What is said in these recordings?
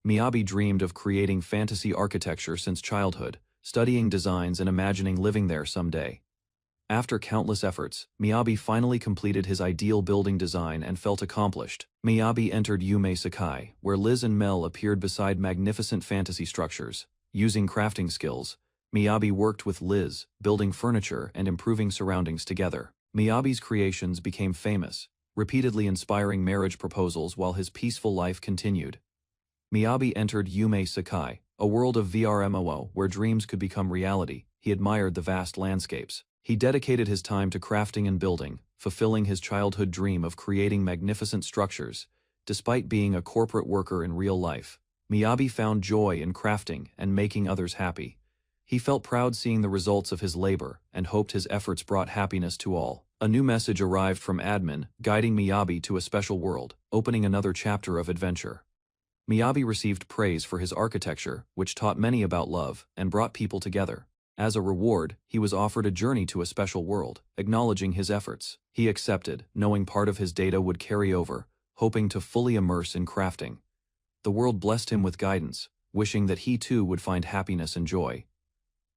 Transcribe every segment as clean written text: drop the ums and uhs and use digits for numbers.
Miyabi dreamed of creating fantasy architecture since childhood, studying designs and imagining living there someday. After countless efforts, Miyabi finally completed his ideal building design and felt accomplished. Miyabi entered Yume Sekai, where Liz and Mel appeared beside magnificent fantasy structures. Using crafting skills, Miyabi worked with Liz, building furniture and improving surroundings together. Miyabi's creations became famous, repeatedly inspiring marriage proposals while his peaceful life continued. Miyabi entered Yume Sekai, a world of VRMOO where dreams could become reality. He admired the vast landscapes. He dedicated his time to crafting and building, fulfilling his childhood dream of creating magnificent structures. Despite being a corporate worker in real life, Miyabi found joy in crafting and making others happy. He felt proud seeing the results of his labor and hoped his efforts brought happiness to all. A new message arrived from admin, guiding Miyabi to a special world, opening another chapter of adventure. Miyabi received praise for his architecture, which taught many about love and brought people together. As a reward, he was offered a journey to a special world, acknowledging his efforts. He accepted, knowing part of his data would carry over, hoping to fully immerse in crafting. The world blessed him with guidance, wishing that he too would find happiness and joy.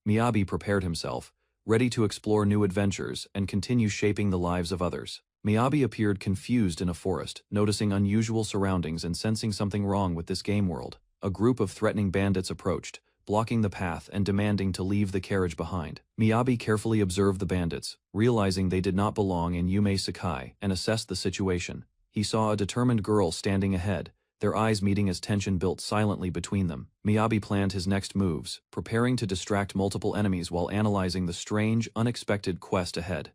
Miyabi prepared himself, ready to explore new adventures and continue shaping the lives of others. Miyabi appeared confused in a forest, noticing unusual surroundings and sensing something wrong with this game world. A group of threatening bandits approached, blocking the path and demanding to leave the carriage behind. Miyabi carefully observed the bandits, realizing they did not belong in Yume Sekai, and assessed the situation. He saw a determined girl standing ahead, their eyes meeting as tension built silently between them. Miyabi planned his next moves, preparing to distract multiple enemies while analyzing the strange, unexpected quest ahead.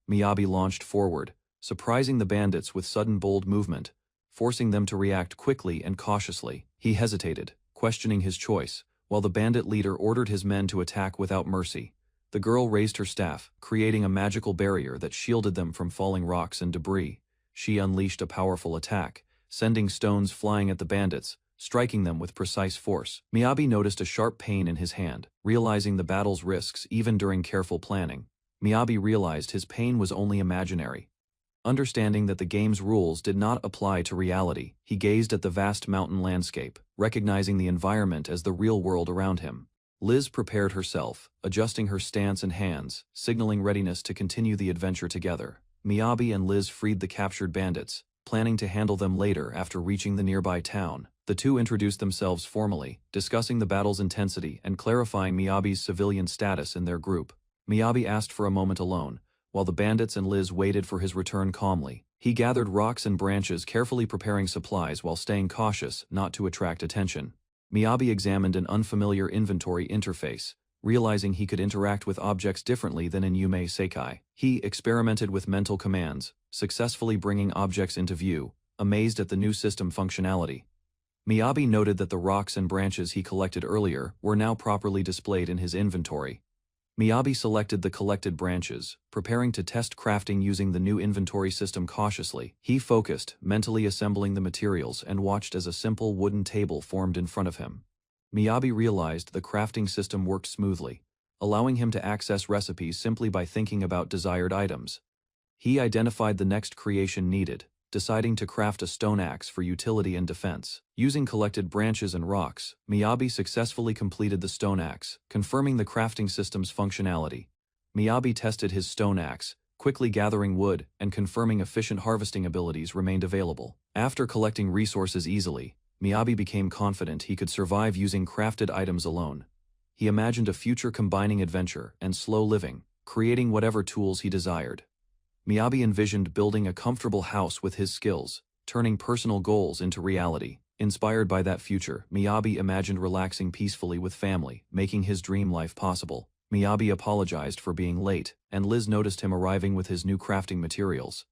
Miyabi launched forward, surprising the bandits with sudden bold movement, forcing them to react quickly and cautiously. He hesitated, questioning his choice, while the bandit leader ordered his men to attack without mercy. The girl raised her staff, creating a magical barrier that shielded them from falling rocks and debris. She unleashed a powerful attack, sending stones flying at the bandits, striking them with precise force. Miyabi noticed a sharp pain in his hand, realizing the battle's risks even during careful planning. Miyabi realized his pain was only imaginary. Understanding that the game's rules did not apply to reality, he gazed at the vast mountain landscape, recognizing the environment as the real world around him. Liz prepared herself, adjusting her stance and hands, signaling readiness to continue the adventure together. Miyabi and Liz freed the captured bandits, planning to handle them later after reaching the nearby town. The two introduced themselves formally, discussing the battle's intensity and clarifying Miyabi's civilian status in their group. Miyabi asked for a moment alone, while the bandits and Liz waited for his return calmly. He gathered rocks and branches, carefully preparing supplies while staying cautious not to attract attention. Miyabi examined an unfamiliar inventory interface, realizing he could interact with objects differently than in Yume Sekai. He experimented with mental commands, successfully bringing objects into view, amazed at the new system functionality. Miyabi noted that the rocks and branches he collected earlier were now properly displayed in his inventory. Miyabi selected the collected branches, preparing to test crafting using the new inventory system cautiously. He focused, mentally assembling the materials, and watched as a simple wooden table formed in front of him. Miyabi realized the crafting system worked smoothly, allowing him to access recipes simply by thinking about desired items. He identified the next creation needed, deciding to craft a stone axe for utility and defense. Using collected branches and rocks, Miyabi successfully completed the stone axe, confirming the crafting system's functionality. Miyabi tested his stone axe, quickly gathering wood and confirming efficient harvesting abilities remained available. After collecting resources easily, Miyabi became confident he could survive using crafted items alone. He imagined a future combining adventure and slow living, creating whatever tools he desired. Miyabi envisioned building a comfortable house with his skills, turning personal goals into reality. Inspired by that future, Miyabi imagined relaxing peacefully with family, making his dream life possible. Miyabi apologized for being late, and Liz noticed him arriving with his new crafting materials.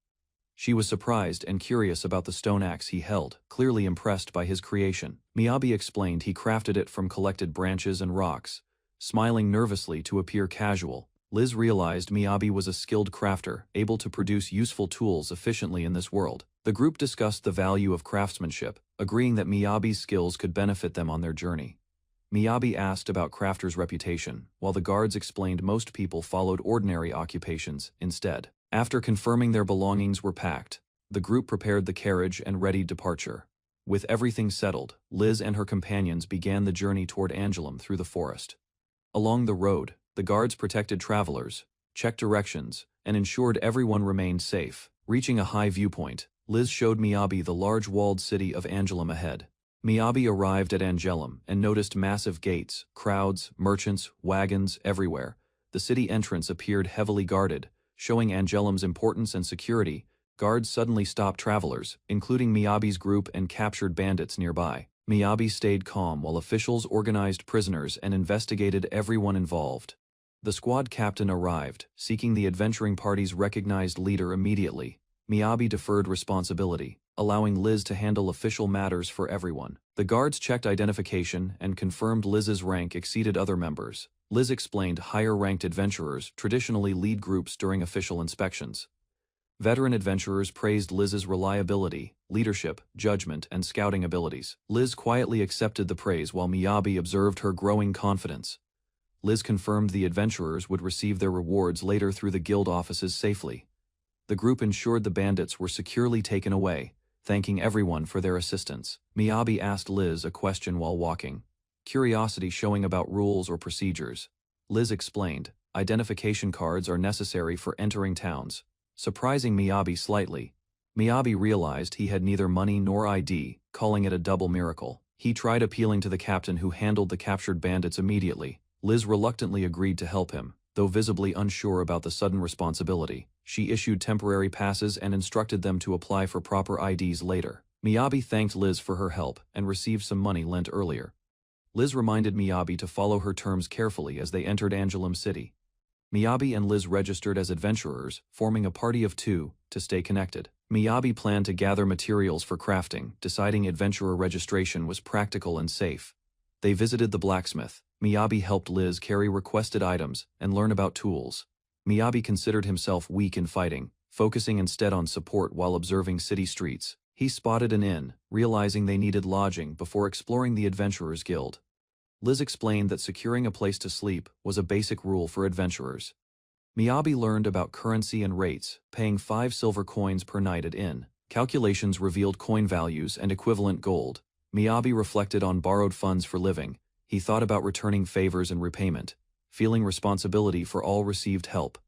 She was surprised and curious about the stone axe he held, clearly impressed by his creation. Miyabi explained he crafted it from collected branches and rocks, smiling nervously to appear casual. Liz realized Miyabi was a skilled crafter, able to produce useful tools efficiently in this world. The group discussed the value of craftsmanship, agreeing that Miyabi's skills could benefit them on their journey. Miyabi asked about crafters' reputation, while the guards explained most people followed ordinary occupations instead. After confirming their belongings were packed, the group prepared the carriage and readied departure. With everything settled, Liz and her companions began the journey toward Angelum through the forest. Along the road, the guards protected travelers, checked directions, and ensured everyone remained safe. Reaching a high viewpoint, Liz showed Miyabi the large walled city of Angelum ahead. Miyabi arrived at Angelum and noticed massive gates, crowds, merchants, wagons everywhere. The city entrance appeared heavily guarded, showing Angelum's importance and security. Guards suddenly stopped travelers, including Miyabi's group, and captured bandits nearby. Miyabi stayed calm while officials organized prisoners and investigated everyone involved. The squad captain arrived, seeking the adventuring party's recognized leader immediately. Miyabi deferred responsibility, allowing Liz to handle official matters for everyone. The guards checked identification and confirmed Liz's rank exceeded other members. Liz explained higher-ranked adventurers traditionally lead groups during official inspections. Veteran adventurers praised Liz's reliability, leadership, judgment, and scouting abilities. Liz quietly accepted the praise while Miyabi observed her growing confidence. Liz confirmed the adventurers would receive their rewards later through the guild offices safely. The group ensured the bandits were securely taken away, thanking everyone for their assistance. Miyabi asked Liz a question while walking, curiosity showing about rules or procedures. Liz explained, identification cards are necessary for entering towns, surprising Miyabi slightly. Miyabi realized he had neither money nor ID, calling it a double miracle. He tried appealing to the captain who handled the captured bandits immediately. Liz reluctantly agreed to help him, though visibly unsure about the sudden responsibility. She issued temporary passes and instructed them to apply for proper IDs later. Miyabi thanked Liz for her help and received some money lent earlier. Liz reminded Miyabi to follow her terms carefully as they entered Angelum City. Miyabi and Liz registered as adventurers, forming a party of two, to stay connected. Miyabi planned to gather materials for crafting, deciding adventurer registration was practical and safe. They visited the blacksmith. Miyabi helped Liz carry requested items and learn about tools. Miyabi considered himself weak in fighting, focusing instead on support while observing city streets. He spotted an inn, realizing they needed lodging before exploring the Adventurers Guild. Liz explained that securing a place to sleep was a basic rule for adventurers. Miyabi learned about currency and rates, paying 5 silver coins per night at inn. Calculations revealed coin values and equivalent gold. Miyabi reflected on borrowed funds for living. He thought about returning favors and repayment, feeling responsibility for all received help.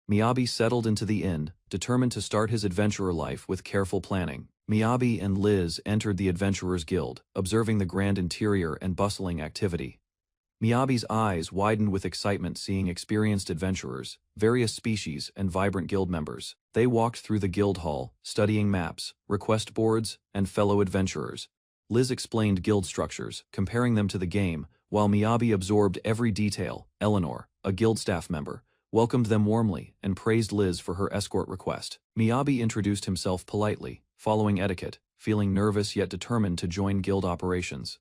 Miyabi settled into the inn, determined to start his adventurer life with careful planning. Miyabi and Liz entered the Adventurers Guild, observing the grand interior and bustling activity. Miyabi's eyes widened with excitement seeing experienced adventurers, various species, and vibrant guild members. They walked through the guild hall, studying maps, request boards, and fellow adventurers. Liz explained guild structures, comparing them to the game, while Miyabi absorbed every detail. Eleanor, a guild staff member, welcomed them warmly and praised Liz for her escort request. Miyabi introduced himself politely, following etiquette, feeling nervous yet determined to join guild operations.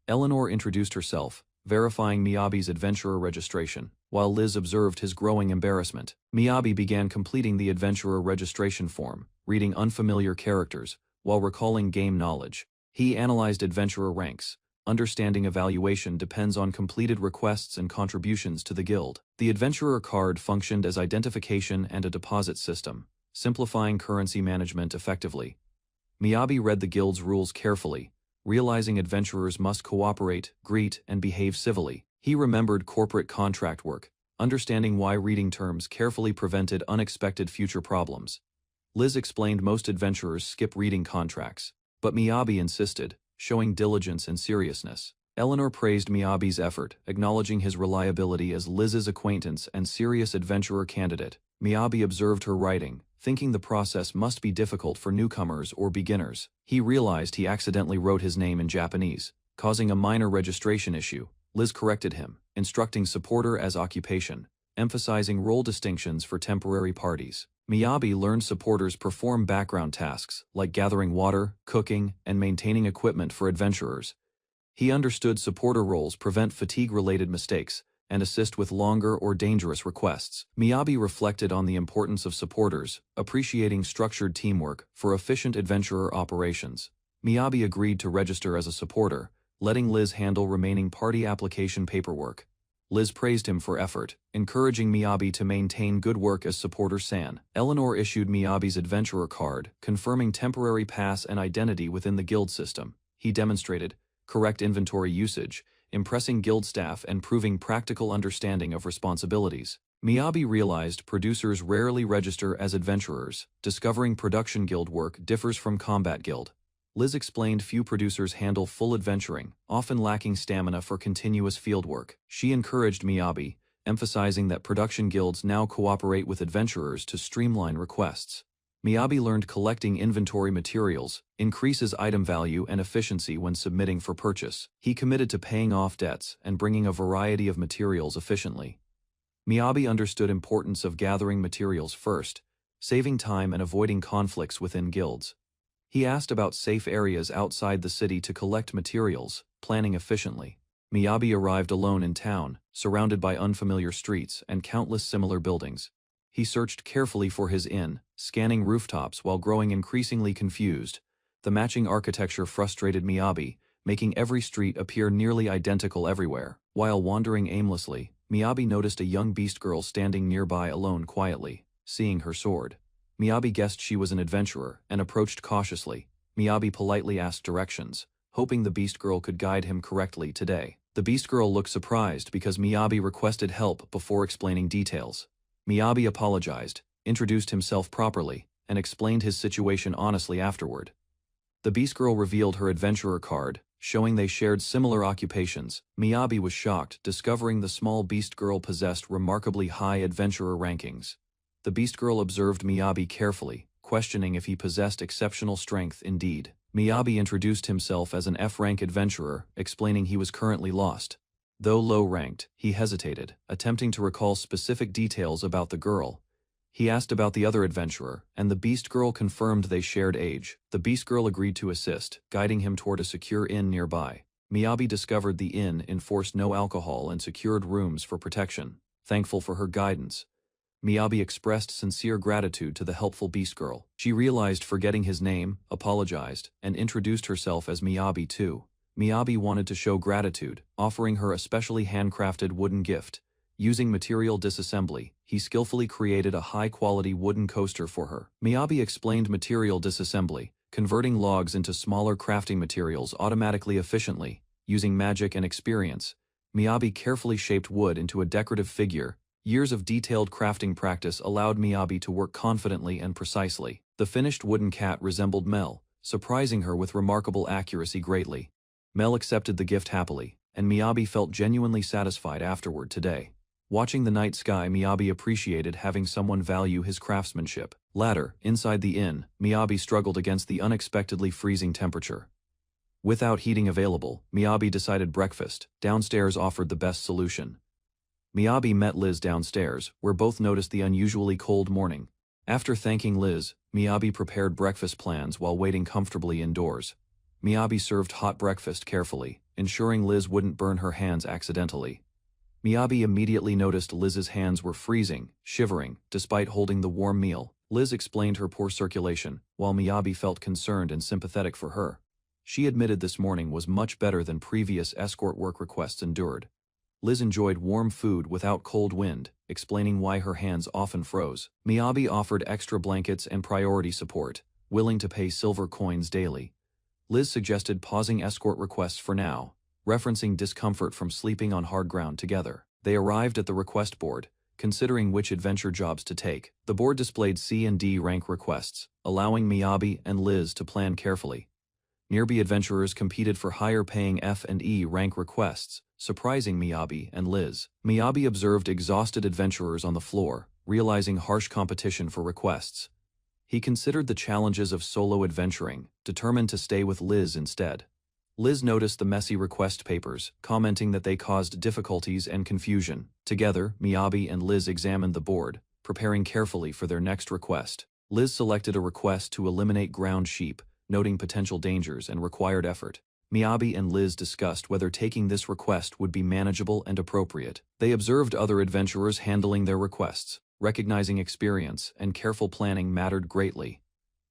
Eleanor introduced herself, verifying Miyabi's adventurer registration, while Liz observed his growing embarrassment. Miyabi began completing the adventurer registration form, reading unfamiliar characters, while recalling game knowledge. He analyzed adventurer ranks. Understanding evaluation depends on completed requests and contributions to the guild. The adventurer card functioned as identification and a deposit system, simplifying currency management effectively. Miyabi read the guild's rules carefully, realizing adventurers must cooperate, greet, and behave civilly. He remembered corporate contract work, understanding why reading terms carefully prevented unexpected future problems. Liz explained most adventurers skip reading contracts, but Miyabi insisted, showing diligence and seriousness. Eleanor praised Miyabi's effort, acknowledging his reliability as Liz's acquaintance and serious adventurer candidate. Miyabi observed her writing, thinking the process must be difficult for newcomers or beginners. He realized he accidentally wrote his name in Japanese, causing a minor registration issue. Liz corrected him, instructing supporter as occupation, emphasizing role distinctions for temporary parties. Miyabi learned supporters perform background tasks, like gathering water, cooking, and maintaining equipment for adventurers. He understood supporter roles prevent fatigue-related mistakes, and assist with longer or dangerous requests. Miyabi reflected on the importance of supporters, appreciating structured teamwork for efficient adventurer operations. Miyabi agreed to register as a supporter, letting Liz handle remaining party application paperwork. Liz praised him for effort, encouraging Miyabi to maintain good work as supporter San. Eleanor issued Miyabi's adventurer card, confirming temporary pass and identity within the guild system. He demonstrated correct inventory usage, impressing guild staff and proving practical understanding of responsibilities. Miyabi realized producers rarely register as adventurers. Discovering production guild work differs from combat guild. Liz explained few producers handle full adventuring, often lacking stamina for continuous fieldwork. She encouraged Miyabi, emphasizing that production guilds now cooperate with adventurers to streamline requests. Miyabi learned collecting inventory materials increases item value and efficiency when submitting for purchase. He committed to paying off debts and bringing a variety of materials efficiently. Miyabi understood importance of gathering materials first, saving time and avoiding conflicts within guilds. He asked about safe areas outside the city to collect materials, planning efficiently. Miyabi arrived alone in town, surrounded by unfamiliar streets and countless similar buildings. He searched carefully for his inn, scanning rooftops while growing increasingly confused. The matching architecture frustrated Miyabi, making every street appear nearly identical everywhere. While wandering aimlessly, Miyabi noticed a young beast girl standing nearby alone quietly, seeing her sword. Miyabi guessed she was an adventurer and approached cautiously. Miyabi politely asked directions, hoping the beast girl could guide him correctly today. The beast girl looked surprised because Miyabi requested help before explaining details. Miyabi apologized, introduced himself properly, and explained his situation honestly afterward. The beast girl revealed her adventurer card, showing they shared similar occupations. Miyabi was shocked, discovering the small beast girl possessed remarkably high adventurer rankings. The beast girl observed Miyabi carefully, questioning if he possessed exceptional strength indeed. Miyabi introduced himself as an F-rank adventurer, explaining he was currently lost. Though low-ranked, he hesitated, attempting to recall specific details about the girl. He asked about the other adventurer, and the beast girl confirmed they shared age. The beast girl agreed to assist, guiding him toward a secure inn nearby. Miyabi discovered the inn enforced no alcohol and secured rooms for protection. Thankful for her guidance, Miyabi expressed sincere gratitude to the helpful beast girl. She realized forgetting his name, apologized, and introduced herself as Miyabi too. Miyabi wanted to show gratitude, offering her a specially handcrafted wooden gift. Using material disassembly, he skillfully created a high-quality wooden coaster for her. Miyabi explained material disassembly, converting logs into smaller crafting materials automatically efficiently. Using magic and experience, Miyabi carefully shaped wood into a decorative figure. Years of detailed crafting practice allowed Miyabi to work confidently and precisely. The finished wooden cat resembled Mel, surprising her with remarkable accuracy greatly. Mel accepted the gift happily, and Miyabi felt genuinely satisfied afterward today. Watching the night sky, Miyabi appreciated having someone value his craftsmanship. Later, inside the inn, Miyabi struggled against the unexpectedly freezing temperature. Without heating available, Miyabi decided breakfast. Downstairs offered the best solution. Miyabi met Liz downstairs, where both noticed the unusually cold morning. After thanking Liz, Miyabi prepared breakfast plans while waiting comfortably indoors. Miyabi served hot breakfast carefully, ensuring Liz wouldn't burn her hands accidentally. Miyabi immediately noticed Liz's hands were freezing, shivering, despite holding the warm meal. Liz explained her poor circulation, while Miyabi felt concerned and sympathetic for her. She admitted this morning was much better than previous escort work requests endured. Liz enjoyed warm food without cold wind, explaining why her hands often froze. Miyabi offered extra blankets and priority support, willing to pay silver coins daily. Liz suggested pausing escort requests for now, referencing discomfort from sleeping on hard ground together. They arrived at the request board, considering which adventure jobs to take. The board displayed C and D rank requests, allowing Miyabi and Liz to plan carefully. Nearby adventurers competed for higher-paying F and E rank requests, surprising Miyabi and Liz. Miyabi observed exhausted adventurers on the floor, realizing harsh competition for requests. He considered the challenges of solo adventuring, determined to stay with Liz instead. Liz noticed the messy request papers, commenting that they caused difficulties and confusion. Together, Miyabi and Liz examined the board, preparing carefully for their next request. Liz selected a request to eliminate ground sheep, noting potential dangers and required effort. Miyabi and Liz discussed whether taking this request would be manageable and appropriate. They observed other adventurers handling their requests, recognizing experience and careful planning mattered greatly.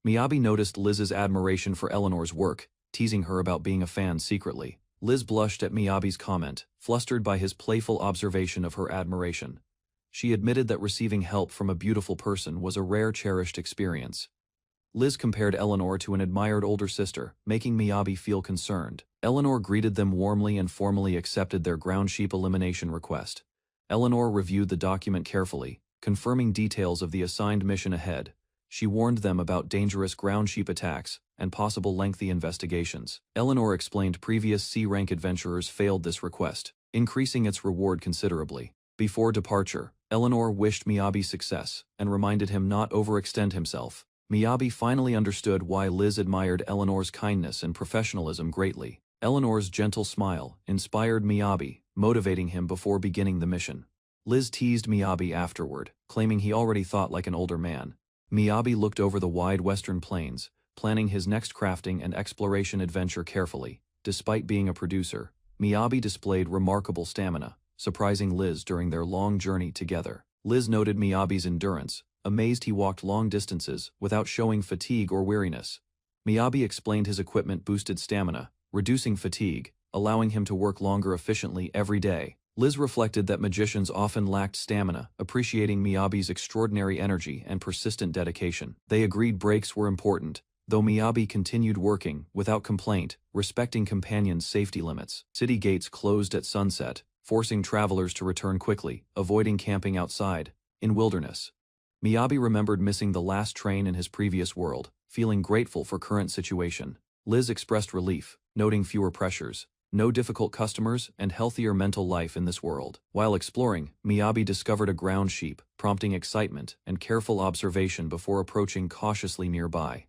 Miyabi noticed Liz's admiration for Eleanor's work, teasing her about being a fan secretly. Liz blushed at Miyabi's comment, flustered by his playful observation of her admiration. She admitted that receiving help from a beautiful person was a rare cherished experience. Liz compared Eleanor to an admired older sister, making Miyabi feel concerned. Eleanor greeted them warmly and formally accepted their ground sheep elimination request. Eleanor reviewed the document carefully, confirming details of the assigned mission ahead. She warned them about dangerous ground sheep attacks and possible lengthy investigations. Eleanor explained previous C-rank adventurers failed this request, increasing its reward considerably. Before departure, Eleanor wished Miyabi success and reminded him not overextend himself. Miyabi finally understood why Liz admired Eleanor's kindness and professionalism greatly. Eleanor's gentle smile inspired Miyabi, motivating him before beginning the mission. Liz teased Miyabi afterward, claiming he already thought like an older man. Miyabi looked over the wide western plains, planning his next crafting and exploration adventure carefully. Despite being a producer, Miyabi displayed remarkable stamina, surprising Liz during their long journey together. Liz noted Miyabi's endurance, amazed he walked long distances without showing fatigue or weariness. Miyabi explained his equipment boosted stamina, reducing fatigue, allowing him to work longer efficiently every day. Liz reflected that magicians often lacked stamina, appreciating Miyabi's extraordinary energy and persistent dedication. They agreed breaks were important, though Miyabi continued working, without complaint, respecting companions' safety limits. City gates closed at sunset, forcing travelers to return quickly, avoiding camping outside, in wilderness. Miyabi remembered missing the last train in his previous world, feeling grateful for current situation. Liz expressed relief, noting fewer pressures, no difficult customers, and healthier mental life in this world. While exploring, Miyabi discovered a ground sheep, prompting excitement and careful observation before approaching cautiously nearby.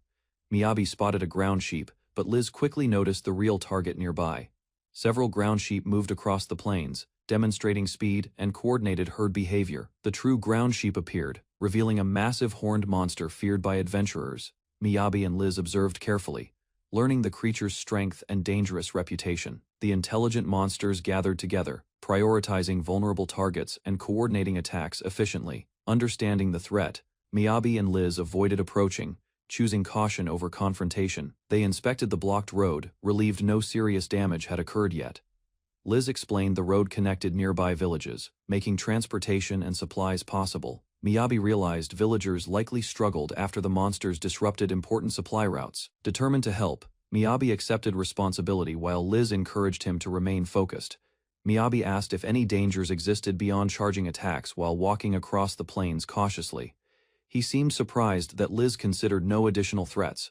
Miyabi spotted a ground sheep, but Liz quickly noticed the real target nearby. Several ground sheep moved across the plains, demonstrating speed and coordinated herd behavior. The true ground sheep appeared, revealing a massive horned monster feared by adventurers. Miyabi and Liz observed carefully, learning the creature's strength and dangerous reputation. The intelligent monsters gathered together, prioritizing vulnerable targets and coordinating attacks efficiently. Understanding the threat, Miyabi and Liz avoided approaching, choosing caution over confrontation. They inspected the blocked road, relieved no serious damage had occurred yet. Liz explained the road connected nearby villages, making transportation and supplies possible. Miyabi realized villagers likely struggled after the monsters disrupted important supply routes. Determined to help, Miyabi accepted responsibility while Liz encouraged him to remain focused. Miyabi asked if any dangers existed beyond charging attacks while walking across the plains cautiously. He seemed surprised that Liz considered no additional threats,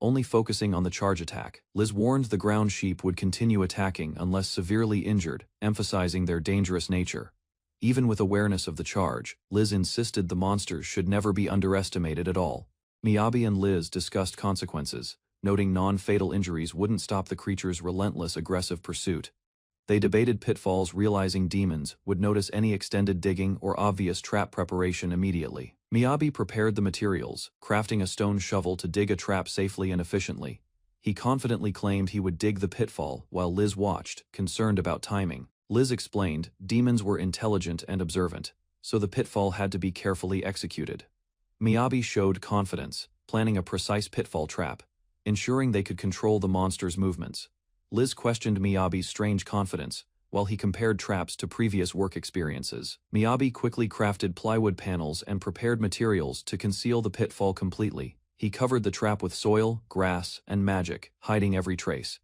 only focusing on the charge attack. Liz warned the ground sheep would continue attacking unless severely injured, emphasizing their dangerous nature. Even with awareness of the charge, Liz insisted the monsters should never be underestimated at all. Miyabi and Liz discussed consequences, noting non-fatal injuries wouldn't stop the creature's relentless aggressive pursuit. They debated pitfalls, realizing demons would notice any extended digging or obvious trap preparation immediately. Miyabi prepared the materials, crafting a stone shovel to dig a trap safely and efficiently. He confidently claimed he would dig the pitfall while Liz watched, concerned about timing. Liz explained demons were intelligent and observant, so the pitfall had to be carefully executed. Miyabi showed confidence, planning a precise pitfall trap, ensuring they could control the monster's movements. Liz questioned Miyabi's strange confidence, while he compared traps to previous work experiences. Miyabi quickly crafted plywood panels and prepared materials to conceal the pitfall completely. He covered the trap with soil, grass, and magic, hiding every trace.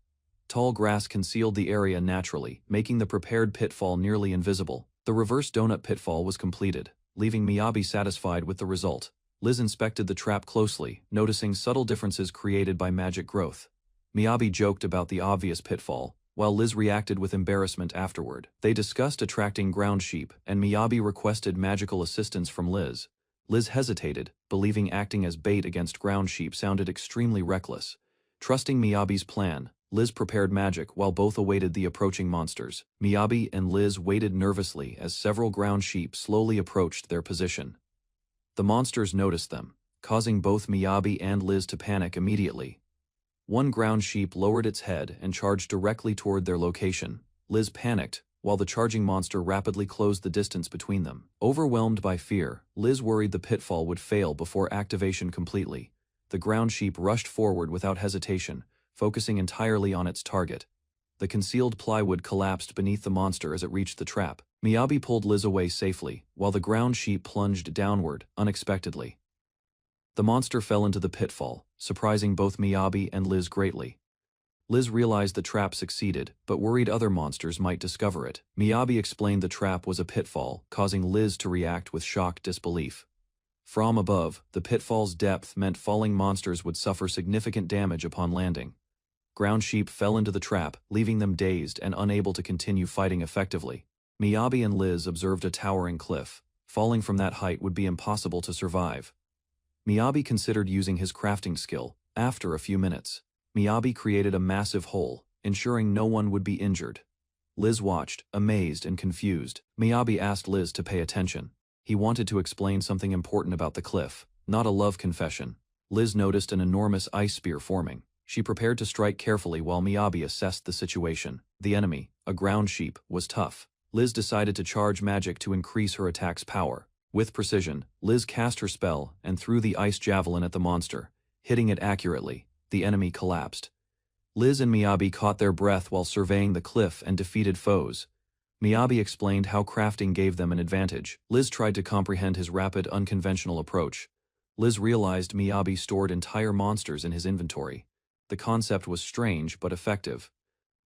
Tall grass concealed the area naturally, making the prepared pitfall nearly invisible. The reverse donut pitfall was completed, leaving Miyabi satisfied with the result. Liz inspected the trap closely, noticing subtle differences created by magic growth. Miyabi joked about the obvious pitfall, while Liz reacted with embarrassment afterward. They discussed attracting ground sheep, and Miyabi requested magical assistance from Liz. Liz hesitated, believing acting as bait against ground sheep sounded extremely reckless. Trusting Miyabi's plan, Liz prepared magic while both awaited the approaching monsters. Miyabi and Liz waited nervously as several ground sheep slowly approached their position. The monsters noticed them, causing both Miyabi and Liz to panic immediately. One ground sheep lowered its head and charged directly toward their location. Liz panicked, while the charging monster rapidly closed the distance between them. Overwhelmed by fear, Liz worried the pitfall would fail before activation completely. The ground sheep rushed forward without hesitation, focusing entirely on its target. The concealed plywood collapsed beneath the monster as it reached the trap. Miyabi pulled Liz away safely, while the ground sheep plunged downward, unexpectedly. The monster fell into the pitfall, surprising both Miyabi and Liz greatly. Liz realized the trap succeeded, but worried other monsters might discover it. Miyabi explained the trap was a pitfall, causing Liz to react with shocked disbelief. From above, the pitfall's depth meant falling monsters would suffer significant damage upon landing. Ground sheep fell into the trap, leaving them dazed and unable to continue fighting effectively. Miyabi and Liz observed a towering cliff. Falling from that height would be impossible to survive. Miyabi considered using his crafting skill. After a few minutes, Miyabi created a massive hole, ensuring no one would be injured. Liz watched, amazed and confused. Miyabi asked Liz to pay attention. He wanted to explain something important about the cliff, not a love confession. Liz noticed an enormous ice spear forming. She prepared to strike carefully while Miyabi assessed the situation. The enemy, a ground sheep, was tough. Liz decided to charge magic to increase her attack's power. With precision, Liz cast her spell and threw the ice javelin at the monster. Hitting it accurately, the enemy collapsed. Liz and Miyabi caught their breath while surveying the cliff and defeated foes. Miyabi explained how crafting gave them an advantage. Liz tried to comprehend his rapid, unconventional approach. Liz realized Miyabi stored entire monsters in his inventory. The concept was strange but effective.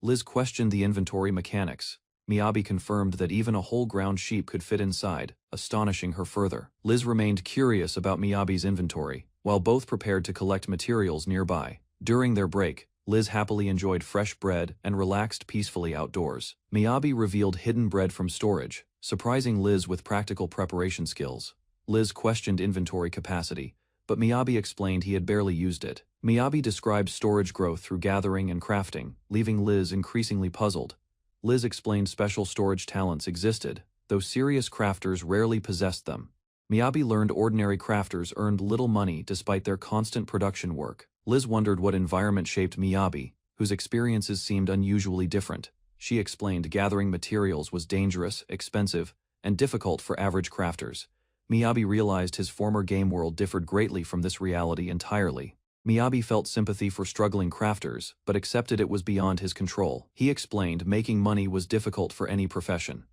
Liz questioned the inventory mechanics. Miyabi confirmed that even a whole ground sheep could fit inside, astonishing her further. Liz remained curious about Miyabi's inventory, while both prepared to collect materials nearby. During their break, Liz happily enjoyed fresh bread and relaxed peacefully outdoors. Miyabi revealed hidden bread from storage, surprising Liz with practical preparation skills. Liz questioned inventory capacity, but Miyabi explained he had barely used it. Miyabi described storage growth through gathering and crafting, leaving Liz increasingly puzzled. Liz explained special storage talents existed, though serious crafters rarely possessed them. Miyabi learned ordinary crafters earned little money despite their constant production work. Liz wondered what environment shaped Miyabi, whose experiences seemed unusually different. She explained gathering materials was dangerous, expensive, and difficult for average crafters. Miyabi realized his former game world differed greatly from this reality entirely. Miyabi felt sympathy for struggling crafters, but accepted it was beyond his control. He explained making money was difficult for any profession.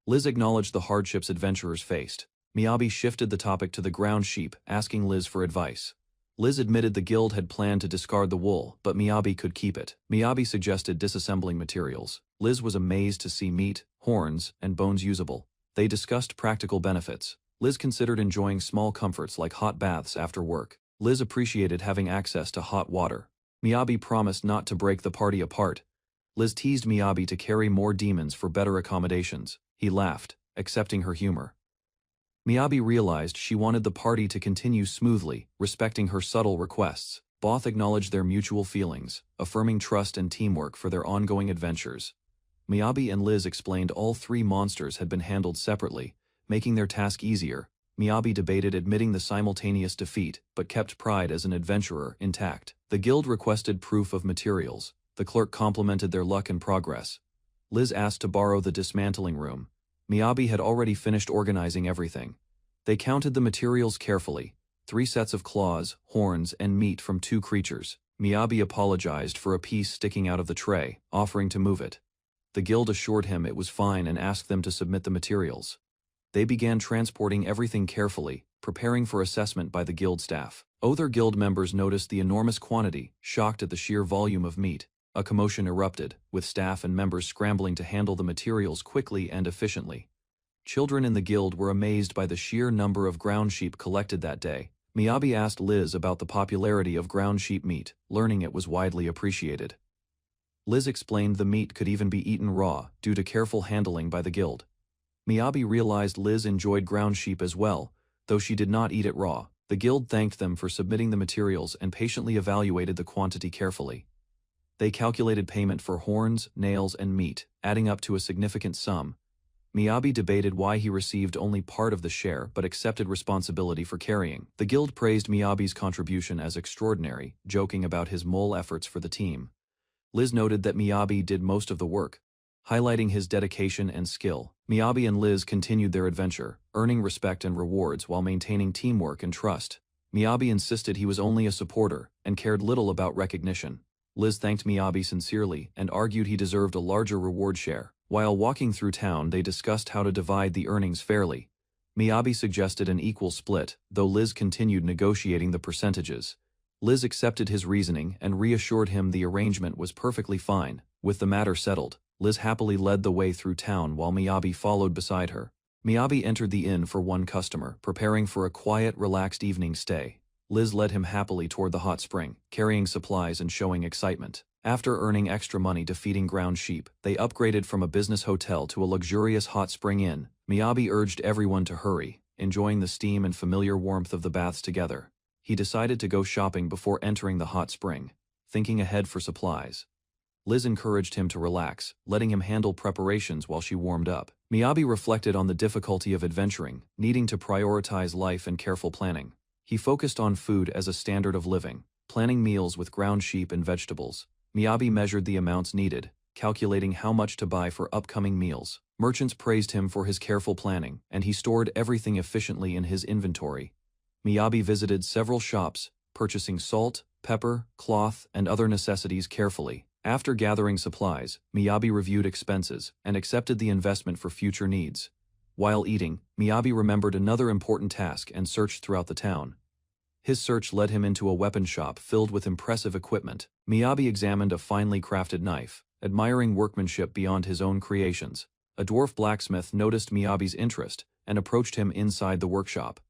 Liz acknowledged the hardships adventurers faced. Miyabi shifted the topic to the ground sheep, asking Liz for advice. Liz admitted the guild had planned to discard the wool, but Miyabi could keep it. Miyabi suggested disassembling materials. Liz was amazed to see meat, horns, and bones usable. They discussed practical benefits. Liz considered enjoying small comforts like hot baths after work. Liz appreciated having access to hot water. Miyabi promised not to break the party apart. Liz teased Miyabi to carry more demons for better accommodations. He laughed, accepting her humor. Miyabi realized she wanted the party to continue smoothly, respecting her subtle requests. Both acknowledged their mutual feelings, affirming trust and teamwork for their ongoing adventures. Miyabi and Liz explained all three monsters had been handled separately, making their task easier. Miyabi debated admitting the simultaneous defeat, but kept pride as an adventurer intact. The guild requested proof of materials. The clerk complimented their luck and progress. Liz asked to borrow the dismantling room. Miyabi had already finished organizing everything. They counted the materials carefully. 3 sets of claws, horns, and meat from 2 creatures. Miyabi apologized for a piece sticking out of the tray, offering to move it. The guild assured him it was fine and asked them to submit the materials. They began transporting everything carefully, preparing for assessment by the guild staff. Other guild members noticed the enormous quantity, shocked at the sheer volume of meat. A commotion erupted, with staff and members scrambling to handle the materials quickly and efficiently. Children in the guild were amazed by the sheer number of ground sheep collected that day. Miyabi asked Liz about the popularity of ground sheep meat, learning it was widely appreciated. Liz explained the meat could even be eaten raw, due to careful handling by the guild. Miyabi realized Liz enjoyed ground sheep as well, though she did not eat it raw. The guild thanked them for submitting the materials and patiently evaluated the quantity carefully. They calculated payment for horns, nails, and meat, adding up to a significant sum. Miyabi debated why he received only part of the share but accepted responsibility for carrying. The guild praised Miyabi's contribution as extraordinary, joking about his mole efforts for the team. Liz noted that Miyabi did most of the work, highlighting his dedication and skill. Miyabi and Liz continued their adventure, earning respect and rewards while maintaining teamwork and trust. Miyabi insisted he was only a supporter and cared little about recognition. Liz thanked Miyabi sincerely and argued he deserved a larger reward share. While walking through town, they discussed how to divide the earnings fairly. Miyabi suggested an equal split, though Liz continued negotiating the percentages. Liz accepted his reasoning and reassured him the arrangement was perfectly fine. With the matter settled, Liz happily led the way through town while Miyabi followed beside her. Miyabi entered the inn for one customer, preparing for a quiet, relaxed evening stay. Liz led him happily toward the hot spring, carrying supplies and showing excitement. After earning extra money to feeding ground sheep, they upgraded from a business hotel to a luxurious hot spring inn. Miyabi urged everyone to hurry, enjoying the steam and familiar warmth of the baths together. He decided to go shopping before entering the hot spring, thinking ahead for supplies. Liz encouraged him to relax, letting him handle preparations while she warmed up. Miyabi reflected on the difficulty of adventuring, needing to prioritize life and careful planning. He focused on food as a standard of living, planning meals with ground sheep and vegetables. Miyabi measured the amounts needed, calculating how much to buy for upcoming meals. Merchants praised him for his careful planning, and he stored everything efficiently in his inventory. Miyabi visited several shops, purchasing salt, pepper, cloth, and other necessities carefully. After gathering supplies, Miyabi reviewed expenses and accepted the investment for future needs. While eating, Miyabi remembered another important task and searched throughout the town. His search led him into a weapon shop filled with impressive equipment. Miyabi examined a finely crafted knife, admiring workmanship beyond his own creations. A dwarf blacksmith noticed Miyabi's interest and approached him inside the workshop.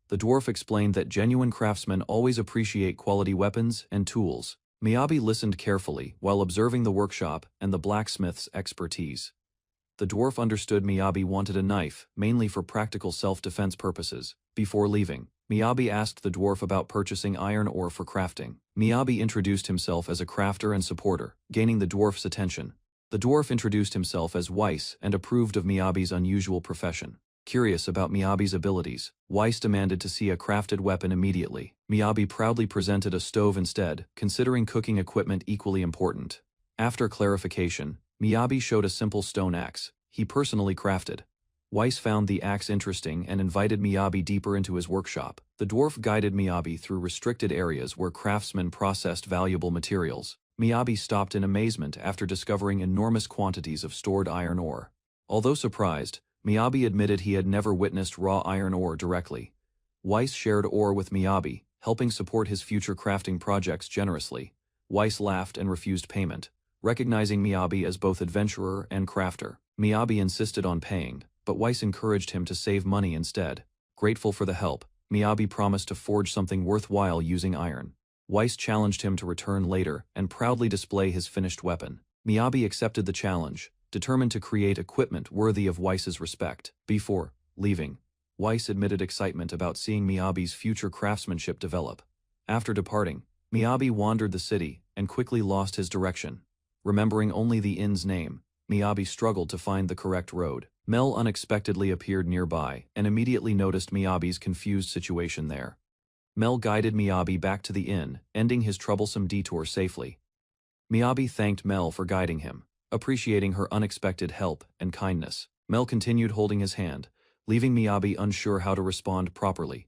The dwarf explained that genuine craftsmen always appreciate quality weapons and tools. Miyabi listened carefully while observing the workshop and the blacksmith's expertise. The dwarf understood Miyabi wanted a knife, mainly for practical self-defense purposes. Before leaving, Miyabi asked the dwarf about purchasing iron ore for crafting. Miyabi introduced himself as a crafter and supporter, gaining the dwarf's attention. The dwarf introduced himself as Weiss and approved of Miyabi's unusual profession. Curious about Miyabi's abilities, Weiss demanded to see a crafted weapon immediately. Miyabi proudly presented a stove instead, considering cooking equipment equally important. After clarification, Miyabi showed a simple stone axe he personally crafted. Weiss found the axe interesting and invited Miyabi deeper into his workshop. The dwarf guided Miyabi through restricted areas where craftsmen processed valuable materials. Miyabi stopped in amazement after discovering enormous quantities of stored iron ore. Although surprised, Miyabi admitted he had never witnessed raw iron ore directly. Weiss shared ore with Miyabi, helping support his future crafting projects generously. Weiss laughed and refused payment, recognizing Miyabi as both adventurer and crafter. Miyabi insisted on paying, but Weiss encouraged him to save money instead. Grateful for the help, Miyabi promised to forge something worthwhile using iron. Weiss challenged him to return later and proudly display his finished weapon. Miyabi accepted the challenge, determined to create equipment worthy of Weiss's respect. Before leaving, Weiss admitted excitement about seeing Miyabi's future craftsmanship develop. After departing, Miyabi wandered the city and quickly lost his direction. Remembering only the inn's name, Miyabi struggled to find the correct road. Mel unexpectedly appeared nearby and immediately noticed Miyabi's confused situation there. Mel guided Miyabi back to the inn, ending his troublesome detour safely. Miyabi thanked Mel for guiding him, appreciating her unexpected help and kindness. Mel continued holding his hand, leaving Miyabi unsure how to respond properly.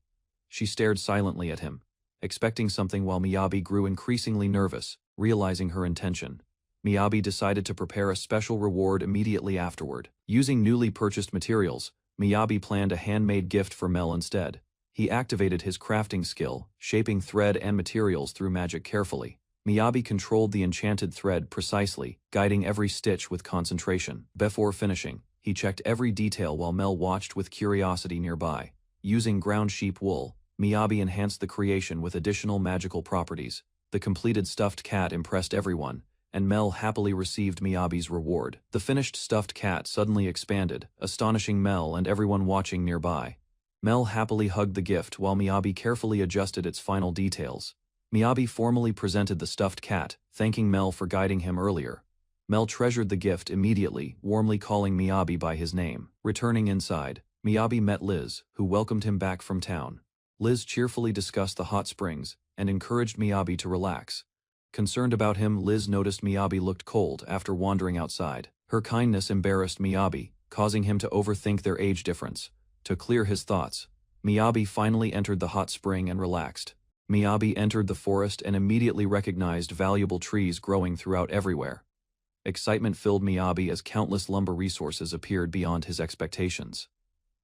She stared silently at him, expecting something while Miyabi grew increasingly nervous, realizing her intention. Miyabi decided to prepare a special reward immediately afterward. Using newly purchased materials, Miyabi planned a handmade gift for Mel instead. He activated his crafting skill, shaping thread and materials through magic carefully. Miyabi controlled the enchanted thread precisely, guiding every stitch with concentration. Before finishing, he checked every detail while Mel watched with curiosity nearby. Using ground sheep wool, Miyabi enhanced the creation with additional magical properties. The completed stuffed cat impressed everyone, and Mel happily received Miyabi's reward. The finished stuffed cat suddenly expanded, astonishing Mel and everyone watching nearby. Mel happily hugged the gift while Miyabi carefully adjusted its final details. Miyabi formally presented the stuffed cat, thanking Mel for guiding him earlier. Mel treasured the gift immediately, warmly calling Miyabi by his name. Returning inside, Miyabi met Liz, who welcomed him back from town. Liz cheerfully discussed the hot springs and encouraged Miyabi to relax. Concerned about him, Liz noticed Miyabi looked cold after wandering outside. Her kindness embarrassed Miyabi, causing him to overthink their age difference. To clear his thoughts, Miyabi finally entered the hot spring and relaxed. Miyabi entered the forest and immediately recognized valuable trees growing throughout everywhere. Excitement filled Miyabi as countless lumber resources appeared beyond his expectations.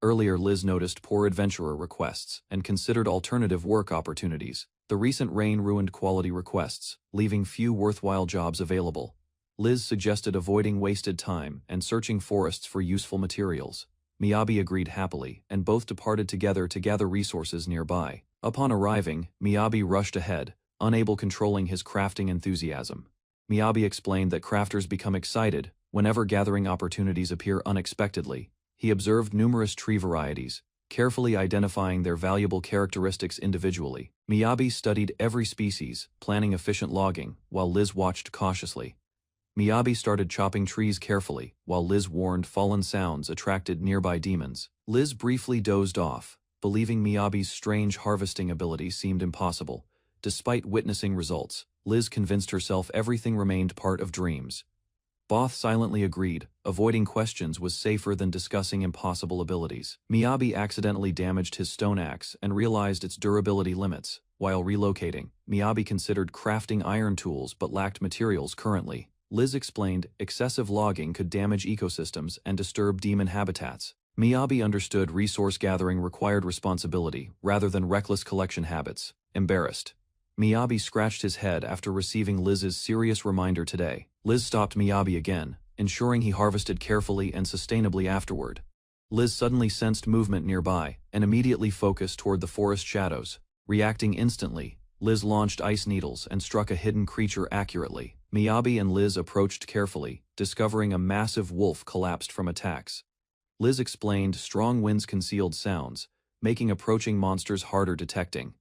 Earlier, Liz noticed poor adventurer requests and considered alternative work opportunities. The recent rain ruined quality requests, leaving few worthwhile jobs available. Liz suggested avoiding wasted time and searching forests for useful materials. Miyabi agreed happily, and both departed together to gather resources nearby. Upon arriving, Miyabi rushed ahead, unable controlling his crafting enthusiasm. Miyabi explained that crafters become excited whenever gathering opportunities appear unexpectedly. He observed numerous tree varieties, carefully identifying their valuable characteristics individually. Miyabi studied every species, planning efficient logging, while Liz watched cautiously. Miyabi started chopping trees carefully, while Liz warned fallen sounds attracted nearby demons. Liz briefly dozed off, believing Miyabi's strange harvesting ability seemed impossible. Despite witnessing results, Liz convinced herself everything remained part of dreams. Both silently agreed, avoiding questions was safer than discussing impossible abilities. Miyabi accidentally damaged his stone axe and realized its durability limits. While relocating, Miyabi considered crafting iron tools but lacked materials currently. Liz explained excessive logging could damage ecosystems and disturb demon habitats. Miyabi understood resource gathering required responsibility rather than reckless collection habits. Embarrassed, Miyabi scratched his head after receiving Liz's serious reminder today. Liz stopped Miyabi again, ensuring he harvested carefully and sustainably afterward. Liz suddenly sensed movement nearby and immediately focused toward the forest shadows. Reacting instantly, Liz launched ice needles and struck a hidden creature accurately. Miyabi and Liz approached carefully, discovering a massive wolf collapsed from attacks. Liz explained strong winds concealed sounds, making approaching monsters harder detecting.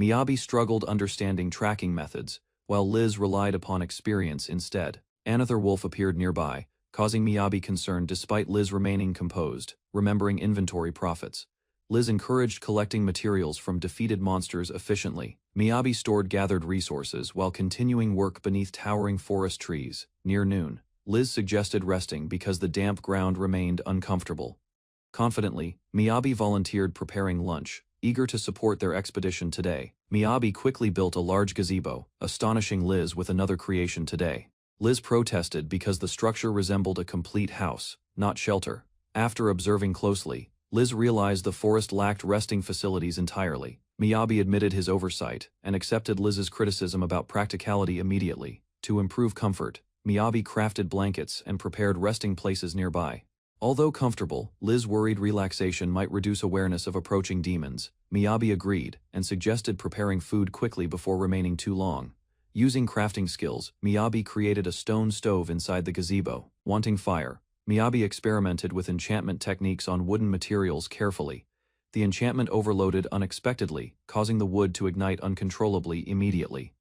Miyabi struggled understanding tracking methods, while Liz relied upon experience instead. Another wolf appeared nearby, causing Miyabi concern despite Liz remaining composed, remembering inventory profits. Liz encouraged collecting materials from defeated monsters efficiently. Miyabi stored gathered resources while continuing work beneath towering forest trees. Near noon, Liz suggested resting because the damp ground remained uncomfortable. Confidently, Miyabi volunteered preparing lunch, eager to support their expedition today. Miyabi quickly built a large gazebo, astonishing Liz with another creation today. Liz protested because the structure resembled a complete house, not shelter. After observing closely, Liz realized the forest lacked resting facilities entirely. Miyabi admitted his oversight and accepted Liz's criticism about practicality immediately. To improve comfort, Miyabi crafted blankets and prepared resting places nearby. Although comfortable, Liz worried relaxation might reduce awareness of approaching demons. Miyabi agreed and suggested preparing food quickly before remaining too long. Using crafting skills, Miyabi created a stone stove inside the gazebo. Wanting fire, Miyabi experimented with enchantment techniques on wooden materials carefully. The enchantment overloaded unexpectedly, causing the wood to ignite uncontrollably immediately.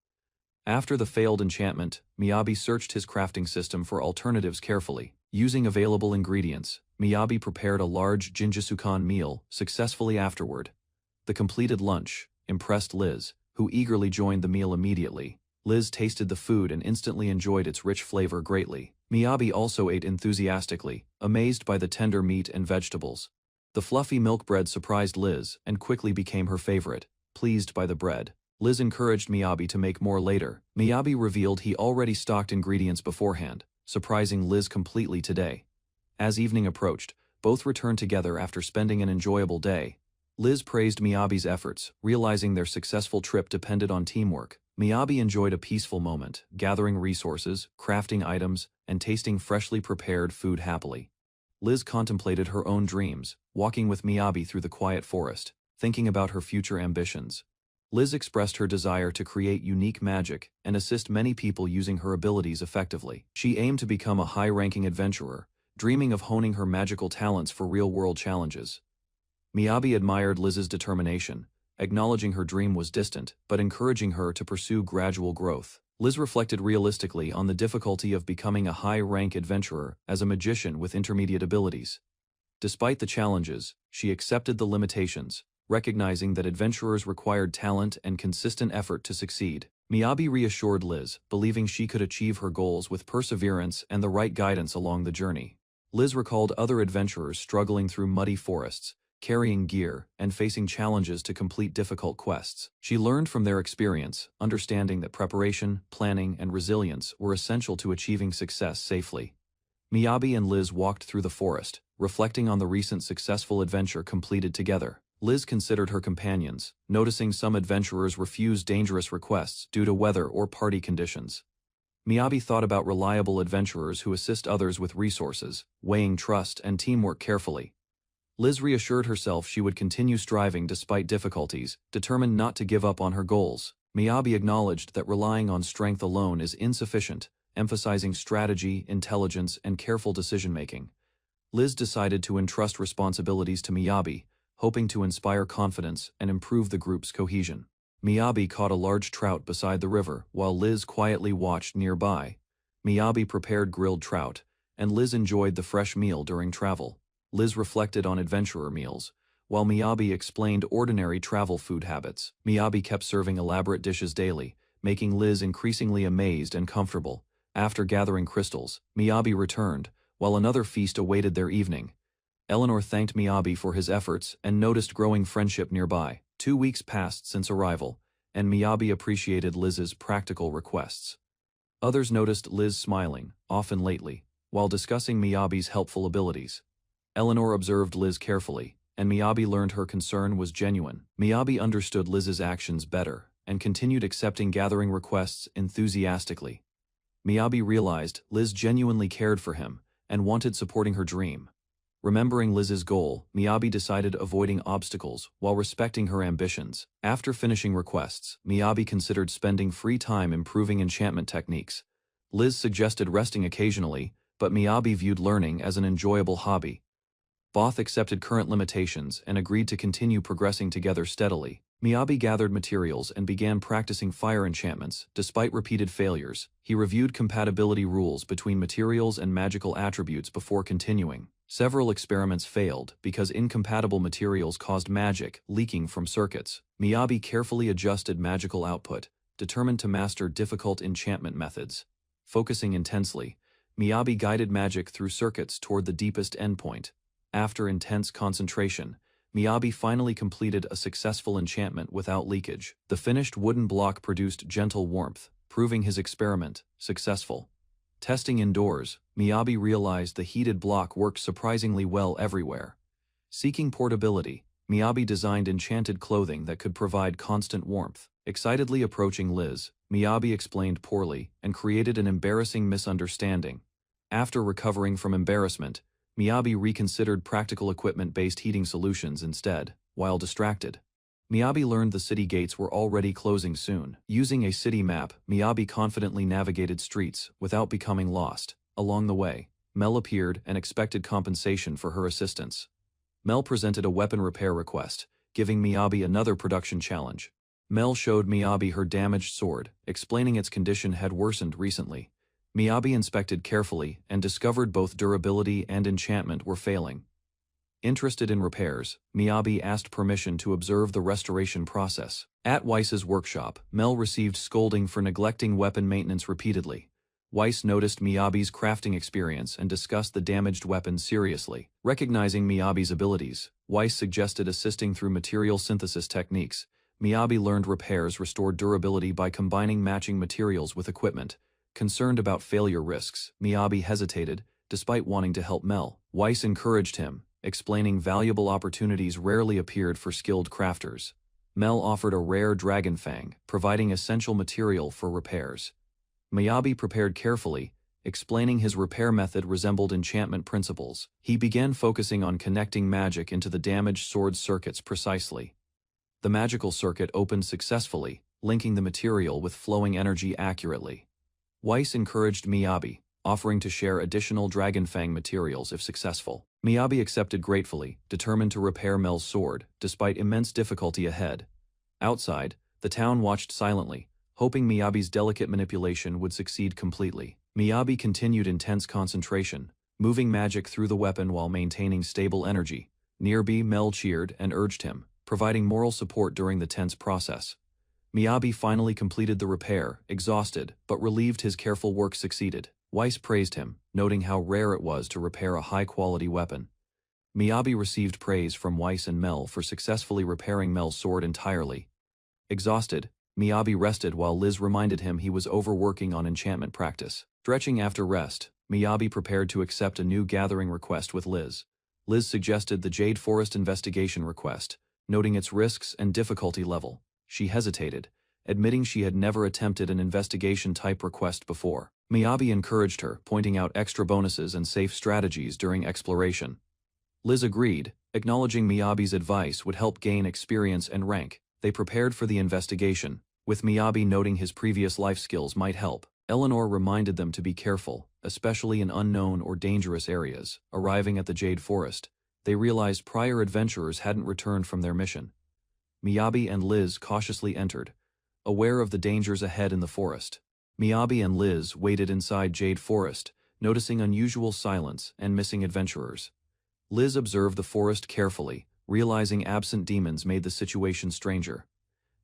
After the failed enchantment, Miyabi searched his crafting system for alternatives carefully. Using available ingredients, Miyabi prepared a large Jinjitsukan meal successfully afterward. The completed lunch impressed Liz, who eagerly joined the meal immediately. Liz tasted the food and instantly enjoyed its rich flavor greatly. Miyabi also ate enthusiastically, amazed by the tender meat and vegetables. The fluffy milk bread surprised Liz and quickly became her favorite. Pleased by the bread, Liz encouraged Miyabi to make more later. Miyabi revealed he already stocked ingredients beforehand, surprising Liz completely today. As evening approached, both returned together after spending an enjoyable day. Liz praised Miyabi's efforts, realizing their successful trip depended on teamwork. Miyabi enjoyed a peaceful moment, gathering resources, crafting items, and tasting freshly prepared food happily. Liz contemplated her own dreams, walking with Miyabi through the quiet forest, thinking about her future ambitions. Liz expressed her desire to create unique magic and assist many people using her abilities effectively. She aimed to become a high-ranking adventurer, dreaming of honing her magical talents for real-world challenges. Miyabi admired Liz's determination, acknowledging her dream was distant, but encouraging her to pursue gradual growth. Liz reflected realistically on the difficulty of becoming a high-rank adventurer as a magician with intermediate abilities. Despite the challenges, she accepted the limitations, recognizing that adventurers required talent and consistent effort to succeed. Miyabi reassured Liz, believing she could achieve her goals with perseverance and the right guidance along the journey. Liz recalled other adventurers struggling through muddy forests, carrying gear, and facing challenges to complete difficult quests. She learned from their experience, understanding that preparation, planning, and resilience were essential to achieving success safely. Miyabi and Liz walked through the forest, reflecting on the recent successful adventure completed together. Liz considered her companions, noticing some adventurers refuse dangerous requests due to weather or party conditions. Miyabi thought about reliable adventurers who assist others with resources, weighing trust and teamwork carefully. Liz reassured herself she would continue striving despite difficulties, determined not to give up on her goals. Miyabi acknowledged that relying on strength alone is insufficient, emphasizing strategy, intelligence, and careful decision-making. Liz decided to entrust responsibilities to Miyabi, hoping to inspire confidence and improve the group's cohesion. Miyabi caught a large trout beside the river, while Liz quietly watched nearby. Miyabi prepared grilled trout, and Liz enjoyed the fresh meal during travel. Liz reflected on adventurer meals, while Miyabi explained ordinary travel food habits. Miyabi kept serving elaborate dishes daily, making Liz increasingly amazed and comfortable. After gathering crystals, Miyabi returned, while another feast awaited their evening. Eleanor thanked Miyabi for his efforts and noticed growing friendship nearby. 2 weeks passed since arrival, and Miyabi appreciated Liz's practical requests. Others noticed Liz smiling, often lately, while discussing Miyabi's helpful abilities. Eleanor observed Liz carefully, and Miyabi learned her concern was genuine. Miyabi understood Liz's actions better and continued accepting gathering requests enthusiastically. Miyabi realized Liz genuinely cared for him and wanted supporting her dream. Remembering Liz's goal, Miyabi decided avoiding obstacles while respecting her ambitions. After finishing requests, Miyabi considered spending free time improving enchantment techniques. Liz suggested resting occasionally, but Miyabi viewed learning as an enjoyable hobby. Both accepted current limitations and agreed to continue progressing together steadily. Miyabi gathered materials and began practicing fire enchantments. Despite repeated failures, he reviewed compatibility rules between materials and magical attributes before continuing. Several experiments failed because incompatible materials caused magic leaking from circuits. Miyabi carefully adjusted magical output, determined to master difficult enchantment methods. Focusing intensely, Miyabi guided magic through circuits toward the deepest endpoint. After intense concentration, Miyabi finally completed a successful enchantment without leakage. The finished wooden block produced gentle warmth, proving his experiment successful. Testing indoors, Miyabi realized the heated block worked surprisingly well everywhere. Seeking portability, Miyabi designed enchanted clothing that could provide constant warmth. Excitedly approaching Liz, Miyabi explained poorly and created an embarrassing misunderstanding. After recovering from embarrassment, Miyabi reconsidered practical equipment-based heating solutions instead. While distracted, Miyabi learned the city gates were already closing soon. Using a city map, Miyabi confidently navigated streets without becoming lost. Along the way, Mel appeared and expected compensation for her assistance. Mel presented a weapon repair request, giving Miyabi another production challenge. Mel showed Miyabi her damaged sword, explaining its condition had worsened recently. Miyabi inspected carefully and discovered both durability and enchantment were failing. Interested in repairs, Miyabi asked permission to observe the restoration process. At Weiss's workshop, Mel received scolding for neglecting weapon maintenance repeatedly. Weiss noticed Miyabi's crafting experience and discussed the damaged weapon seriously. Recognizing Miyabi's abilities, Weiss suggested assisting through material synthesis techniques. Miyabi learned repairs restored durability by combining matching materials with equipment. Concerned about failure risks, Miyabi hesitated, despite wanting to help Mel. Weiss encouraged him, explaining valuable opportunities rarely appeared for skilled crafters. Mel offered a rare dragon fang, providing essential material for repairs. Miyabi prepared carefully, explaining his repair method resembled enchantment principles. He began focusing on connecting magic into the damaged sword circuits precisely. The magical circuit opened successfully, linking the material with flowing energy accurately. Weiss encouraged Miyabi, offering to share additional dragon fang materials if successful. Miyabi accepted gratefully, determined to repair Mel's sword, despite immense difficulty ahead. Outside, the town watched silently, hoping Miyabi's delicate manipulation would succeed completely. Miyabi continued intense concentration, moving magic through the weapon while maintaining stable energy. Nearby, Mel cheered and urged him, providing moral support during the tense process. Miyabi finally completed the repair, exhausted, but relieved his careful work succeeded. Weiss praised him, noting how rare it was to repair a high-quality weapon. Miyabi received praise from Weiss and Mel for successfully repairing Mel's sword entirely. Exhausted, Miyabi rested while Liz reminded him he was overworking on enchantment practice. Stretching after rest, Miyabi prepared to accept a new gathering request with Liz. Liz suggested the Jade Forest investigation request, noting its risks and difficulty level. She hesitated, admitting she had never attempted an investigation-type request before. Miyabi encouraged her, pointing out extra bonuses and safe strategies during exploration. Liz agreed, acknowledging Miyabi's advice would help gain experience and rank. They prepared for the investigation, with Miyabi noting his previous life skills might help. Eleanor reminded them to be careful, especially in unknown or dangerous areas. Arriving at the Jade Forest, they realized prior adventurers hadn't returned from their mission. Miyabi and Liz cautiously entered, aware of the dangers ahead in the forest. Miyabi and Liz waited inside Jade Forest, noticing unusual silence and missing adventurers. Liz observed the forest carefully, realizing absent demons made the situation stranger.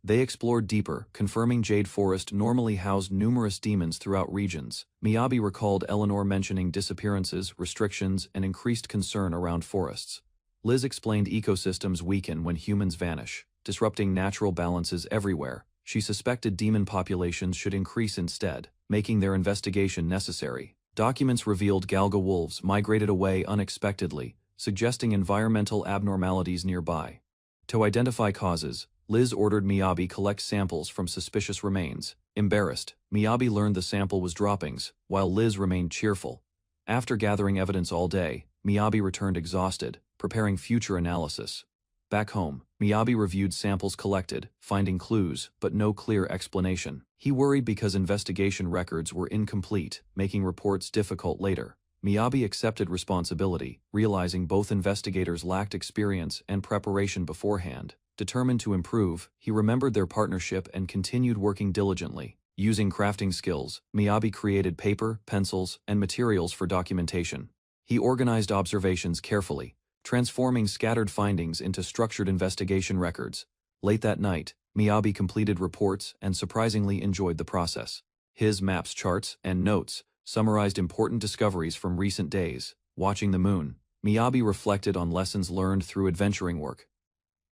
They explored deeper, confirming Jade Forest normally housed numerous demons throughout regions. Miyabi recalled Eleanor mentioning disappearances, restrictions, and increased concern around forests. Liz explained ecosystems weaken when humans vanish, disrupting natural balances everywhere. She suspected demon populations should increase instead, making their investigation necessary. Documents revealed Galga wolves migrated away unexpectedly, suggesting environmental abnormalities nearby. To identify causes, Liz ordered Miyabi collect samples from suspicious remains. Embarrassed, Miyabi learned the sample was droppings, while Liz remained cheerful. After gathering evidence all day, Miyabi returned exhausted, preparing future analysis. Back home, Miyabi reviewed samples collected, finding clues, but no clear explanation. He worried because investigation records were incomplete, making reports difficult later. Miyabi accepted responsibility, realizing both investigators lacked experience and preparation beforehand. Determined to improve, he remembered their partnership and continued working diligently. Using crafting skills, Miyabi created paper, pencils, and materials for documentation. He organized observations carefully, transforming scattered findings into structured investigation records. Late that night, Miyabi completed reports and surprisingly enjoyed the process. His maps, charts, and notes summarized important discoveries from recent days. Watching the moon, Miyabi reflected on lessons learned through adventuring work.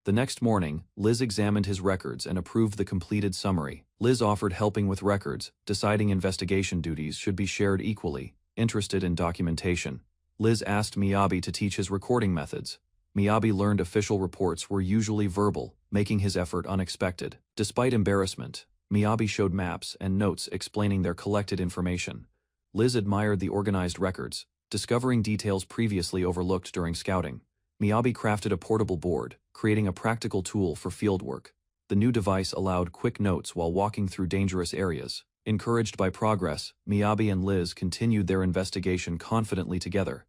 The next morning, Liz examined his records and approved the completed summary. Liz offered helping with records, deciding investigation duties should be shared equally. Interested in documentation, Liz asked Miyabi to teach his recording methods. Miyabi learned official reports were usually verbal, making his effort unexpected. Despite embarrassment, Miyabi showed maps and notes explaining their collected information. Liz admired the organized records, discovering details previously overlooked during scouting. Miyabi crafted a portable board, creating a practical tool for fieldwork. The new device allowed quick notes while walking through dangerous areas. Encouraged by progress, Miyabi and Liz continued their investigation confidently together.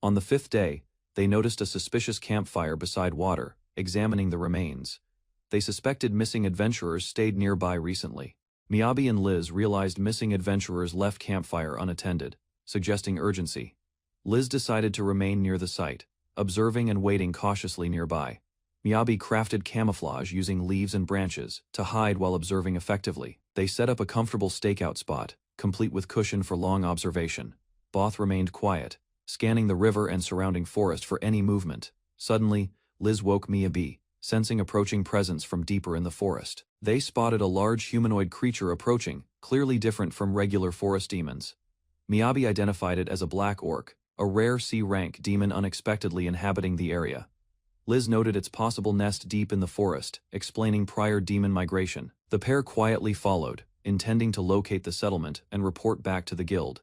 On the fifth day, they noticed a suspicious campfire beside water, examining the remains. They suspected missing adventurers stayed nearby recently. Miyabi and Liz realized missing adventurers left campfire unattended, suggesting urgency. Liz decided to remain near the site, observing and waiting cautiously nearby. Miyabi crafted camouflage using leaves and branches to hide while observing effectively. They set up a comfortable stakeout spot, complete with cushion for long observation. Both remained quiet, scanning the river and surrounding forest for any movement. Suddenly, Liz woke Miyabi, sensing approaching presence from deeper in the forest. They spotted a large humanoid creature approaching, clearly different from regular forest demons. Miyabi identified it as a black orc, a rare C-rank demon unexpectedly inhabiting the area. Liz noted its possible nest deep in the forest, explaining prior demon migration. The pair quietly followed, intending to locate the settlement and report back to the guild.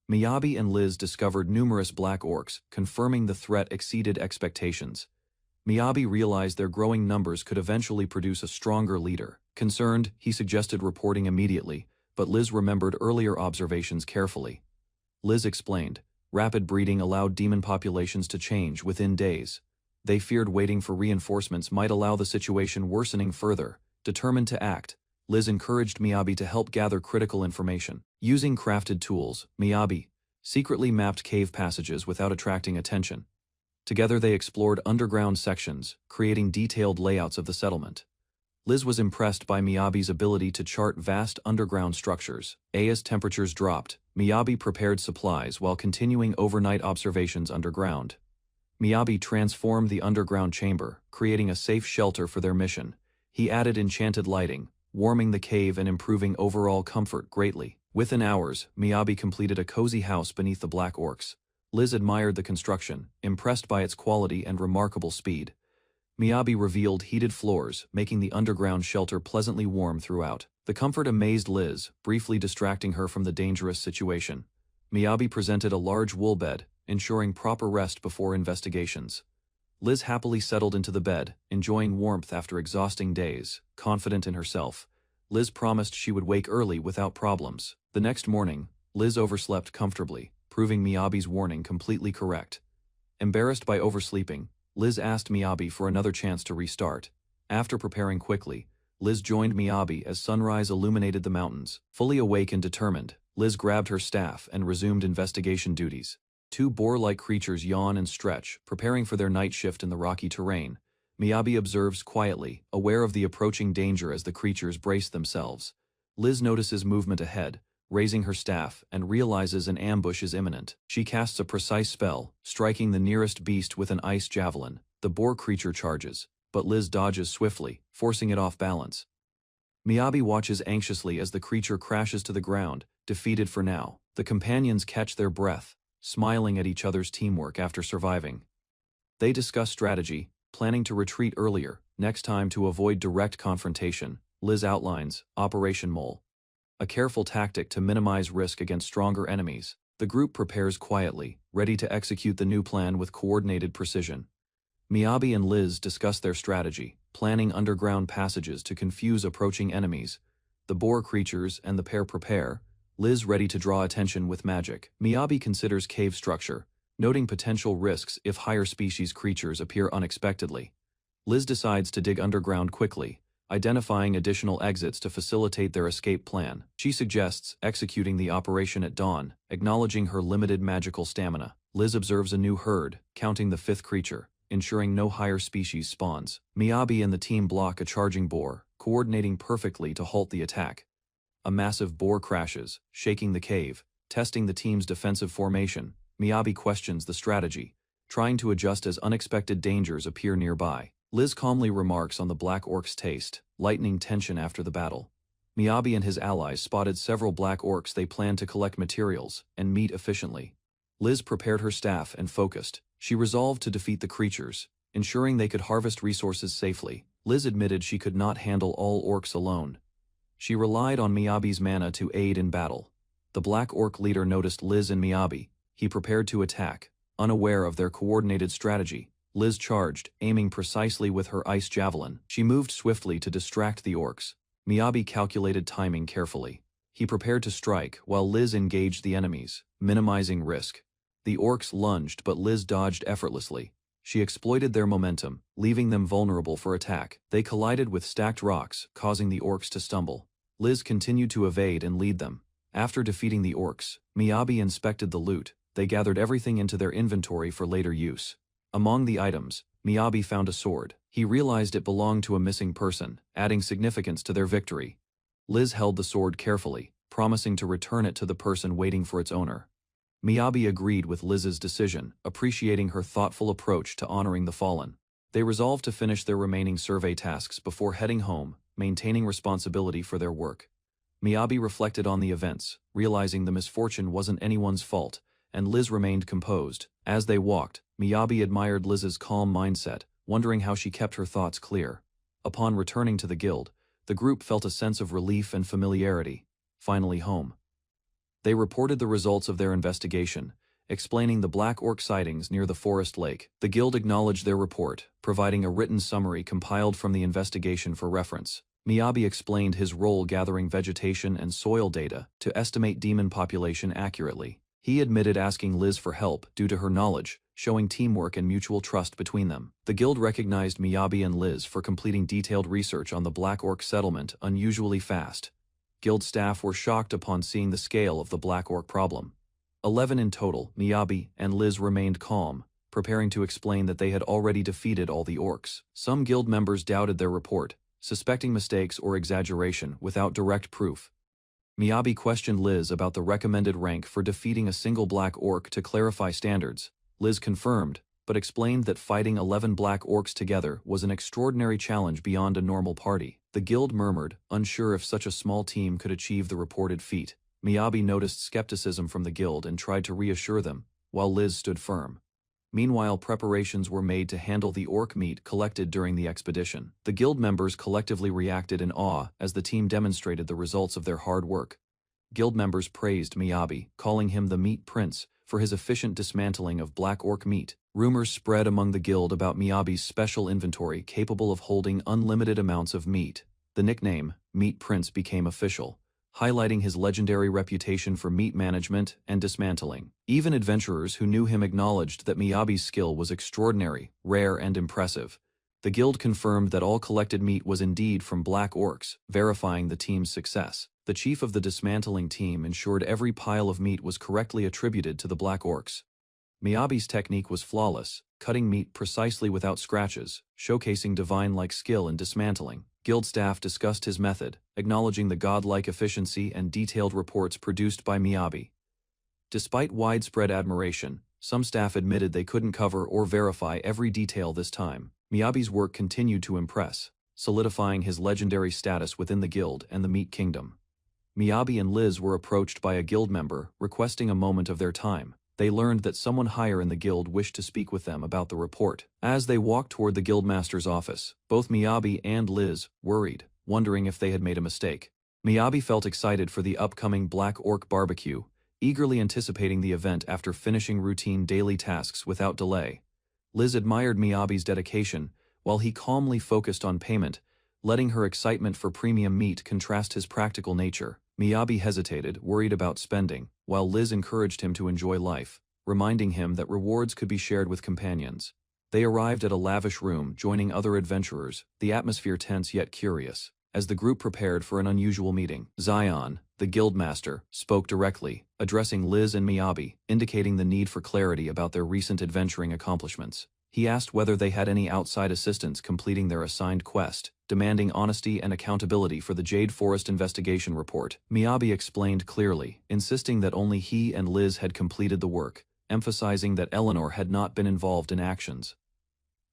Miyabi and Liz discovered numerous black orcs, confirming the threat exceeded expectations. Miyabi realized their growing numbers could eventually produce a stronger leader. Concerned, he suggested reporting immediately, but Liz remembered earlier observations carefully. Liz explained, rapid breeding allowed demon populations to change within days. They feared waiting for reinforcements might allow the situation worsening further. Determined to act, Liz encouraged Miyabi to help gather critical information. Using crafted tools, Miyabi secretly mapped cave passages without attracting attention. Together they explored underground sections, creating detailed layouts of the settlement. Liz was impressed by Miyabi's ability to chart vast underground structures. As temperatures dropped, Miyabi prepared supplies while continuing overnight observations underground. Miyabi transformed the underground chamber, creating a safe shelter for their mission. He added enchanted lighting, warming the cave and improving overall comfort greatly. Within hours, Miyabi completed a cozy house beneath the black orcs. Liz admired the construction, impressed by its quality and remarkable speed. Miyabi revealed heated floors, making the underground shelter pleasantly warm throughout. The comfort amazed Liz, briefly distracting her from the dangerous situation. Miyabi presented a large wool bed, ensuring proper rest before investigations. Liz happily settled into the bed, enjoying warmth after exhausting days. Confident in herself, Liz promised she would wake early without problems. The next morning, Liz overslept comfortably, proving Miyabi's warning completely correct. Embarrassed by oversleeping, Liz asked Miyabi for another chance to restart. After preparing quickly, Liz joined Miyabi as sunrise illuminated the mountains. Fully awake and determined, Liz grabbed her staff and resumed investigation duties. Two boar-like creatures yawn and stretch, preparing for their night shift in the rocky terrain. Miyabi observes quietly, aware of the approaching danger as the creatures brace themselves. Liz notices movement ahead, raising her staff, and realizes an ambush is imminent. She casts a precise spell, striking the nearest beast with an ice javelin. The boar creature charges, but Liz dodges swiftly, forcing it off balance. Miyabi watches anxiously as the creature crashes to the ground, defeated for now. The companions catch their breath, smiling at each other's teamwork after surviving. They discuss strategy, planning to retreat earlier, next time to avoid direct confrontation. Liz outlines Operation Mole, a careful tactic to minimize risk against stronger enemies. The group prepares quietly, ready to execute the new plan with coordinated precision. Miyabi and Liz discuss their strategy, planning underground passages to confuse approaching enemies. The boar creatures and the pair prepare, Liz ready to draw attention with magic. Miyabi considers cave structure, noting potential risks if higher species creatures appear unexpectedly. Liz decides to dig underground quickly, identifying additional exits to facilitate their escape plan. She suggests executing the operation at dawn, acknowledging her limited magical stamina. Liz observes a new herd, counting the fifth creature, ensuring no higher species spawns. Miyabi and the team block a charging boar, coordinating perfectly to halt the attack. A massive boar crashes, shaking the cave, testing the team's defensive formation. Miyabi questions the strategy, trying to adjust as unexpected dangers appear nearby. Liz calmly remarks on the black orc's taste, lightening tension after the battle. Miyabi and his allies spotted several black orcs they planned to collect materials and meet efficiently. Liz prepared her staff and focused. She resolved to defeat the creatures, ensuring they could harvest resources safely. Liz admitted she could not handle all orcs alone. She relied on Miyabi's mana to aid in battle. The black orc leader noticed Liz and Miyabi. He prepared to attack, unaware of their coordinated strategy. Liz charged, aiming precisely with her ice javelin. She moved swiftly to distract the orcs. Miyabi calculated timing carefully. He prepared to strike, while Liz engaged the enemies, minimizing risk. The orcs lunged, but Liz dodged effortlessly. She exploited their momentum, leaving them vulnerable for attack. They collided with stacked rocks, causing the orcs to stumble. Liz continued to evade and lead them. After defeating the orcs, Miyabi inspected the loot. They gathered everything into their inventory for later use. Among the items, Miyabi found a sword. He realized it belonged to a missing person, adding significance to their victory. Liz held the sword carefully, promising to return it to the person waiting for its owner. Miyabi agreed with Liz's decision, appreciating her thoughtful approach to honoring the fallen. They resolved to finish their remaining survey tasks before heading home, maintaining responsibility for their work. Miyabi reflected on the events, realizing the misfortune wasn't anyone's fault, and Liz remained composed. As they walked, Miyabi admired Liz's calm mindset, wondering how she kept her thoughts clear. Upon returning to the guild, the group felt a sense of relief and familiarity. Finally home. They reported the results of their investigation, explaining the black orc sightings near the forest lake. The guild acknowledged their report, providing a written summary compiled from the investigation for reference. Miyabi explained his role gathering vegetation and soil data to estimate demon population accurately. He admitted asking Liz for help due to her knowledge, showing teamwork and mutual trust between them. The guild recognized Miyabi and Liz for completing detailed research on the Black Orc settlement unusually fast. Guild staff were shocked upon seeing the scale of the Black Orc problem. 11 in total, Miyabi and Liz remained calm, preparing to explain that they had already defeated all the orcs. Some guild members doubted their report, suspecting mistakes or exaggeration without direct proof. Miyabi questioned Liz about the recommended rank for defeating a single black orc to clarify standards. Liz confirmed, but explained that fighting 11 black orcs together was an extraordinary challenge beyond a normal party. The guild murmured, unsure if such a small team could achieve the reported feat. Miyabi noticed skepticism from the guild and tried to reassure them, while Liz stood firm. Meanwhile, preparations were made to handle the orc meat collected during the expedition. The guild members collectively reacted in awe as the team demonstrated the results of their hard work. Guild members praised Miyabi, calling him the Meat Prince, for his efficient dismantling of black orc meat. Rumors spread among the guild about Miyabi's special inventory capable of holding unlimited amounts of meat. The nickname, Meat Prince, became official, highlighting his legendary reputation for meat management and dismantling. Even adventurers who knew him acknowledged that Miyabi's skill was extraordinary, rare, and impressive. The guild confirmed that all collected meat was indeed from black orcs, verifying the team's success. The chief of the dismantling team ensured every pile of meat was correctly attributed to the black orcs. Miyabi's technique was flawless, cutting meat precisely without scratches, showcasing divine-like skill in dismantling. Guild staff discussed his method, acknowledging the godlike efficiency and detailed reports produced by Miyabi. Despite widespread admiration, some staff admitted they couldn't cover or verify every detail this time. Miyabi's work continued to impress, solidifying his legendary status within the guild and the Meat Kingdom. Miyabi and Liz were approached by a guild member, requesting a moment of their time. They learned that someone higher in the guild wished to speak with them about the report. As they walked toward the guildmaster's office, both Miyabi and Liz worried, wondering if they had made a mistake. Miyabi felt excited for the upcoming Black Orc barbecue, eagerly anticipating the event after finishing routine daily tasks without delay. Liz admired Miyabi's dedication, while he calmly focused on payment, letting her excitement for premium meat contrast his practical nature. Miyabi hesitated, worried about spending, while Liz encouraged him to enjoy life, reminding him that rewards could be shared with companions. They arrived at a lavish room, joining other adventurers, the atmosphere tense yet curious. As the group prepared for an unusual meeting, Zion, the guildmaster, spoke directly, addressing Liz and Miyabi, indicating the need for clarity about their recent adventuring accomplishments. He asked whether they had any outside assistance completing their assigned quest, demanding honesty and accountability for the Jade Forest investigation report. Miyabi explained clearly, insisting that only he and Liz had completed the work, emphasizing that Eleanor had not been involved in actions.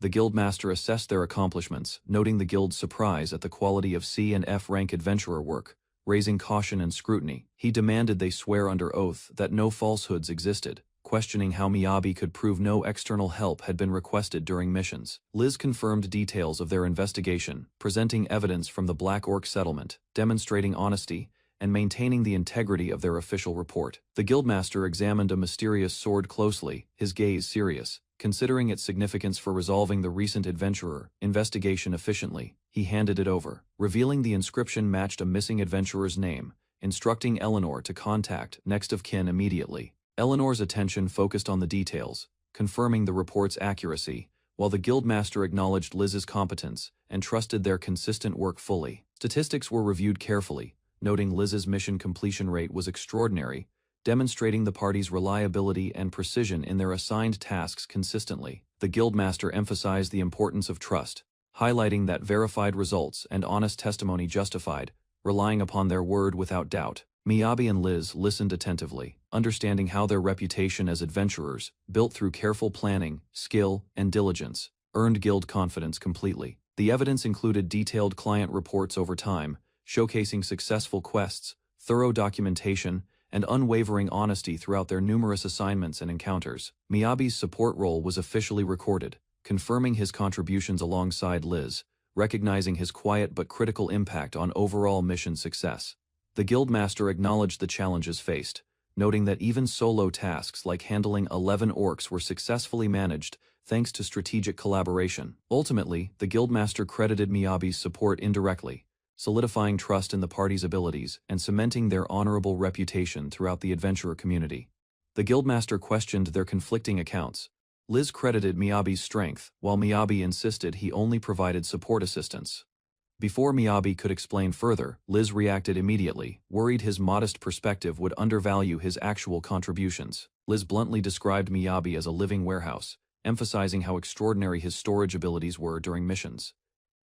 The guildmaster assessed their accomplishments, noting the guild's surprise at the quality of C and F rank adventurer work, raising caution and scrutiny. He demanded they swear under oath that no falsehoods existed, questioning how Miyabi could prove no external help had been requested during missions. Liz confirmed details of their investigation, presenting evidence from the Black Orc settlement, demonstrating honesty, and maintaining the integrity of their official report. The guildmaster examined a mysterious sword closely, his gaze serious. Considering its significance for resolving the recent adventurer investigation efficiently, he handed it over. Revealing the inscription matched a missing adventurer's name, instructing Eleanor to contact next of kin immediately. Eleanor's attention focused on the details, confirming the report's accuracy, while the guildmaster acknowledged Liz's competence and trusted their consistent work fully. Statistics were reviewed carefully, noting Liz's mission completion rate was extraordinary, demonstrating the party's reliability and precision in their assigned tasks consistently. The guildmaster emphasized the importance of trust, highlighting that verified results and honest testimony justified, relying upon their word without doubt. Miyabi and Liz listened attentively, understanding how their reputation as adventurers, built through careful planning, skill, and diligence, earned guild confidence completely. The evidence included detailed client reports over time, showcasing successful quests, thorough documentation, and unwavering honesty throughout their numerous assignments and encounters. Miyabi's support role was officially recorded, confirming his contributions alongside Liz, recognizing his quiet but critical impact on overall mission success. The guildmaster acknowledged the challenges faced, noting that even solo tasks like handling 11 orcs were successfully managed thanks to strategic collaboration. Ultimately, the guildmaster credited Miyabi's support indirectly, solidifying trust in the party's abilities and cementing their honorable reputation throughout the adventurer community. The guildmaster questioned their conflicting accounts. Liz credited Miyabi's strength, while Miyabi insisted he only provided support assistance. Before Miyabi could explain further, Liz reacted immediately, worried his modest perspective would undervalue his actual contributions. Liz bluntly described Miyabi as a living warehouse, emphasizing how extraordinary his storage abilities were during missions.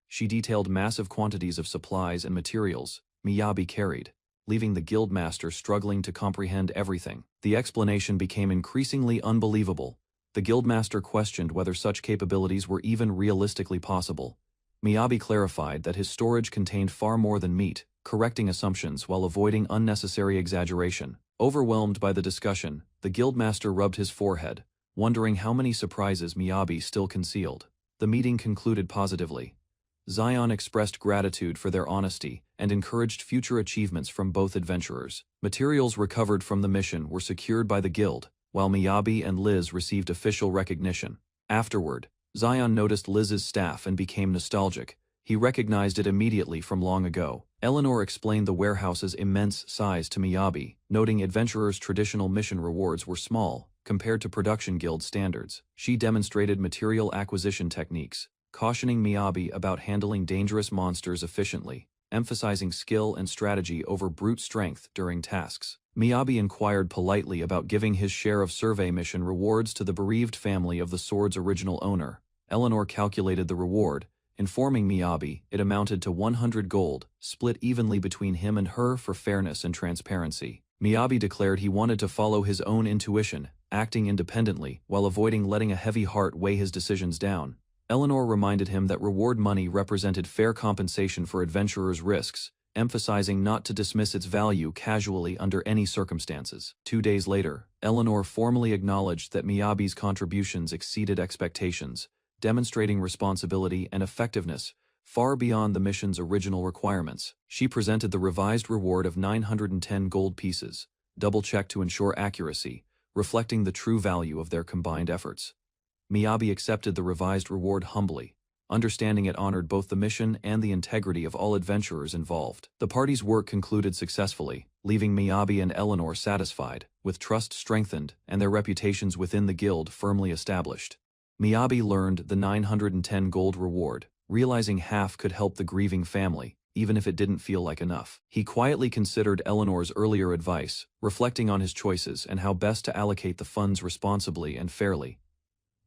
She detailed massive quantities of supplies and materials Miyabi carried, leaving the guildmaster struggling to comprehend everything. The explanation became increasingly unbelievable, The guildmaster questioned whether such capabilities were even realistically possible. Miyabi clarified that his storage contained far more than meat, correcting assumptions while avoiding unnecessary exaggeration. Overwhelmed by the discussion, the guildmaster rubbed his forehead, wondering how many surprises Miyabi still concealed. The meeting concluded positively. Zion expressed gratitude for their honesty and encouraged future achievements from both adventurers. Materials recovered from the mission were secured by the guild, while Miyabi and Liz received official recognition. Afterward, Zion noticed Liz's staff and became nostalgic. He recognized it immediately from long ago. Eleanor explained the warehouse's immense size to Miyabi, noting adventurers' traditional mission rewards were small compared to production guild standards. She demonstrated material acquisition techniques, cautioning Miyabi about handling dangerous monsters efficiently, emphasizing skill and strategy over brute strength during tasks. Miyabi inquired politely about giving his share of survey mission rewards to the bereaved family of the sword's original owner. Eleanor calculated the reward, informing Miyabi it amounted to 100 gold, split evenly between him and her for fairness and transparency. Miyabi declared he wanted to follow his own intuition, acting independently while avoiding letting a heavy heart weigh his decisions down. Eleanor reminded him that reward money represented fair compensation for adventurers' risks, emphasizing not to dismiss its value casually under any circumstances. 2 days later, Eleanor formally acknowledged that Miyabi's contributions exceeded expectations, demonstrating responsibility and effectiveness far beyond the mission's original requirements. She presented the revised reward of 910 gold pieces, double-checked to ensure accuracy, reflecting the true value of their combined efforts. Miyabi accepted the revised reward humbly, understanding it honored both the mission and the integrity of all adventurers involved. The party's work concluded successfully, leaving Miyabi and Eleanor satisfied, with trust strengthened and their reputations within the guild firmly established. Miyabi learned the 910 gold reward, realizing half could help the grieving family, even if it didn't feel like enough. He quietly considered Eleanor's earlier advice, reflecting on his choices and how best to allocate the funds responsibly and fairly.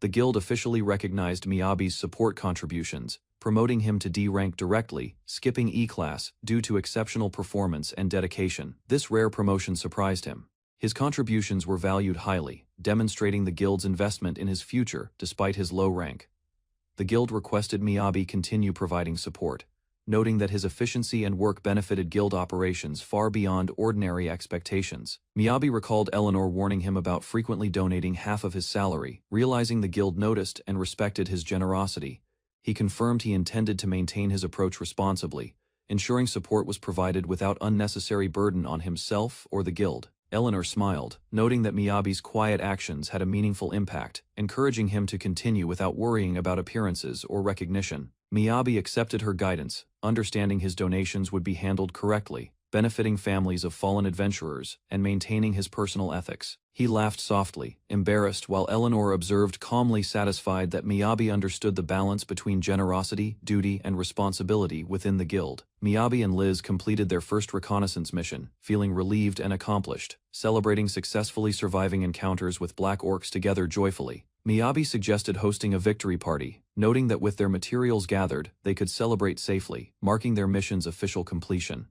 The guild officially recognized Miyabi's support contributions, promoting him to D rank directly, skipping E-class due to exceptional performance and dedication. This rare promotion surprised him. His contributions were valued highly, demonstrating the guild's investment in his future despite his low rank. The guild requested Miyabi continue providing support, noting that his efficiency and work benefited guild operations far beyond ordinary expectations. Miyabi recalled Eleanor warning him about frequently donating half of his salary. Realizing the guild noticed and respected his generosity, he confirmed he intended to maintain his approach responsibly, ensuring support was provided without unnecessary burden on himself or the guild. Eleanor smiled, noting that Miyabi's quiet actions had a meaningful impact, encouraging him to continue without worrying about appearances or recognition. Miyabi accepted her guidance, understanding his donations would be handled correctly, benefiting families of fallen adventurers and maintaining his personal ethics. He laughed softly, embarrassed, while Eleanor observed calmly, satisfied that Miyabi understood the balance between generosity, duty, and responsibility within the guild. Miyabi and Liz completed their first reconnaissance mission, feeling relieved and accomplished, celebrating successfully surviving encounters with black orcs together joyfully. Miyabi suggested hosting a victory party, noting that with their materials gathered, they could celebrate safely, marking their mission's official completion.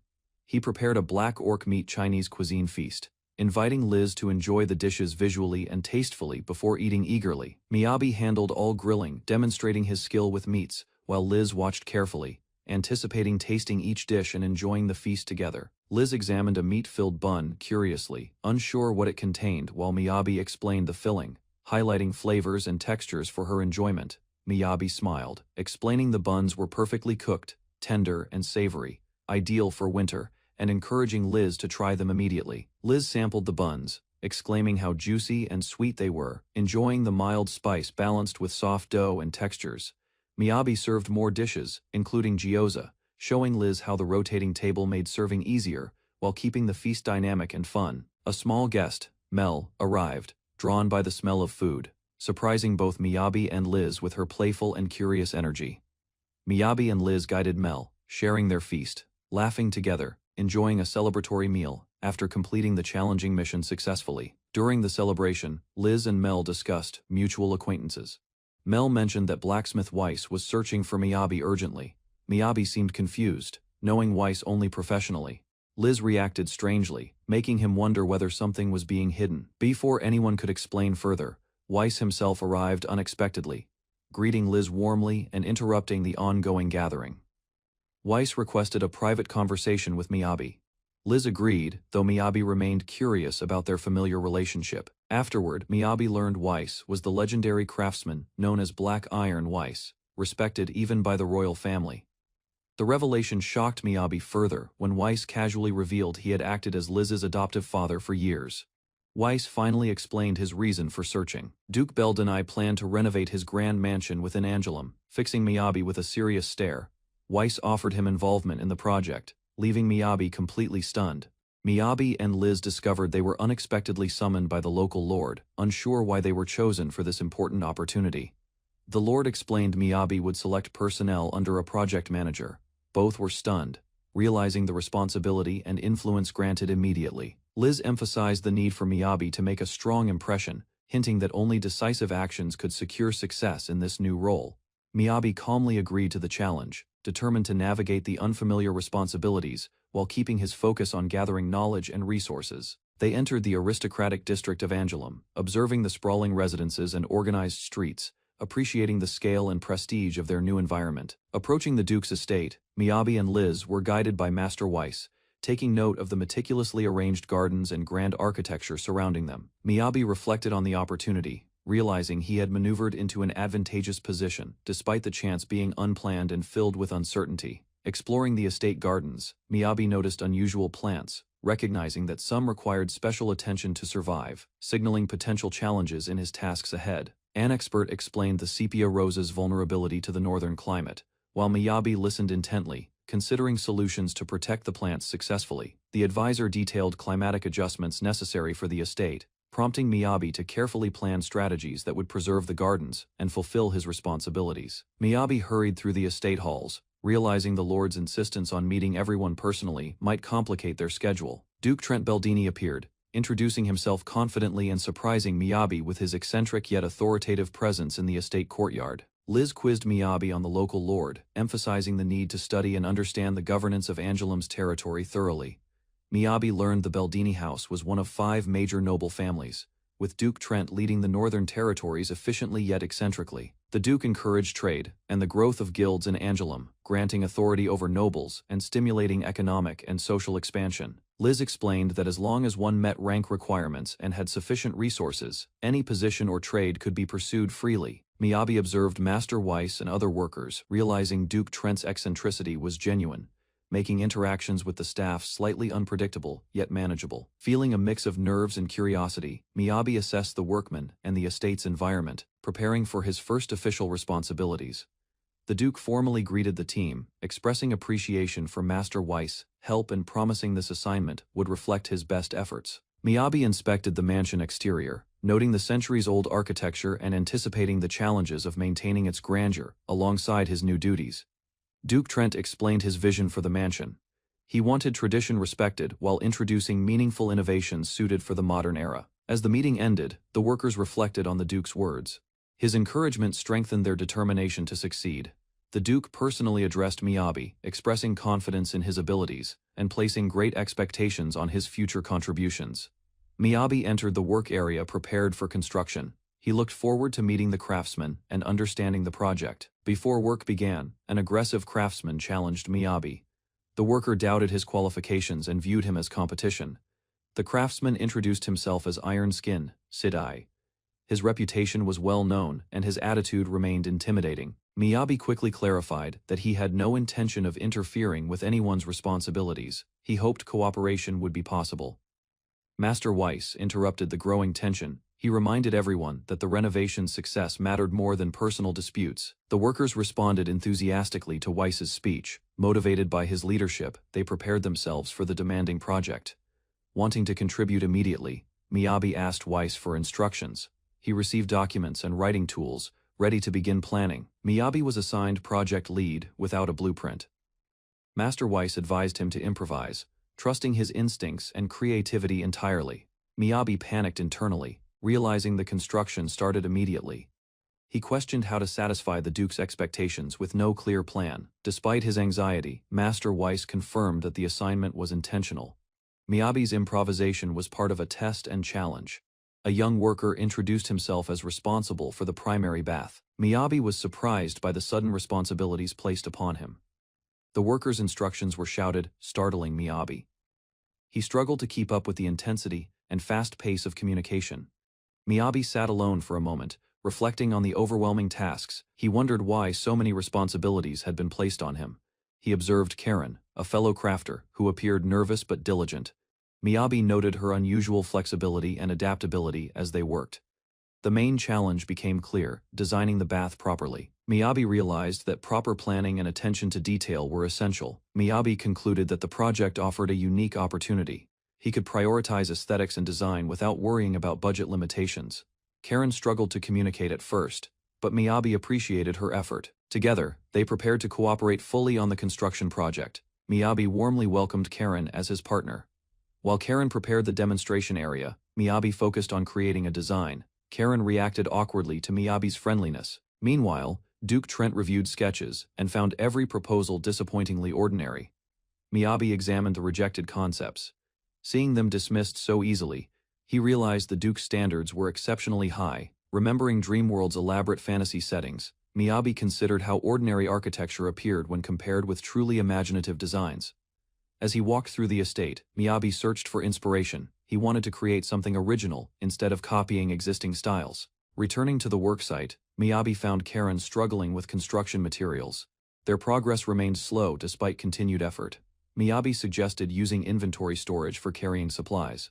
He prepared a black orc meat Chinese cuisine feast, inviting Liz to enjoy the dishes visually and tastefully before eating eagerly. Miyabi handled all grilling, demonstrating his skill with meats, while Liz watched carefully, anticipating tasting each dish and enjoying the feast together. Liz examined a meat-filled bun curiously, unsure what it contained, while Miyabi explained the filling, highlighting flavors and textures for her enjoyment. Miyabi smiled, explaining the buns were perfectly cooked, tender and savory, ideal for winter, and encouraging Liz to try them immediately. Liz sampled the buns, exclaiming how juicy and sweet they were, enjoying the mild spice balanced with soft dough and textures. Miyabi served more dishes, including gyoza, showing Liz how the rotating table made serving easier, while keeping the feast dynamic and fun. A small guest, Mel, arrived, drawn by the smell of food, surprising both Miyabi and Liz with her playful and curious energy. Miyabi and Liz guided Mel, sharing their feast, laughing together, enjoying a celebratory meal, after completing the challenging mission successfully. During the celebration, Liz and Mel discussed mutual acquaintances. Mel mentioned that blacksmith Weiss was searching for Miyabi urgently. Miyabi seemed confused, knowing Weiss only professionally. Liz reacted strangely, making him wonder whether something was being hidden. Before anyone could explain further, Weiss himself arrived unexpectedly, greeting Liz warmly and interrupting the ongoing gathering. Weiss requested a private conversation with Miyabi. Liz agreed, though Miyabi remained curious about their familiar relationship. Afterward, Miyabi learned Weiss was the legendary craftsman known as Black Iron Weiss, respected even by the royal family. The revelation shocked Miyabi further when Weiss casually revealed he had acted as Liz's adoptive father for years. Weiss finally explained his reason for searching. Duke Beldenai planned to renovate his grand mansion within Angelum, fixing Miyabi with a serious stare. Weiss offered him involvement in the project, leaving Miyabi completely stunned. Miyabi and Liz discovered they were unexpectedly summoned by the local lord, unsure why they were chosen for this important opportunity. The lord explained Miyabi would select personnel under a project manager. Both were stunned, realizing the responsibility and influence granted immediately. Liz emphasized the need for Miyabi to make a strong impression, hinting that only decisive actions could secure success in this new role. Miyabi calmly agreed to the challenge, determined to navigate the unfamiliar responsibilities while keeping his focus on gathering knowledge and resources. They entered the aristocratic district of Angelum, observing the sprawling residences and organized streets, appreciating the scale and prestige of their new environment. Approaching the Duke's estate, Miyabi and Liz were guided by Master Weiss, taking note of the meticulously arranged gardens and grand architecture surrounding them. Miyabi reflected on the opportunity, realizing he had maneuvered into an advantageous position, despite the chance being unplanned and filled with uncertainty. Exploring the estate gardens, Miyabi noticed unusual plants, recognizing that some required special attention to survive, signaling potential challenges in his tasks ahead. An expert explained the sepia rose's vulnerability to the northern climate, while Miyabi listened intently, considering solutions to protect the plants successfully. The advisor detailed climatic adjustments necessary for the estate, prompting Miyabi to carefully plan strategies that would preserve the gardens and fulfill his responsibilities. Miyabi hurried through the estate halls, realizing the lord's insistence on meeting everyone personally might complicate their schedule. Duke Trent Beldini appeared, introducing himself confidently and surprising Miyabi with his eccentric yet authoritative presence in the estate courtyard. Liz quizzed Miyabi on the local lord, emphasizing the need to study and understand the governance of Angelum's territory thoroughly. Miyabi learned the Beldini house was one of 5 major noble families, with Duke Trent leading the northern territories efficiently yet eccentrically. The Duke encouraged trade and the growth of guilds in Angelum, granting authority over nobles and stimulating economic and social expansion. Liz explained that as long as one met rank requirements and had sufficient resources, any position or trade could be pursued freely. Miyabi observed Master Weiss and other workers, realizing Duke Trent's eccentricity was genuine, making interactions with the staff slightly unpredictable yet manageable. Feeling a mix of nerves and curiosity, Miyabi assessed the workmen and the estate's environment, preparing for his first official responsibilities. The Duke formally greeted the team, expressing appreciation for Master Weiss' help and promising this assignment would reflect his best efforts. Miyabi inspected the mansion exterior, noting the centuries-old architecture and anticipating the challenges of maintaining its grandeur alongside his new duties. Duke Trent explained his vision for the mansion. He wanted tradition respected while introducing meaningful innovations suited for the modern era. As the meeting ended, the workers reflected on the Duke's words. His encouragement strengthened their determination to succeed. The Duke personally addressed Miyabi, expressing confidence in his abilities and placing great expectations on his future contributions. Miyabi entered the work area prepared for construction. He looked forward to meeting the craftsmen and understanding the project. Before work began, an aggressive craftsman challenged Miyabi. The worker doubted his qualifications and viewed him as competition. The craftsman introduced himself as Iron Skin, Sidai. His reputation was well known and his attitude remained intimidating. Miyabi quickly clarified that he had no intention of interfering with anyone's responsibilities. He hoped cooperation would be possible. Master Weiss interrupted the growing tension. He reminded everyone that the renovation's success mattered more than personal disputes. The workers responded enthusiastically to Weiss's speech. Motivated by his leadership, they prepared themselves for the demanding project. Wanting to contribute immediately, Miyabi asked Weiss for instructions. He received documents and writing tools, ready to begin planning. Miyabi was assigned project lead without a blueprint. Master Weiss advised him to improvise, trusting his instincts and creativity entirely. Miyabi panicked internally, realizing the construction started immediately. He questioned how to satisfy the Duke's expectations with no clear plan. Despite his anxiety, Master Weiss confirmed that the assignment was intentional. Miyabi's improvisation was part of a test and challenge. A young worker introduced himself as responsible for the primary bath. Miyabi was surprised by the sudden responsibilities placed upon him. The worker's instructions were shouted, startling Miyabi. He struggled to keep up with the intensity and fast pace of communication. Miyabi sat alone for a moment, reflecting on the overwhelming tasks. He wondered why so many responsibilities had been placed on him. He observed Karen, a fellow crafter, who appeared nervous but diligent. Miyabi noted her unusual flexibility and adaptability as they worked. The main challenge became clear: designing the bath properly. Miyabi realized that proper planning and attention to detail were essential. Miyabi concluded that the project offered a unique opportunity. He could prioritize aesthetics and design without worrying about budget limitations. Karen struggled to communicate at first, but Miyabi appreciated her effort. Together, they prepared to cooperate fully on the construction project. Miyabi warmly welcomed Karen as his partner. While Karen prepared the demonstration area, Miyabi focused on creating a design. Karen reacted awkwardly to Miyabi's friendliness. Meanwhile, Duke Trent reviewed sketches and found every proposal disappointingly ordinary. Miyabi examined the rejected concepts. Seeing them dismissed so easily, he realized the Duke's standards were exceptionally high. Remembering Dreamworld's elaborate fantasy settings, Miyabi considered how ordinary architecture appeared when compared with truly imaginative designs. As he walked through the estate, Miyabi searched for inspiration. He wanted to create something original instead of copying existing styles. Returning to the worksite, Miyabi found Karen struggling with construction materials. Their progress remained slow despite continued effort. Miyabi suggested using inventory storage for carrying supplies.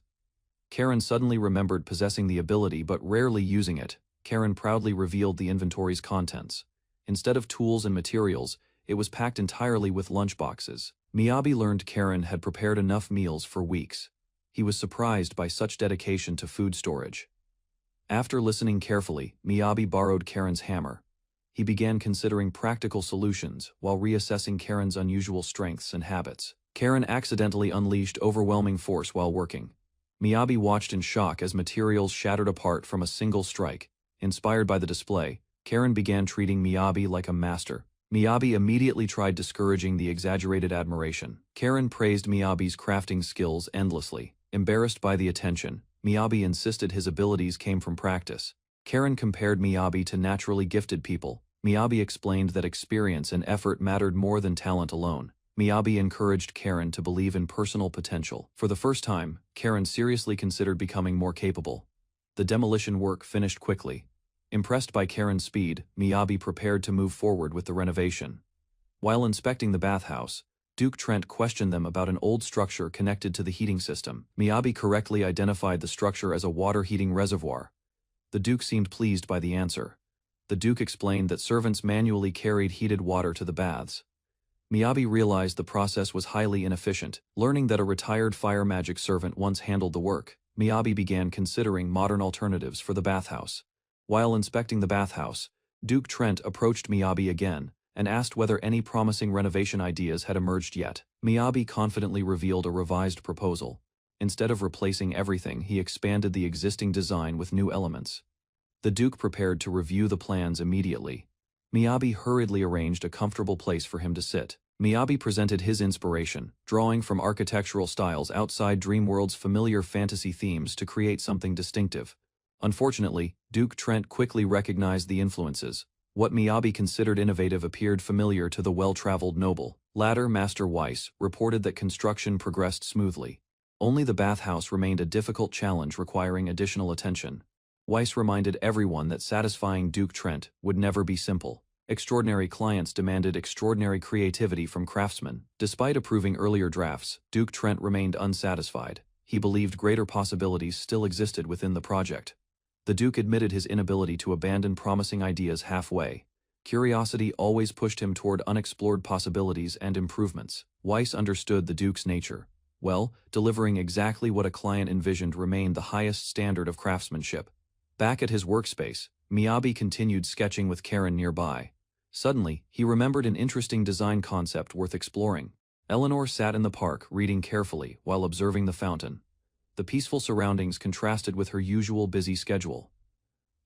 Karen suddenly remembered possessing the ability but rarely using it. Karen proudly revealed the inventory's contents. Instead of tools and materials, it was packed entirely with lunchboxes. Miyabi learned Karen had prepared enough meals for weeks. He was surprised by such dedication to food storage. After listening carefully, Miyabi borrowed Karen's hammer. He began considering practical solutions while reassessing Karen's unusual strengths and habits. Karen accidentally unleashed overwhelming force while working. Miyabi watched in shock as materials shattered apart from a single strike. Inspired by the display, Karen began treating Miyabi like a master. Miyabi immediately tried discouraging the exaggerated admiration. Karen praised Miyabi's crafting skills endlessly. Embarrassed by the attention, Miyabi insisted his abilities came from practice. Karen compared Miyabi to naturally gifted people. Miyabi explained that experience and effort mattered more than talent alone. Miyabi encouraged Karen to believe in personal potential. For the first time, Karen seriously considered becoming more capable. The demolition work finished quickly. Impressed by Karen's speed, Miyabi prepared to move forward with the renovation. While inspecting the bathhouse, Duke Trent questioned them about an old structure connected to the heating system. Miyabi correctly identified the structure as a water heating reservoir. The Duke seemed pleased by the answer. The Duke explained that servants manually carried heated water to the baths. Miyabi realized the process was highly inefficient. Learning that a retired fire magic servant once handled the work, Miyabi began considering modern alternatives for the bathhouse. While inspecting the bathhouse, Duke Trent approached Miyabi again and asked whether any promising renovation ideas had emerged yet. Miyabi confidently revealed a revised proposal. Instead of replacing everything, he expanded the existing design with new elements. The Duke prepared to review the plans immediately. Miyabi hurriedly arranged a comfortable place for him to sit. Miyabi presented his inspiration, drawing from architectural styles outside Dreamworld's familiar fantasy themes to create something distinctive. Unfortunately, Duke Trent quickly recognized the influences. What Miyabi considered innovative appeared familiar to the well-traveled noble. Latter Master Weiss reported that construction progressed smoothly. Only the bathhouse remained a difficult challenge requiring additional attention. Weiss reminded everyone that satisfying Duke Trent would never be simple. Extraordinary clients demanded extraordinary creativity from craftsmen. Despite approving earlier drafts, Duke Trent remained unsatisfied. He believed greater possibilities still existed within the project. The Duke admitted his inability to abandon promising ideas halfway. Curiosity always pushed him toward unexplored possibilities and improvements. Weiss understood the Duke's nature. Well, delivering exactly what a client envisioned remained the highest standard of craftsmanship. Back at his workspace, Miyabi continued sketching with Karen nearby. Suddenly, he remembered an interesting design concept worth exploring. Eleanor sat in the park reading carefully while observing the fountain. The peaceful surroundings contrasted with her usual busy schedule.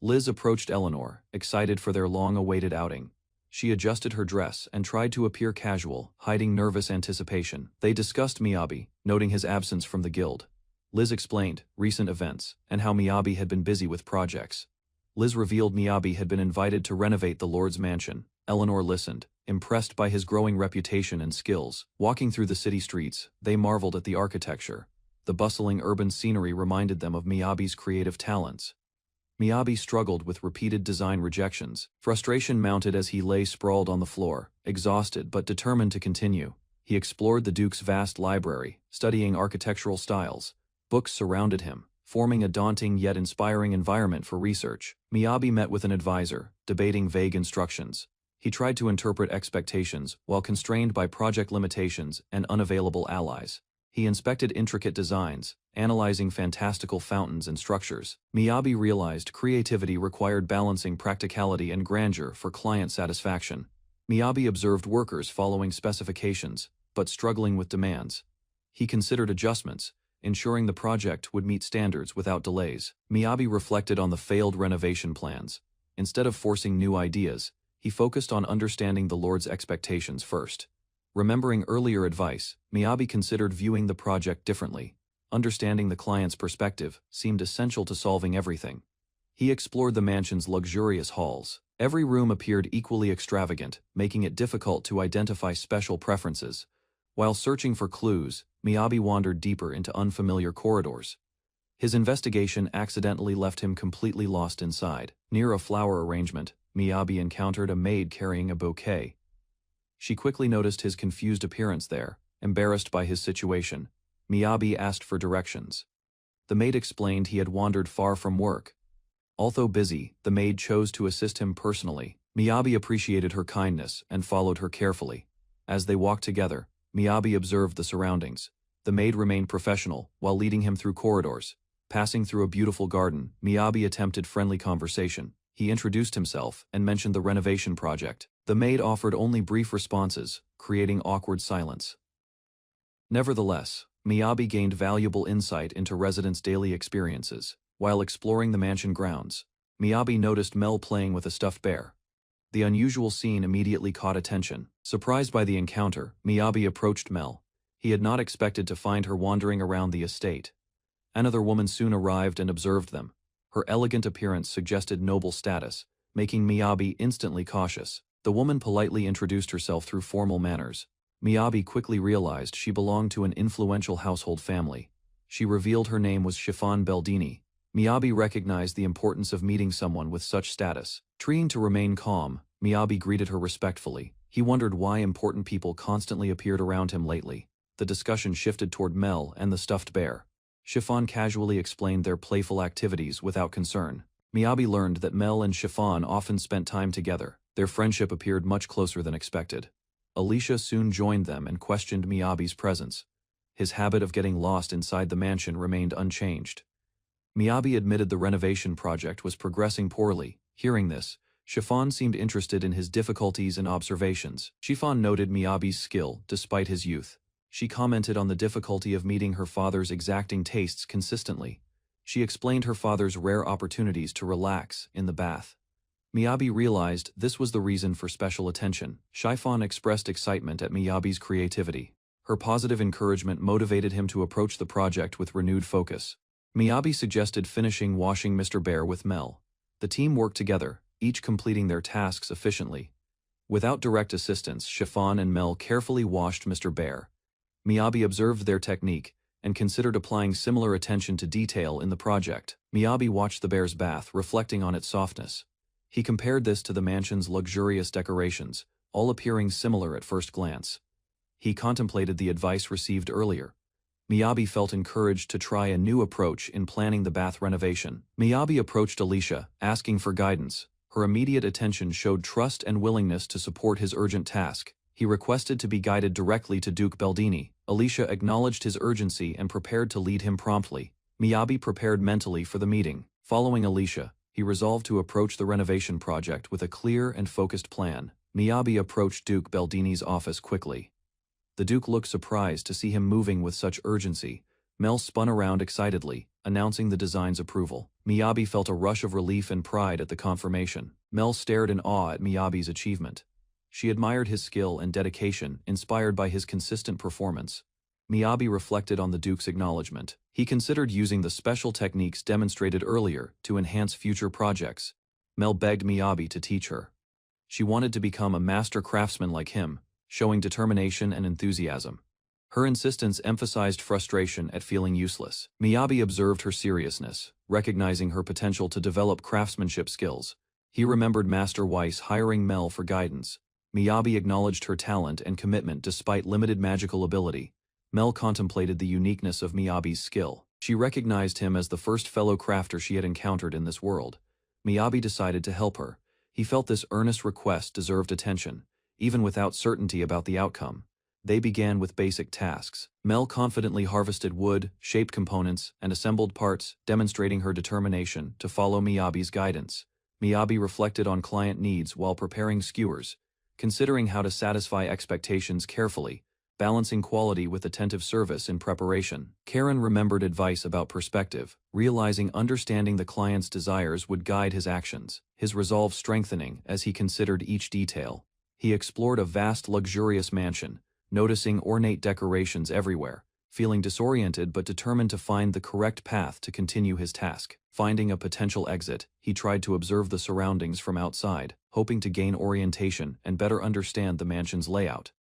Liz approached Eleanor, excited for their long-awaited outing. She adjusted her dress and tried to appear casual, hiding nervous anticipation. They discussed Miyabi, noting his absence from the guild. Liz explained recent events and how Miyabi had been busy with projects. Liz revealed Miyabi had been invited to renovate the Lord's mansion. Eleanor listened, impressed by his growing reputation and skills. Walking through the city streets, they marveled at the architecture. The bustling urban scenery reminded them of Miyabi's creative talents. Miyabi struggled with repeated design rejections. Frustration mounted as he lay sprawled on the floor, exhausted but determined to continue. He explored the Duke's vast library, studying architectural styles. Books surrounded him, forming a daunting yet inspiring environment for research. Miyabi met with an advisor, debating vague instructions. He tried to interpret expectations while constrained by project limitations and unavailable allies. He inspected intricate designs, analyzing fantastical fountains and structures. Miyabi realized creativity required balancing practicality and grandeur for client satisfaction. Miyabi observed workers following specifications, but struggling with demands. He considered adjustments, ensuring the project would meet standards without delays. Miyabi reflected on the failed renovation plans. Instead of forcing new ideas, he focused on understanding the Lord's expectations first. Remembering earlier advice, Miyabi considered viewing the project differently. Understanding the client's perspective seemed essential to solving everything. He explored the mansion's luxurious halls. Every room appeared equally extravagant, making it difficult to identify special preferences. While searching for clues, Miyabi wandered deeper into unfamiliar corridors. His investigation accidentally left him completely lost inside. Near a flower arrangement, Miyabi encountered a maid carrying a bouquet. She quickly noticed his confused appearance there. Embarrassed by his situation, Miyabi asked for directions. The maid explained he had wandered far from work. Although busy, the maid chose to assist him personally. Miyabi appreciated her kindness and followed her carefully. As they walked together, Miyabi observed the surroundings. The maid remained professional while leading him through corridors. Passing through a beautiful garden, Miyabi attempted friendly conversation. He introduced himself and mentioned the renovation project. The maid offered only brief responses, creating awkward silence. Nevertheless, Miyabi gained valuable insight into residents' daily experiences. While exploring the mansion grounds, Miyabi noticed Mel playing with a stuffed bear. The unusual scene immediately caught attention. Surprised by the encounter, Miyabi approached Mel. He had not expected to find her wandering around the estate. Another woman soon arrived and observed them. Her elegant appearance suggested noble status, making Miyabi instantly cautious. The woman politely introduced herself through formal manners. Miyabi quickly realized she belonged to an influential household family. She revealed her name was Chiffon Beldini. Miyabi recognized the importance of meeting someone with such status. Trying to remain calm, Miyabi greeted her respectfully. He wondered why important people constantly appeared around him lately. The discussion shifted toward Mel and the stuffed bear. Chiffon casually explained their playful activities without concern. Miyabi learned that Mel and Chiffon often spent time together. Their friendship appeared much closer than expected. Alicia soon joined them and questioned Miyabi's presence. His habit of getting lost inside the mansion remained unchanged. Miyabi admitted the renovation project was progressing poorly. Hearing this, Chiffon seemed interested in his difficulties and observations. Chiffon noted Miyabi's skill despite his youth. She commented on the difficulty of meeting her father's exacting tastes consistently. She explained her father's rare opportunities to relax in the bath. Miyabi realized this was the reason for special attention. Chiffon expressed excitement at Miyabi's creativity. Her positive encouragement motivated him to approach the project with renewed focus. Miyabi suggested finishing washing Mr. Bear with Mel. The team worked together, each completing their tasks efficiently. Without direct assistance, Chiffon and Mel carefully washed Mr. Bear. Miyabi observed their technique and considered applying similar attention to detail in the project. Miyabi watched the bear's bath, reflecting on its softness. He compared this to the mansion's luxurious decorations, all appearing similar at first glance. He contemplated the advice received earlier. Miyabi felt encouraged to try a new approach in planning the bath renovation. Miyabi approached Alicia, asking for guidance. Her immediate attention showed trust and willingness to support his urgent task. He requested to be guided directly to Duke Beldini. Alicia acknowledged his urgency and prepared to lead him promptly. Miyabi prepared mentally for the meeting. Following Alicia, he resolved to approach the renovation project with a clear and focused plan. Miyabi approached Duke Beldini's office quickly. The Duke looked surprised to see him moving with such urgency. Mel spun around excitedly, announcing the design's approval. Miyabi felt a rush of relief and pride at the confirmation. Mel stared in awe at Miyabi's achievement. She admired his skill and dedication, inspired by his consistent performance. Miyabi reflected on the Duke's acknowledgement. He considered using the special techniques demonstrated earlier to enhance future projects. Mel begged Miyabi to teach her. She wanted to become a master craftsman like him, showing determination and enthusiasm. Her insistence emphasized frustration at feeling useless. Miyabi observed her seriousness, recognizing her potential to develop craftsmanship skills. He remembered Master Weiss hiring Mel for guidance. Miyabi acknowledged her talent and commitment despite limited magical ability. Mel contemplated the uniqueness of Miyabi's skill. She recognized him as the first fellow crafter she had encountered in this world. Miyabi decided to help her. He felt this earnest request deserved attention, even without certainty about the outcome. They began with basic tasks. Mel confidently harvested wood, shaped components, and assembled parts, demonstrating her determination to follow Miyabi's guidance. Miyabi reflected on client needs while preparing skewers, considering how to satisfy expectations carefully, balancing quality with attentive service in preparation. Karen remembered advice about perspective, realizing understanding the client's desires would guide his actions, his resolve strengthening as he considered each detail. He explored a vast luxurious mansion, noticing ornate decorations everywhere, feeling disoriented but determined to find the correct path to continue his task. Finding a potential exit, he tried to observe the surroundings from outside, hoping to gain orientation and better understand the mansion's layout.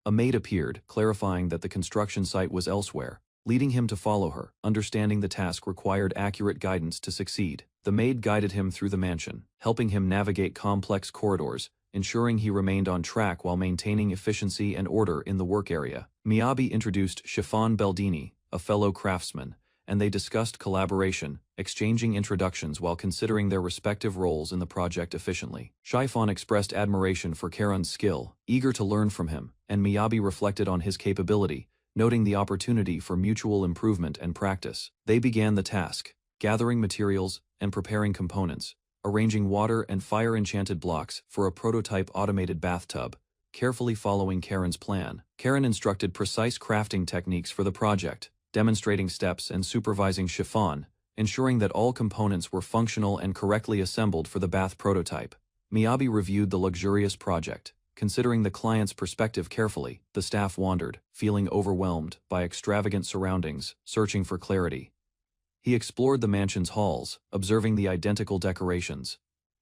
A maid appeared, clarifying that the construction site was elsewhere, leading him to follow her. Understanding the task required accurate guidance to succeed. The maid guided him through the mansion, helping him navigate complex corridors, ensuring he remained on track while maintaining efficiency and order in the work area. Miyabi introduced Chiffon Beldini, a fellow craftsman, and they discussed collaboration, exchanging introductions while considering their respective roles in the project efficiently. Chiffon expressed admiration for Karen's skill, eager to learn from him, and Miyabi reflected on his capability, noting the opportunity for mutual improvement and practice. They began the task, gathering materials and preparing components, arranging water and fire-enchanted blocks for a prototype automated bathtub, carefully following Karen's plan. Karen instructed precise crafting techniques for the project, demonstrating steps and supervising Chiffon, ensuring that all components were functional and correctly assembled for the bath prototype. Miyabi reviewed the luxurious project, considering the client's perspective carefully. The staff wandered, feeling overwhelmed by extravagant surroundings, searching for clarity. He explored the mansion's halls, observing the identical decorations.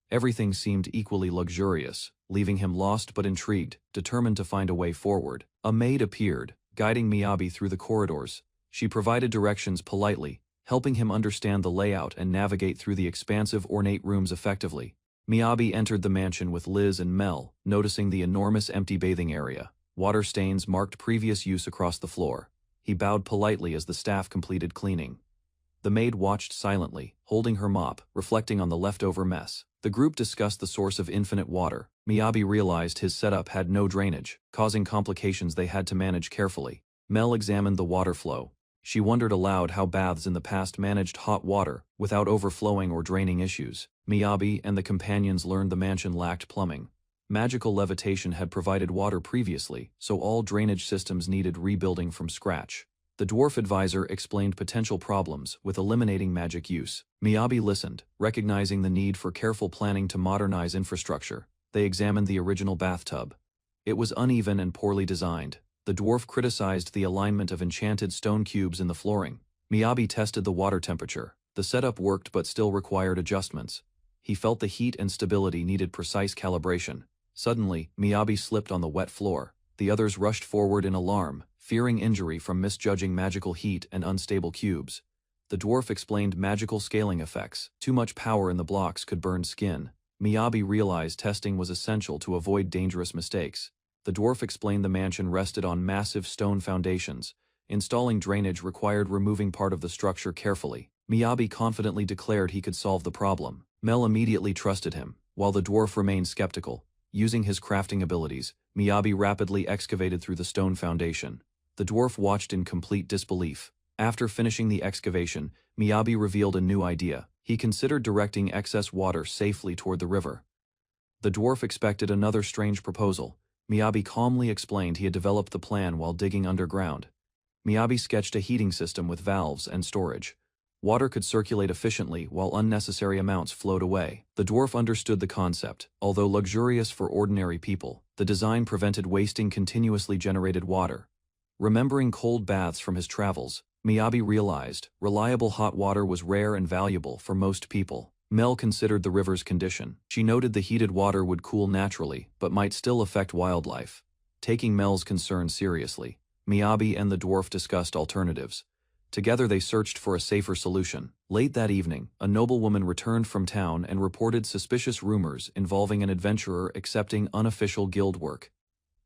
Everything seemed equally luxurious, leaving him lost but intrigued, determined to find a way forward. A maid appeared, guiding Miyabi through the corridors. She provided directions politely, helping him understand the layout and navigate through the expansive ornate rooms effectively. Miyabi entered the mansion with Liz and Mel, noticing the enormous empty bathing area. Water stains marked previous use across the floor. He bowed politely as the staff completed cleaning. The maid watched silently, holding her mop, reflecting on the leftover mess. The group discussed the source of infinite water. Miyabi realized his setup had no drainage, causing complications they had to manage carefully. Mel examined the water flow. She wondered aloud how baths in the past managed hot water without overflowing or draining issues. Miyabi and the companions learned the mansion lacked plumbing. Magical levitation had provided water previously, so all drainage systems needed rebuilding from scratch. The dwarf advisor explained potential problems with eliminating magic use. Miyabi listened, recognizing the need for careful planning to modernize infrastructure. They examined the original bathtub. It was uneven and poorly designed. The dwarf criticized the alignment of enchanted stone cubes in the flooring. Miyabi tested the water temperature. The setup worked but still required adjustments. He felt the heat and stability needed precise calibration. Suddenly, Miyabi slipped on the wet floor. The others rushed forward in alarm, fearing injury from misjudging magical heat and unstable cubes. The dwarf explained magical scaling effects. Too much power in the blocks could burn skin. Miyabi realized testing was essential to avoid dangerous mistakes. The dwarf explained the mansion rested on massive stone foundations. Installing drainage required removing part of the structure carefully. Miyabi confidently declared he could solve the problem. Mel immediately trusted him, while the dwarf remained skeptical. Using his crafting abilities, Miyabi rapidly excavated through the stone foundation. The dwarf watched in complete disbelief. After finishing the excavation, Miyabi revealed a new idea. He considered directing excess water safely toward the river. The dwarf expected another strange proposal. Miyabi calmly explained he had developed the plan while digging underground. Miyabi sketched a heating system with valves and storage. Water could circulate efficiently while unnecessary amounts flowed away. The dwarf understood the concept. Although luxurious for ordinary people, the design prevented wasting continuously generated water. Remembering cold baths from his travels, Miyabi realized reliable hot water was rare and valuable for most people. Mel considered the river's condition. She noted the heated water would cool naturally, but might still affect wildlife. Taking Mel's concern seriously, Miyabi and the dwarf discussed alternatives. Together they searched for a safer solution. Late that evening, a noblewoman returned from town and reported suspicious rumors involving an adventurer accepting unofficial guild work.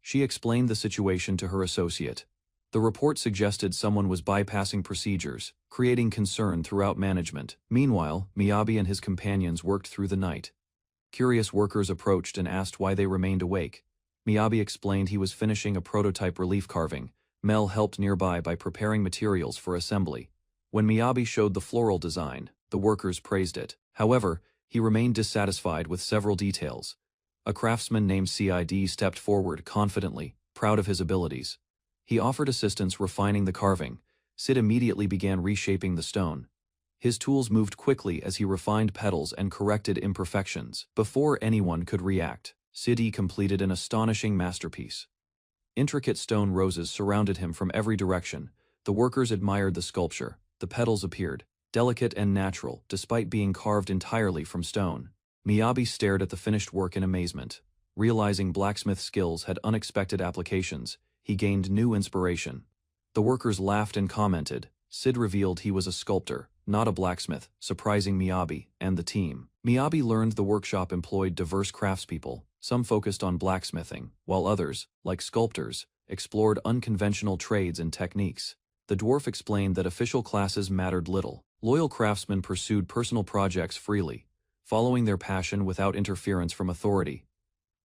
She explained the situation to her associate. The report suggested someone was bypassing procedures, creating concern throughout management. Meanwhile, Miyabi and his companions worked through the night. Curious workers approached and asked why they remained awake. Miyabi explained he was finishing a prototype relief carving. Mel helped nearby by preparing materials for assembly. When Miyabi showed the floral design, the workers praised it. However, he remained dissatisfied with several details. A craftsman named Cid stepped forward confidently, proud of his abilities. He offered assistance refining the carving. Cid immediately began reshaping the stone. His tools moved quickly as he refined petals and corrected imperfections. Before anyone could react, Cid completed an astonishing masterpiece. Intricate stone roses surrounded him from every direction. The workers admired the sculpture. The petals appeared delicate and natural, despite being carved entirely from stone. Miyabi stared at the finished work in amazement. Realizing blacksmith skills had unexpected applications, he gained new inspiration. The workers laughed and commented. Cid revealed he was a sculptor, not a blacksmith, surprising Miyabi and the team. Miyabi learned the workshop employed diverse craftspeople. Some focused on blacksmithing, while others, like sculptors, explored unconventional trades and techniques. The dwarf explained that official classes mattered little. Loyal craftsmen pursued personal projects freely, following their passion without interference from authority.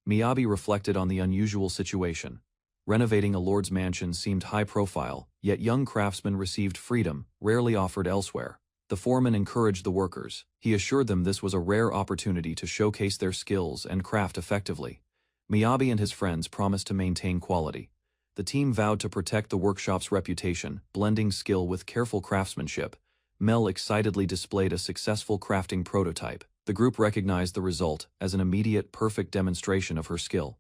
Miyabi reflected on the unusual situation. Renovating a lord's mansion seemed high profile, yet young craftsmen received freedom, rarely offered elsewhere. The foreman encouraged the workers. He assured them this was a rare opportunity to showcase their skills and craft effectively. Miyabi and his friends promised to maintain quality. The team vowed to protect the workshop's reputation, blending skill with careful craftsmanship. Mel excitedly displayed a successful crafting prototype. The group recognized the result as an immediate, perfect demonstration of her skill.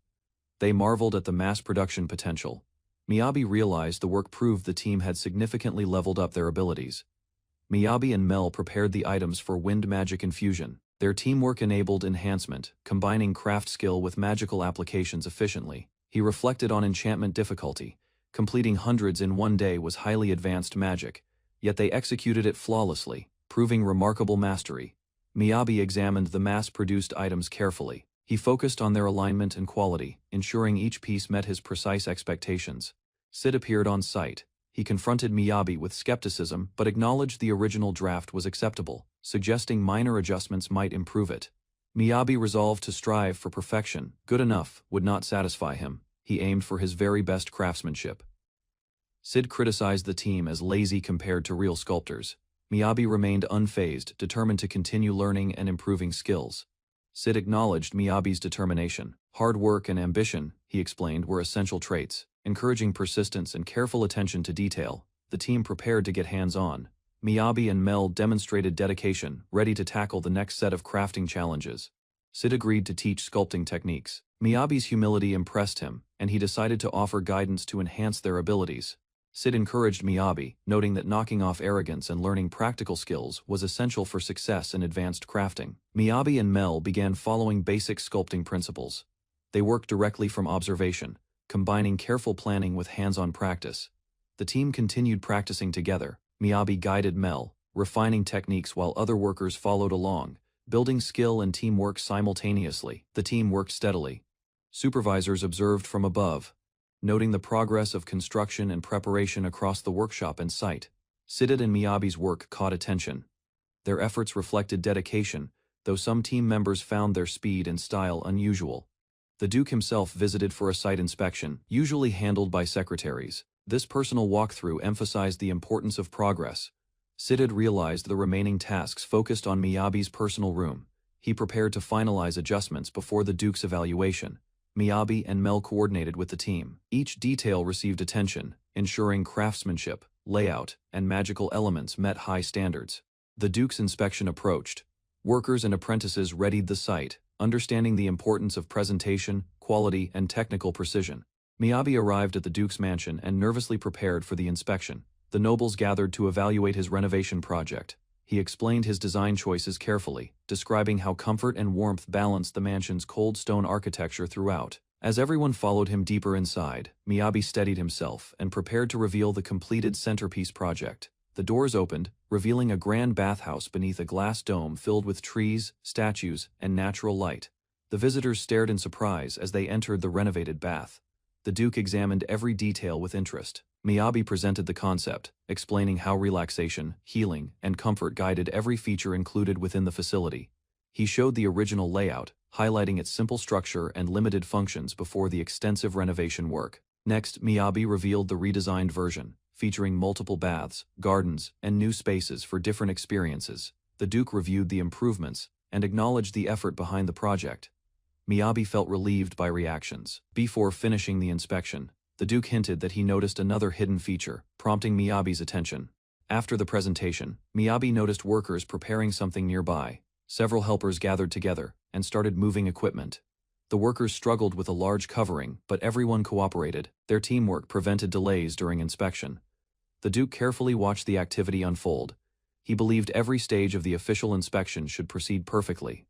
They marveled at the mass production potential. Miyabi realized the work proved the team had significantly leveled up their abilities. Miyabi and Mel prepared the items for wind magic infusion. Their teamwork enabled enhancement, combining craft skill with magical applications efficiently. He reflected on enchantment difficulty. Completing hundreds in one day was highly advanced magic, yet they executed it flawlessly, proving remarkable mastery. Miyabi examined the mass-produced items carefully. He focused on their alignment and quality, ensuring each piece met his precise expectations. Cid appeared on site. He confronted Miyabi with skepticism but acknowledged the original draft was acceptable, suggesting minor adjustments might improve it. Miyabi resolved to strive for perfection. Good enough would not satisfy him. He aimed for his very best craftsmanship. Cid criticized the team as lazy compared to real sculptors. Miyabi remained unfazed, determined to continue learning and improving skills. Cid acknowledged Miyabi's determination. Hard work and ambition, he explained, were essential traits. Encouraging persistence and careful attention to detail, the team prepared to get hands-on. Miyabi and Mel demonstrated dedication, ready to tackle the next set of crafting challenges. Cid agreed to teach sculpting techniques. Miyabi's humility impressed him, and he decided to offer guidance to enhance their abilities. Cid encouraged Miyabi, noting that knocking off arrogance and learning practical skills was essential for success in advanced crafting. Miyabi and Mel began following basic sculpting principles. They worked directly from observation, combining careful planning with hands-on practice. The team continued practicing together. Miyabi guided Mel, refining techniques while other workers followed along, building skill and teamwork simultaneously. The team worked steadily. Supervisors observed from above, noting the progress of construction and preparation across the workshop and site. Cid and Miyabi's work caught attention. Their efforts reflected dedication, though some team members found their speed and style unusual. The Duke himself visited for a site inspection, usually handled by secretaries. This personal walkthrough emphasized the importance of progress. Cid had realized the remaining tasks focused on Miyabi's personal room. He prepared to finalize adjustments before the Duke's evaluation. Miyabi and Mel coordinated with the team. Each detail received attention, ensuring craftsmanship, layout, and magical elements met high standards. The Duke's inspection approached. Workers and apprentices readied the site, understanding the importance of presentation, quality, and technical precision. Miyabi arrived at the Duke's mansion and nervously prepared for the inspection. The nobles gathered to evaluate his renovation project. He explained his design choices carefully, describing how comfort and warmth balanced the mansion's cold stone architecture throughout. As everyone followed him deeper inside, Miyabi steadied himself and prepared to reveal the completed centerpiece project. The doors opened, revealing a grand bathhouse beneath a glass dome filled with trees, statues, and natural light. The visitors stared in surprise as they entered the renovated bath. The Duke examined every detail with interest. Miyabi presented the concept, explaining how relaxation, healing, and comfort guided every feature included within the facility. He showed the original layout, highlighting its simple structure and limited functions before the extensive renovation work. Next, Miyabi revealed the redesigned version, featuring multiple baths, gardens, and new spaces for different experiences. The Duke reviewed the improvements and acknowledged the effort behind the project. Miyabi felt relieved by reactions. Before finishing the inspection, the Duke hinted that he noticed another hidden feature, prompting Miyabi's attention. After the presentation, Miyabi noticed workers preparing something nearby. Several helpers gathered together and started moving equipment. The workers struggled with a large covering, but everyone cooperated. Their teamwork prevented delays during inspection. The Duke carefully watched the activity unfold. He believed every stage of the official inspection should proceed perfectly.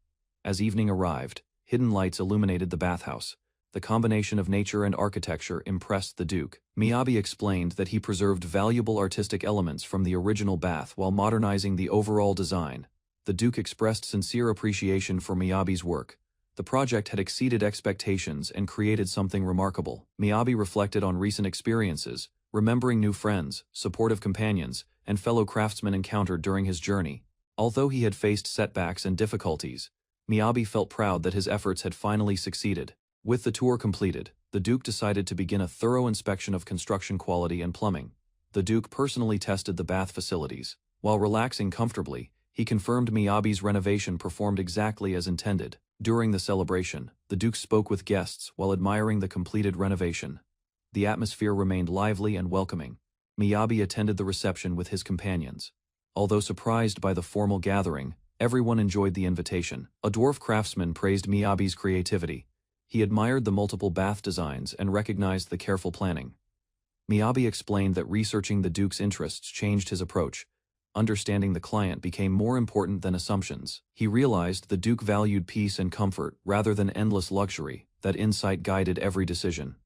As evening arrived, hidden lights illuminated the bathhouse. The combination of nature and architecture impressed the Duke. Miyabi explained that he preserved valuable artistic elements from the original bath while modernizing the overall design. The Duke expressed sincere appreciation for Miyabi's work. The project had exceeded expectations and created something remarkable. Miyabi reflected on recent experiences, remembering new friends, supportive companions, and fellow craftsmen encountered during his journey. Although he had faced setbacks and difficulties, Miyabi felt proud that his efforts had finally succeeded. With the tour completed, the Duke decided to begin a thorough inspection of construction quality and plumbing. The Duke personally tested the bath facilities. While relaxing comfortably, he confirmed Miyabi's renovation performed exactly as intended. During the celebration, the Duke spoke with guests while admiring the completed renovation. The atmosphere remained lively and welcoming. Miyabi attended the reception with his companions. Although surprised by the formal gathering, everyone enjoyed the invitation. A dwarf craftsman praised Miyabi's creativity. He admired the multiple bath designs and recognized the careful planning. Miyabi explained that researching the Duke's interests changed his approach. Understanding the client became more important than assumptions. He realized the Duke valued peace and comfort rather than endless luxury. That insight guided every decision.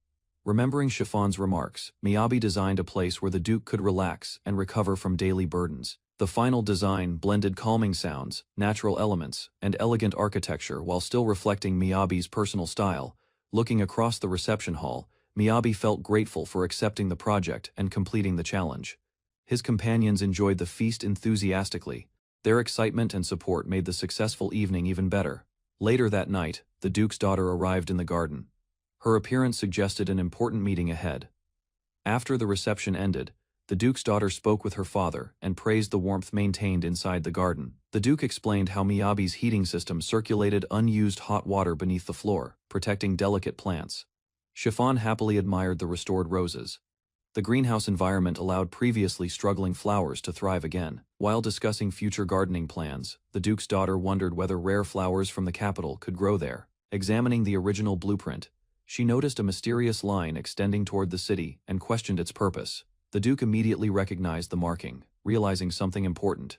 Remembering Chiffon's remarks, Miyabi designed a place where the Duke could relax and recover from daily burdens. The final design blended calming sounds, natural elements, and elegant architecture while still reflecting Miyabi's personal style. Looking across the reception hall, Miyabi felt grateful for accepting the project and completing the challenge. His companions enjoyed the feast enthusiastically. Their excitement and support made the successful evening even better. Later that night, the Duke's daughter arrived in the garden. Her appearance suggested an important meeting ahead. After the reception ended, the Duke's daughter spoke with her father and praised the warmth maintained inside the garden. The Duke explained how Miyabi's heating system circulated unused hot water beneath the floor, protecting delicate plants. Chiffon happily admired the restored roses. The greenhouse environment allowed previously struggling flowers to thrive again. While discussing future gardening plans, the Duke's daughter wondered whether rare flowers from the capital could grow there. Examining the original blueprint, she noticed a mysterious line extending toward the city and questioned its purpose. The Duke immediately recognized the marking, realizing something important.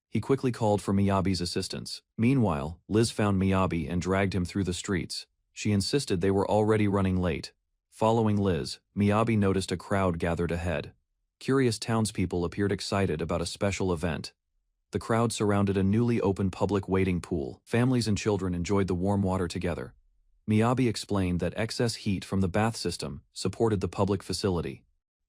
He quickly called for Miyabi's assistance. Meanwhile, Liz found Miyabi and dragged him through the streets. She insisted they were already running late. Following Liz, Miyabi noticed a crowd gathered ahead. Curious townspeople appeared excited about a special event. The crowd surrounded a newly opened public wading pool. Families and children enjoyed the warm water together. Miyabi explained that excess heat from the bath system supported the public facility.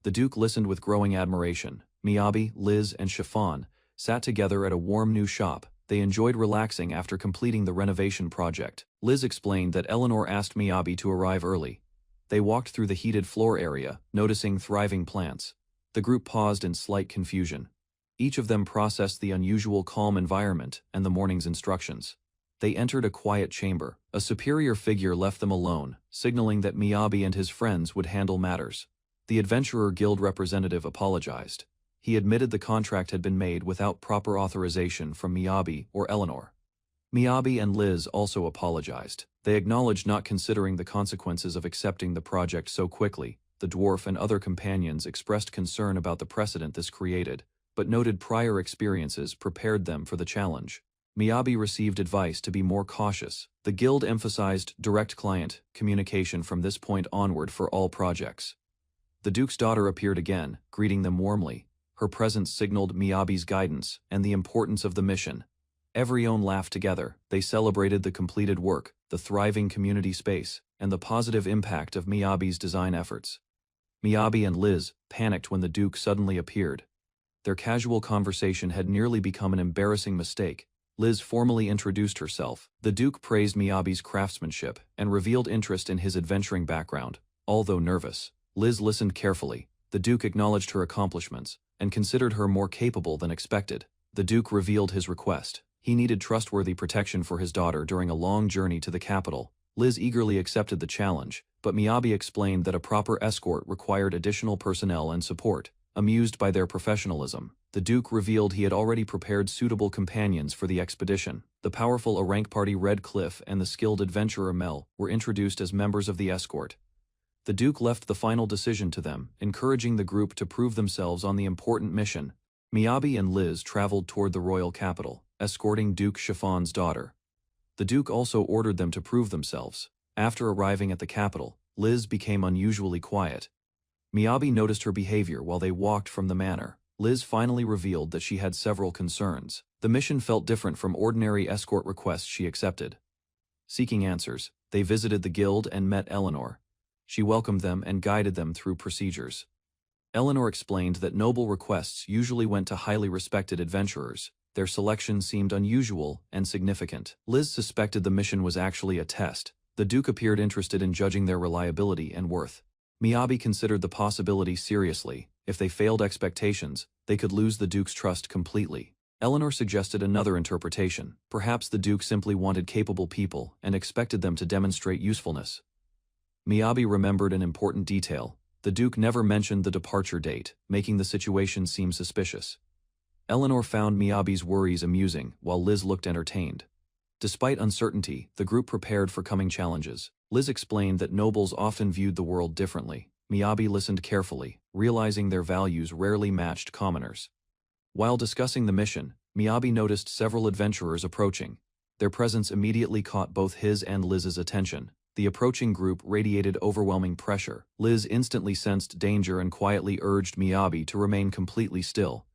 The Duke listened with growing admiration. Miyabi, Liz, and Chiffon sat together at a warm new shop. They enjoyed relaxing after completing the renovation project. Liz explained that Eleanor asked Miyabi to arrive early. They walked through the heated floor area, noticing thriving plants. The group paused in slight confusion. Each of them processed the unusual calm environment and the morning's instructions. They entered a quiet chamber. A superior figure left them alone, signaling that Miyabi and his friends would handle matters. The Adventurer Guild representative apologized. He admitted the contract had been made without proper authorization from Miyabi or Eleanor. Miyabi and Liz also apologized. They acknowledged not considering the consequences of accepting the project so quickly. the dwarf and other companions expressed concern about the precedent this created, but noted prior experiences prepared them for the challenge. Miyabi received advice to be more cautious. The guild emphasized direct client communication from this point onward for all projects. The Duke's daughter appeared again, greeting them warmly. Her presence signaled Miyabi's guidance and the importance of the mission. Everyone laughed together. They celebrated the completed work, the thriving community space, and the positive impact of Miyabi's design efforts. Miyabi and Liz panicked when the Duke suddenly appeared. Their casual conversation had nearly become an embarrassing mistake. Liz formally introduced herself. The Duke praised Miyabi's craftsmanship and revealed interest in his adventuring background. Although nervous, Liz listened carefully. The Duke acknowledged her accomplishments and considered her more capable than expected. The Duke revealed his request. He needed trustworthy protection for his daughter during a long journey to the capital. Liz eagerly accepted the challenge, but Miyabi explained that a proper escort required additional personnel and support. Amused by their professionalism, the Duke revealed he had already prepared suitable companions for the expedition. The powerful A-rank party Red Cliff and the skilled adventurer Mel were introduced as members of the escort. The Duke left the final decision to them, encouraging the group to prove themselves on the important mission. Miyabi and Liz traveled toward the royal capital, escorting Duke Chiffon's daughter. The Duke also ordered them to prove themselves. After arriving at the capital, Liz became unusually quiet. Miyabi noticed her behavior while they walked from the manor. Liz finally revealed that she had several concerns. The mission felt different from ordinary escort requests she accepted. Seeking answers, they visited the guild and met Eleanor. She welcomed them and guided them through procedures. Eleanor explained that noble requests usually went to highly respected adventurers. Their selection seemed unusual and significant. Liz suspected the mission was actually a test. The Duke appeared interested in judging their reliability and worth. Miyabi considered the possibility seriously. If they failed expectations, they could lose the Duke's trust completely. Eleanor suggested another interpretation. Perhaps the Duke simply wanted capable people and expected them to demonstrate usefulness. Miyabi remembered an important detail. The Duke never mentioned the departure date, making the situation seem suspicious. Eleanor found Miyabi's worries amusing, while Liz looked entertained. Despite uncertainty, the group prepared for coming challenges. Liz explained that nobles often viewed the world differently. Miyabi listened carefully, realizing their values rarely matched commoners. While discussing the mission, Miyabi noticed several adventurers approaching. Their presence immediately caught both his and Liz's attention. The approaching group radiated overwhelming pressure. Liz instantly sensed danger and quietly urged Miyabi to remain completely still.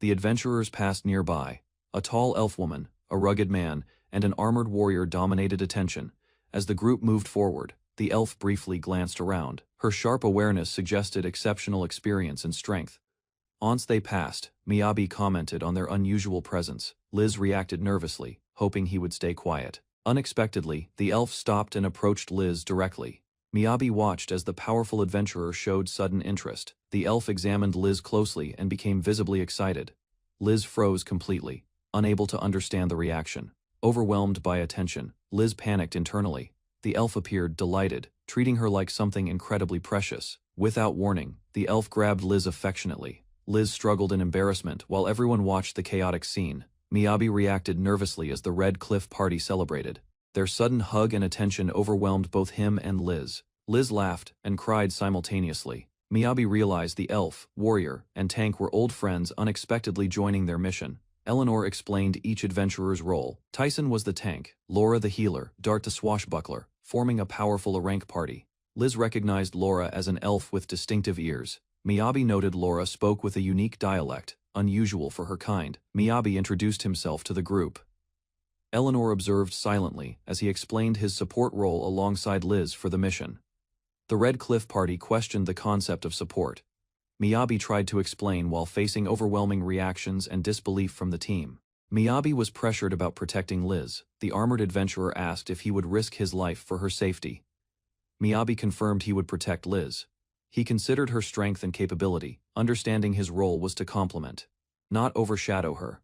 The adventurers passed nearby. A tall elf woman, a rugged man, and an armored warrior dominated attention. As the group moved forward, the elf briefly glanced around. Her sharp awareness suggested exceptional experience and strength. Once they passed, Miyabi commented on their unusual presence. Liz reacted nervously, hoping he would stay quiet. Unexpectedly, the elf stopped and approached Liz directly. Miyabi watched as the powerful adventurer showed sudden interest. The elf examined Liz closely and became visibly excited. Liz froze completely, unable to understand the reaction. Overwhelmed by attention, Liz panicked internally. The elf appeared delighted, treating her like something incredibly precious. Without warning, the elf grabbed Liz affectionately. Liz struggled in embarrassment while everyone watched the chaotic scene. Miyabi reacted nervously as the Red Cliff party celebrated. Their sudden hug and attention overwhelmed both him and Liz. Liz laughed and cried simultaneously. Miyabi realized the elf, warrior, and tank were old friends unexpectedly joining their mission. Eleanor explained each adventurer's role. Tyson was the tank, Laura the healer, Dart the swashbuckler, forming a powerful A-rank party. Liz recognized Laura as an elf with distinctive ears. Miyabi noted Laura spoke with a unique dialect, unusual for her kind. Miyabi introduced himself to the group. Eleanor observed silently as he explained his support role alongside Liz for the mission. The Red Cliff party questioned the concept of support. Miyabi tried to explain while facing overwhelming reactions and disbelief from the team. Miyabi was pressured about protecting Liz. The armored adventurer asked if he would risk his life for her safety. Miyabi confirmed he would protect Liz. He considered her strength and capability, understanding his role was to complement, not overshadow her.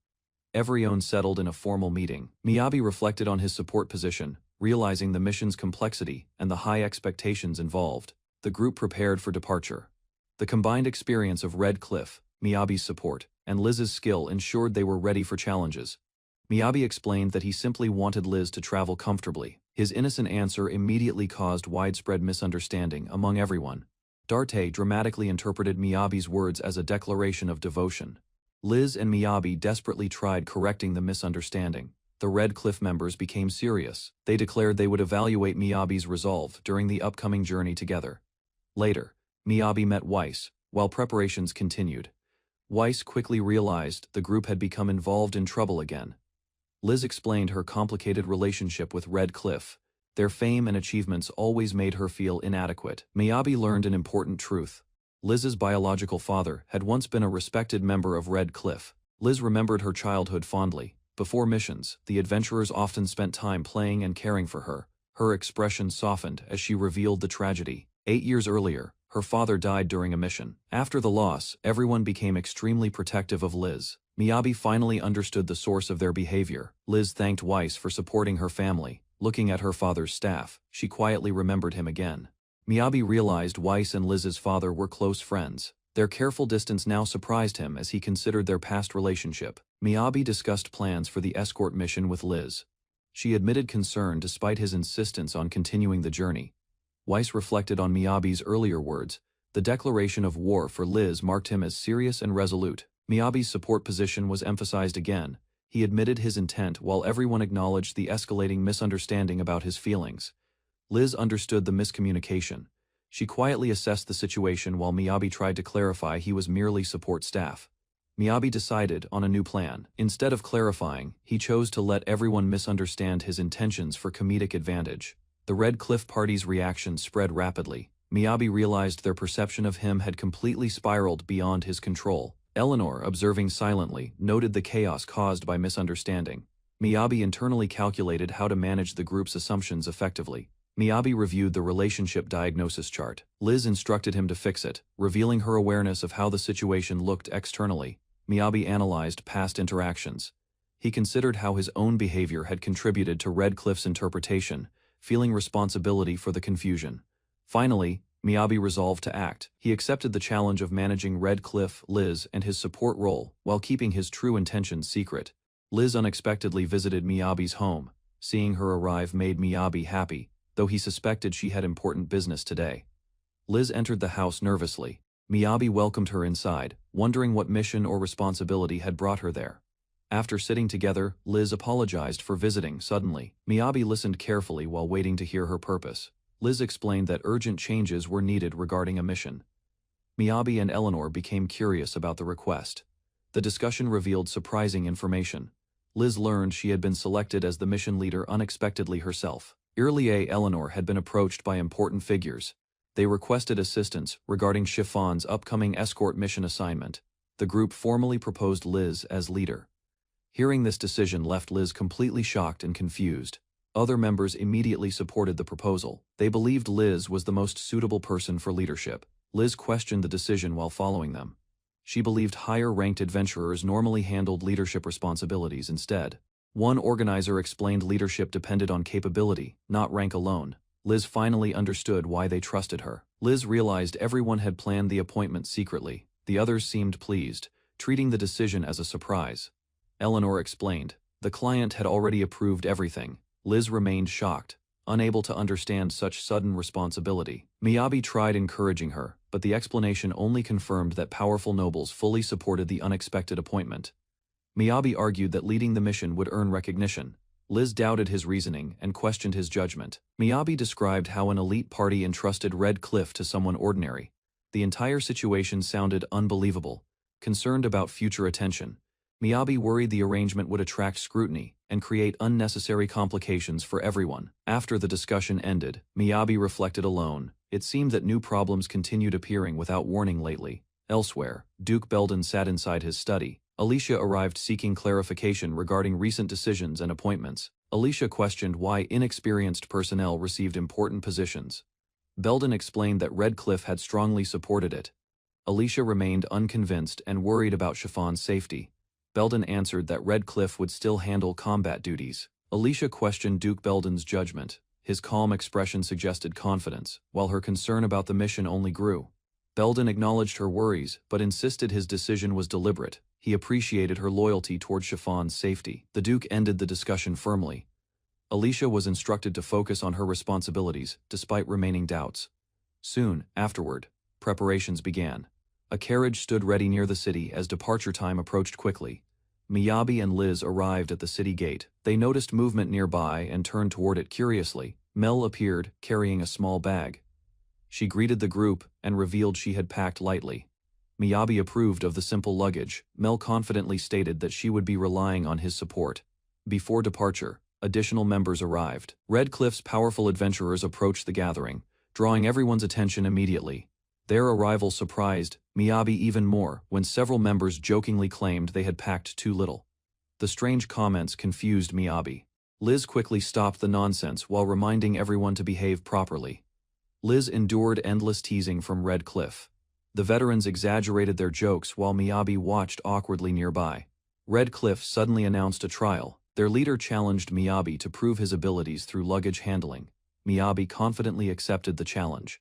Everyone settled in a formal meeting. Miyabi reflected on his support position, realizing the mission's complexity and the high expectations involved. The group prepared for departure. The combined experience of Red Cliff, Miyabi's support, and Liz's skill ensured they were ready for challenges. Miyabi explained that he simply wanted Liz to travel comfortably. His innocent answer immediately caused widespread misunderstanding among everyone. Darte dramatically interpreted Miyabi's words as a declaration of devotion. Liz and Miyabi desperately tried correcting the misunderstanding. The Red Cliff members became serious. They declared they would evaluate Miyabi's resolve during the upcoming journey together. Later, Miyabi met Weiss, while preparations continued. Weiss quickly realized the group had become involved in trouble again. Liz explained her complicated relationship with Red Cliff. Their fame and achievements always made her feel inadequate. Miyabi learned an important truth. Liz's biological father had once been a respected member of Red Cliff. Liz remembered her childhood fondly. Before missions, the adventurers often spent time playing and caring for her. Her expression softened as she revealed the tragedy. 8 years earlier, her father died during a mission. After the loss, everyone became extremely protective of Liz. Miyabi finally understood the source of their behavior. Liz thanked Weiss for supporting her family. Looking at her father's staff, she quietly remembered him again. Miyabi realized Weiss and Liz's father were close friends. Their careful distance now surprised him as he considered their past relationship. Miyabi discussed plans for the escort mission with Liz. She admitted concern despite his insistence on continuing the journey. Weiss reflected on Miyabi's earlier words. The declaration of war for Liz marked him as serious and resolute. Miyabi's support position was emphasized again. He admitted his intent while everyone acknowledged the escalating misunderstanding about his feelings. Liz understood the miscommunication. She quietly assessed the situation while Miyabi tried to clarify he was merely support staff. Miyabi decided on a new plan. Instead of clarifying, he chose to let everyone misunderstand his intentions for comedic advantage. The Red Cliff Party's reaction spread rapidly. Miyabi realized their perception of him had completely spiraled beyond his control. Eleanor, observing silently, noted the chaos caused by misunderstanding. Miyabi internally calculated how to manage the group's assumptions effectively. Miyabi reviewed the relationship diagnosis chart. Liz instructed him to fix it, revealing her awareness of how the situation looked externally. Miyabi analyzed past interactions. He considered how his own behavior had contributed to Red Cliff's interpretation, feeling responsibility for the confusion. Finally, Miyabi resolved to act. He accepted the challenge of managing Red Cliff, Liz, and his support role, while keeping his true intentions secret. Liz unexpectedly visited Miyabi's home. Seeing her arrive made Miyabi happy, though he suspected she had important business today. Liz entered the house nervously. Miyabi welcomed her inside, wondering what mission or responsibility had brought her there. After sitting together, Liz apologized for visiting suddenly. Miyabi listened carefully while waiting to hear her purpose. Liz explained that urgent changes were needed regarding a mission. Miyabi and Eleanor became curious about the request. The discussion revealed surprising information. Liz learned she had been selected as the mission leader unexpectedly herself. Earlier, Eleanor had been approached by important figures. They requested assistance regarding Chiffon's upcoming escort mission assignment. The group formally proposed Liz as leader. Hearing this decision left Liz completely shocked and confused. Other members immediately supported the proposal. They believed Liz was the most suitable person for leadership. Liz questioned the decision while following them. She believed higher-ranked adventurers normally handled leadership responsibilities instead. One organizer explained leadership depended on capability, not rank alone. Liz finally understood why they trusted her. Liz realized everyone had planned the appointment secretly. The others seemed pleased, treating the decision as a surprise. Eleanor explained, the client had already approved everything. Liz remained shocked, unable to understand such sudden responsibility. Miyabi tried encouraging her, but the explanation only confirmed that powerful nobles fully supported the unexpected appointment. Miyabi argued that leading the mission would earn recognition. Liz doubted his reasoning and questioned his judgment. Miyabi described how an elite party entrusted Red Cliff to someone ordinary. The entire situation sounded unbelievable. Concerned about future attention, Miyabi worried the arrangement would attract scrutiny and create unnecessary complications for everyone. After the discussion ended, Miyabi reflected alone. It seemed that new problems continued appearing without warning lately. Elsewhere, Duke Belden sat inside his study. Alicia arrived seeking clarification regarding recent decisions and appointments. Alicia questioned why inexperienced personnel received important positions. Belden explained that Red Cliff had strongly supported it. Alicia remained unconvinced and worried about Chiffon's safety. Belden answered that Red Cliff would still handle combat duties. Alicia questioned Duke Belden's judgment. His calm expression suggested confidence, while her concern about the mission only grew. Belden acknowledged her worries, but insisted his decision was deliberate. He appreciated her loyalty toward Chiffon's safety. The Duke ended the discussion firmly. Alicia was instructed to focus on her responsibilities, despite remaining doubts. Soon afterward, preparations began. A carriage stood ready near the city as departure time approached quickly. Miyabi and Liz arrived at the city gate. They noticed movement nearby and turned toward it curiously. Mel appeared, carrying a small bag. She greeted the group and revealed she had packed lightly. Miyabi approved of the simple luggage. Mel confidently stated that she would be relying on his support. Before departure, additional members arrived. Red Cliff's powerful adventurers approached the gathering, drawing everyone's attention immediately. Their arrival surprised Miyabi even more when several members jokingly claimed they had packed too little. The strange comments confused Miyabi. Liz quickly stopped the nonsense while reminding everyone to behave properly. Liz endured endless teasing from Red Cliff. The veterans exaggerated their jokes while Miyabi watched awkwardly nearby. Red Cliff suddenly announced a trial. Their leader challenged Miyabi to prove his abilities through luggage handling. Miyabi confidently accepted the challenge.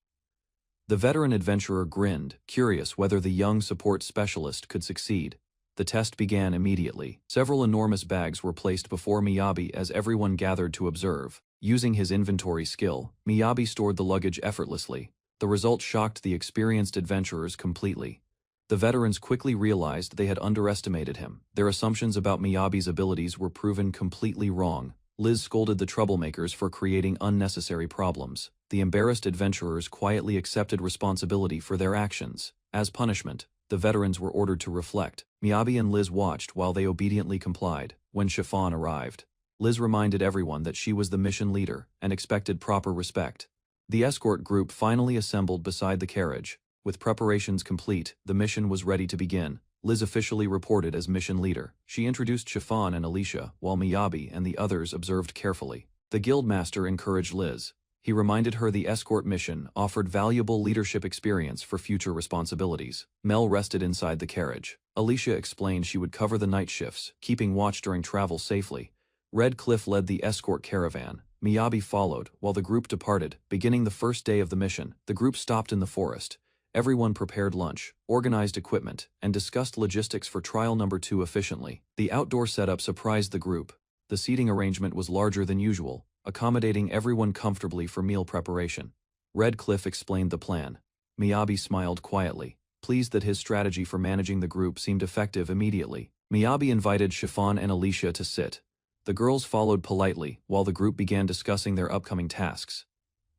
The veteran adventurer grinned, curious whether the young support specialist could succeed. The test began immediately. Several enormous bags were placed before Miyabi as everyone gathered to observe. Using his inventory skill, Miyabi stored the luggage effortlessly. The result shocked the experienced adventurers completely. The veterans quickly realized they had underestimated him. Their assumptions about Miyabi's abilities were proven completely wrong. Liz scolded the troublemakers for creating unnecessary problems. The embarrassed adventurers quietly accepted responsibility for their actions. As punishment, the veterans were ordered to reflect. Miyabi and Liz watched while they obediently complied. When Chiffon arrived, Liz reminded everyone that she was the mission leader and expected proper respect. The escort group finally assembled beside the carriage. With preparations complete, the mission was ready to begin. Liz officially reported as mission leader. She introduced Chiffon and Alicia, while Miyabi and the others observed carefully. The guildmaster encouraged Liz. He reminded her the escort mission offered valuable leadership experience for future responsibilities. Mel rested inside the carriage. Alicia explained she would cover the night shifts, keeping watch during travel safely. Red Cliff led the escort caravan. Miyabi followed, while the group departed. Beginning the first day of the mission, the group stopped in the forest. Everyone prepared lunch, organized equipment, and discussed logistics for trial number 2 efficiently. The outdoor setup surprised the group. The seating arrangement was larger than usual, accommodating everyone comfortably for meal preparation. Red Cliff explained the plan. Miyabi smiled quietly, pleased that his strategy for managing the group seemed effective immediately. Miyabi invited Chiffon and Alicia to sit. The girls followed politely while the group began discussing their upcoming tasks.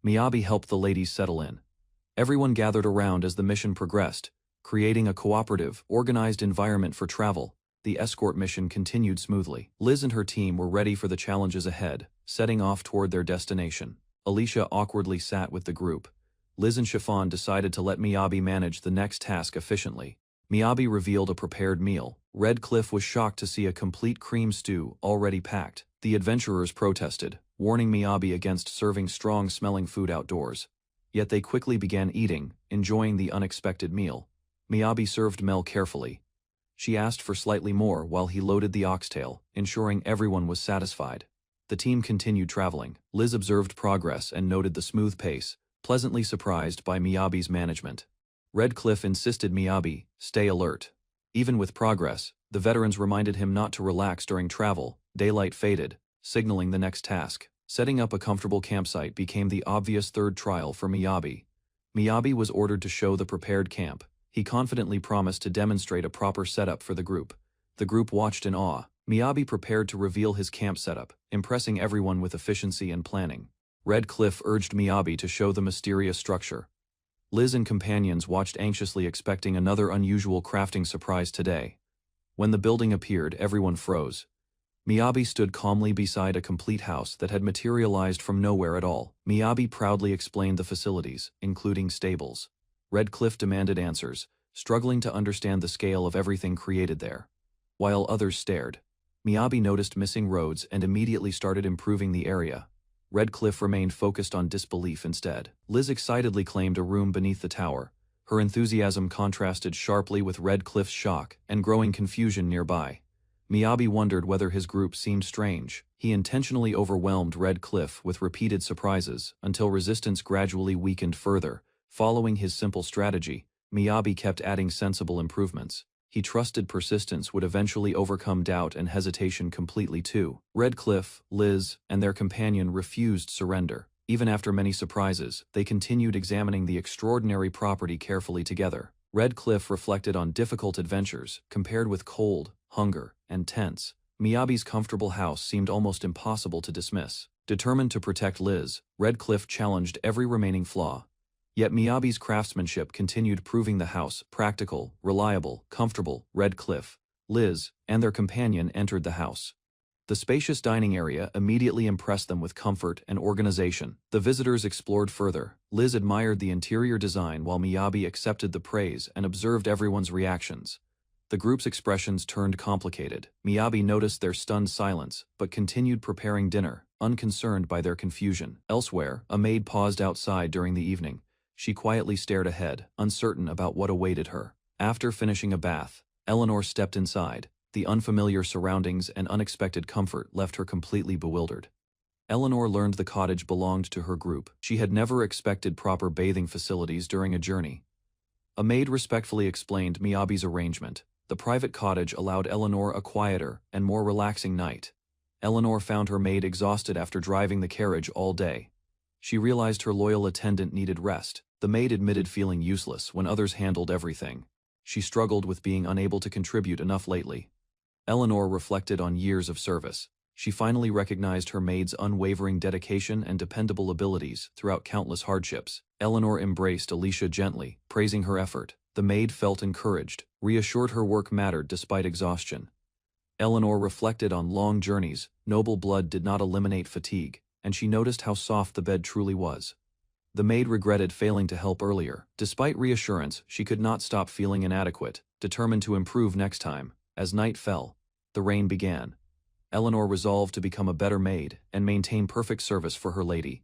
Miyabi helped the ladies settle in. Everyone gathered around as the mission progressed, creating a cooperative, organized environment for travel. The escort mission continued smoothly. Liz and her team were ready for the challenges ahead, setting off toward their destination. Alicia awkwardly sat with the group. Liz and Chiffon decided to let Miyabi manage the next task efficiently. Miyabi revealed a prepared meal. Red Cliff was shocked to see a complete cream stew already packed. The adventurers protested, warning Miyabi against serving strong-smelling food outdoors. Yet they quickly began eating, enjoying the unexpected meal. Miyabi served Mel carefully. She asked for slightly more while he loaded the oxtail, ensuring everyone was satisfied. The team continued traveling. Liz observed progress and noted the smooth pace, pleasantly surprised by Miyabi's management. Red Cliff insisted Miyabi stay alert. Even with progress, the veterans reminded him not to relax during travel. Daylight faded, signaling the next task. Setting up a comfortable campsite became the obvious third trial for Miyabi. Miyabi was ordered to show the prepared camp. He confidently promised to demonstrate a proper setup for the group. The group watched in awe. Miyabi prepared to reveal his camp setup, impressing everyone with efficiency and planning. Red Cliff urged Miyabi to show the mysterious structure. Liz and companions watched anxiously, expecting another unusual crafting surprise today. When the building appeared, everyone froze. Miyabi stood calmly beside a complete house that had materialized from nowhere at all. Miyabi proudly explained the facilities, including stables. Red Cliff demanded answers, struggling to understand the scale of everything created there. While others stared, Miyabi noticed missing roads and immediately started improving the area. Red Cliff remained focused on disbelief instead. Liz excitedly claimed a room beneath the tower. Her enthusiasm contrasted sharply with Red Cliff's shock and growing confusion nearby. Miyabi wondered whether his group seemed strange. He intentionally overwhelmed Red Cliff with repeated surprises until resistance gradually weakened further. Following his simple strategy, Miyabi kept adding sensible improvements. He trusted persistence would eventually overcome doubt and hesitation completely too. Red Cliff, Liz, and their companion refused surrender. Even after many surprises, they continued examining the extraordinary property carefully together. Red Cliff reflected on difficult adventures, compared with cold, hunger, and tents. Miyabi's comfortable house seemed almost impossible to dismiss. Determined to protect Liz, Red Cliff challenged every remaining flaw. Yet Miyabi's craftsmanship continued, proving the house practical, reliable, comfortable. Red Cliff, Liz, and their companion entered the house. The spacious dining area immediately impressed them with comfort and organization. The visitors explored further. Liz admired the interior design while Miyabi accepted the praise and observed everyone's reactions. The group's expressions turned complicated. Miyabi noticed their stunned silence, but continued preparing dinner, unconcerned by their confusion. Elsewhere, a maid paused outside during the evening. She quietly stared ahead, uncertain about what awaited her. After finishing a bath, Eleanor stepped inside. The unfamiliar surroundings and unexpected comfort left her completely bewildered. Eleanor learned the cottage belonged to her group. She had never expected proper bathing facilities during a journey. A maid respectfully explained Miyabi's arrangement. The private cottage allowed Eleanor a quieter and more relaxing night. Eleanor found her maid exhausted after driving the carriage all day. She realized her loyal attendant needed rest. The maid admitted feeling useless when others handled everything. She struggled with being unable to contribute enough lately. Eleanor reflected on years of service. She finally recognized her maid's unwavering dedication and dependable abilities throughout countless hardships. Eleanor embraced Alicia gently, praising her effort. The maid felt encouraged, reassured her work mattered despite exhaustion. Eleanor reflected on long journeys. Noble blood did not eliminate fatigue, and she noticed how soft the bed truly was. The maid regretted failing to help earlier. Despite reassurance, she could not stop feeling inadequate, determined to improve next time. As night fell, the rain began. Eleanor resolved to become a better maid and maintain perfect service for her lady.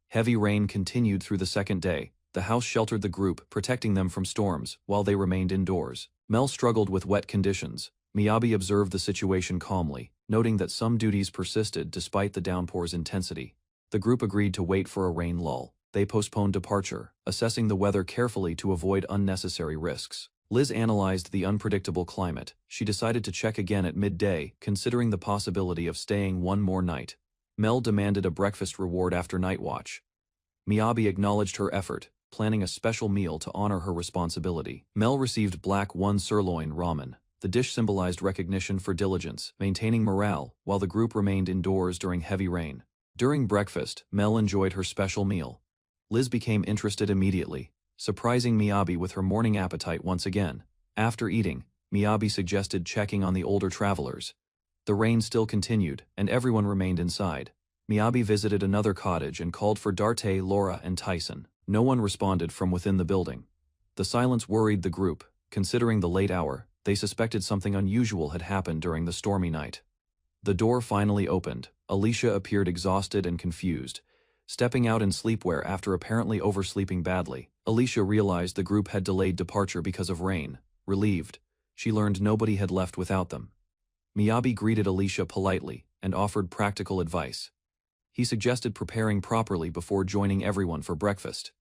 Heavy rain continued through the second day. The house sheltered the group, protecting them from storms while they remained indoors. Mel struggled with wet conditions. Miyabi observed the situation calmly, noting that some duties persisted despite the downpour's intensity. The group agreed to wait for a rain lull. They postponed departure, assessing the weather carefully to avoid unnecessary risks. Liz analyzed the unpredictable climate. She decided to check again at midday, considering the possibility of staying one more night. Mel demanded a breakfast reward after night watch. Miyabi acknowledged her effort, planning a special meal to honor her responsibility. Mel received black one sirloin ramen. The dish symbolized recognition for diligence, maintaining morale, while the group remained indoors during heavy rain. During breakfast, Mel enjoyed her special meal. Liz became interested immediately, surprising Miyabi with her morning appetite once again. After eating, Miyabi suggested checking on the older travelers. The rain still continued, and everyone remained inside. Miyabi visited another cottage and called for Darte, Laura, and Tyson. No one responded from within the building. The silence worried the group. Considering the late hour, they suspected something unusual had happened during the stormy night. The door finally opened. Alicia appeared exhausted and confused, stepping out in sleepwear after apparently oversleeping badly. Alicia realized the group had delayed departure because of rain. Relieved, she learned nobody had left without them. Miyabi greeted Alicia politely and offered practical advice. He suggested preparing properly before joining everyone for breakfast.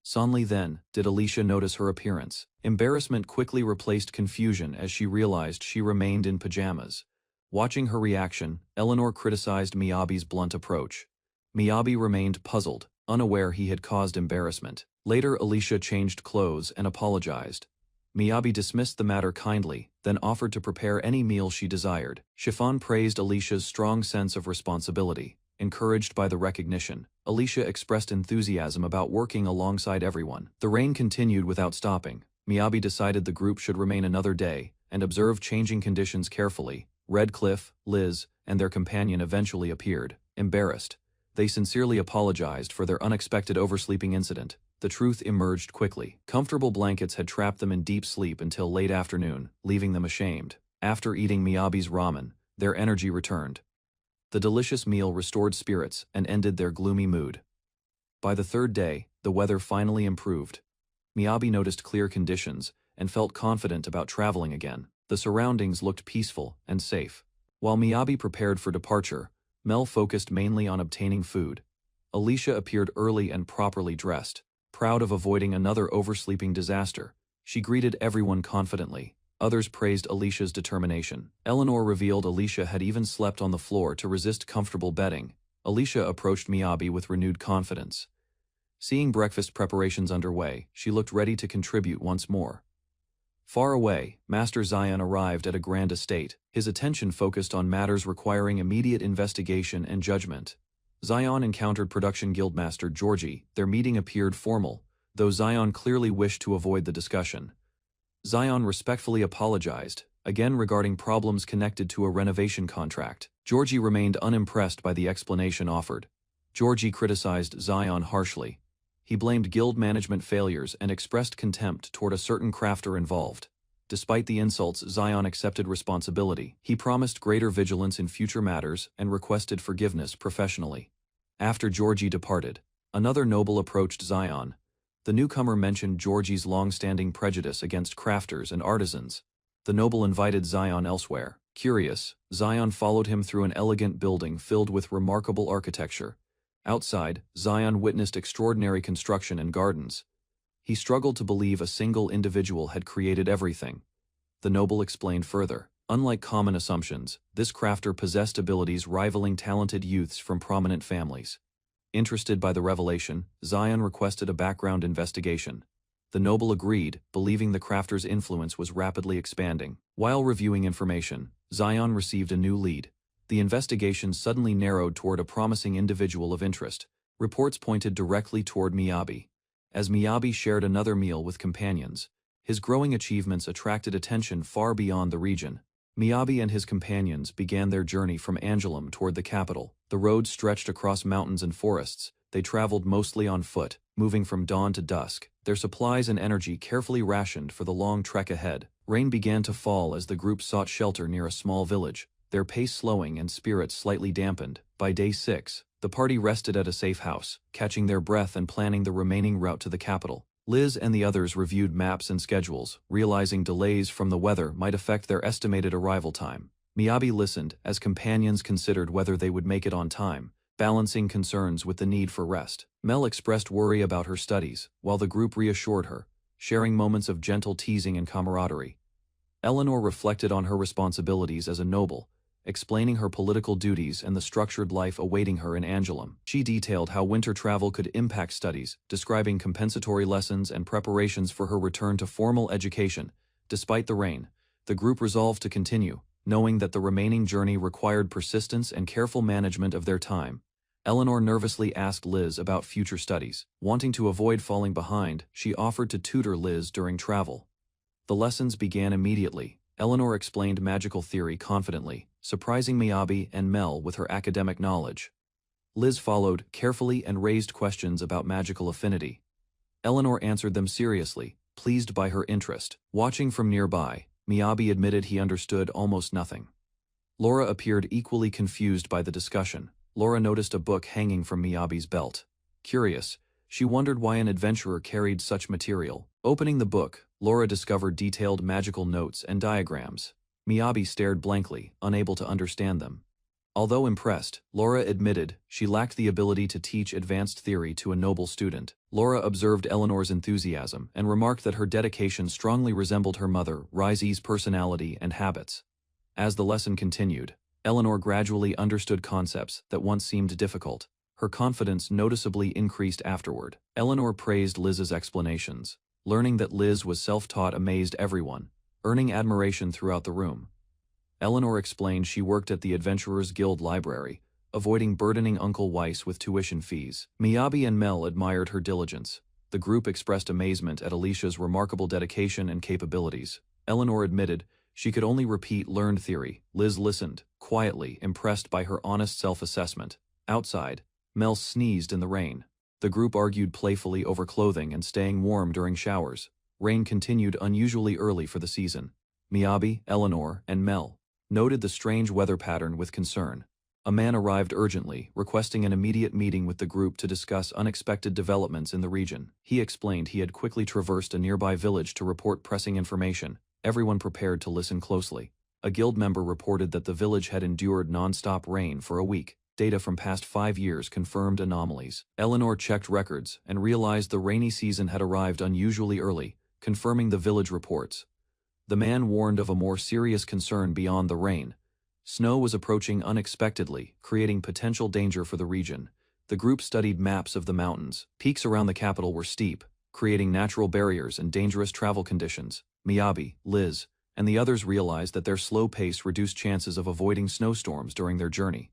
Suddenly then, did Alicia notice her appearance. Embarrassment quickly replaced confusion as she realized she remained in pajamas. Watching her reaction, Eleanor criticized Miyabi's blunt approach. Miyabi remained puzzled, unaware he had caused embarrassment. Later, Alicia changed clothes and apologized. Miyabi dismissed the matter kindly, then offered to prepare any meal she desired. Chiffon praised Alicia's strong sense of responsibility. Encouraged by the recognition, Alicia expressed enthusiasm about working alongside everyone. The rain continued without stopping. Miyabi decided the group should remain another day and observe changing conditions carefully. Red Cliff, Liz, and their companion eventually appeared. Embarrassed, they sincerely apologized for their unexpected oversleeping incident. The truth emerged quickly. Comfortable blankets had trapped them in deep sleep until late afternoon, leaving them ashamed. After eating Miyabi's ramen, their energy returned. The delicious meal restored spirits and ended their gloomy mood. By the third day, the weather finally improved. Miyabi noticed clear conditions and felt confident about traveling again. The surroundings looked peaceful and safe. While Miyabi prepared for departure, Mel focused mainly on obtaining food. Alicia appeared early and properly dressed. Proud of avoiding another oversleeping disaster, she greeted everyone confidently. Others praised Alicia's determination. Eleanor revealed Alicia had even slept on the floor to resist comfortable bedding. Alicia approached Miyabi with renewed confidence. Seeing breakfast preparations underway, she looked ready to contribute once more. Far away, Master Zion arrived at a grand estate, his attention focused on matters requiring immediate investigation and judgment. Zion encountered Production Guildmaster Georgie. Their meeting appeared formal, though Zion clearly wished to avoid the discussion. Zion respectfully apologized, again regarding problems connected to a renovation contract. Georgie remained unimpressed by the explanation offered. Georgie criticized Zion harshly. He blamed guild management failures and expressed contempt toward a certain crafter involved. Despite the insults, Zion accepted responsibility. He promised greater vigilance in future matters and requested forgiveness professionally. After Georgie departed, another noble approached Zion. The newcomer mentioned Georgie's long-standing prejudice against crafters and artisans. The noble invited Zion elsewhere. Curious, Zion followed him through an elegant building filled with remarkable architecture. Outside, Zion witnessed extraordinary construction and gardens. He struggled to believe a single individual had created everything. The noble explained further. Unlike common assumptions, this crafter possessed abilities rivaling talented youths from prominent families. Interested by the revelation, Zion requested a background investigation. The noble agreed, believing the crafter's influence was rapidly expanding. While reviewing information, Zion received a new lead. The investigation suddenly narrowed toward a promising individual of interest. Reports pointed directly toward Miyabi. As Miyabi shared another meal with companions, his growing achievements attracted attention far beyond the region. Miyabi and his companions began their journey from Angelum toward the capital. The road stretched across mountains and forests. They traveled mostly on foot, moving from dawn to dusk, their supplies and energy carefully rationed for the long trek ahead. Rain began to fall as the group sought shelter near a small village, their pace slowing and spirits slightly dampened. By day 6, the party rested at a safe house, catching their breath and planning the remaining route to the capital. Liz and the others reviewed maps and schedules, realizing delays from the weather might affect their estimated arrival time. Miyabi listened as companions considered whether they would make it on time, balancing concerns with the need for rest. Mel expressed worry about her studies, while the group reassured her, sharing moments of gentle teasing and camaraderie. Eleanor reflected on her responsibilities as a noble, explaining her political duties and the structured life awaiting her in Angelum. She detailed how winter travel could impact studies, describing compensatory lessons and preparations for her return to formal education. Despite the rain, the group resolved to continue, knowing that the remaining journey required persistence and careful management of their time. Eleanor nervously asked Liz about future studies. Wanting to avoid falling behind, she offered to tutor Liz during travel. The lessons began immediately. Eleanor explained magical theory confidently, surprising Miyabi and Mel with her academic knowledge. Liz followed carefully and raised questions about magical affinity. Eleanor answered them seriously, pleased by her interest. Watching from nearby, Miyabi admitted he understood almost nothing. Laura appeared equally confused by the discussion. Laura noticed a book hanging from Miyabi's belt. Curious, she wondered why an adventurer carried such material. Opening the book, Laura discovered detailed magical notes and diagrams. Miyabi stared blankly, unable to understand them. Although impressed, Laura admitted she lacked the ability to teach advanced theory to a noble student. Laura observed Eleanor's enthusiasm and remarked that her dedication strongly resembled her mother, Risey's personality and habits. As the lesson continued, Eleanor gradually understood concepts that once seemed difficult. Her confidence noticeably increased afterward. Eleanor praised Liz's explanations. Learning that Liz was self-taught amazed everyone, earning admiration throughout the room. Eleanor explained she worked at the Adventurers Guild library, avoiding burdening Uncle Weiss with tuition fees. Miyabi and Mel admired her diligence. The group expressed amazement at Alicia's remarkable dedication and capabilities. Eleanor admitted she could only repeat learned theory. Liz listened, quietly impressed by her honest self-assessment. Outside, Mel sneezed in the rain. The group argued playfully over clothing and staying warm during showers. Rain continued unusually early for the season. Miyabi, Eleanor, and Mel noted the strange weather pattern with concern. A man arrived urgently, requesting an immediate meeting with the group to discuss unexpected developments in the region. He explained he had quickly traversed a nearby village to report pressing information. Everyone prepared to listen closely. A guild member reported that the village had endured non-stop rain for a week. Data from past 5 years confirmed anomalies. Eleanor checked records and realized the rainy season had arrived unusually early, confirming the village reports. The man warned of a more serious concern beyond the rain. Snow was approaching unexpectedly, creating potential danger for the region. The group studied maps of the mountains. Peaks around the capital were steep, creating natural barriers and dangerous travel conditions. Miyabi, Liz, and the others realized that their slow pace reduced chances of avoiding snowstorms during their journey.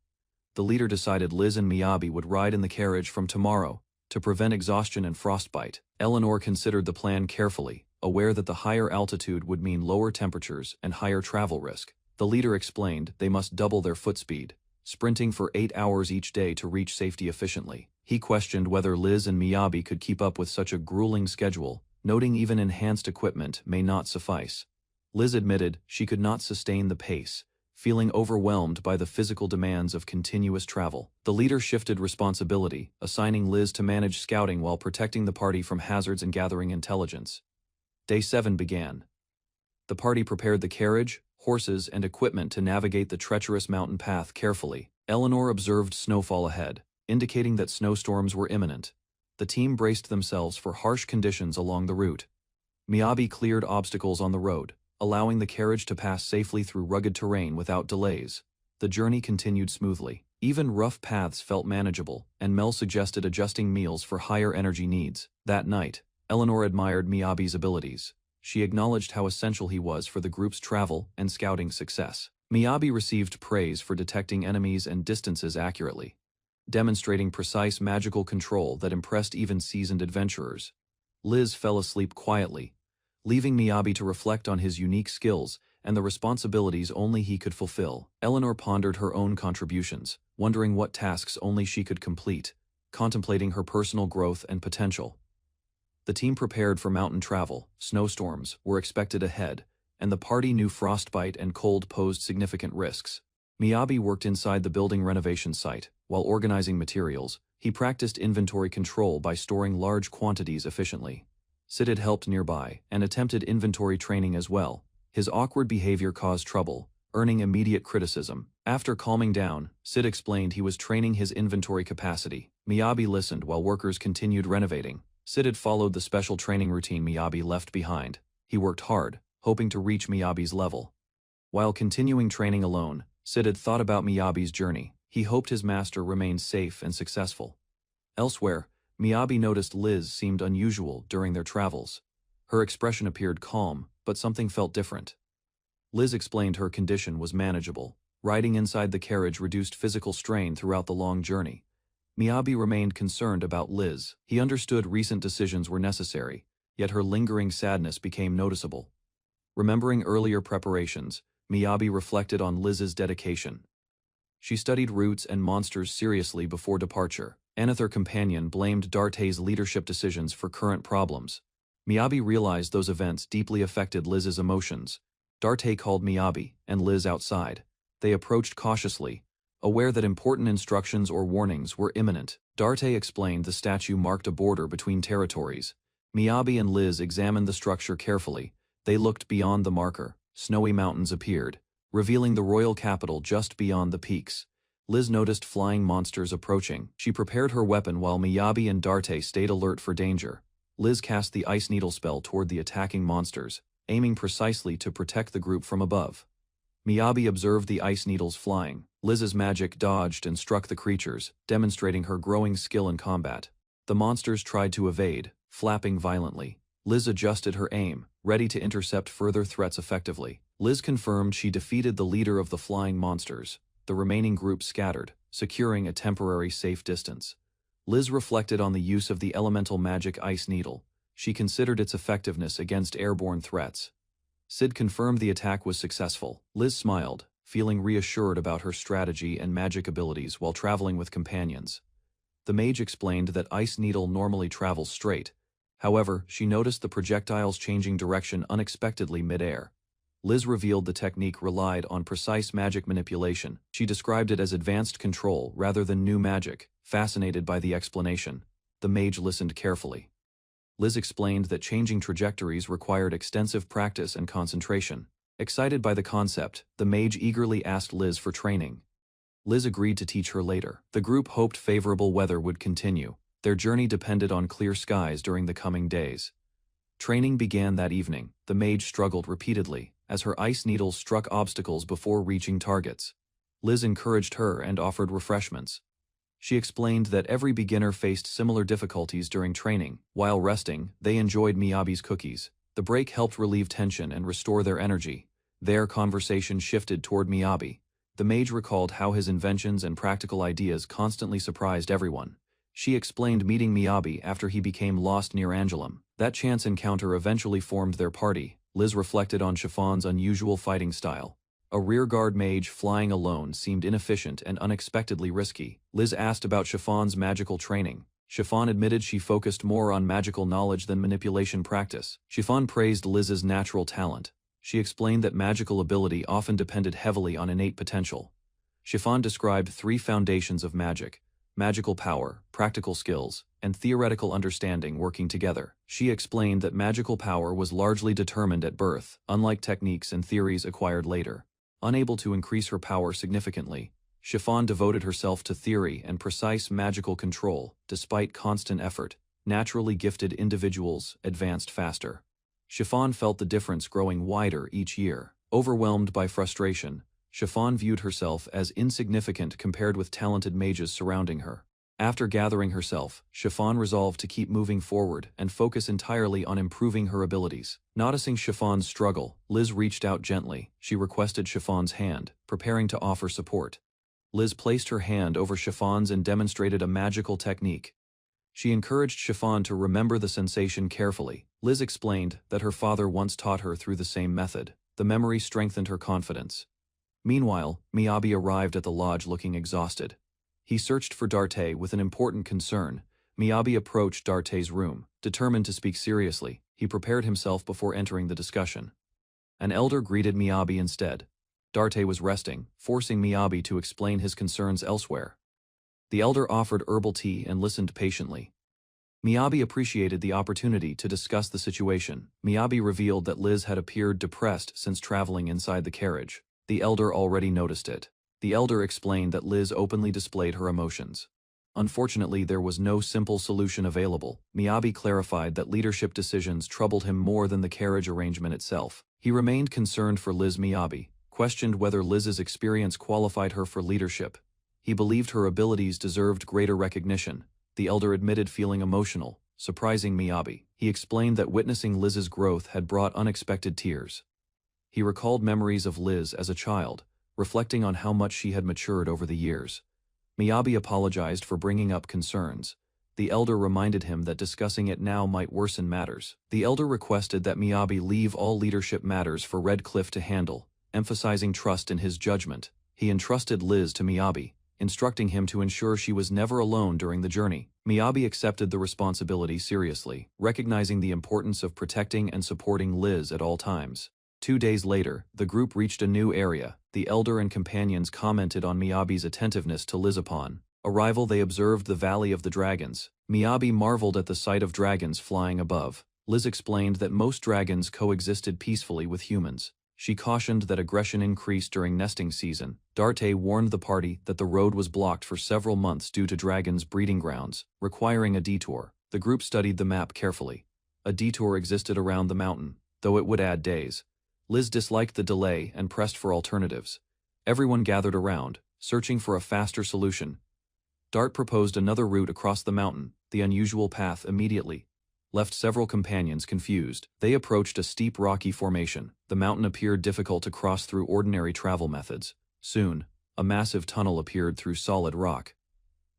The leader decided Liz and Miyabi would ride in the carriage from tomorrow to prevent exhaustion and frostbite. Eleanor considered the plan carefully, aware that the higher altitude would mean lower temperatures and higher travel risk. The leader explained they must double their foot speed, sprinting for 8 hours each day to reach safety efficiently. He questioned whether Liz and Miyabi could keep up with such a grueling schedule, noting even enhanced equipment may not suffice. Liz admitted she could not sustain the pace, feeling overwhelmed by the physical demands of continuous travel. The leader shifted responsibility, assigning Liz to manage scouting while protecting the party from hazards and gathering intelligence. Day 7 began. The party prepared the carriage, horses, and equipment to navigate the treacherous mountain path carefully. Eleanor observed snowfall ahead, indicating that snowstorms were imminent. The team braced themselves for harsh conditions along the route. Miyabi cleared obstacles on the road, allowing the carriage to pass safely through rugged terrain without delays. The journey continued smoothly. Even rough paths felt manageable, and Mel suggested adjusting meals for higher energy needs. That night, Eleanor admired Miyabi's abilities. She acknowledged how essential he was for the group's travel and scouting success. Miyabi received praise for detecting enemies and distances accurately, demonstrating precise magical control that impressed even seasoned adventurers. Liz fell asleep quietly, leaving Miyabi to reflect on his unique skills and the responsibilities only he could fulfill. Eleanor pondered her own contributions, wondering what tasks only she could complete, contemplating her personal growth and potential. The team prepared for mountain travel. Snowstorms were expected ahead, and the party knew frostbite and cold posed significant risks. Miyabi worked inside the building renovation site. While organizing materials, he practiced inventory control by storing large quantities efficiently. Sid had helped nearby and attempted inventory training as well. His awkward behavior caused trouble, earning immediate criticism. After calming down, Sid explained he was training his inventory capacity. Miyabi listened while workers continued renovating. Sid had followed the special training routine Miyabi left behind. He worked hard, hoping to reach Miyabi's level. While continuing training alone, Sid had thought about Miyabi's journey. He hoped his master remained safe and successful. Elsewhere, Miyabi noticed Liz seemed unusual during their travels. Her expression appeared calm, but something felt different. Liz explained her condition was manageable. Riding inside the carriage reduced physical strain throughout the long journey. Miyabi remained concerned about Liz. He understood recent decisions were necessary, yet her lingering sadness became noticeable. Remembering earlier preparations, Miyabi reflected on Liz's dedication. She studied routes and monsters seriously before departure. Another companion blamed Darte's leadership decisions for current problems. Miyabi realized those events deeply affected Liz's emotions. Darte called Miyabi and Liz outside. They approached cautiously, aware that important instructions or warnings were imminent. Darte explained the statue marked a border between territories. Miyabi and Liz examined the structure carefully. They looked beyond the marker. Snowy mountains appeared, revealing the royal capital just beyond the peaks. Liz noticed flying monsters approaching. She prepared her weapon while Miyabi and Darte stayed alert for danger. Liz cast the Ice Needle spell toward the attacking monsters, aiming precisely to protect the group from above. Miyabi observed the ice needles flying. Liz's magic dodged and struck the creatures, demonstrating her growing skill in combat. The monsters tried to evade, flapping violently. Liz adjusted her aim, ready to intercept further threats effectively. Liz confirmed she defeated the leader of the flying monsters. The remaining group scattered, securing a temporary safe distance. Liz reflected on the use of the elemental magic Ice Needle. She considered its effectiveness against airborne threats. Sid confirmed the attack was successful. Liz smiled, feeling reassured about her strategy and magic abilities while traveling with companions. The mage explained that Ice Needle normally travels straight. However, she noticed the projectiles changing direction unexpectedly mid-air. Liz revealed the technique relied on precise magic manipulation. She described it as advanced control rather than new magic. Fascinated by the explanation, the mage listened carefully. Liz explained that changing trajectories required extensive practice and concentration. Excited by the concept, the mage eagerly asked Liz for training. Liz agreed to teach her later. The group hoped favorable weather would continue. Their journey depended on clear skies during the coming days. Training began that evening. The mage struggled repeatedly, as her ice needles struck obstacles before reaching targets. Liz encouraged her and offered refreshments. She explained that every beginner faced similar difficulties during training. While resting, they enjoyed Miyabi's cookies. The break helped relieve tension and restore their energy. Their conversation shifted toward Miyabi. The mage recalled how his inventions and practical ideas constantly surprised everyone. She explained meeting Miyabi after he became lost near Angelum. That chance encounter eventually formed their party. Liz reflected on Chiffon's unusual fighting style. A rearguard mage flying alone seemed inefficient and unexpectedly risky. Liz asked about Chiffon's magical training. Chiffon admitted she focused more on magical knowledge than manipulation practice. Chiffon praised Liz's natural talent. She explained that magical ability often depended heavily on innate potential. Chiffon described 3 foundations of magic: magical power, practical skills, and theoretical understanding working together. She explained that magical power was largely determined at birth, unlike techniques and theories acquired later. Unable to increase her power significantly, Chiffon devoted herself to theory and precise magical control. Despite constant effort, naturally gifted individuals advanced faster. Chiffon felt the difference growing wider each year. Overwhelmed by frustration, Chiffon viewed herself as insignificant compared with talented mages surrounding her. After gathering herself, Chiffon resolved to keep moving forward and focus entirely on improving her abilities. Noticing Chiffon's struggle, Liz reached out gently. She requested Chiffon's hand, preparing to offer support. Liz placed her hand over Chiffon's and demonstrated a magical technique. She encouraged Chiffon to remember the sensation carefully. Liz explained that her father once taught her through the same method. The memory strengthened her confidence. Meanwhile, Miyabi arrived at the lodge looking exhausted. He searched for Darte with an important concern. Miyabi approached Darte's room. Determined to speak seriously, he prepared himself before entering the discussion. An elder greeted Miyabi instead. Darte was resting, forcing Miyabi to explain his concerns elsewhere. The elder offered herbal tea and listened patiently. Miyabi appreciated the opportunity to discuss the situation. Miyabi revealed that Liz had appeared depressed since traveling inside the carriage. The elder already noticed it. The elder explained that Liz openly displayed her emotions. Unfortunately, there was no simple solution available. Miyabi clarified that leadership decisions troubled him more than the carriage arrangement itself. He remained concerned for Liz. Miyabi questioned whether Liz's experience qualified her for leadership. He believed her abilities deserved greater recognition. The elder admitted feeling emotional, surprising Miyabi. He explained that witnessing Liz's growth had brought unexpected tears. He recalled memories of Liz as a child, reflecting on how much she had matured over the years. Miyabi apologized for bringing up concerns. The elder reminded him that discussing it now might worsen matters. The elder requested that Miyabi leave all leadership matters for Red Cliff to handle, emphasizing trust in his judgment. He entrusted Liz to Miyabi, instructing him to ensure she was never alone during the journey. Miyabi accepted the responsibility seriously, recognizing the importance of protecting and supporting Liz at all times. 2 days later, the group reached a new area. The elder and companions commented on Miyabi's attentiveness to Liz. Upon arrival, they observed the Valley of the Dragons. Miyabi marveled at the sight of dragons flying above. Liz explained that most dragons coexisted peacefully with humans. She cautioned that aggression increased during nesting season. Darte warned the party that the road was blocked for several months due to dragons' breeding grounds, requiring a detour. The group studied the map carefully. A detour existed around the mountain, though it would add days. Liz disliked the delay and pressed for alternatives. Everyone gathered around, searching for a faster solution. Dart proposed another route across the mountain. The unusual path immediately left several companions confused. They approached a steep rocky formation. The mountain appeared difficult to cross through ordinary travel methods. Soon, a massive tunnel appeared through solid rock.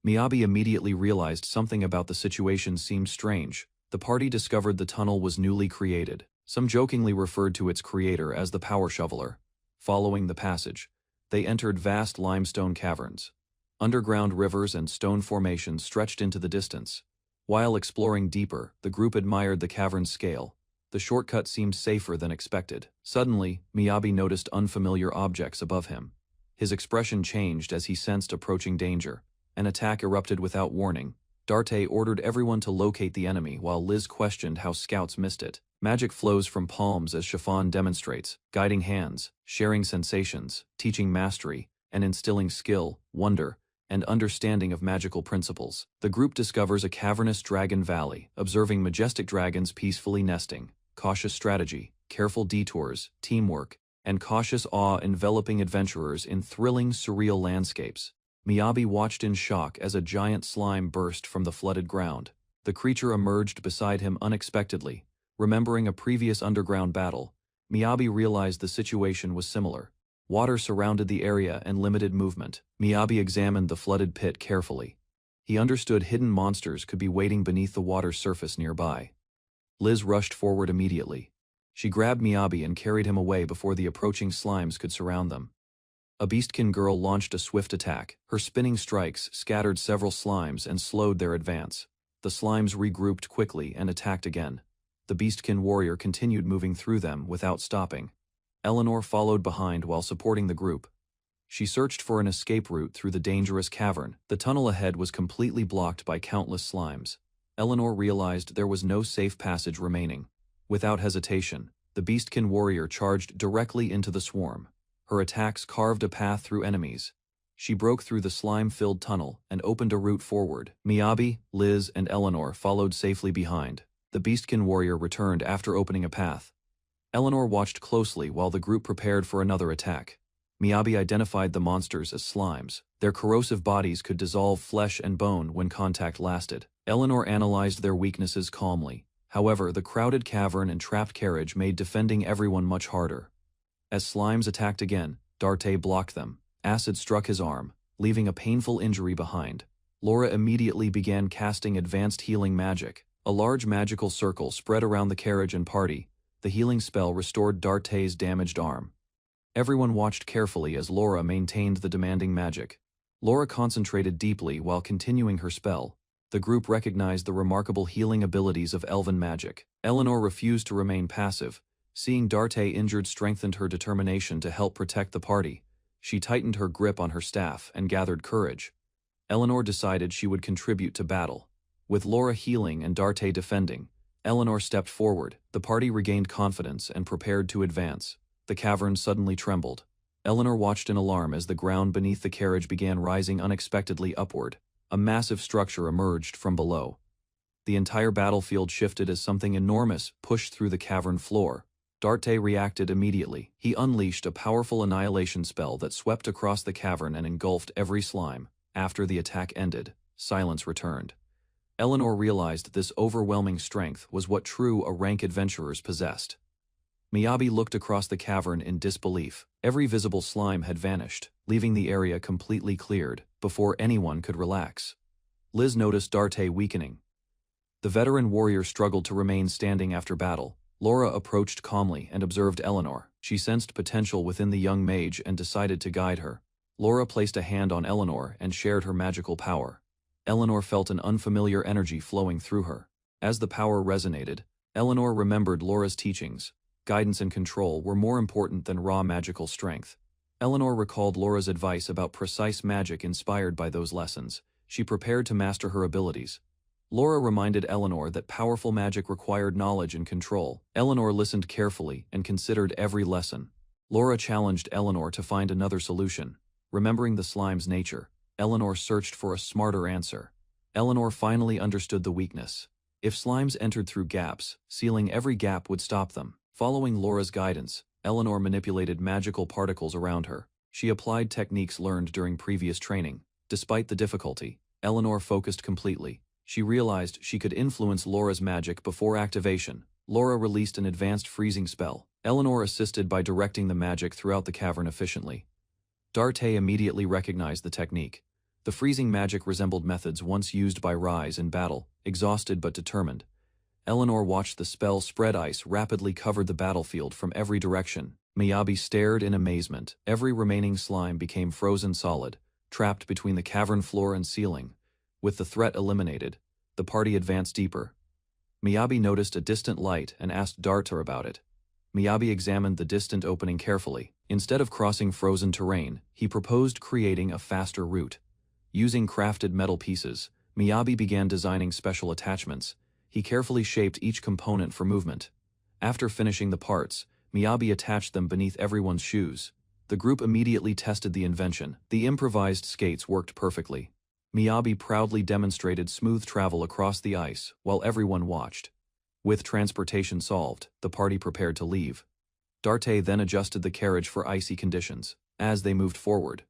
Miyabi immediately realized something about the situation seemed strange. The party discovered the tunnel was newly created. Some jokingly referred to its creator as the Power Shoveler. Following the passage, they entered vast limestone caverns. Underground rivers and stone formations stretched into the distance. While exploring deeper, the group admired the cavern's scale. The shortcut seemed safer than expected. Suddenly, Miyabi noticed unfamiliar objects above him. His expression changed as he sensed approaching danger. An attack erupted without warning. Darte ordered everyone to locate the enemy while Liz questioned how scouts missed it. Magic flows from palms as Chiffon demonstrates, guiding hands, sharing sensations, teaching mastery, and instilling skill, wonder, and understanding of magical principles. The group discovers a cavernous dragon valley, observing majestic dragons peacefully nesting. Cautious strategy, careful detours, teamwork, and cautious awe enveloping adventurers in thrilling, surreal landscapes. Miyabi watched in shock as a giant slime burst from the flooded ground. The creature emerged beside him unexpectedly. Remembering a previous underground battle, Miyabi realized the situation was similar. Water surrounded the area and limited movement. Miyabi examined the flooded pit carefully. He understood hidden monsters could be waiting beneath the water's surface nearby. Liz rushed forward immediately. She grabbed Miyabi and carried him away before the approaching slimes could surround them. A beastkin girl launched a swift attack. Her spinning strikes scattered several slimes and slowed their advance. The slimes regrouped quickly and attacked again. The beastkin warrior continued moving through them without stopping. Eleanor followed behind while supporting the group. She searched for an escape route through the dangerous cavern. The tunnel ahead was completely blocked by countless slimes. Eleanor realized there was no safe passage remaining. Without hesitation, the beastkin warrior charged directly into the swarm. Her attacks carved a path through enemies. She broke through the slime-filled tunnel and opened a route forward. Miyabi, Liz, and Eleanor followed safely behind. The beastkin warrior returned after opening a path. Eleanor watched closely while the group prepared for another attack. Miyabi identified the monsters as slimes. Their corrosive bodies could dissolve flesh and bone when contact lasted. Eleanor analyzed their weaknesses calmly. However, the crowded cavern and trapped carriage made defending everyone much harder. As slimes attacked again, Darte blocked them. Acid struck his arm, leaving a painful injury behind. Laura immediately began casting advanced healing magic. A large magical circle spread around the carriage and party. The healing spell restored Darte's damaged arm. Everyone watched carefully as Laura maintained the demanding magic. Laura concentrated deeply while continuing her spell. The group recognized the remarkable healing abilities of elven magic. Eleanor refused to remain passive. Seeing Darte injured strengthened her determination to help protect the party. She tightened her grip on her staff and gathered courage. Eleanor decided she would contribute to battle. With Laura healing and Darte defending, Eleanor stepped forward. The party regained confidence and prepared to advance. The cavern suddenly trembled. Eleanor watched in alarm as the ground beneath the carriage began rising unexpectedly upward. A massive structure emerged from below. The entire battlefield shifted as something enormous pushed through the cavern floor. Darte reacted immediately. He unleashed a powerful annihilation spell that swept across the cavern and engulfed every slime. After the attack ended, silence returned. Eleanor realized this overwhelming strength was what true rank adventurers possessed. Miyabi looked across the cavern in disbelief. Every visible slime had vanished, leaving the area completely cleared before anyone could relax. Liz noticed Darte weakening. The veteran warrior struggled to remain standing after battle. Laura approached calmly and observed Eleanor. She sensed potential within the young mage and decided to guide her. Laura placed a hand on Eleanor and shared her magical power. Eleanor felt an unfamiliar energy flowing through her. As the power resonated, Eleanor remembered Laura's teachings. Guidance and control were more important than raw magical strength. Eleanor recalled Laura's advice about precise magic inspired by those lessons. She prepared to master her abilities. Laura reminded Eleanor that powerful magic required knowledge and control. Eleanor listened carefully and considered every lesson. Laura challenged Eleanor to find another solution. Remembering the slime's nature, Eleanor searched for a smarter answer. Eleanor finally understood the weakness. If slimes entered through gaps, sealing every gap would stop them. Following Laura's guidance, Eleanor manipulated magical particles around her. She applied techniques learned during previous training. Despite the difficulty, Eleanor focused completely. She realized she could influence Laura's magic before activation. Laura released an advanced freezing spell. Eleanor assisted by directing the magic throughout the cavern efficiently. Darte immediately recognized the technique. The freezing magic resembled methods once used by Rise in battle, exhausted but determined. Eleanor watched the spell spread. Ice rapidly covered the battlefield from every direction. Miyabi stared in amazement. Every remaining slime became frozen solid, trapped between the cavern floor and ceiling. With the threat eliminated, the party advanced deeper. Miyabi noticed a distant light and asked Darte about it. Miyabi examined the distant opening carefully. Instead of crossing frozen terrain, he proposed creating a faster route. Using crafted metal pieces, Miyabi began designing special attachments. He carefully shaped each component for movement. After finishing the parts, Miyabi attached them beneath everyone's shoes. The group immediately tested the invention. The improvised skates worked perfectly. Miyabi proudly demonstrated smooth travel across the ice while everyone watched. With transportation solved, the party prepared to leave. Darte then adjusted the carriage for icy conditions. As they moved forward,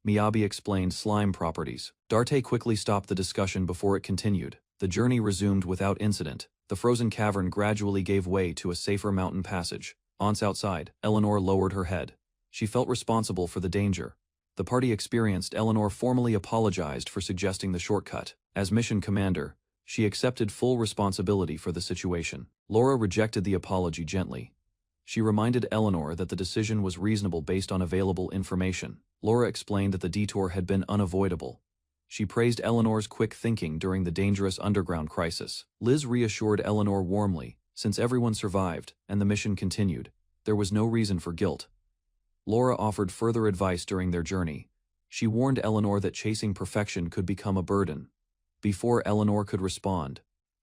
Miyabi explained slime properties. Darte quickly stopped the discussion before it continued. The journey resumed without incident. The frozen cavern gradually gave way to a safer mountain passage. Once outside, Eleanor lowered her head. She felt responsible for the danger. The party experienced. Eleanor formally apologized for suggesting the shortcut. As mission commander, she accepted full responsibility for the situation. Laura rejected the apology gently. She reminded Eleanor that the decision was reasonable based on available information. Laura explained that the detour had been unavoidable. She praised Eleanor's quick thinking during the dangerous underground crisis. Liz reassured Eleanor warmly, since everyone survived and the mission continued, there was no reason for guilt. Laura offered further advice during their journey. She warned Eleanor that chasing perfection could become a burden. Before Eleanor could respond,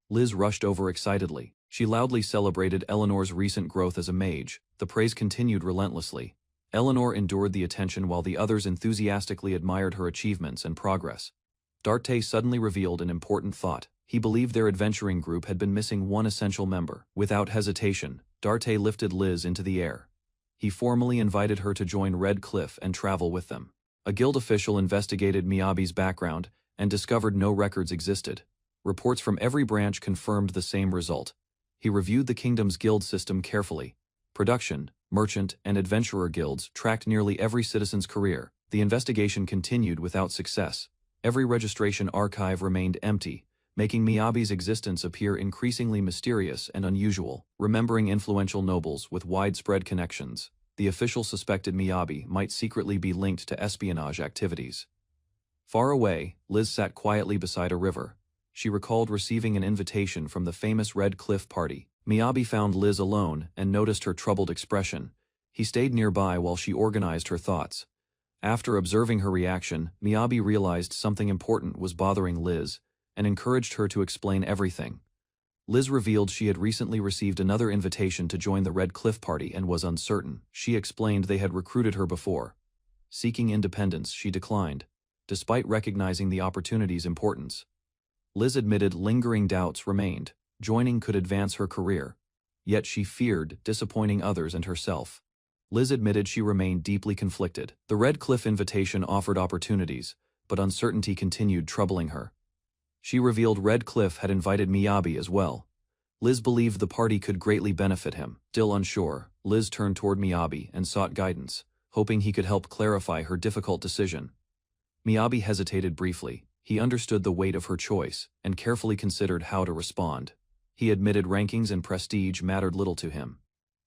Liz rushed over excitedly. She loudly celebrated Eleanor's recent growth as a mage. The praise continued relentlessly. Eleanor endured the attention while the others enthusiastically admired her achievements and progress. Darte suddenly revealed an important thought. He believed their adventuring group had been missing one essential member. Without hesitation, Darte lifted Liz into the air. He formally invited her to join Red Cliff and travel with them. A guild official investigated Miyabi's background and discovered no records existed. Reports from every branch confirmed the same result. He reviewed the kingdom's guild system carefully. Production, merchant, and adventurer guilds tracked nearly every citizen's career. The investigation continued without success. Every registration archive remained empty, making Miyabi's existence appear increasingly mysterious and unusual. Remembering influential nobles with widespread connections, the official suspected Miyabi might secretly be linked to espionage activities. Far away, Liz sat quietly beside a river. She recalled receiving an invitation from the famous Red Cliff party. Miyabi found Liz alone and noticed her troubled expression. He stayed nearby while she organized her thoughts. After observing her reaction, Miyabi realized something important was bothering Liz and encouraged her to explain everything. Liz revealed she had recently received another invitation to join the Red Cliff party and was uncertain. She explained they had recruited her before. Seeking independence, she declined, despite recognizing the opportunity's importance. Liz admitted lingering doubts remained. Joining could advance her career, yet she feared disappointing others and herself. Liz admitted she remained deeply conflicted. The Red Cliff invitation offered opportunities, but uncertainty continued troubling her. She revealed Red Cliff had invited Miyabi as well. Liz believed the party could greatly benefit him. Still unsure, Liz turned toward Miyabi and sought guidance, hoping he could help clarify her difficult decision. Miyabi hesitated briefly. He understood the weight of her choice and carefully considered how to respond. He admitted rankings and prestige mattered little to him.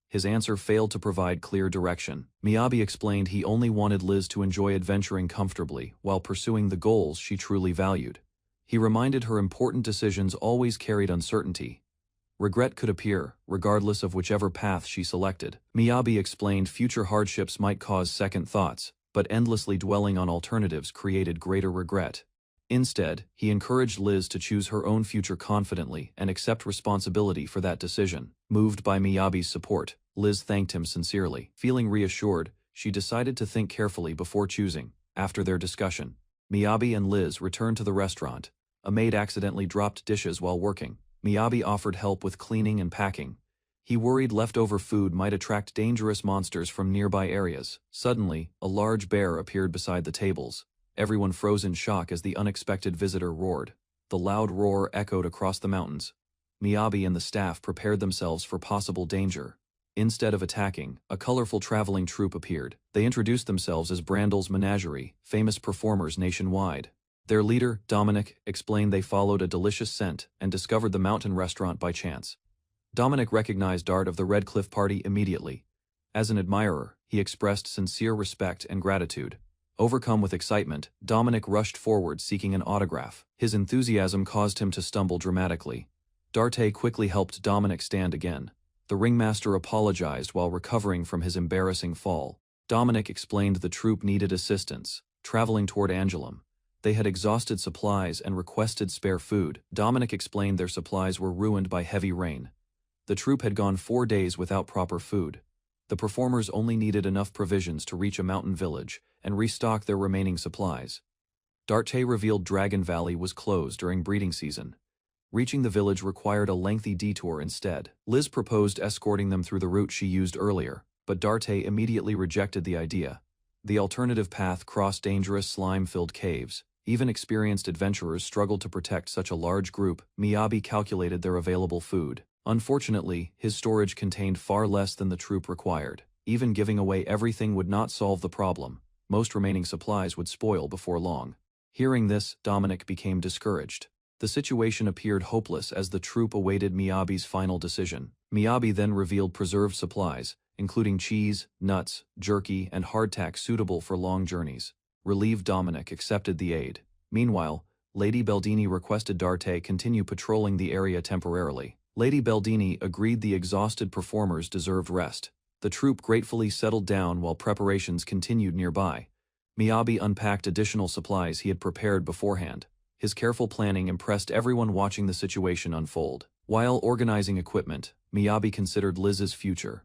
His answer failed to provide clear direction. Miyabi explained he only wanted Liz to enjoy adventuring comfortably while pursuing the goals she truly valued. He reminded her important decisions always carried uncertainty. Regret could appear, regardless of whichever path she selected. Miyabi explained future hardships might cause second thoughts, but endlessly dwelling on alternatives created greater regret. Instead, he encouraged Liz to choose her own future confidently and accept responsibility for that decision. Moved by Miyabi's support, Liz thanked him sincerely. Feeling reassured, she decided to think carefully before choosing. After their discussion, Miyabi and Liz returned to the restaurant. A maid accidentally dropped dishes while working. Miyabi offered help with cleaning and packing. He worried leftover food might attract dangerous monsters from nearby areas. Suddenly, a large bear appeared beside the tables. Everyone froze in shock as the unexpected visitor roared. The loud roar echoed across the mountains. Miyabi and the staff prepared themselves for possible danger. Instead of attacking, a colorful traveling troupe appeared. They introduced themselves as Brandel's Menagerie, famous performers nationwide. Their leader, Dominic, explained they followed a delicious scent and discovered the mountain restaurant by chance. Dominic recognized Dart of the Red Cliff party immediately. As an admirer, he expressed sincere respect and gratitude. Overcome with excitement, Dominic rushed forward seeking an autograph. His enthusiasm caused him to stumble dramatically. Darte quickly helped Dominic stand again. The ringmaster apologized while recovering from his embarrassing fall. Dominic explained the troupe needed assistance, traveling toward Angelum. They had exhausted supplies and requested spare food. Dominic explained their supplies were ruined by heavy rain. The troupe had gone 4 days without proper food. The performers only needed enough provisions to reach a mountain village and restock their remaining supplies. Darte revealed Dragon Valley was closed during breeding season. Reaching the village required a lengthy detour instead. Liz proposed escorting them through the route she used earlier, but Darte immediately rejected the idea. The alternative path crossed dangerous slime-filled caves. Even experienced adventurers struggled to protect such a large group. Miyabi calculated their available food. Unfortunately, his storage contained far less than the troop required. Even giving away everything would not solve the problem. Most remaining supplies would spoil before long. Hearing this, Dominic became discouraged. The situation appeared hopeless as the troop awaited Miyabi's final decision. Miyabi then revealed preserved supplies, including cheese, nuts, jerky, and hardtack suitable for long journeys. Relieved, Dominic accepted the aid. Meanwhile, Lady Beldini requested Darte continue patrolling the area temporarily. Lady Beldini agreed the exhausted performers deserved rest. The troupe gratefully settled down while preparations continued nearby. Miyabi unpacked additional supplies he had prepared beforehand. His careful planning impressed everyone watching the situation unfold. While organizing equipment, Miyabi considered Liz's future.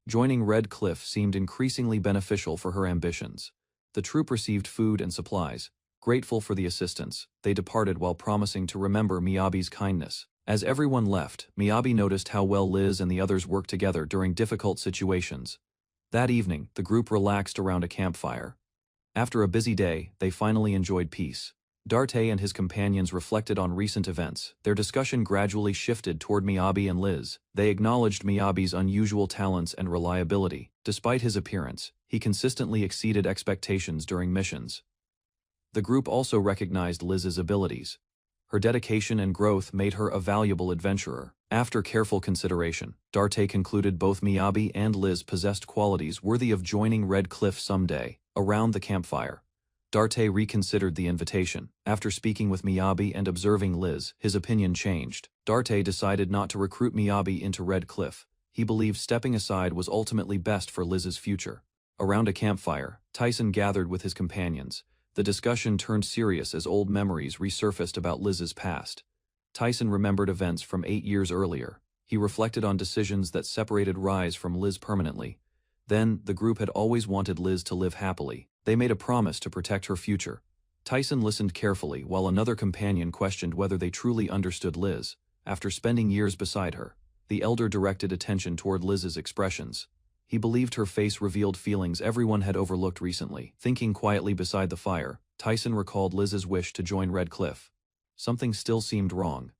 Joining Red Cliff seemed increasingly beneficial for her ambitions. The troop received food and supplies. Grateful for the assistance, they departed while promising to remember Miyabi's kindness. As everyone left, Miyabi noticed how well Liz and the others worked together during difficult situations. That evening, the group relaxed around a campfire. After a busy day, they finally enjoyed peace. Darte and his companions reflected on recent events. Their discussion gradually shifted toward Miyabi and Liz. They acknowledged Miyabi's unusual talents and reliability. Despite his appearance, he consistently exceeded expectations during missions. The group also recognized Liz's abilities. Her dedication and growth made her a valuable adventurer. After careful consideration, Darte concluded both Miyabi and Liz possessed qualities worthy of joining Red Cliff someday. Around the campfire, Darte reconsidered the invitation. After speaking with Miyabi and observing Liz, his opinion changed. Darte decided not to recruit Miyabi into Red Cliff. He believed stepping aside was ultimately best for Liz's future. Around a campfire, Tyson gathered with his companions. The discussion turned serious as old memories resurfaced about Liz's past. Tyson remembered events from 8 years earlier. He reflected on decisions that separated Rise from Liz permanently. Then, the group had always wanted Liz to live happily. They made a promise to protect her future. Tyson listened carefully while another companion questioned whether they truly understood Liz. After spending years beside her, the elder directed attention toward Liz's expressions. He believed her face revealed feelings everyone had overlooked recently. Thinking quietly beside the fire, Tyson recalled Liz's wish to join Red Cliff. Something still seemed wrong.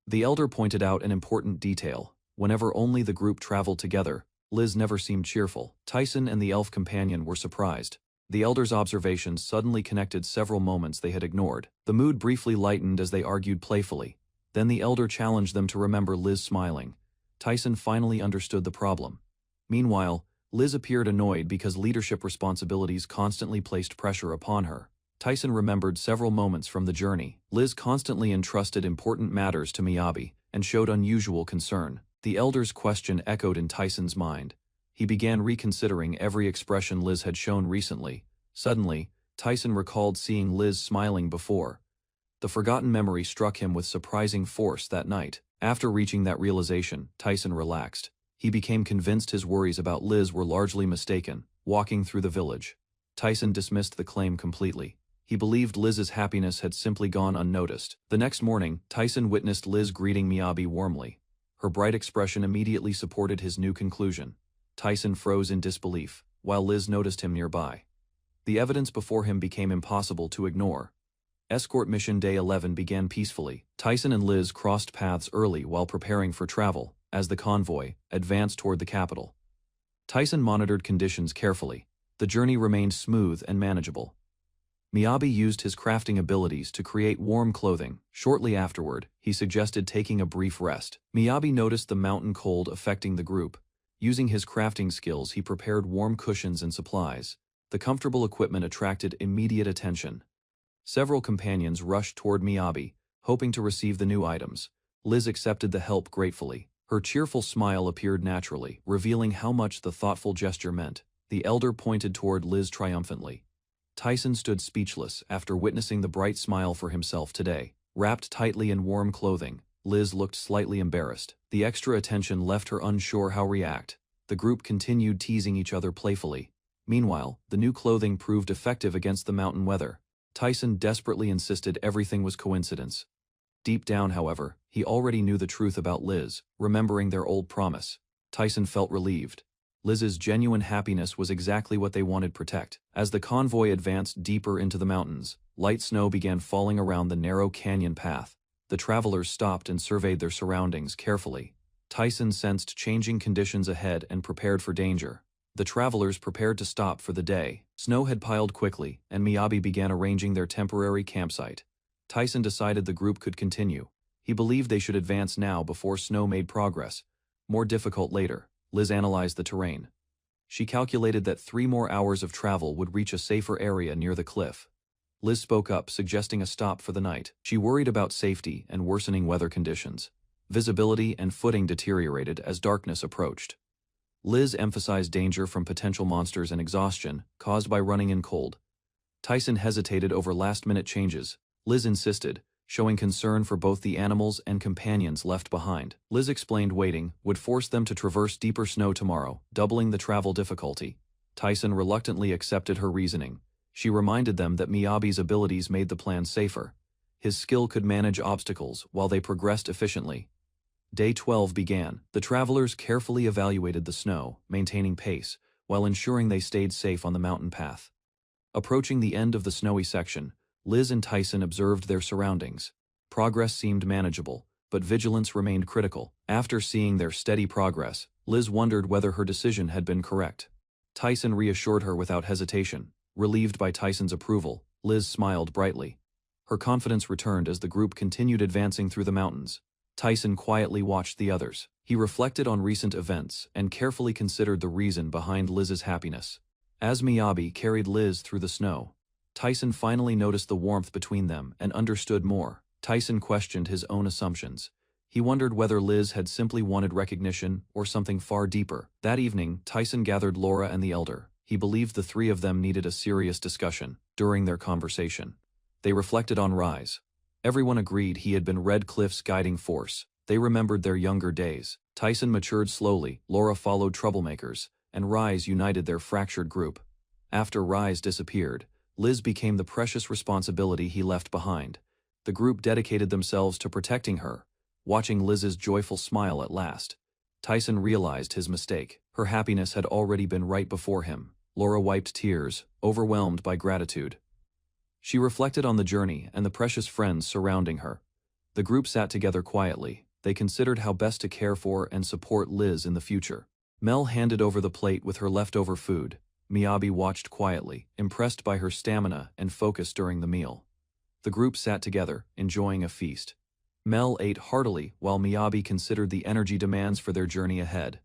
The elder pointed out an important detail. Whenever only the group traveled together, Liz never seemed cheerful. Tyson and the elf companion were surprised. The elder's observations suddenly connected several moments they had ignored. The mood briefly lightened as they argued playfully. Then the elder challenged them to remember Liz smiling. Tyson finally understood the problem. Meanwhile, Liz appeared annoyed because leadership responsibilities constantly placed pressure upon her. Tyson remembered several moments from the journey. Liz constantly entrusted important matters to Miyabi and showed unusual concern. The elder's question echoed in Tyson's mind. He began reconsidering every expression Liz had shown recently. Suddenly, Tyson recalled seeing Liz smiling before. The forgotten memory struck him with surprising force that night. After reaching that realization, Tyson relaxed. He became convinced his worries about Liz were largely mistaken. Walking through the village, Tyson dismissed the claim completely. He believed Liz's happiness had simply gone unnoticed. The next morning, Tyson witnessed Liz greeting Miyabi warmly. Her bright expression immediately supported his new conclusion. Tyson froze in disbelief, while Liz noticed him nearby. The evidence before him became impossible to ignore. Escort mission day 11 began peacefully. Tyson and Liz crossed paths early while preparing for travel, as the convoy advanced toward the capital. Tyson monitored conditions carefully. The journey remained smooth and manageable. Miyabi used his crafting abilities to create warm clothing. Shortly afterward, he suggested taking a brief rest. Miyabi noticed the mountain cold affecting the group. Using his crafting skills, he prepared warm cushions and supplies. The comfortable equipment attracted immediate attention. Several companions rushed toward Miyabi, hoping to receive the new items. Liz accepted the help gratefully. Her cheerful smile appeared naturally, revealing how much the thoughtful gesture meant. The elder pointed toward Liz triumphantly. Tyson stood speechless after witnessing the bright smile for himself today. Wrapped tightly in warm clothing, Liz looked slightly embarrassed. The extra attention left her unsure how to react. The group continued teasing each other playfully. Meanwhile, the new clothing proved effective against the mountain weather. Tyson desperately insisted everything was coincidence. Deep down, however, he already knew the truth about Liz. Remembering their old promise, Tyson felt relieved. Liz's genuine happiness was exactly what they wanted to protect. As the convoy advanced deeper into the mountains, light snow began falling around the narrow canyon path. The travelers stopped and surveyed their surroundings carefully. Tyson sensed changing conditions ahead and prepared for danger. The travelers prepared to stop for the day. Snow had piled quickly, and Miyabi began arranging their temporary campsite. Tyson decided the group could continue. He believed they should advance now before snow made progress more difficult later. Liz analyzed the terrain. She calculated that 3 more hours of travel would reach a safer area near the cliff. Liz spoke up, suggesting a stop for the night. She worried about safety and worsening weather conditions. Visibility and footing deteriorated as darkness approached. Liz emphasized danger from potential monsters and exhaustion caused by running in cold. Tyson hesitated over last-minute changes. Liz insisted, showing concern for both the animals and companions left behind. Liz explained waiting would force them to traverse deeper snow tomorrow, doubling the travel difficulty. Tyson reluctantly accepted her reasoning. She reminded them that Miyabi's abilities made the plan safer. His skill could manage obstacles while they progressed efficiently. Day 12 began. The travelers carefully evaluated the snow, maintaining pace, while ensuring they stayed safe on the mountain path. Approaching the end of the snowy section, Liz and Tyson observed their surroundings. Progress seemed manageable, but vigilance remained critical. After seeing their steady progress, Liz wondered whether her decision had been correct. Tyson reassured her without hesitation. Relieved by Tyson's approval, Liz smiled brightly. Her confidence returned as the group continued advancing through the mountains. Tyson quietly watched the others. He reflected on recent events and carefully considered the reason behind Liz's happiness. As Miyabi carried Liz through the snow, Tyson finally noticed the warmth between them and understood more. Tyson questioned his own assumptions. He wondered whether Liz had simply wanted recognition or something far deeper. That evening, Tyson gathered Laura and the elder. He believed the 3 of them needed a serious discussion. During their conversation, they reflected on Rise. Everyone agreed he had been Red Cliff's guiding force. They remembered their younger days. Tyson matured slowly, Laura followed troublemakers, and Rise united their fractured group. After Rise disappeared, Liz became the precious responsibility he left behind. The group dedicated themselves to protecting her. Watching Liz's joyful smile at last, Tyson realized his mistake. Her happiness had already been right before him. Laura wiped tears, overwhelmed by gratitude. She reflected on the journey and the precious friends surrounding her. The group sat together quietly. They considered how best to care for and support Liz in the future. Mel handed over the plate with her leftover food. Miyabi watched quietly, impressed by her stamina and focus during the meal. The group sat together, enjoying a feast. Mel ate heartily while Miyabi considered the energy demands for their journey ahead.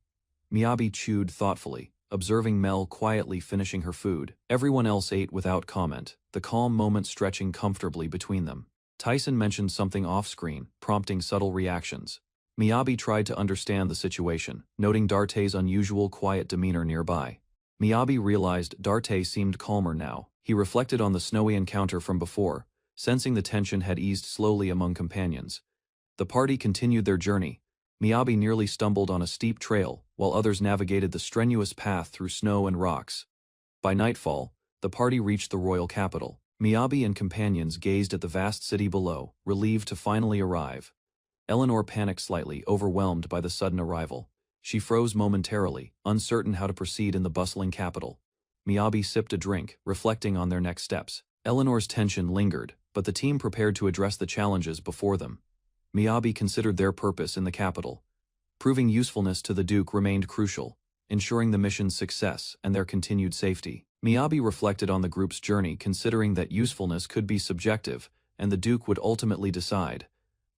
Miyabi chewed thoughtfully, observing Mel quietly finishing her food. Everyone else ate without comment, the calm moment stretching comfortably between them. Tyson mentioned something off-screen, prompting subtle reactions. Miyabi tried to understand the situation, noting Darte's unusual quiet demeanor nearby. Miyabi realized Darte seemed calmer now. He reflected on the snowy encounter from before, sensing the tension had eased slowly among companions. The party continued their journey. Miyabi nearly stumbled on a steep trail, while others navigated the strenuous path through snow and rocks. By nightfall, the party reached the royal capital. Miyabi and companions gazed at the vast city below, relieved to finally arrive. Eleanor panicked slightly, overwhelmed by the sudden arrival. She froze momentarily, uncertain how to proceed in the bustling capital. Miyabi sipped a drink, reflecting on their next steps. Eleanor's tension lingered, but the team prepared to address the challenges before them. Miyabi considered their purpose in the capital. Proving usefulness to the Duke remained crucial, ensuring the mission's success and their continued safety. Miyabi reflected on the group's journey, considering that usefulness could be subjective, and the Duke would ultimately decide.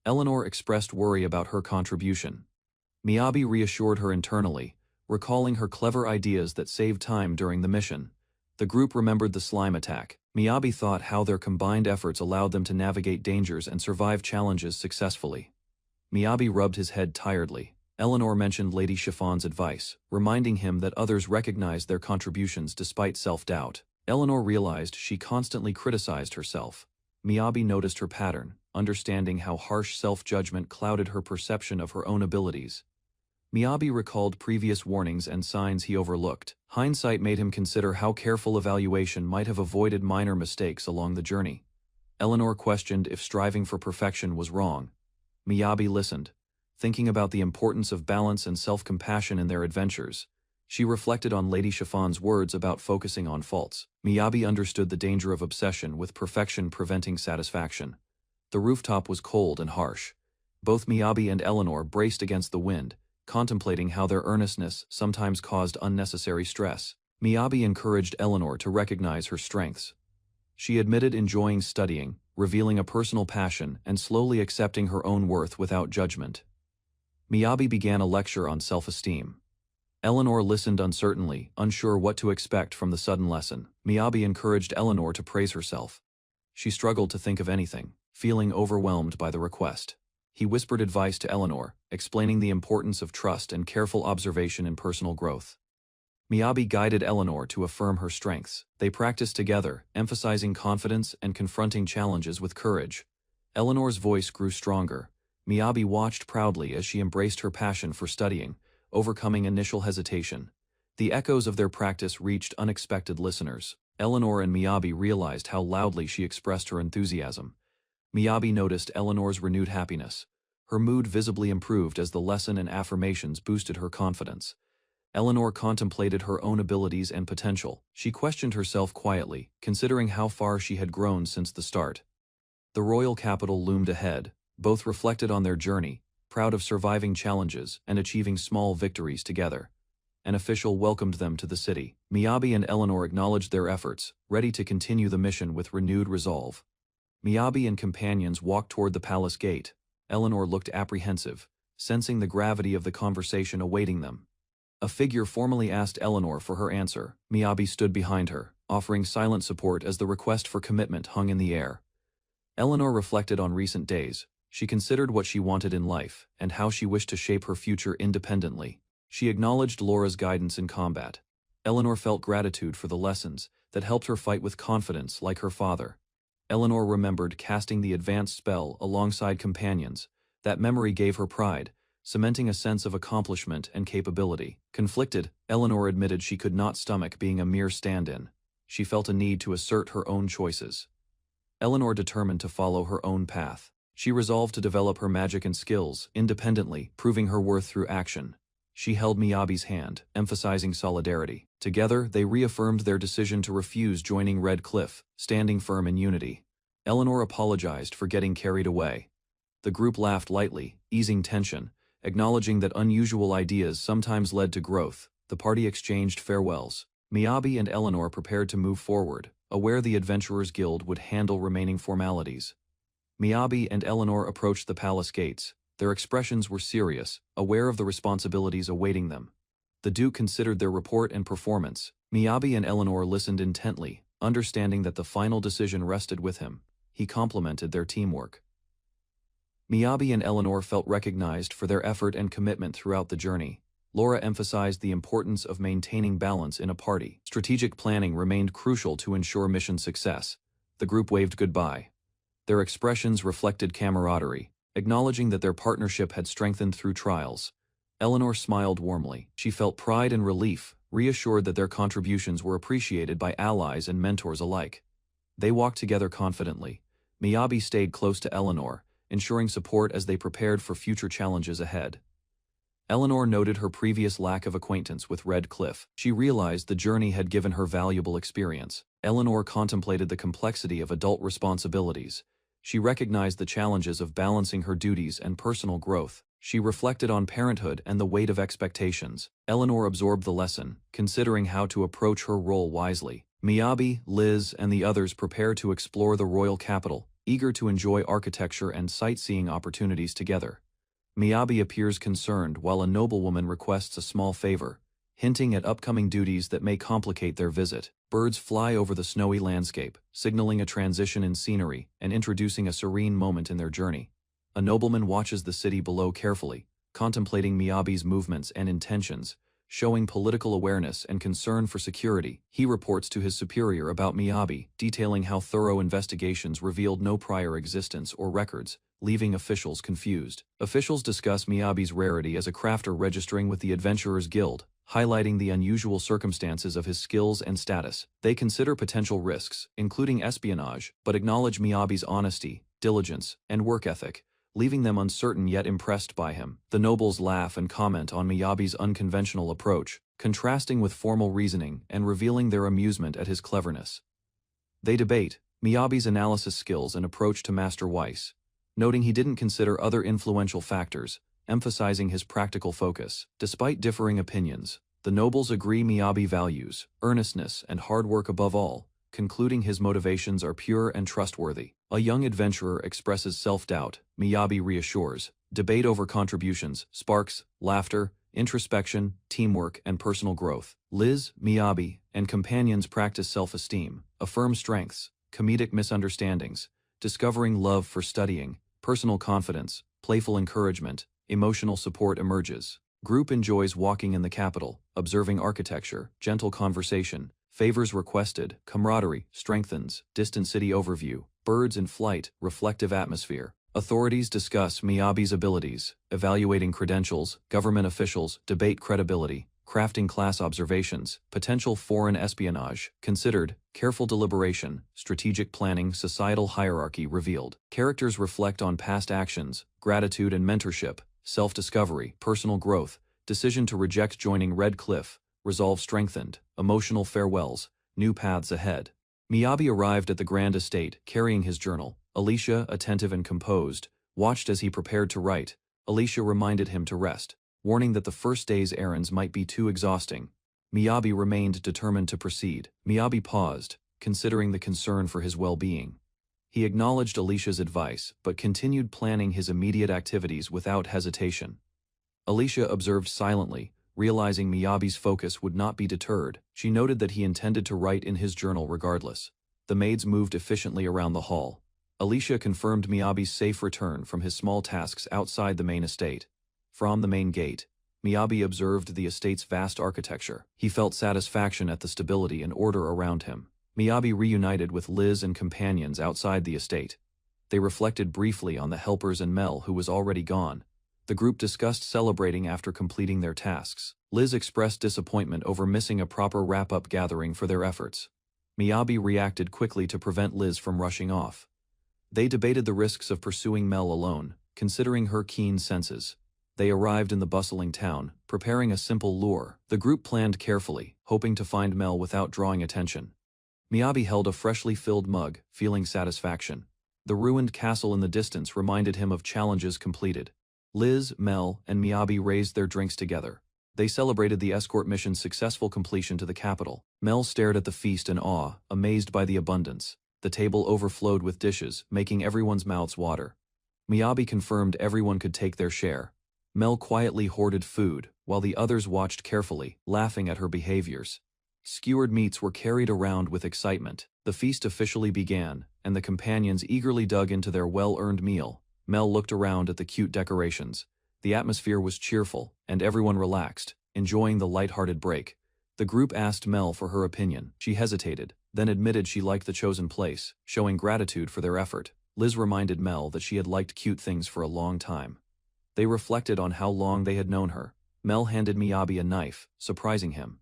Eleanor expressed worry about her contribution. Miyabi reassured her internally, recalling her clever ideas that saved time during the mission. The group remembered the slime attack. Miyabi thought how their combined efforts allowed them to navigate dangers and survive challenges successfully. Miyabi rubbed his head tiredly. Eleanor mentioned Lady Chiffon's advice, reminding him that others recognized their contributions despite self-doubt. Eleanor realized she constantly criticized herself. Miyabi noticed her pattern, understanding how harsh self-judgment clouded her perception of her own abilities. Miyabi recalled previous warnings and signs he overlooked. Hindsight made him consider how careful evaluation might have avoided minor mistakes along the journey. Eleanor questioned if striving for perfection was wrong. Miyabi listened, thinking about the importance of balance and self-compassion in their adventures. She reflected on Lady Chiffon's words about focusing on faults. Miyabi understood the danger of obsession with perfection preventing satisfaction. The rooftop was cold and harsh. Both Miyabi and Eleanor braced against the wind, contemplating how their earnestness sometimes caused unnecessary stress. Miyabi encouraged Eleanor to recognize her strengths. She admitted enjoying studying, revealing a personal passion, and slowly accepting her own worth without judgment. Miyabi began a lecture on self-esteem. Eleanor listened uncertainly, unsure what to expect from the sudden lesson. Miyabi encouraged Eleanor to praise herself. She struggled to think of anything, feeling overwhelmed by the request. He whispered advice to Eleanor, explaining the importance of trust and careful observation in personal growth. Miyabi guided Eleanor to affirm her strengths. They practiced together, emphasizing confidence and confronting challenges with courage. Eleanor's voice grew stronger. Miyabi watched proudly as she embraced her passion for studying, overcoming initial hesitation. The echoes of their practice reached unexpected listeners. Eleanor and Miyabi realized how loudly she expressed her enthusiasm. Miyabi noticed Eleanor's renewed happiness. Her mood visibly improved as the lesson and affirmations boosted her confidence. Eleanor contemplated her own abilities and potential. She questioned herself quietly, considering how far she had grown since the start. The royal capital loomed ahead. Both reflected on their journey, proud of surviving challenges and achieving small victories together. An official welcomed them to the city. Miyabi and Eleanor acknowledged their efforts, ready to continue the mission with renewed resolve. Miyabi and companions walked toward the palace gate. Eleanor looked apprehensive, sensing the gravity of the conversation awaiting them. A figure formally asked Eleanor for her answer. Miyabi stood behind her, offering silent support as the request for commitment hung in the air. Eleanor reflected on recent days. She considered what she wanted in life, and how she wished to shape her future independently. She acknowledged Laura's guidance in combat. Eleanor felt gratitude for the lessons that helped her fight with confidence like her father. Eleanor remembered casting the advanced spell alongside companions. That memory gave her pride, cementing a sense of accomplishment and capability. Conflicted, Eleanor admitted she could not stomach being a mere stand-in. She felt a need to assert her own choices. Eleanor determined to follow her own path. She resolved to develop her magic and skills independently, proving her worth through action. She held Miyabi's hand, emphasizing solidarity. Together, they reaffirmed their decision to refuse joining Red Cliff, standing firm in unity. Eleanor apologized for getting carried away. The group laughed lightly, easing tension, acknowledging that unusual ideas sometimes led to growth. The party exchanged farewells. Miyabi and Eleanor prepared to move forward, aware the Adventurers Guild would handle remaining formalities. Miyabi and Eleanor approached the palace gates. Their expressions were serious, aware of the responsibilities awaiting them. The Duke considered their report and performance. Miyabi and Eleanor listened intently, understanding that the final decision rested with him. He complimented their teamwork. Miyabi and Eleanor felt recognized for their effort and commitment throughout the journey. Laura emphasized the importance of maintaining balance in a party. Strategic planning remained crucial to ensure mission success. The group waved goodbye. Their expressions reflected camaraderie, acknowledging that their partnership had strengthened through trials. Eleanor smiled warmly. She felt pride and relief, reassured that their contributions were appreciated by allies and mentors alike. They walked together confidently. Miyabi stayed close to Eleanor, ensuring support as they prepared for future challenges ahead. Eleanor noted her previous lack of acquaintance with Red Cliff. She realized the journey had given her valuable experience. Eleanor contemplated the complexity of adult responsibilities. She recognized the challenges of balancing her duties and personal growth. She reflected on parenthood and the weight of expectations. Eleanor absorbed the lesson, considering how to approach her role wisely. Miyabi, Liz, and the others prepared to explore the royal capital, eager to enjoy architecture and sightseeing opportunities together. Miyabi appears concerned while a noblewoman requests a small favor, hinting at upcoming duties that may complicate their visit. Birds fly over the snowy landscape, signaling a transition in scenery and introducing a serene moment in their journey. A nobleman watches the city below carefully, contemplating Miyabi's movements and intentions, showing political awareness and concern for security. He reports to his superior about Miyabi, detailing how thorough investigations revealed no prior existence or records, leaving officials confused. Officials discuss Miyabi's rarity as a crafter registering with the Adventurers Guild, highlighting the unusual circumstances of his skills and status. They consider potential risks, including espionage, but acknowledge Miyabi's honesty, diligence, and work ethic, leaving them uncertain yet impressed by him. The nobles laugh and comment on Miyabi's unconventional approach, contrasting with formal reasoning and revealing their amusement at his cleverness. They debate Miyabi's analysis skills and approach to Master Weiss, noting he didn't consider other influential factors, emphasizing his practical focus. Despite differing opinions, the nobles agree Miyabi values earnestness and hard work above all, concluding his motivations are pure and trustworthy. A young adventurer expresses self-doubt, Miyabi reassures. Debate over contributions sparks laughter, introspection, teamwork, and personal growth. Liz, Miyabi, and companions practice self-esteem, affirm strengths, comedic misunderstandings, discovering love for studying, personal confidence, playful encouragement, emotional support emerges. Group enjoys walking in the capital, observing architecture, gentle conversation, favors requested, camaraderie, strengthens, distant city overview, birds in flight, reflective atmosphere. Authorities discuss Miyabi's abilities, evaluating credentials, government officials, debate credibility, crafting class observations, potential foreign espionage, considered, careful deliberation, strategic planning, societal hierarchy revealed. Characters reflect on past actions, gratitude and mentorship, self-discovery, personal growth, decision to reject joining Red Cliff, resolve strengthened, emotional farewells, new paths ahead. Miyabi arrived at the grand estate, carrying his journal. Alicia, attentive and composed, watched as he prepared to write. Alicia reminded him to rest, warning that the first day's errands might be too exhausting. Miyabi remained determined to proceed. Miyabi paused, considering the concern for his well-being. He acknowledged Alicia's advice, but continued planning his immediate activities without hesitation. Alicia observed silently, realizing Miyabi's focus would not be deterred. She noted that he intended to write in his journal regardless. The maids moved efficiently around the hall. Alicia confirmed Miyabi's safe return from his small tasks outside the main estate. From the main gate, Miyabi observed the estate's vast architecture. He felt satisfaction at the stability and order around him. Miyabi reunited with Liz and companions outside the estate. They reflected briefly on the helpers and Mel, who was already gone. The group discussed celebrating after completing their tasks. Liz expressed disappointment over missing a proper wrap-up gathering for their efforts. Miyabi reacted quickly to prevent Liz from rushing off. They debated the risks of pursuing Mel alone, considering her keen senses. They arrived in the bustling town, preparing a simple lure. The group planned carefully, hoping to find Mel without drawing attention. Miyabi held a freshly filled mug, feeling satisfaction. The ruined castle in the distance reminded him of challenges completed. Liz, Mel, and Miyabi raised their drinks together. They celebrated the escort mission's successful completion to the capital. Mel stared at the feast in awe, amazed by the abundance. The table overflowed with dishes, making everyone's mouths water. Miyabi confirmed everyone could take their share. Mel quietly hoarded food, while the others watched carefully, laughing at her behaviors. Skewered meats were carried around with excitement. The feast officially began, and the companions eagerly dug into their well-earned meal. Mel looked around at the cute decorations. The atmosphere was cheerful, and everyone relaxed, enjoying the light-hearted break. The group asked Mel for her opinion. She hesitated, then admitted she liked the chosen place, showing gratitude for their effort. Liz reminded Mel that she had liked cute things for a long time. They reflected on how long they had known her. Mel handed Miyabi a knife, surprising him.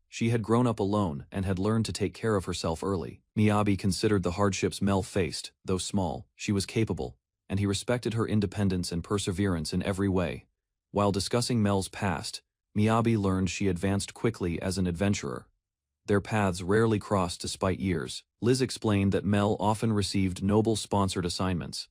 She had grown up alone and had learned to take care of herself early. Miyabi considered the hardships Mel faced. Though small, she was capable, and he respected her independence and perseverance in every way. While discussing Mel's past, Miyabi learned she advanced quickly as an adventurer. Their paths rarely crossed despite years. Liz explained that Mel often received noble-sponsored assignments.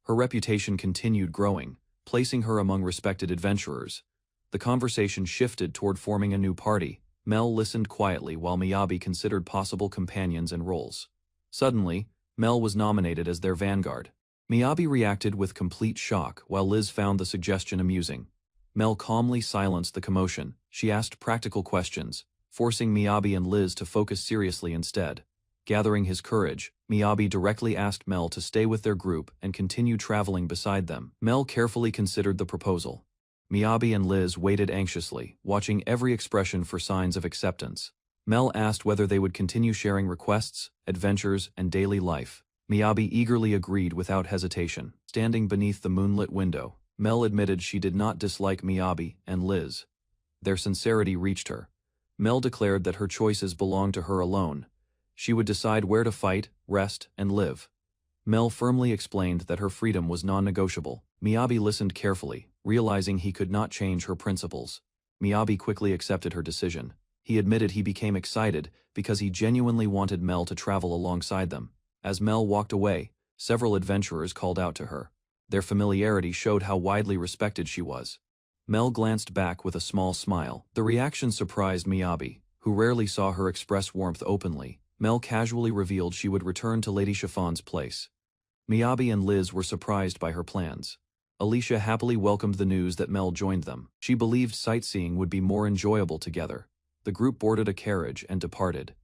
Her reputation continued growing, placing her among respected adventurers. The conversation shifted toward forming a new party. Mel listened quietly while Miyabi considered possible companions and roles. Suddenly, Mel was nominated as their vanguard. Miyabi reacted with complete shock while Liz found the suggestion amusing. Mel calmly silenced the commotion. She asked practical questions, forcing Miyabi and Liz to focus seriously instead. Gathering his courage, Miyabi directly asked Mel to stay with their group and continue traveling beside them. Mel carefully considered the proposal. Miyabi and Liz waited anxiously, watching every expression for signs of acceptance. Mel asked whether they would continue sharing requests, adventures, and daily life. Miyabi eagerly agreed without hesitation. Standing beneath the moonlit window, Mel admitted she did not dislike Miyabi and Liz. Their sincerity reached her. Mel declared that her choices belonged to her alone. She would decide where to fight, rest, and live. Mel firmly explained that her freedom was non-negotiable. Miyabi listened carefully, realizing he could not change her principles. Miyabi quickly accepted her decision. He admitted he became excited because he genuinely wanted Mel to travel alongside them. As Mel walked away, several adventurers called out to her. Their familiarity showed how widely respected she was. Mel glanced back with a small smile. The reaction surprised Miyabi, who rarely saw her express warmth openly. Mel casually revealed she would return to Lady Chiffon's place. Miyabi and Liz were surprised by her plans. Alicia happily welcomed the news that Mel joined them. She believed sightseeing would be more enjoyable together. The group boarded a carriage and departed.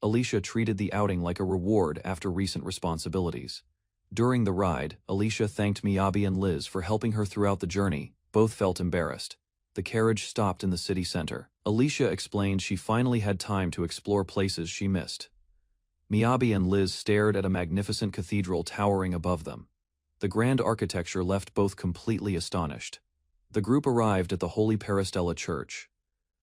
Alicia treated the outing like a reward after recent responsibilities. During the ride, Alicia thanked Miyabi and Liz for helping her throughout the journey. Both felt embarrassed. The carriage stopped in the city center. Alicia explained she finally had time to explore places she missed. Miyabi and Liz stared at a magnificent cathedral towering above them. The grand architecture left both completely astonished. The group arrived at the Holy Parastella Church.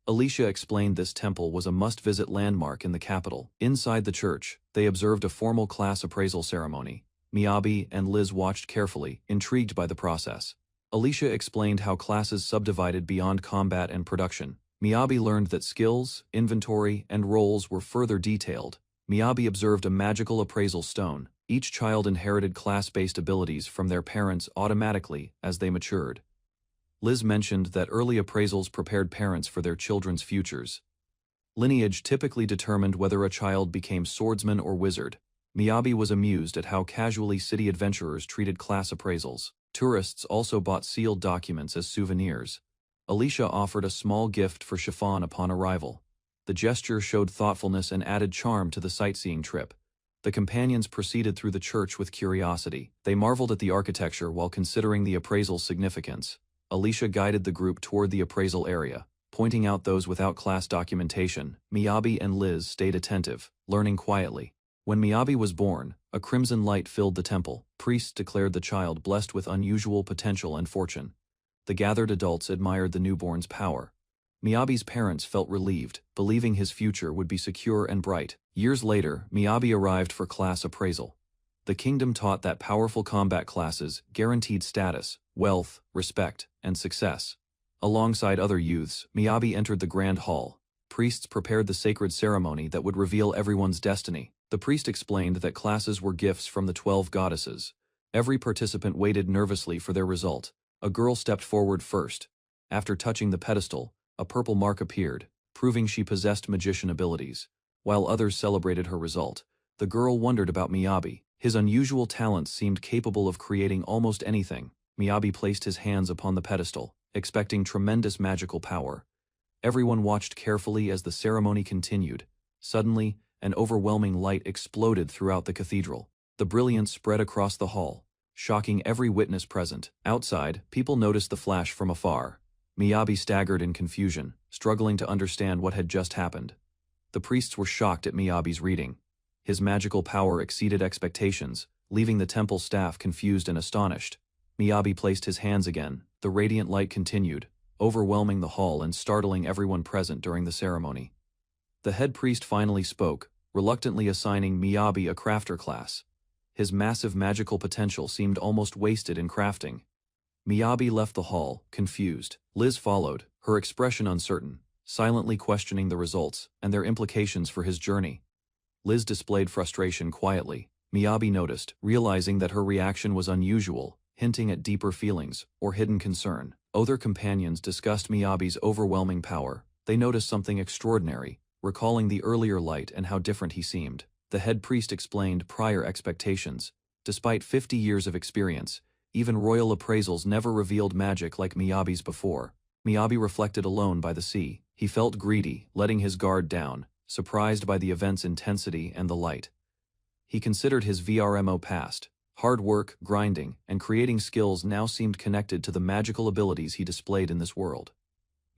Alicia explained this temple was a must-visit landmark in the capital. Inside the church, they observed a formal class appraisal ceremony. Miyabi and Liz watched carefully, intrigued by the process. Alicia explained how classes subdivided beyond combat and production. Miyabi learned that skills, inventory, and roles were further detailed. Miyabi observed a magical appraisal stone. Each child inherited class-based abilities from their parents automatically as they matured. Liz mentioned that early appraisals prepared parents for their children's futures. Lineage typically determined whether a child became swordsman or wizard. Miyabi was amused at how casually city adventurers treated class appraisals. Tourists also bought sealed documents as souvenirs. Alicia offered a small gift for Chiffon upon arrival. The gesture showed thoughtfulness and added charm to the sightseeing trip. The companions proceeded through the church with curiosity. They marveled at the architecture while considering the appraisal's significance. Alicia guided the group toward the appraisal area, pointing out those without class documentation. Miyabi and Liz stayed attentive, learning quietly. When Miyabi was born, a crimson light filled the temple. Priests declared the child blessed with unusual potential and fortune. The gathered adults admired the newborn's power. Miyabi's parents felt relieved, believing his future would be secure and bright. Years later, Miyabi arrived for class appraisal. The kingdom taught that powerful combat classes guaranteed status, wealth, respect, and success. Alongside other youths, Miyabi entered the grand hall. Priests prepared the sacred ceremony that would reveal everyone's destiny. The priest explained that classes were gifts from the 12 goddesses. Every participant waited nervously for their result. A girl stepped forward first. After touching the pedestal, a purple mark appeared, proving she possessed magician abilities. While others celebrated her result, the girl wondered about Miyabi. His unusual talents seemed capable of creating almost anything. Miyabi placed his hands upon the pedestal, expecting tremendous magical power. Everyone watched carefully as the ceremony continued. Suddenly, an overwhelming light exploded throughout the cathedral. The brilliance spread across the hall, shocking every witness present. Outside, people noticed the flash from afar. Miyabi staggered in confusion, struggling to understand what had just happened. The priests were shocked at Miyabi's reading. His magical power exceeded expectations, leaving the temple staff confused and astonished. Miyabi placed his hands again. The radiant light continued, overwhelming the hall and startling everyone present during the ceremony. The head priest finally spoke, reluctantly assigning Miyabi a crafter class. His massive magical potential seemed almost wasted in crafting. Miyabi left the hall, confused. Liz followed, her expression uncertain, silently questioning the results and their implications for his journey. Liz displayed frustration quietly. Miyabi noticed, realizing that her reaction was unusual, hinting at deeper feelings or hidden concern. Other companions discussed Miyabi's overwhelming power. They noticed something extraordinary, recalling the earlier light and how different he seemed. The head priest explained prior expectations. Despite 50 years of experience, even royal appraisals never revealed magic like Miyabi's before. Miyabi reflected alone by the sea. He felt greedy, letting his guard down, surprised by the event's intensity and the light. He considered his VRMO past. Hard work, grinding, and creating skills now seemed connected to the magical abilities he displayed in this world.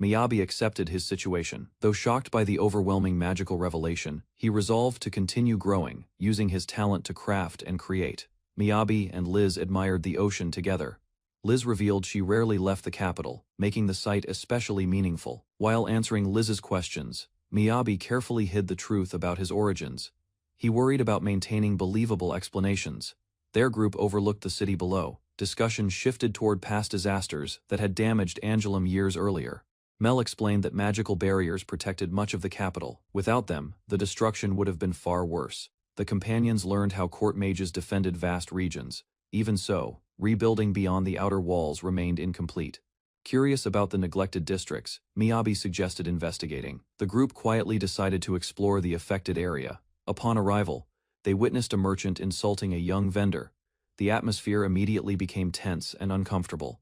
Miyabi accepted his situation. Though shocked by the overwhelming magical revelation, he resolved to continue growing, using his talent to craft and create. Miyabi and Liz admired the ocean together. Liz revealed she rarely left the capital, making the sight especially meaningful. While answering Liz's questions, Miyabi carefully hid the truth about his origins. He worried about maintaining believable explanations. Their group overlooked the city below, discussion shifted toward past disasters that had damaged Angelum years earlier. Mel explained that magical barriers protected much of the capital. Without them, the destruction would have been far worse. The companions learned how court mages defended vast regions. Even so, rebuilding beyond the outer walls remained incomplete. Curious about the neglected districts, Miyabi suggested investigating. The group quietly decided to explore the affected area. Upon arrival, they witnessed a merchant insulting a young vendor. The atmosphere immediately became tense and uncomfortable.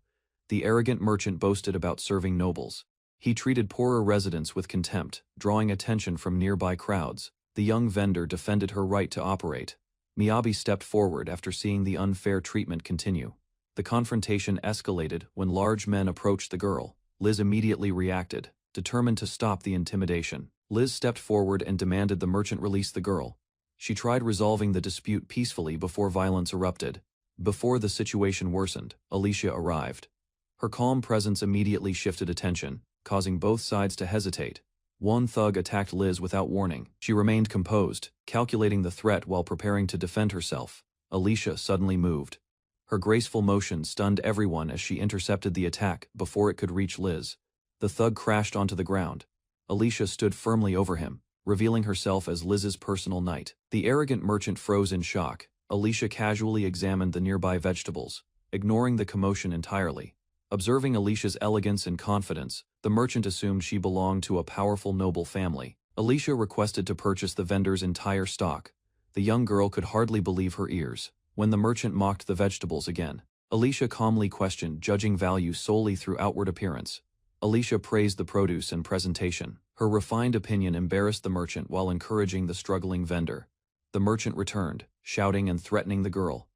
The arrogant merchant boasted about serving nobles. He treated poorer residents with contempt, drawing attention from nearby crowds. The young vendor defended her right to operate. Miyabi stepped forward after seeing the unfair treatment continue. The confrontation escalated when large men approached the girl. Liz immediately reacted, determined to stop the intimidation. Liz stepped forward and demanded the merchant release the girl. She tried resolving the dispute peacefully before violence erupted. Before the situation worsened, Alicia arrived. Her calm presence immediately shifted attention, causing both sides to hesitate. One thug attacked Liz without warning. She remained composed, calculating the threat while preparing to defend herself. Alicia suddenly moved. Her graceful motion stunned everyone as she intercepted the attack before it could reach Liz. The thug crashed onto the ground. Alicia stood firmly over him, revealing herself as Liz's personal knight. The arrogant merchant froze in shock. Alicia casually examined the nearby vegetables, ignoring the commotion entirely. Observing Alicia's elegance and confidence, the merchant assumed she belonged to a powerful noble family. Alicia requested to purchase the vendor's entire stock. The young girl could hardly believe her ears. When the merchant mocked the vegetables again, Alicia calmly questioned judging value solely through outward appearance. Alicia praised the produce and presentation. Her refined opinion embarrassed the merchant while encouraging the struggling vendor. The merchant returned, shouting and threatening the girl.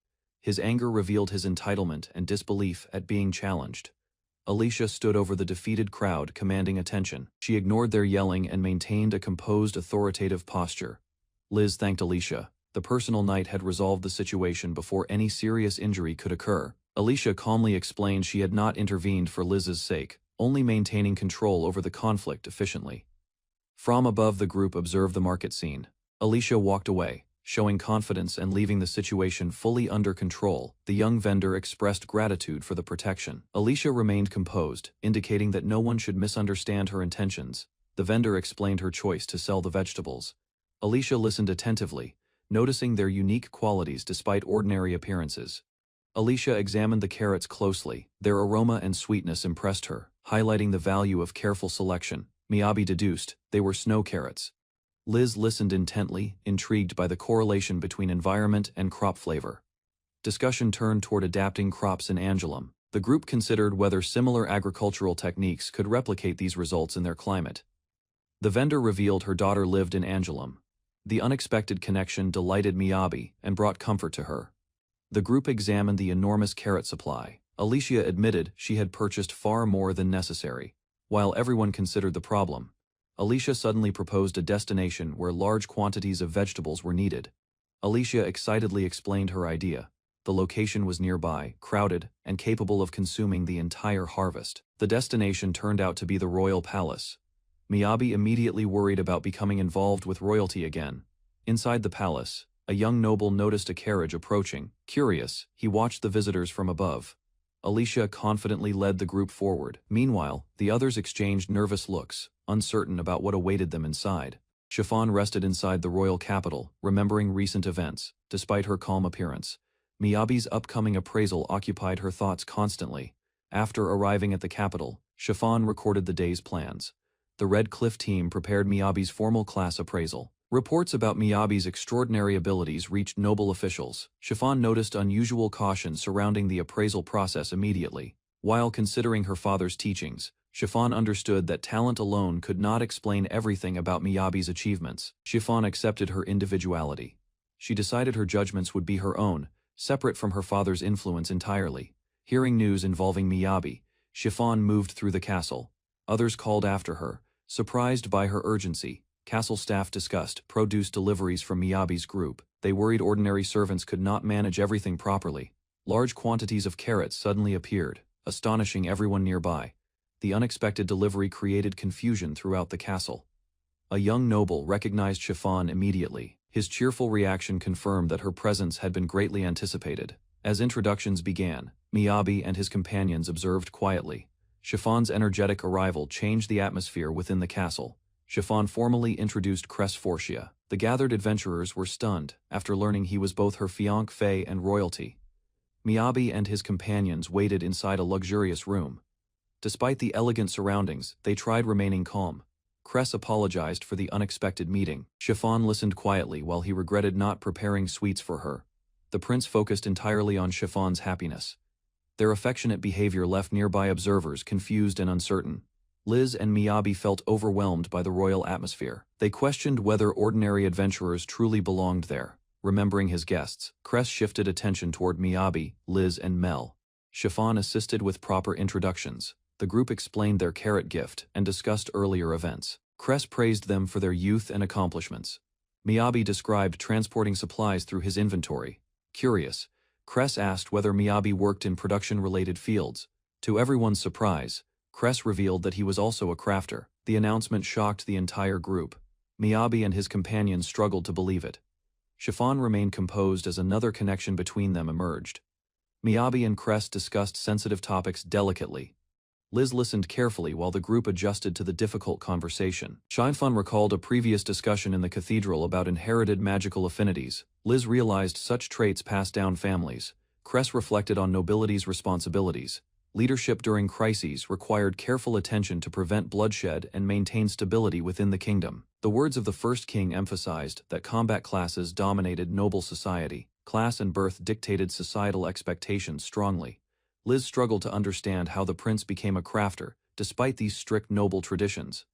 His anger revealed his entitlement and disbelief at being challenged. Alicia stood over the defeated crowd, commanding attention. She ignored their yelling and maintained a composed, authoritative posture. Liz thanked Alicia. The personal knight had resolved the situation before any serious injury could occur. Alicia calmly explained she had not intervened for Liz's sake, only maintaining control over the conflict efficiently. From above, the group observed the market scene. Alicia walked away, showing confidence and leaving the situation fully under control. The young vendor expressed gratitude for the protection. Alicia remained composed, indicating that no one should misunderstand her intentions. The vendor explained her choice to sell the vegetables. Alicia listened attentively, noticing their unique qualities despite ordinary appearances. Alicia examined the carrots closely. Their aroma and sweetness impressed her, highlighting the value of careful selection. Miyabi deduced they were snow carrots. Liz listened intently, intrigued by the correlation between environment and crop flavor. Discussion turned toward adapting crops in Angelum. The group considered whether similar agricultural techniques could replicate these results in their climate. The vendor revealed her daughter lived in Angelum. The unexpected connection delighted Miyabi and brought comfort to her. The group examined the enormous carrot supply. Alicia admitted she had purchased far more than necessary. While everyone considered the problem, Alicia suddenly proposed a destination where large quantities of vegetables were needed. Alicia excitedly explained her idea. The location was nearby, crowded, and capable of consuming the entire harvest. The destination turned out to be the royal palace. Miyabi immediately worried about becoming involved with royalty again. Inside the palace, a young noble noticed a carriage approaching. Curious, he watched the visitors from above. Alicia confidently led the group forward. Meanwhile, the others exchanged nervous looks, uncertain about what awaited them inside. Chiffon rested inside the royal capital, remembering recent events. Despite her calm appearance, Miyabi's upcoming appraisal occupied her thoughts constantly. After arriving at the capital, Chiffon recorded the day's plans. The Red Cliff team prepared Miyabi's formal class appraisal. Reports about Miyabi's extraordinary abilities reached noble officials. Chiffon noticed unusual caution surrounding the appraisal process immediately. While considering her father's teachings, Chiffon understood that talent alone could not explain everything about Miyabi's achievements. Chiffon accepted her individuality. She decided her judgments would be her own, separate from her father's influence entirely. Hearing news involving Miyabi, Chiffon moved through the castle. Others called after her, surprised by her urgency. Castle staff discussed produce deliveries from Miyabi's group. They worried ordinary servants could not manage everything properly. Large quantities of carrots suddenly appeared, astonishing everyone nearby. The unexpected delivery created confusion throughout the castle. A young noble recognized Chiffon immediately. His cheerful reaction confirmed that her presence had been greatly anticipated. As introductions began, Miyabi and his companions observed quietly. Chiffon's energetic arrival changed the atmosphere within the castle. Chiffon formally introduced Cress Fortia. The gathered adventurers were stunned after learning he was both her fiancé and royalty. Miyabi and his companions waited inside a luxurious room. Despite the elegant surroundings, they tried remaining calm. Cress apologized for the unexpected meeting. Chiffon listened quietly while he regretted not preparing sweets for her. The prince focused entirely on Chiffon's happiness. Their affectionate behavior left nearby observers confused and uncertain. Liz and Miyabi felt overwhelmed by the royal atmosphere. They questioned whether ordinary adventurers truly belonged there. Remembering his guests, Cress shifted attention toward Miyabi, Liz and Mel. Chiffon assisted with proper introductions. The group explained their carrot gift and discussed earlier events. Cress praised them for their youth and accomplishments. Miyabi described transporting supplies through his inventory. Curious, Cress asked whether Miyabi worked in production-related fields. To everyone's surprise, Cress revealed that he was also a crafter. The announcement shocked the entire group. Miyabi and his companions struggled to believe it. Chiffon remained composed as another connection between them emerged. Miyabi and Cress discussed sensitive topics delicately. Liz listened carefully while the group adjusted to the difficult conversation. Chiffon recalled a previous discussion in the cathedral about inherited magical affinities. Liz realized such traits passed down families. Cress reflected on nobility's responsibilities. Leadership during crises required careful attention to prevent bloodshed and maintain stability within the kingdom. The words of the first king emphasized that combat classes dominated noble society. Class and birth dictated societal expectations strongly. Liz struggled to understand how the prince became a crafter, despite these strict noble traditions.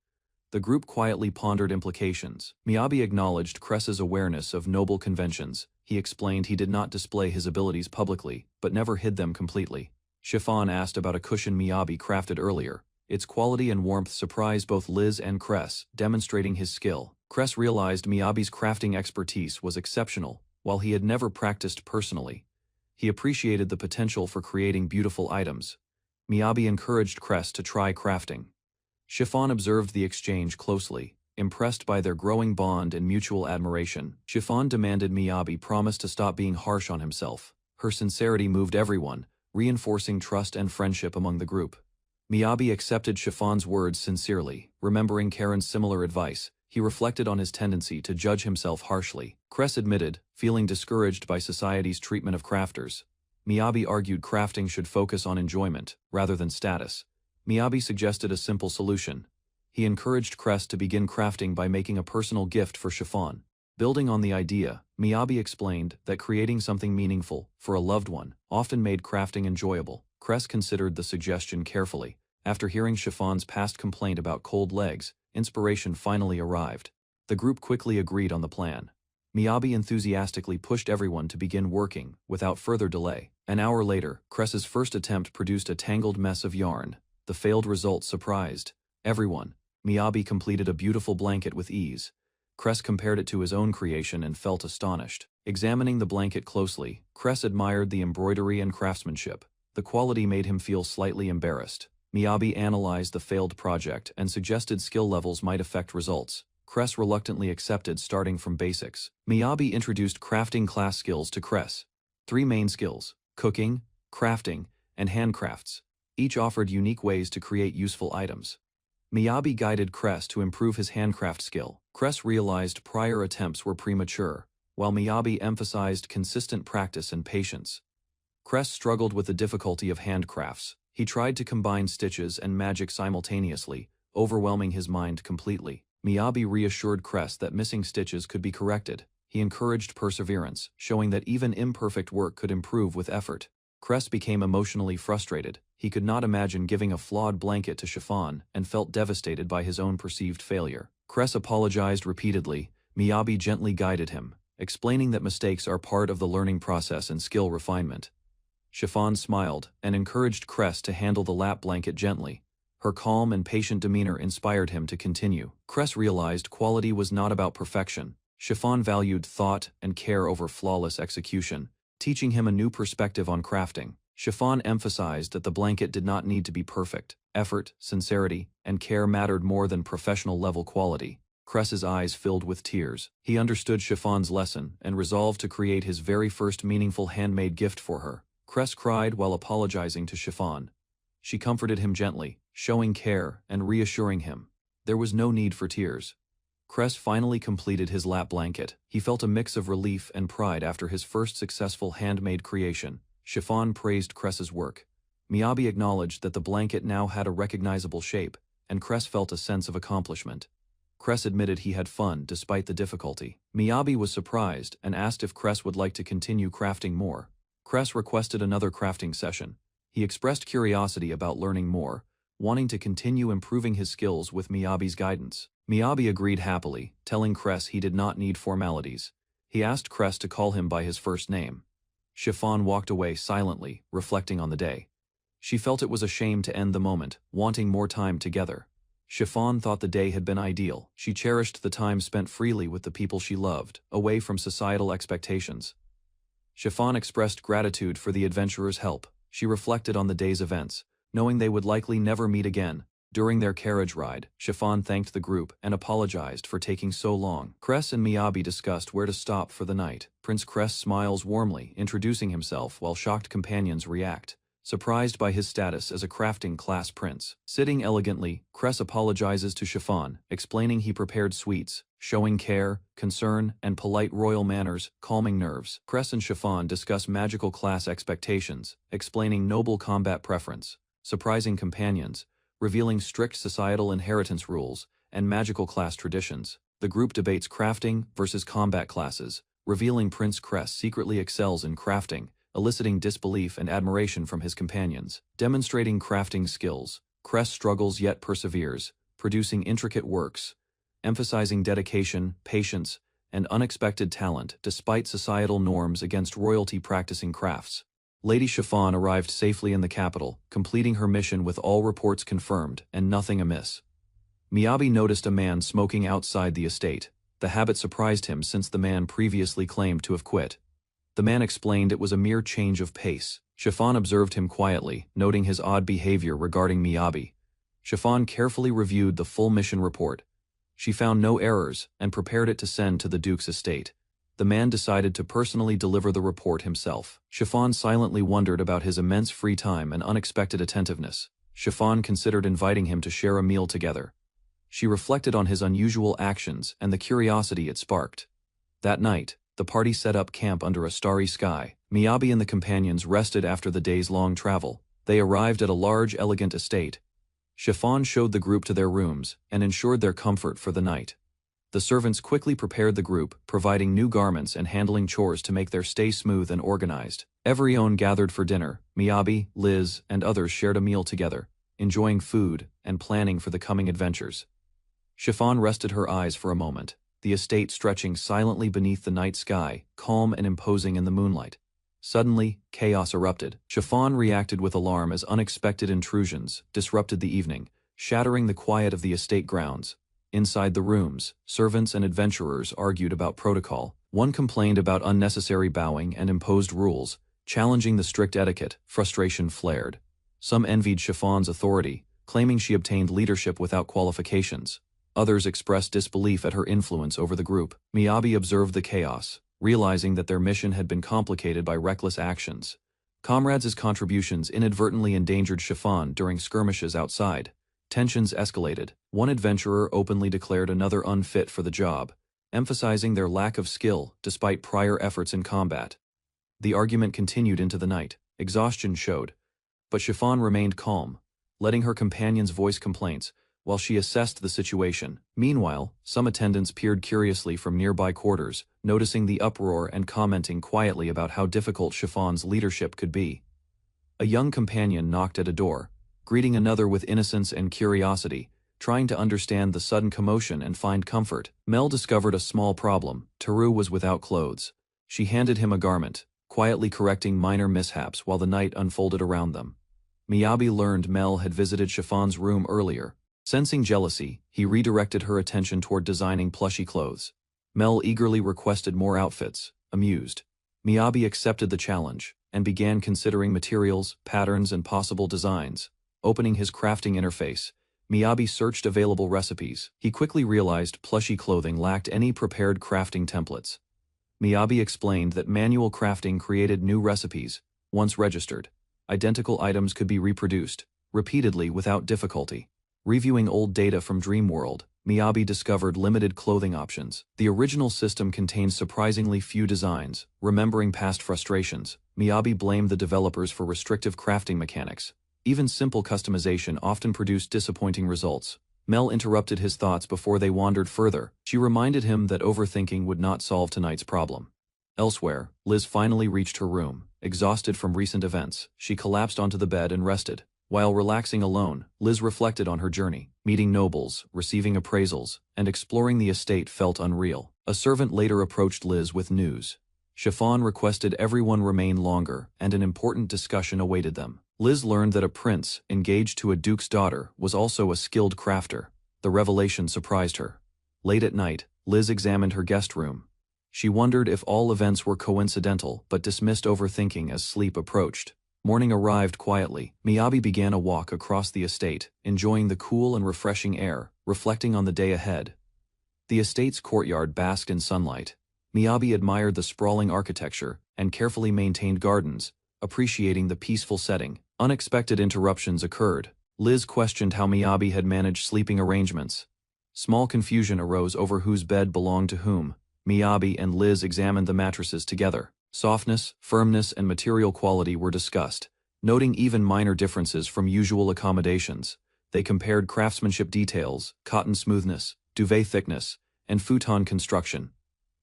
The group quietly pondered implications. Miyabi acknowledged Cress's awareness of noble conventions. He explained he did not display his abilities publicly, but never hid them completely. Chiffon asked about a cushion Miyabi crafted earlier. Its quality and warmth surprised both Liz and Cress, demonstrating his skill. Cress realized Miyabi's crafting expertise was exceptional, while he had never practiced personally. He appreciated the potential for creating beautiful items. Miyabi encouraged Cress to try crafting. Chiffon observed the exchange closely, impressed by their growing bond and mutual admiration. Chiffon demanded Miyabi promise to stop being harsh on himself. Her sincerity moved everyone, reinforcing trust and friendship among the group. Miyabi accepted Chiffon's words sincerely. Remembering Karen's similar advice, he reflected on his tendency to judge himself harshly. Cress admitted, feeling discouraged by society's treatment of crafters. Miyabi argued crafting should focus on enjoyment, rather than status. Miyabi suggested a simple solution. He encouraged Cress to begin crafting by making a personal gift for Chiffon. Building on the idea, Miyabi explained that creating something meaningful for a loved one often made crafting enjoyable. Cress considered the suggestion carefully. After hearing Chiffon's past complaint about cold legs, inspiration finally arrived. The group quickly agreed on the plan. Miyabi enthusiastically pushed everyone to begin working, without further delay. An hour later, Cress's first attempt produced a tangled mess of yarn. The failed result surprised everyone. Miyabi completed a beautiful blanket with ease. Cress compared it to his own creation and felt astonished. Examining the blanket closely, Cress admired the embroidery and craftsmanship. The quality made him feel slightly embarrassed. Miyabi analyzed the failed project and suggested skill levels might affect results. Cress reluctantly accepted starting from basics. Miyabi introduced crafting class skills to Cress. 3 main skills: cooking, crafting, and handcrafts. Each offered unique ways to create useful items. Miyabi guided Cress to improve his handcraft skill. Cress realized prior attempts were premature, while Miyabi emphasized consistent practice and patience. Cress struggled with the difficulty of handcrafts. He tried to combine stitches and magic simultaneously, overwhelming his mind completely. Miyabi reassured Cress that missing stitches could be corrected. He encouraged perseverance, showing that even imperfect work could improve with effort. Cress became emotionally frustrated. He could not imagine giving a flawed blanket to Chiffon and felt devastated by his own perceived failure. Cress apologized repeatedly. Miyabi gently guided him, explaining that mistakes are part of the learning process and skill refinement. Chiffon smiled and encouraged Cress to handle the lap blanket gently. Her calm and patient demeanor inspired him to continue. Cress realized quality was not about perfection. Chiffon valued thought and care over flawless execution, teaching him a new perspective on crafting. Chiffon emphasized that the blanket did not need to be perfect. Effort, sincerity, and care mattered more than professional-level quality. Cress's eyes filled with tears. He understood Chiffon's lesson and resolved to create his very first meaningful handmade gift for her. Cress cried while apologizing to Chiffon. She comforted him gently, showing care and reassuring him. There was no need for tears. Cress finally completed his lap blanket. He felt a mix of relief and pride after his first successful handmade creation. Chiffon praised Cress's work. Miyabi acknowledged that the blanket now had a recognizable shape, and Cress felt a sense of accomplishment. Cress admitted he had fun despite the difficulty. Miyabi was surprised and asked if Cress would like to continue crafting more. Cress requested another crafting session. He expressed curiosity about learning more, wanting to continue improving his skills with Miyabi's guidance. Miyabi agreed happily, telling Cress he did not need formalities. He asked Cress to call him by his first name. Chiffon walked away silently, reflecting on the day. She felt it was a shame to end the moment, wanting more time together. Chiffon thought the day had been ideal. She cherished the time spent freely with the people she loved, away from societal expectations. Chiffon expressed gratitude for the adventurers' help. She reflected on the day's events, knowing they would likely never meet again. During their carriage ride, Chiffon thanked the group and apologized for taking so long. Cress and Miyabi discussed where to stop for the night. Prince Cress smiles warmly, introducing himself while shocked companions react, surprised by his status as a crafting class prince. Sitting elegantly, Cress apologizes to Chiffon, explaining he prepared sweets, showing care, concern, and polite royal manners, calming nerves. Cress and Chiffon discuss magical class expectations, explaining noble combat preference, surprising companions, revealing strict societal inheritance rules, and magical class traditions. The group debates crafting versus combat classes, revealing Prince Cress secretly excels in crafting, eliciting disbelief and admiration from his companions. Demonstrating crafting skills, Cress struggles yet perseveres, producing intricate works, emphasizing dedication, patience, and unexpected talent despite societal norms against royalty practicing crafts. Lady Chiffon arrived safely in the capital, completing her mission with all reports confirmed and nothing amiss. Miyabi noticed a man smoking outside the estate. The habit surprised him since the man previously claimed to have quit. The man explained it was a mere change of pace. Chiffon observed him quietly, noting his odd behavior regarding Miyabi. Chiffon carefully reviewed the full mission report. She found no errors and prepared it to send to the Duke's estate. The man decided to personally deliver the report himself. Chiffon silently wondered about his immense free time and unexpected attentiveness. Chiffon considered inviting him to share a meal together. She reflected on his unusual actions and the curiosity it sparked. That night, the party set up camp under a starry sky. Miyabi and the companions rested after the day's long travel. They arrived at a large, elegant estate. Chiffon showed the group to their rooms and ensured their comfort for the night. The servants quickly prepared the group, providing new garments and handling chores to make their stay smooth and organized. Everyone gathered for dinner. Miyabi, Liz, and others shared a meal together, enjoying food and planning for the coming adventures. Chiffon rested her eyes for a moment, the estate stretching silently beneath the night sky, calm and imposing in the moonlight. Suddenly, chaos erupted. Chiffon reacted with alarm as unexpected intrusions disrupted the evening, shattering the quiet of the estate grounds. Inside the rooms, servants and adventurers argued about protocol. One complained about unnecessary bowing and imposed rules, challenging the strict etiquette. Frustration flared. Some envied Chiffon's authority, claiming she obtained leadership without qualifications. Others expressed disbelief at her influence over the group. Miyabi observed the chaos, realizing that their mission had been complicated by reckless actions. Comrades' contributions inadvertently endangered Chiffon during skirmishes outside. Tensions escalated. One adventurer openly declared another unfit for the job, emphasizing their lack of skill despite prior efforts in combat. The argument continued into the night. Exhaustion showed, but Chiffon remained calm, letting her companions voice complaints while she assessed the situation. Meanwhile, some attendants peered curiously from nearby quarters, noticing the uproar and commenting quietly about how difficult Chiffon's leadership could be. A young companion knocked at a door, greeting another with innocence and curiosity, trying to understand the sudden commotion and find comfort. Mel discovered a small problem. Teru was without clothes. She handed him a garment, quietly correcting minor mishaps while the night unfolded around them. Miyabi learned Mel had visited Chiffon's room earlier. Sensing jealousy, he redirected her attention toward designing plushy clothes. Mel eagerly requested more outfits, amused. Miyabi accepted the challenge and began considering materials, patterns, and possible designs. Opening his crafting interface, Miyabi searched available recipes. He quickly realized plushy clothing lacked any prepared crafting templates. Miyabi explained that manual crafting created new recipes. Once registered, identical items could be reproduced, repeatedly without difficulty. Reviewing old data from Dream World, Miyabi discovered limited clothing options. The original system contained surprisingly few designs. Remembering past frustrations, Miyabi blamed the developers for restrictive crafting mechanics. Even simple customization often produced disappointing results. Mel interrupted his thoughts before they wandered further. She reminded him that overthinking would not solve tonight's problem. Elsewhere, Liz finally reached her room. Exhausted from recent events, she collapsed onto the bed and rested. While relaxing alone, Liz reflected on her journey. Meeting nobles, receiving appraisals, and exploring the estate felt unreal. A servant later approached Liz with news. Chiffon requested everyone remain longer, and an important discussion awaited them. Liz learned that a prince, engaged to a duke's daughter, was also a skilled crafter. The revelation surprised her. Late at night, Liz examined her guest room. She wondered if all events were coincidental, but dismissed overthinking as sleep approached. Morning arrived quietly. Miyabi began a walk across the estate, enjoying the cool and refreshing air, reflecting on the day ahead. The estate's courtyard basked in sunlight. Miyabi admired the sprawling architecture and carefully maintained gardens, appreciating the peaceful setting. Unexpected interruptions occurred. Liz questioned how Miyabi had managed sleeping arrangements. Small confusion arose over whose bed belonged to whom. Miyabi and Liz examined the mattresses together. Softness, firmness, and material quality were discussed, noting even minor differences from usual accommodations. They compared craftsmanship details, cotton smoothness, duvet thickness, and futon construction.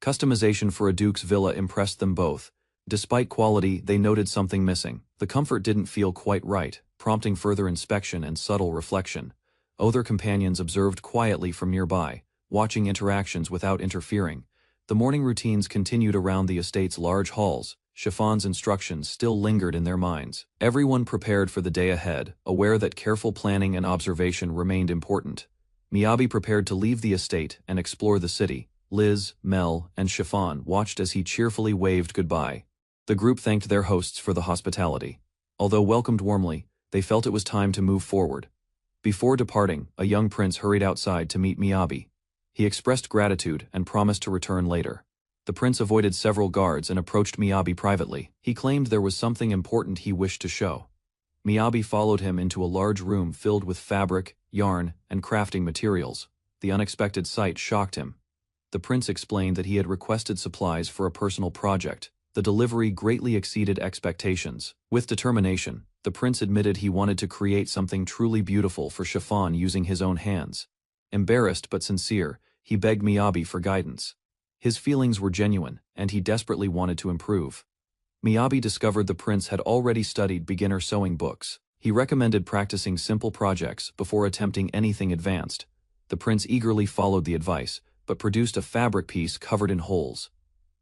Customization for a duke's villa impressed them both. Despite quality, they noted something missing. The comfort didn't feel quite right, prompting further inspection and subtle reflection. Other companions observed quietly from nearby, watching interactions without interfering. The morning routines continued around the estate's large halls. Chiffon's instructions still lingered in their minds. Everyone prepared for the day ahead, aware that careful planning and observation remained important. Miyabi prepared to leave the estate and explore the city. Liz, Mel, and Chiffon watched as he cheerfully waved goodbye. The group thanked their hosts for the hospitality. Although welcomed warmly, they felt it was time to move forward. Before departing, a young prince hurried outside to meet Miyabi. He expressed gratitude and promised to return later. The prince avoided several guards and approached Miyabi privately. He claimed there was something important he wished to show. Miyabi followed him into a large room filled with fabric, yarn, and crafting materials. The unexpected sight shocked him. The prince explained that he had requested supplies for a personal project. The delivery greatly exceeded expectations. With determination, the prince admitted he wanted to create something truly beautiful for Chiffon using his own hands. Embarrassed but sincere, he begged Miyabi for guidance. His feelings were genuine, and he desperately wanted to improve. Miyabi discovered the prince had already studied beginner sewing books. He recommended practicing simple projects before attempting anything advanced. The prince eagerly followed the advice, but produced a fabric piece covered in holes.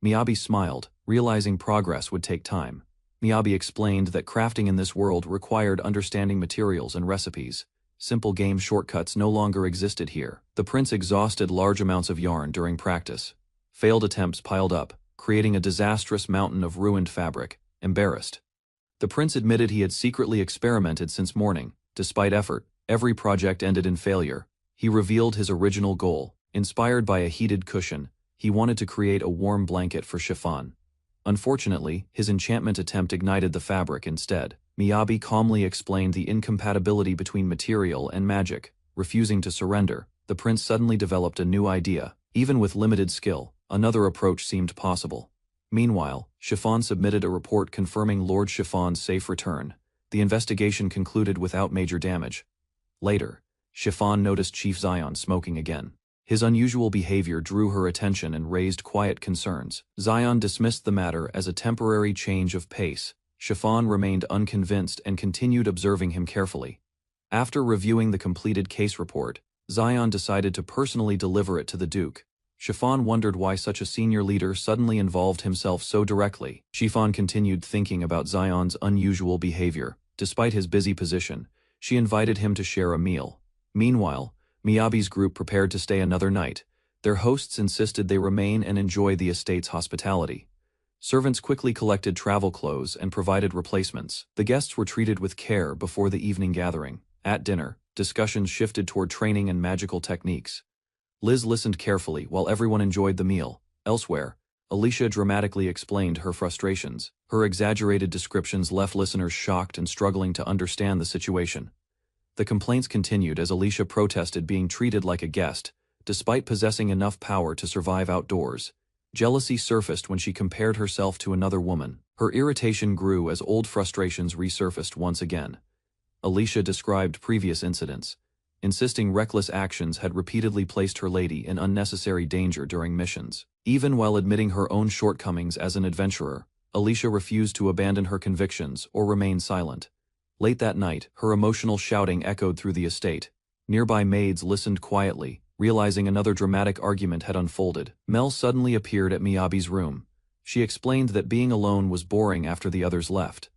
Miyabi smiled, realizing progress would take time. Miyabi explained that crafting in this world required understanding materials and recipes. Simple game shortcuts no longer existed here. The prince exhausted large amounts of yarn during practice. Failed attempts piled up, creating a disastrous mountain of ruined fabric. Embarrassed, the prince admitted he had secretly experimented since morning. Despite effort, every project ended in failure. He revealed his original goal. Inspired by a heated cushion, he wanted to create a warm blanket for Chiffon. Unfortunately, his enchantment attempt ignited the fabric instead. Miyabi calmly explained the incompatibility between material and magic. Refusing to surrender, the prince suddenly developed a new idea. Even with limited skill, another approach seemed possible. Meanwhile, Chiffon submitted a report confirming Lord Chiffon's safe return. The investigation concluded without major damage. Later, Chiffon noticed Chief Zion smoking again. His unusual behavior drew her attention and raised quiet concerns. Zion dismissed the matter as a temporary change of pace. Chiffon remained unconvinced and continued observing him carefully. After reviewing the completed case report, Zion decided to personally deliver it to the Duke. Chiffon wondered why such a senior leader suddenly involved himself so directly. Chiffon continued thinking about Zion's unusual behavior. Despite his busy position, she invited him to share a meal. Meanwhile, Miyabi's group prepared to stay another night. Their hosts insisted they remain and enjoy the estate's hospitality. Servants quickly collected travel clothes and provided replacements. The guests were treated with care before the evening gathering. At dinner, discussions shifted toward training and magical techniques. Liz listened carefully while everyone enjoyed the meal. Elsewhere, Alicia dramatically explained her frustrations. Her exaggerated descriptions left listeners shocked and struggling to understand the situation. The complaints continued as Alicia protested being treated like a guest, despite possessing enough power to survive outdoors. Jealousy surfaced when she compared herself to another woman. Her irritation grew as old frustrations resurfaced once again. Alicia described previous incidents, insisting reckless actions had repeatedly placed her lady in unnecessary danger during missions. Even while admitting her own shortcomings as an adventurer, Alicia refused to abandon her convictions or remain silent. Late that night, her emotional shouting echoed through the estate. Nearby maids listened quietly, realizing another dramatic argument had unfolded. Mel suddenly appeared at Miyabi's room. She explained that being alone was boring after the others left.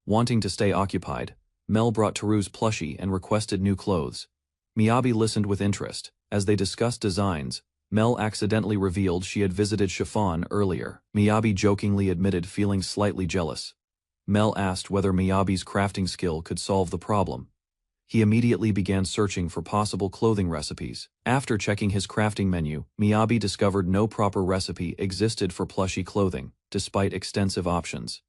Wanting to stay occupied, Mel brought Teru's plushie and requested new clothes. Miyabi listened with interest. As they discussed designs, Mel accidentally revealed she had visited Chiffon earlier. Miyabi jokingly admitted feeling slightly jealous. Mel asked whether Miyabi's crafting skill could solve the problem. He immediately began searching for possible clothing recipes. After checking his crafting menu, Miyabi discovered no proper recipe existed for plushie clothing, despite extensive options.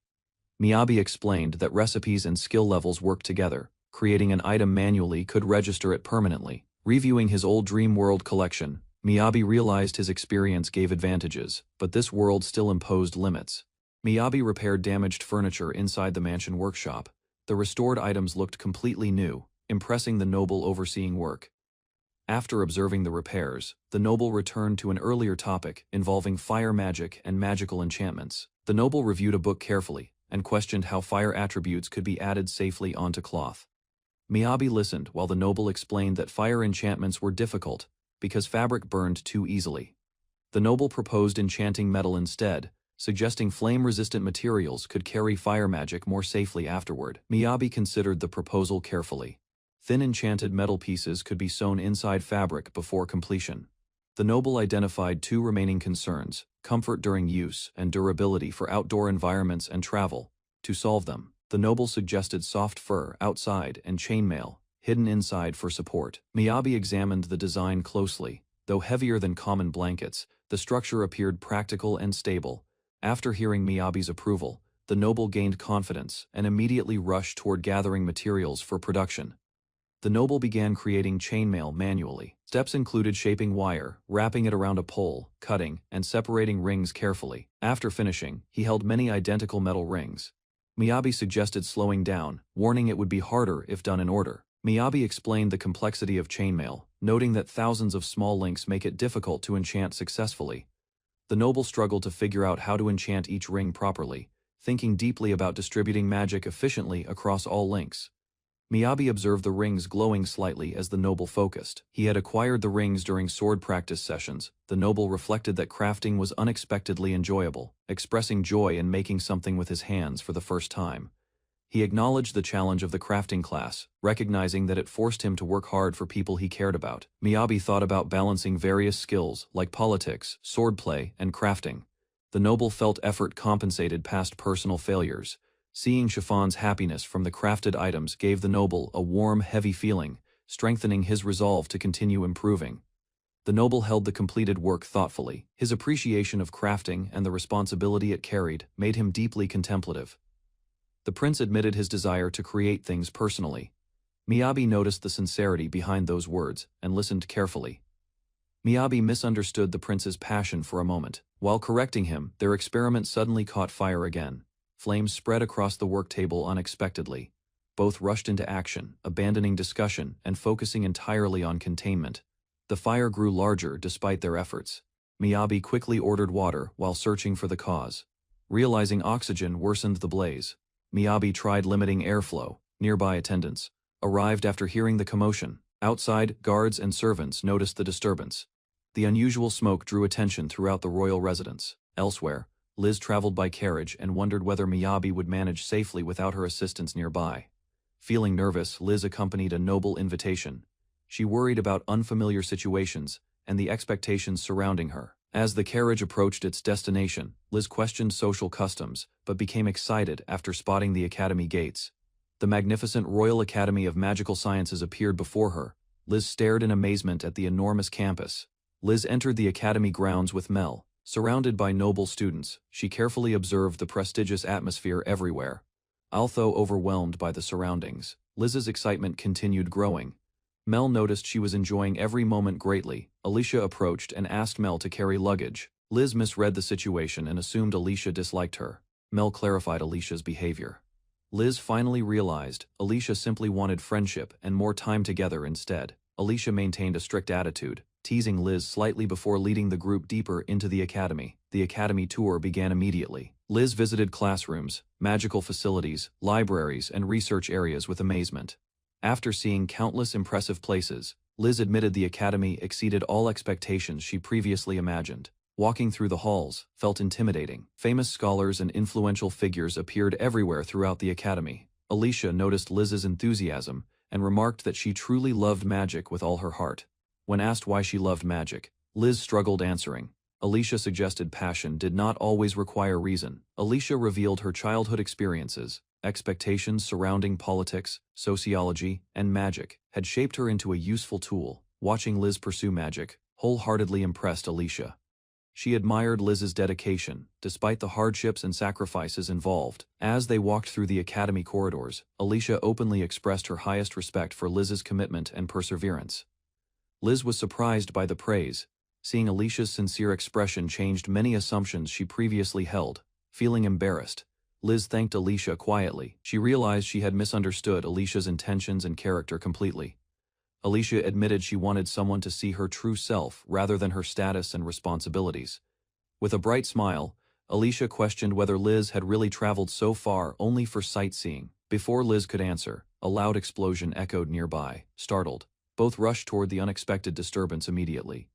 Miyabi explained that recipes and skill levels work together. Creating an item manually could register it permanently. Reviewing his old Dream World collection, Miyabi realized his experience gave advantages, but this world still imposed limits. Miyabi repaired damaged furniture inside the mansion workshop. The restored items looked completely new, impressing the noble overseeing work. After observing the repairs, the noble returned to an earlier topic involving fire magic and magical enchantments. The noble reviewed a book carefully and questioned how fire attributes could be added safely onto cloth. Miyabi listened while the noble explained that fire enchantments were difficult because fabric burned too easily. The noble proposed enchanting metal instead, suggesting flame-resistant materials could carry fire magic more safely afterward. Miyabi considered the proposal carefully. Thin enchanted metal pieces could be sewn inside fabric before completion. The noble identified two remaining concerns: comfort during use and durability for outdoor environments and travel. To solve them, the noble suggested soft fur outside and chainmail, hidden inside for support. Miyabi examined the design closely. Though heavier than common blankets, the structure appeared practical and stable. After hearing Miyabi's approval, the noble gained confidence and immediately rushed toward gathering materials for production. The noble began creating chainmail manually. Steps included shaping wire, wrapping it around a pole, cutting, and separating rings carefully. After finishing, he held many identical metal rings. Miyabi suggested slowing down, warning it would be harder if done in order. Miyabi explained the complexity of chainmail, noting that thousands of small links make it difficult to enchant successfully. The noble struggled to figure out how to enchant each ring properly, thinking deeply about distributing magic efficiently across all links. Miyabi observed the rings glowing slightly as the noble focused. He had acquired the rings during sword practice sessions. The noble reflected that crafting was unexpectedly enjoyable, expressing joy in making something with his hands for the first time. He acknowledged the challenge of the crafting class, recognizing that it forced him to work hard for people he cared about. Miyabi thought about balancing various skills like politics, swordplay, and crafting. The noble felt effort compensated past personal failures. Seeing Chiffon's happiness from the crafted items gave the noble a warm, heavy feeling, strengthening his resolve to continue improving. The noble held the completed work thoughtfully. His appreciation of crafting and the responsibility it carried made him deeply contemplative. The prince admitted his desire to create things personally. Miyabi noticed the sincerity behind those words and listened carefully. Miyabi misunderstood the prince's passion for a moment. While correcting him, their experiment suddenly caught fire again. Flames spread across the work table unexpectedly. Both rushed into action, abandoning discussion and focusing entirely on containment. The fire grew larger despite their efforts. Miyabi quickly ordered water while searching for the cause. Realizing oxygen worsened the blaze, Miyabi tried limiting airflow. Nearby attendants arrived after hearing the commotion. Outside, guards and servants noticed the disturbance. The unusual smoke drew attention throughout the royal residence. Elsewhere, Liz traveled by carriage and wondered whether Miyabi would manage safely without her assistants nearby. Feeling nervous, Liz accompanied a noble invitation. She worried about unfamiliar situations and the expectations surrounding her. As the carriage approached its destination, Liz questioned social customs, but became excited after spotting the academy gates. The magnificent Royal Academy of Magical Sciences appeared before her. Liz stared in amazement at the enormous campus. Liz entered the academy grounds with Mel. Surrounded by noble students, she carefully observed the prestigious atmosphere everywhere. Although overwhelmed by the surroundings, Liz's excitement continued growing. Mel noticed she was enjoying every moment greatly. Alicia approached and asked Mel to carry luggage. Liz misread the situation and assumed Alicia disliked her. Mel clarified Alicia's behavior. Liz finally realized Alicia simply wanted friendship and more time together instead. Alicia maintained a strict attitude, teasing Liz slightly before leading the group deeper into the academy. The academy tour began immediately. Liz visited classrooms, magical facilities, libraries, and research areas with amazement. After seeing countless impressive places, Liz admitted the academy exceeded all expectations she previously imagined. Walking through the halls felt intimidating. Famous scholars and influential figures appeared everywhere throughout the academy. Alicia noticed Liz's enthusiasm and remarked that she truly loved magic with all her heart. When asked why she loved magic, Liz struggled answering. Alicia suggested passion did not always require reason. Alicia revealed her childhood experiences, expectations surrounding politics, sociology, and magic had shaped her into a useful tool. Watching Liz pursue magic wholeheartedly impressed Alicia. She admired Liz's dedication, despite the hardships and sacrifices involved. As they walked through the academy corridors, Alicia openly expressed her highest respect for Liz's commitment and perseverance. Liz was surprised by the praise. Seeing Alicia's sincere expression changed many assumptions she previously held. Feeling embarrassed, Liz thanked Alicia quietly. She realized she had misunderstood Alicia's intentions and character completely. Alicia admitted she wanted someone to see her true self rather than her status and responsibilities. With a bright smile, Alicia questioned whether Liz had really traveled so far only for sightseeing. Before Liz could answer, a loud explosion echoed nearby. Startled, both rushed toward the unexpected disturbance immediately.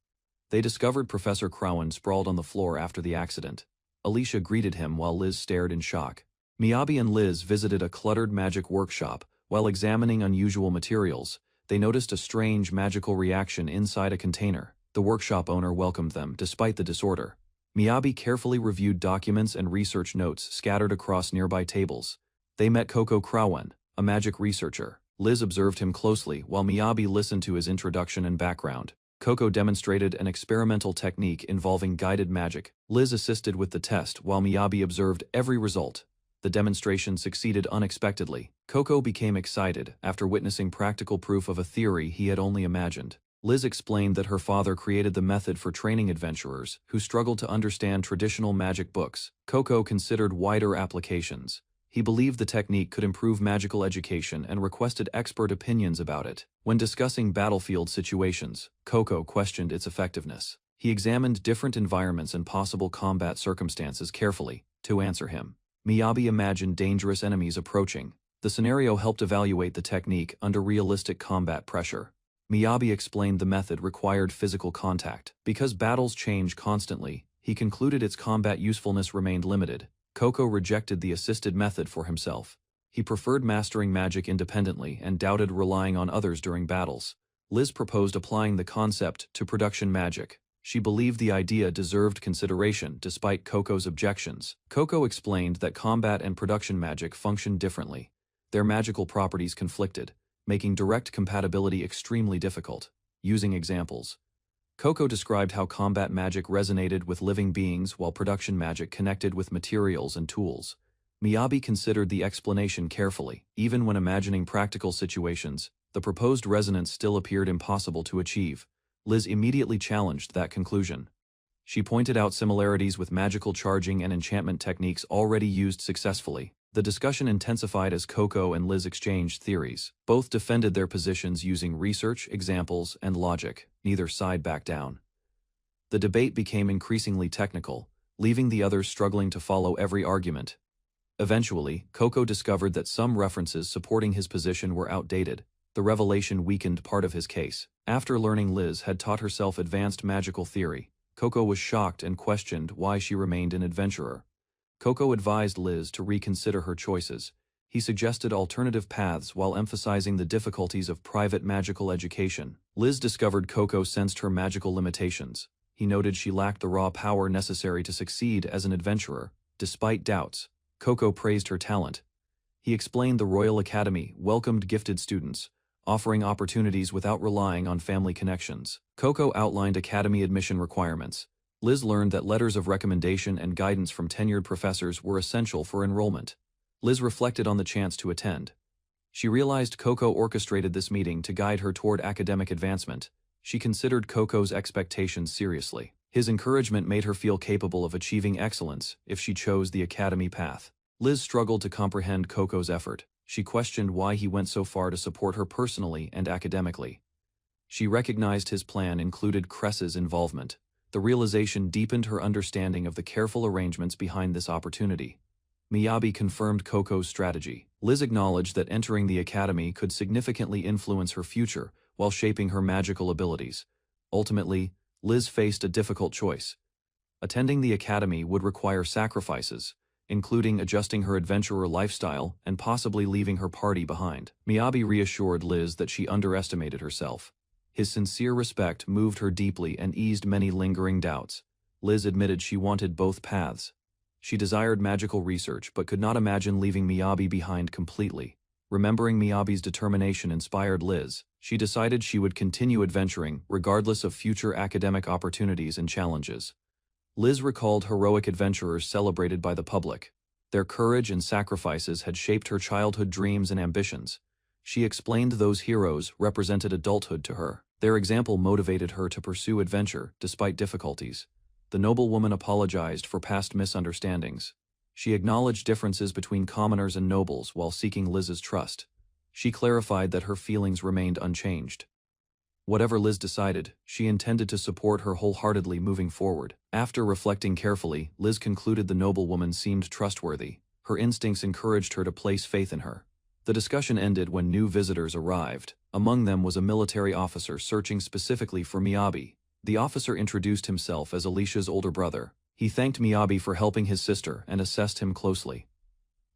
They discovered Professor Crowan sprawled on the floor after the accident. Alicia greeted him while Liz stared in shock. Miyabi and Liz visited a cluttered magic workshop. While examining unusual materials, they noticed a strange magical reaction inside a container. The workshop owner welcomed them despite the disorder. Miyabi carefully reviewed documents and research notes scattered across nearby tables. They met Coco Crowan, a magic researcher. Liz observed him closely while Miyabi listened to his introduction and background. Coco demonstrated an experimental technique involving guided magic. Liz assisted with the test while Miyabi observed every result. The demonstration succeeded unexpectedly. Coco became excited after witnessing practical proof of a theory he had only imagined. Liz explained that her father created the method for training adventurers who struggled to understand traditional magic books. Coco considered wider applications. He believed the technique could improve magical education and requested expert opinions about it. When discussing battlefield situations, Coco questioned its effectiveness. He examined different environments and possible combat circumstances carefully to answer him. Miyabi imagined dangerous enemies approaching. The scenario helped evaluate the technique under realistic combat pressure. Miyabi explained the method required physical contact. Because battles change constantly, he concluded its combat usefulness remained limited. Coco rejected the assisted method for himself. He preferred mastering magic independently and doubted relying on others during battles. Liz proposed applying the concept to production magic. She believed the idea deserved consideration despite Coco's objections. Coco explained that combat and production magic functioned differently. Their magical properties conflicted, making direct compatibility extremely difficult. Using examples, Coco described how combat magic resonated with living beings while production magic connected with materials and tools. Miyabi considered the explanation carefully. Even when imagining practical situations, the proposed resonance still appeared impossible to achieve. Liz immediately challenged that conclusion. She pointed out similarities with magical charging and enchantment techniques already used successfully. The discussion intensified as Coco and Liz exchanged theories. Both defended their positions using research, examples, and logic. Neither side backed down. The debate became increasingly technical, leaving the others struggling to follow every argument. Eventually, Coco discovered that some references supporting his position were outdated. The revelation weakened part of his case. After learning Liz had taught herself advanced magical theory, Coco was shocked and questioned why she remained an adventurer. Coco advised Liz to reconsider her choices. He suggested alternative paths while emphasizing the difficulties of private magical education. Liz discovered Coco sensed her magical limitations. He noted she lacked the raw power necessary to succeed as an adventurer. Despite doubts, Coco praised her talent. He explained the Royal Academy welcomed gifted students, offering opportunities without relying on family connections. Coco outlined academy admission requirements. Liz learned that letters of recommendation and guidance from tenured professors were essential for enrollment. Liz reflected on the chance to attend. She realized Coco orchestrated this meeting to guide her toward academic advancement. She considered Coco's expectations seriously. His encouragement made her feel capable of achieving excellence if she chose the academy path. Liz struggled to comprehend Coco's effort. She questioned why he went so far to support her personally and academically. She recognized his plan included Cress's involvement. The realization deepened her understanding of the careful arrangements behind this opportunity. Miyabi confirmed Coco's strategy. Liz acknowledged that entering the academy could significantly influence her future while shaping her magical abilities. Ultimately, Liz faced a difficult choice. Attending the academy would require sacrifices, including adjusting her adventurer lifestyle and possibly leaving her party behind. Miyabi reassured Liz that she underestimated herself. His sincere respect moved her deeply and eased many lingering doubts. Liz admitted she wanted both paths. She desired magical research but could not imagine leaving Miyabi behind completely. Remembering Miyabi's determination inspired Liz. She decided she would continue adventuring regardless of future academic opportunities and challenges. Liz recalled heroic adventurers celebrated by the public. Their courage and sacrifices had shaped her childhood dreams and ambitions. She explained those heroes represented adulthood to her. Their example motivated her to pursue adventure despite difficulties. The noblewoman apologized for past misunderstandings. She acknowledged differences between commoners and nobles while seeking Liz's trust. She clarified that her feelings remained unchanged. Whatever Liz decided, she intended to support her wholeheartedly moving forward. After reflecting carefully, Liz concluded the noblewoman seemed trustworthy. Her instincts encouraged her to place faith in her. The discussion ended when new visitors arrived. Among them was a military officer searching specifically for Miyabi. The officer introduced himself as Alicia's older brother. He thanked Miyabi for helping his sister and assessed him closely.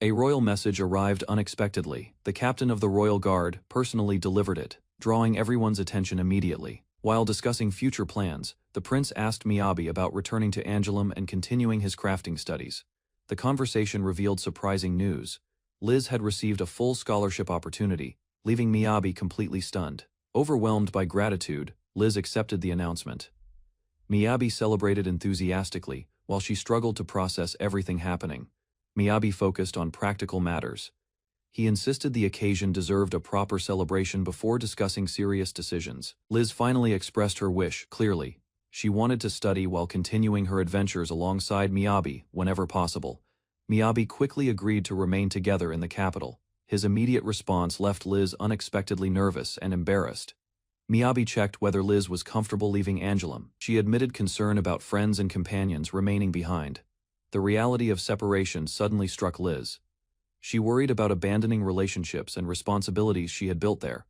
A royal message arrived unexpectedly. The captain of the royal guard personally delivered it, drawing everyone's attention immediately. While discussing future plans, the prince asked Miyabi about returning to Angelum and continuing his crafting studies. The conversation revealed surprising news. Liz had received a full scholarship opportunity, leaving Miyabi completely stunned. Overwhelmed by gratitude, Liz accepted the announcement. Miyabi celebrated enthusiastically, while she struggled to process everything happening. Miyabi focused on practical matters. He insisted the occasion deserved a proper celebration before discussing serious decisions. Liz finally expressed her wish clearly. She wanted to study while continuing her adventures alongside Miyabi whenever possible. Miyabi quickly agreed to remain together in the capital. His immediate response left Liz unexpectedly nervous and embarrassed. Miyabi checked whether Liz was comfortable leaving Angelum. She admitted concern about friends and companions remaining behind. The reality of separation suddenly struck Liz. She worried about abandoning relationships and responsibilities she had built there.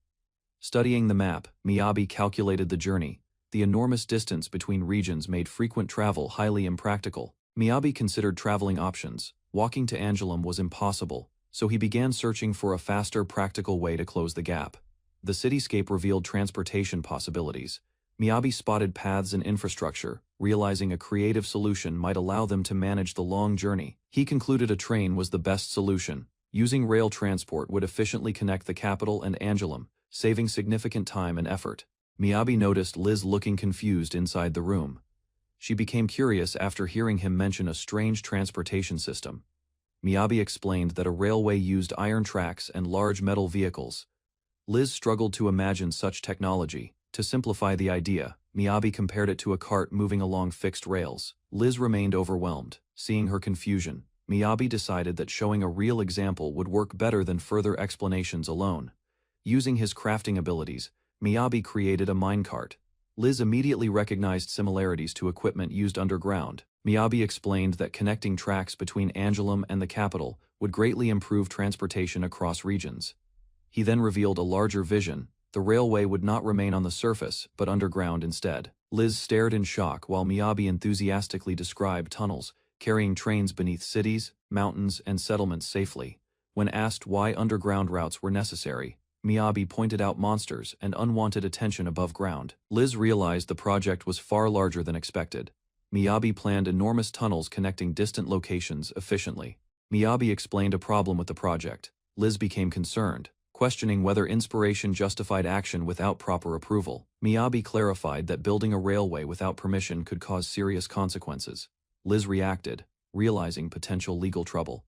Studying the map, Miyabi calculated the journey. The enormous distance between regions made frequent travel highly impractical. Miyabi considered traveling options. Walking to Angelum was impossible, so he began searching for a faster, practical way to close the gap. The cityscape revealed transportation possibilities. Miyabi spotted paths and infrastructure, realizing a creative solution might allow them to manage the long journey. He concluded a train was the best solution. Using rail transport would efficiently connect the capital and Angelum, saving significant time and effort. Miyabi noticed Liz looking confused inside the room. She became curious after hearing him mention a strange transportation system. Miyabi explained that a railway used iron tracks and large metal vehicles. Liz struggled to imagine such technology. To simplify the idea, Miyabi compared it to a cart moving along fixed rails. Liz remained overwhelmed. Seeing her confusion, Miyabi decided that showing a real example would work better than further explanations alone. Using his crafting abilities, Miyabi created a minecart. Liz immediately recognized similarities to equipment used underground. Miyabi explained that connecting tracks between Angelum and the capital would greatly improve transportation across regions. He then revealed a larger vision. The railway would not remain on the surface, but underground instead. Liz stared in shock while Miyabi enthusiastically described tunnels, carrying trains beneath cities, mountains, and settlements safely. When asked why underground routes were necessary, Miyabi pointed out monsters and unwanted attention above ground. Liz realized the project was far larger than expected. Miyabi planned enormous tunnels connecting distant locations efficiently. Miyabi explained a problem with the project. Liz became concerned, questioning whether inspiration justified action without proper approval. Miyabi clarified that building a railway without permission could cause serious consequences. Liz reacted, realizing potential legal trouble.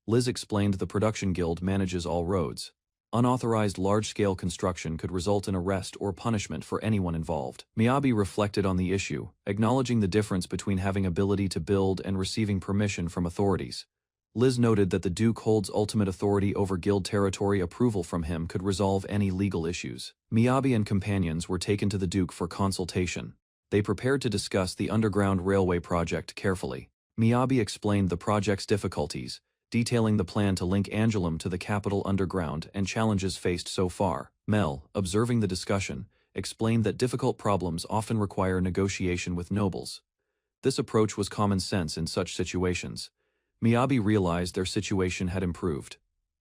Liz explained the production guild manages all roads. Unauthorized large-scale construction could result in arrest or punishment for anyone involved. Miyabi reflected on the issue, acknowledging the difference between having ability to build and receiving permission from authorities. Liz noted that the Duke holds ultimate authority over guild territory. Approval from him could resolve any legal issues. Miyabi and companions were taken to the Duke for consultation. They prepared to discuss the underground railway project carefully. Miyabi explained the project's difficulties, detailing the plan to link Angelum to the capital underground and challenges faced so far. Mel, observing the discussion, explained that difficult problems often require negotiation with nobles. This approach was common sense in such situations. Miyabi realized their situation had improved.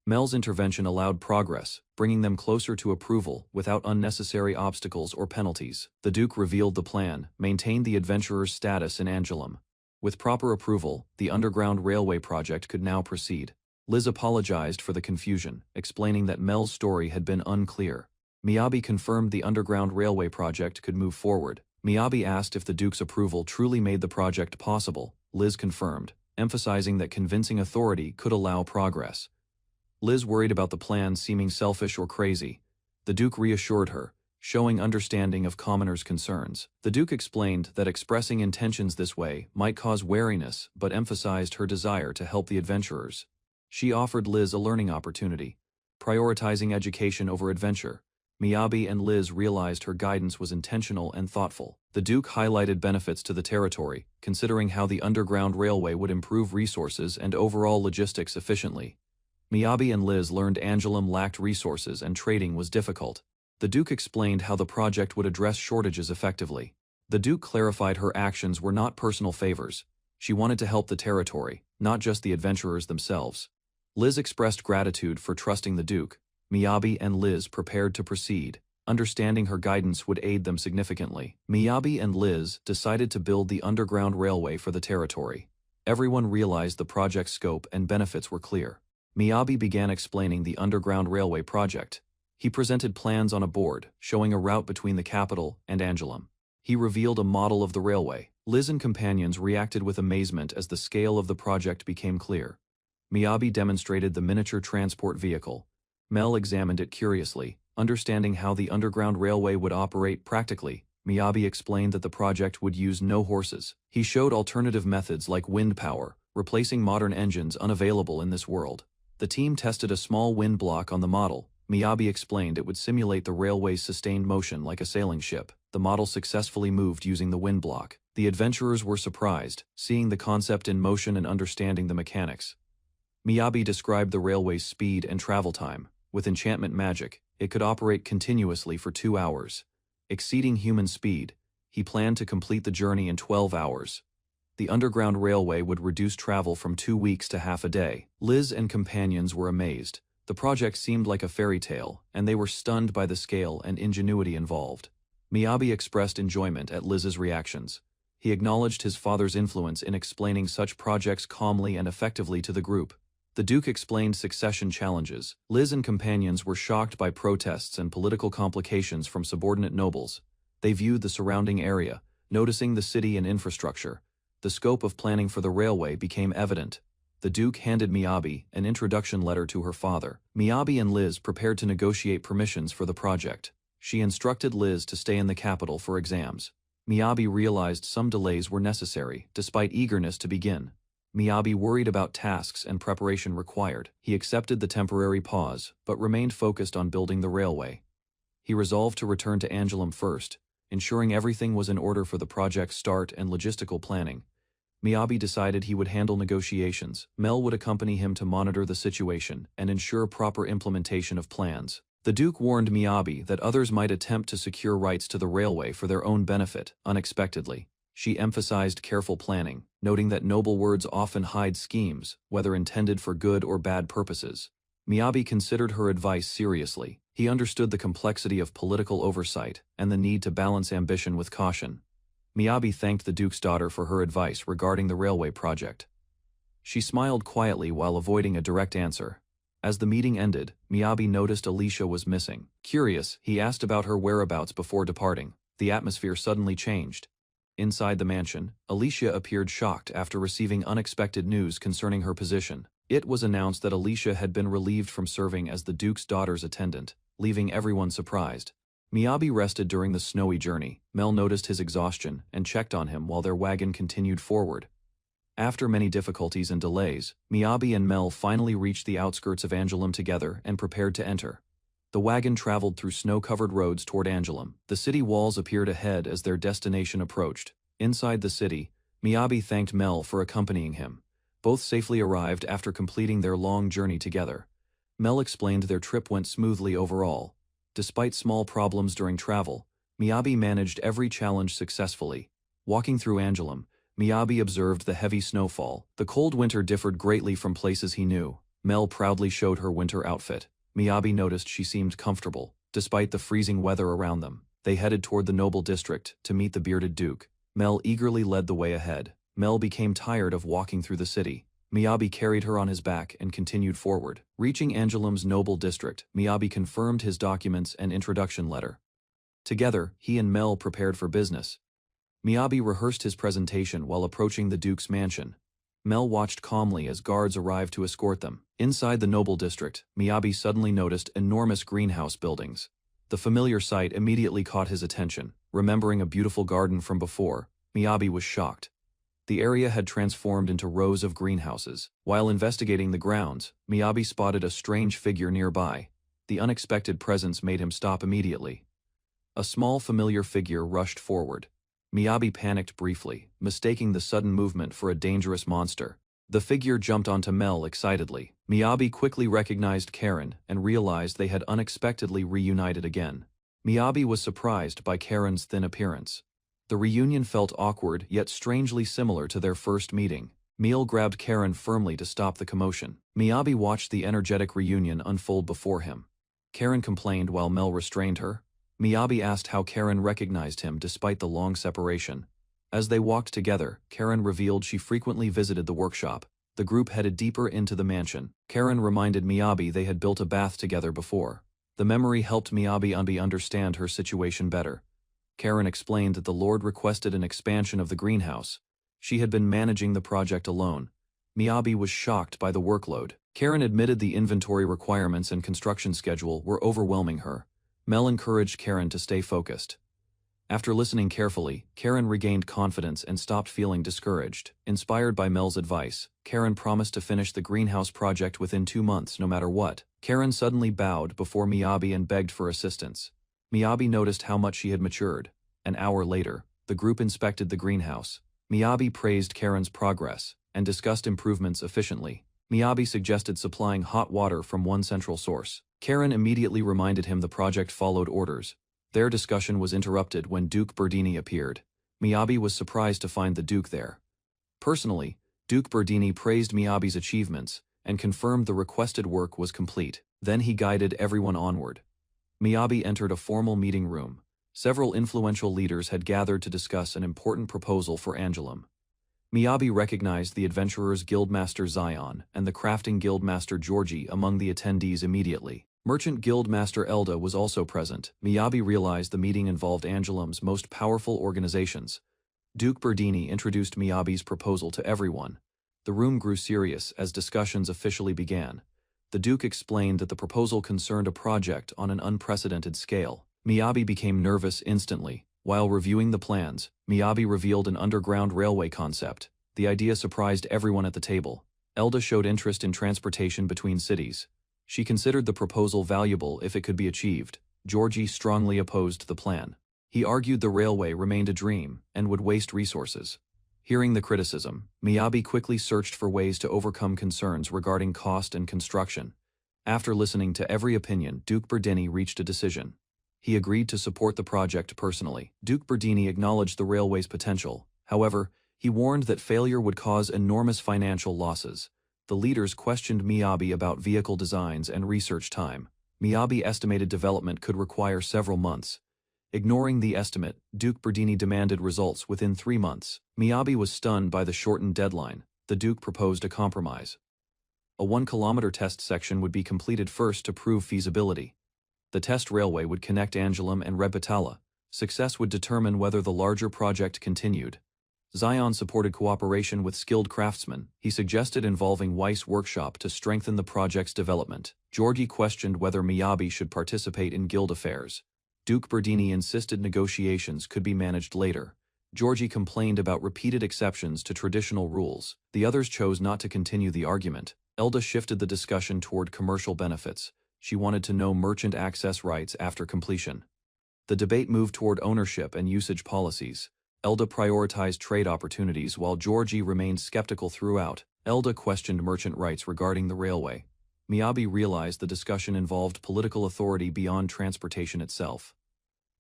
Mel's intervention allowed progress, bringing them closer to approval without unnecessary obstacles or penalties. The Duke revealed the plan, maintained the adventurer's status in Angelum. With proper approval, the underground railway project could now proceed. Liz apologized for the confusion, explaining that Mel's story had been unclear. Miyabi confirmed the underground railway project could move forward. Miyabi asked if the Duke's approval truly made the project possible. Liz confirmed, emphasizing that convincing authority could allow progress. Liz worried about the plan seeming selfish or crazy. The Duke reassured her, showing understanding of commoners' concerns. The Duke explained that expressing intentions this way might cause wariness, but emphasized her desire to help the adventurers. She offered Liz a learning opportunity, prioritizing education over adventure. Miyabi and Liz realized her guidance was intentional and thoughtful. The Duke highlighted benefits to the territory, considering how the underground railway would improve resources and overall logistics efficiently. Miyabi and Liz learned Angelum lacked resources and trading was difficult. The Duke explained how the project would address shortages effectively. The Duke clarified her actions were not personal favors. She wanted to help the territory, not just the adventurers themselves. Liz expressed gratitude for trusting the Duke. Miyabi and Liz prepared to proceed. Understanding her guidance would aid them significantly. Miyabi and Liz decided to build the underground railway for the territory. Everyone realized the project's scope and benefits were clear. Miyabi began explaining the underground railway project. He presented plans on a board, showing a route between the capital and Angelum. He revealed a model of the railway. Liz and companions reacted with amazement as the scale of the project became clear. Miyabi demonstrated the miniature transport vehicle. Mel examined it curiously, understanding how the underground railway would operate practically. Miyabi explained that the project would use no horses. He showed alternative methods like wind power, replacing modern engines unavailable in this world. The team tested a small wind block on the model. Miyabi explained it would simulate the railway's sustained motion like a sailing ship. The model successfully moved using the wind block. The adventurers were surprised, seeing the concept in motion and understanding the mechanics. Miyabi described the railway's speed and travel time. With enchantment magic, it could operate continuously for 2 hours. Exceeding human speed, he planned to complete the journey in 12 hours. The underground railway would reduce travel from 2 weeks to half a day. Liz and companions were amazed. The project seemed like a fairy tale, and they were stunned by the scale and ingenuity involved. Miyabi expressed enjoyment at Liz's reactions. He acknowledged his father's influence in explaining such projects calmly and effectively to the group. The Duke explained succession challenges. Liz and companions were shocked by protests and political complications from subordinate nobles. They viewed the surrounding area, noticing the city and infrastructure. The scope of planning for the railway became evident. The Duke handed Miyabi an introduction letter to her father. Miyabi and Liz prepared to negotiate permissions for the project. She instructed Liz to stay in the capital for exams. Miyabi realized some delays were necessary, despite eagerness to begin. Miyabi worried about tasks and preparation required. He accepted the temporary pause, but remained focused on building the railway. He resolved to return to Angelum first, ensuring everything was in order for the project's start and logistical planning. Miyabi decided he would handle negotiations. Mel would accompany him to monitor the situation and ensure proper implementation of plans. The Duke warned Miyabi that others might attempt to secure rights to the railway for their own benefit. Unexpectedly, she emphasized careful planning, noting that noble words often hide schemes, whether intended for good or bad purposes. Miyabi considered her advice seriously. He understood the complexity of political oversight and the need to balance ambition with caution. Miyabi thanked the Duke's daughter for her advice regarding the railway project. She smiled quietly while avoiding a direct answer. As the meeting ended, Miyabi noticed Alicia was missing. Curious, he asked about her whereabouts before departing. The atmosphere suddenly changed. Inside the mansion, Alicia appeared shocked after receiving unexpected news concerning her position. It was announced that Alicia had been relieved from serving as the Duke's daughter's attendant, leaving everyone surprised. Miyabi rested during the snowy journey. Mel noticed his exhaustion and checked on him while their wagon continued forward. After many difficulties and delays, Miyabi and Mel finally reached the outskirts of Angoulême together and prepared to enter. The wagon traveled through snow-covered roads toward Angoulême. The city walls appeared ahead as their destination approached. Inside the city, Miyabi thanked Mel for accompanying him. Both safely arrived after completing their long journey together. Mel explained their trip went smoothly overall. Despite small problems during travel, Miyabi managed every challenge successfully. Walking through Angoulême, Miyabi observed the heavy snowfall. The cold winter differed greatly from places he knew. Mel proudly showed her winter outfit. Miyabi noticed she seemed comfortable, despite the freezing weather around them. They headed toward the noble district to meet the bearded duke. Mel eagerly led the way ahead. Mel became tired of walking through the city. Miyabi carried her on his back and continued forward. Reaching Angoulême's noble district, Miyabi confirmed his documents and introduction letter. Together, he and Mel prepared for business. Miyabi rehearsed his presentation while approaching the duke's mansion. Mel watched calmly as guards arrived to escort them. Inside the noble district, Miyabi suddenly noticed enormous greenhouse buildings. The familiar sight immediately caught his attention. Remembering a beautiful garden from before, Miyabi was shocked. The area had transformed into rows of greenhouses. While investigating the grounds, Miyabi spotted a strange figure nearby. The unexpected presence made him stop immediately. A small familiar figure rushed forward. Miyabi panicked briefly, mistaking the sudden movement for a dangerous monster. The figure jumped onto Mel excitedly. Miyabi quickly recognized Karen and realized they had unexpectedly reunited again. Miyabi was surprised by Karen's thin appearance. The reunion felt awkward yet strangely similar to their first meeting. Mel grabbed Karen firmly to stop the commotion. Miyabi watched the energetic reunion unfold before him. Karen complained while Mel restrained her. Miyabi asked how Karen recognized him despite the long separation. As they walked together, Karen revealed she frequently visited the workshop. The group headed deeper into the mansion. Karen reminded Miyabi they had built a bath together before. The memory helped Miyabi understand her situation better. Karen explained that the Lord requested an expansion of the greenhouse. She had been managing the project alone. Miyabi was shocked by the workload. Karen admitted the inventory requirements and construction schedule were overwhelming her. Mel encouraged Karen to stay focused. After listening carefully, Karen regained confidence and stopped feeling discouraged. Inspired by Mel's advice, Karen promised to finish the greenhouse project within 2 months no matter what. Karen suddenly bowed before Miyabi and begged for assistance. Miyabi noticed how much she had matured. An hour later, the group inspected the greenhouse. Miyabi praised Karen's progress and discussed improvements efficiently. Miyabi suggested supplying hot water from one central source. Karen immediately reminded him the project followed orders. Their discussion was interrupted when Duke Berdini appeared. Miyabi was surprised to find the Duke there. Personally, Duke Berdini praised Miyabi's achievements and confirmed the requested work was complete. Then he guided everyone onward. Miyabi entered a formal meeting room. Several influential leaders had gathered to discuss an important proposal for Angoulême. Miyabi recognized the Adventurers Guildmaster Zion and the Crafting Guildmaster Georgie among the attendees immediately. Merchant Guildmaster Elda was also present. Miyabi realized the meeting involved Angoulême's most powerful organizations. Duke Berdini introduced Miyabi's proposal to everyone. The room grew serious as discussions officially began. The Duke explained that the proposal concerned a project on an unprecedented scale. Miyabi became nervous instantly. While reviewing the plans, Miyabi revealed an underground railway concept. The idea surprised everyone at the table. Elda showed interest in transportation between cities. She considered the proposal valuable if it could be achieved. Georgie strongly opposed the plan. He argued the railway remained a dream and would waste resources. Hearing the criticism, Miyabi quickly searched for ways to overcome concerns regarding cost and construction. After listening to every opinion, Duke Berdini reached a decision. He agreed to support the project personally. Duke Berdini acknowledged the railway's potential. However, he warned that failure would cause enormous financial losses. The leaders questioned Miyabi about vehicle designs and research time. Miyabi estimated development could require several months. Ignoring the estimate, Duke Berdini demanded results within 3 months. Miyabi was stunned by the shortened deadline. The Duke proposed a compromise. A 1-kilometer test section would be completed first to prove feasibility. The test railway would connect Angoulême and Repetala. Success would determine whether the larger project continued. Zion supported cooperation with skilled craftsmen. He suggested involving Weiss workshop to strengthen the project's development. Georgi questioned whether Miyabi should participate in guild affairs. Duke Berdini insisted negotiations could be managed later. Georgi complained about repeated exceptions to traditional rules. The others chose not to continue the argument. Elda shifted the discussion toward commercial benefits. She wanted to know merchant access rights after completion. The debate moved toward ownership and usage policies. Elda prioritized trade opportunities while Georgi remained skeptical throughout. Elda questioned merchant rights regarding the railway. Miyabi realized the discussion involved political authority beyond transportation itself.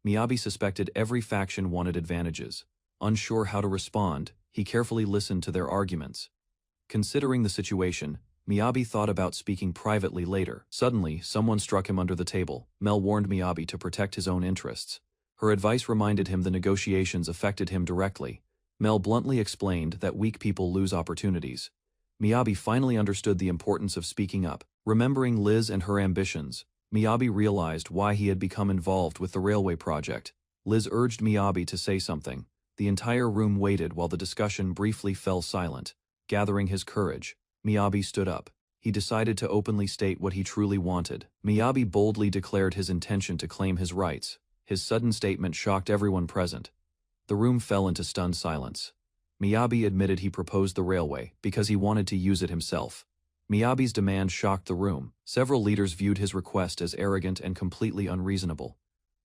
Miyabi suspected every faction wanted advantages. Unsure how to respond, he carefully listened to their arguments. Considering the situation, Miyabi thought about speaking privately later. Suddenly, someone struck him under the table. Mel warned Miyabi to protect his own interests. Her advice reminded him the negotiations affected him directly. Mel bluntly explained that weak people lose opportunities. Miyabi finally understood the importance of speaking up. Remembering Liz and her ambitions, Miyabi realized why he had become involved with the railway project. Liz urged Miyabi to say something. The entire room waited while the discussion briefly fell silent. Gathering his courage, Miyabi stood up. He decided to openly state what he truly wanted. Miyabi boldly declared his intention to claim his rights. His sudden statement shocked everyone present. The room fell into stunned silence. Miyabi admitted he proposed the railway because he wanted to use it himself. Miyabi's demand shocked the room. Several leaders viewed his request as arrogant and completely unreasonable.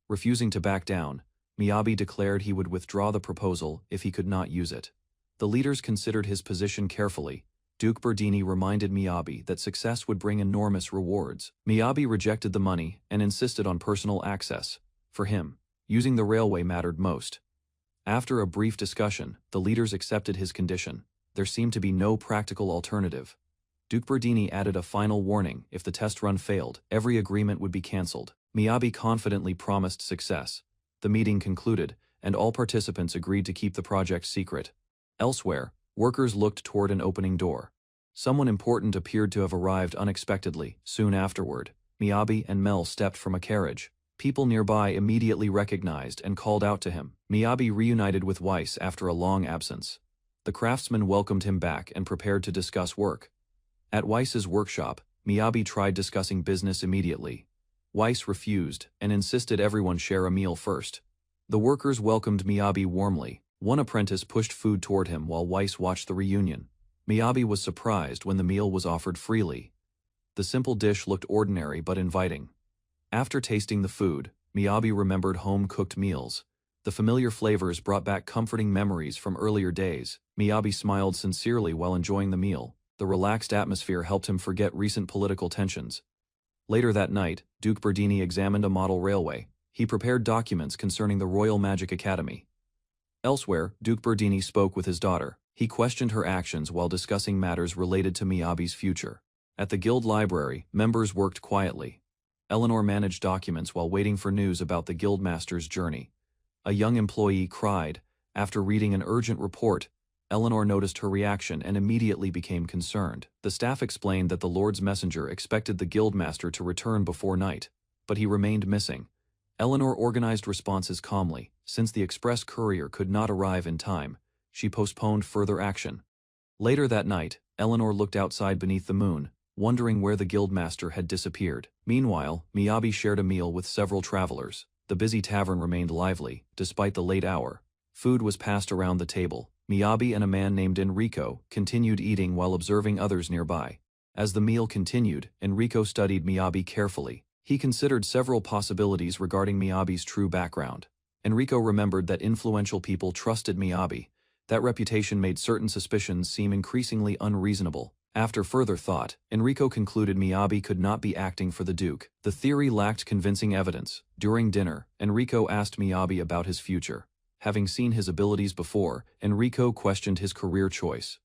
Refusing to back down, Miyabi declared he would withdraw the proposal if he could not use it. The leaders considered his position carefully. Duke Berdini reminded Miyabi that success would bring enormous rewards. Miyabi rejected the money and insisted on personal access. For him, using the railway mattered most. After a brief discussion, the leaders accepted his condition. There seemed to be no practical alternative. Duke Berdini added a final warning: if the test run failed, every agreement would be cancelled. Miyabi confidently promised success. The meeting concluded, and all participants agreed to keep the project secret. Elsewhere, workers looked toward an opening door. Someone important appeared to have arrived unexpectedly. Soon afterward, Miyabi and Mel stepped from a carriage. People nearby immediately recognized and called out to him. Miyabi reunited with Weiss after a long absence. The craftsman welcomed him back and prepared to discuss work. At Weiss's workshop, Miyabi tried discussing business immediately. Weiss refused and insisted everyone share a meal first. The workers welcomed Miyabi warmly. One apprentice pushed food toward him while Weiss watched the reunion. Miyabi was surprised when the meal was offered freely. The simple dish looked ordinary but inviting. After tasting the food, Miyabi remembered home-cooked meals. The familiar flavors brought back comforting memories from earlier days. Miyabi smiled sincerely while enjoying the meal. The relaxed atmosphere helped him forget recent political tensions. Later that night, Duke Berdini examined a model railway. He prepared documents concerning the Royal Magic Academy. Elsewhere, Duke Berdini spoke with his daughter. He questioned her actions while discussing matters related to Miyabi's future. At the guild library, members worked quietly. Eleanor managed documents while waiting for news about the guildmaster's journey. A young employee cried. After reading an urgent report, Eleanor noticed her reaction and immediately became concerned. The staff explained that the Lord's messenger expected the guildmaster to return before night, but he remained missing. Eleanor organized responses calmly. Since the express courier could not arrive in time, she postponed further action. Later that night, Eleanor looked outside beneath the moon, wondering where the guildmaster had disappeared. Meanwhile, Miyabi shared a meal with several travelers. The busy tavern remained lively, despite the late hour. Food was passed around the table. Miyabi and a man named Enrico continued eating while observing others nearby. As the meal continued, Enrico studied Miyabi carefully. He considered several possibilities regarding Miyabi's true background. Enrico remembered that influential people trusted Miyabi. That reputation made certain suspicions seem increasingly unreasonable. After further thought, Enrico concluded Miyabi could not be acting for the Duke. The theory lacked convincing evidence. During dinner, Enrico asked Miyabi about his future. Having seen his abilities before, Enrico questioned his career choice.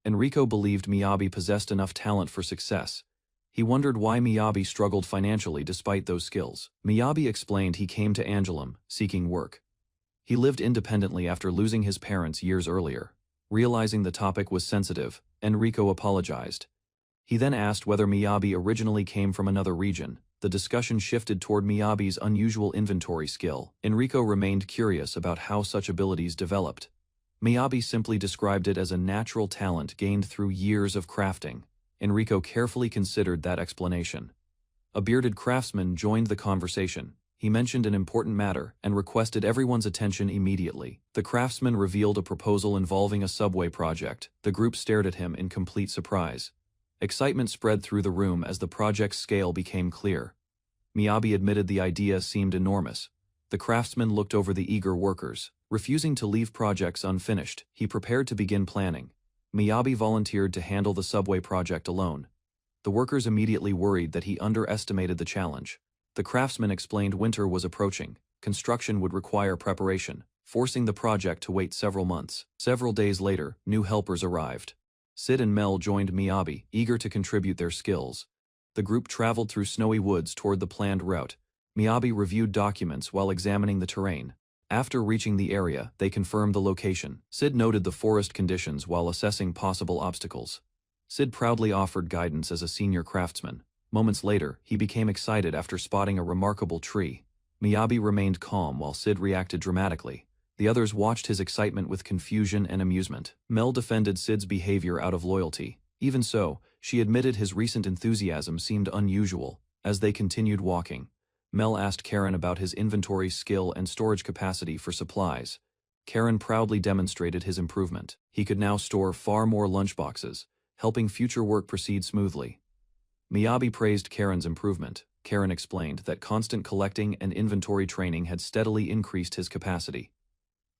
Enrico believed Miyabi possessed enough talent for success. He wondered why Miyabi struggled financially despite those skills. Miyabi explained he came to Angoulême, seeking work. He lived independently after losing his parents years earlier. Realizing the topic was sensitive, Enrico apologized. He then asked whether Miyabi originally came from another region. The discussion shifted toward Miyabi's unusual inventory skill. Enrico remained curious about how such abilities developed. Miyabi simply described it as a natural talent gained through years of crafting. Enrico carefully considered that explanation. A bearded craftsman joined the conversation. He mentioned an important matter and requested everyone's attention immediately. The craftsman revealed a proposal involving a subway project. The group stared at him in complete surprise. Excitement spread through the room as the project's scale became clear. Miyabi admitted the idea seemed enormous. The craftsman looked over the eager workers. Refusing to leave projects unfinished, he prepared to begin planning. Miyabi volunteered to handle the subway project alone. The workers immediately worried that he underestimated the challenge. The craftsman explained winter was approaching. Construction would require preparation, forcing the project to wait several months. Several days later, new helpers arrived. Sid and Mel joined Miyabi, eager to contribute their skills. The group traveled through snowy woods toward the planned route. Miyabi reviewed documents while examining the terrain. After reaching the area, they confirmed the location. Sid noted the forest conditions while assessing possible obstacles. Sid proudly offered guidance as a senior craftsman. Moments later, he became excited after spotting a remarkable tree. Miyabi remained calm while Sid reacted dramatically. The others watched his excitement with confusion and amusement. Mel defended Sid's behavior out of loyalty. Even so, she admitted his recent enthusiasm seemed unusual. As they continued walking, Mel asked Karen about his inventory skill and storage capacity for supplies. Karen proudly demonstrated his improvement. He could now store far more lunchboxes, helping future work proceed smoothly. Miyabi praised Karen's improvement. Karen explained that constant collecting and inventory training had steadily increased his capacity.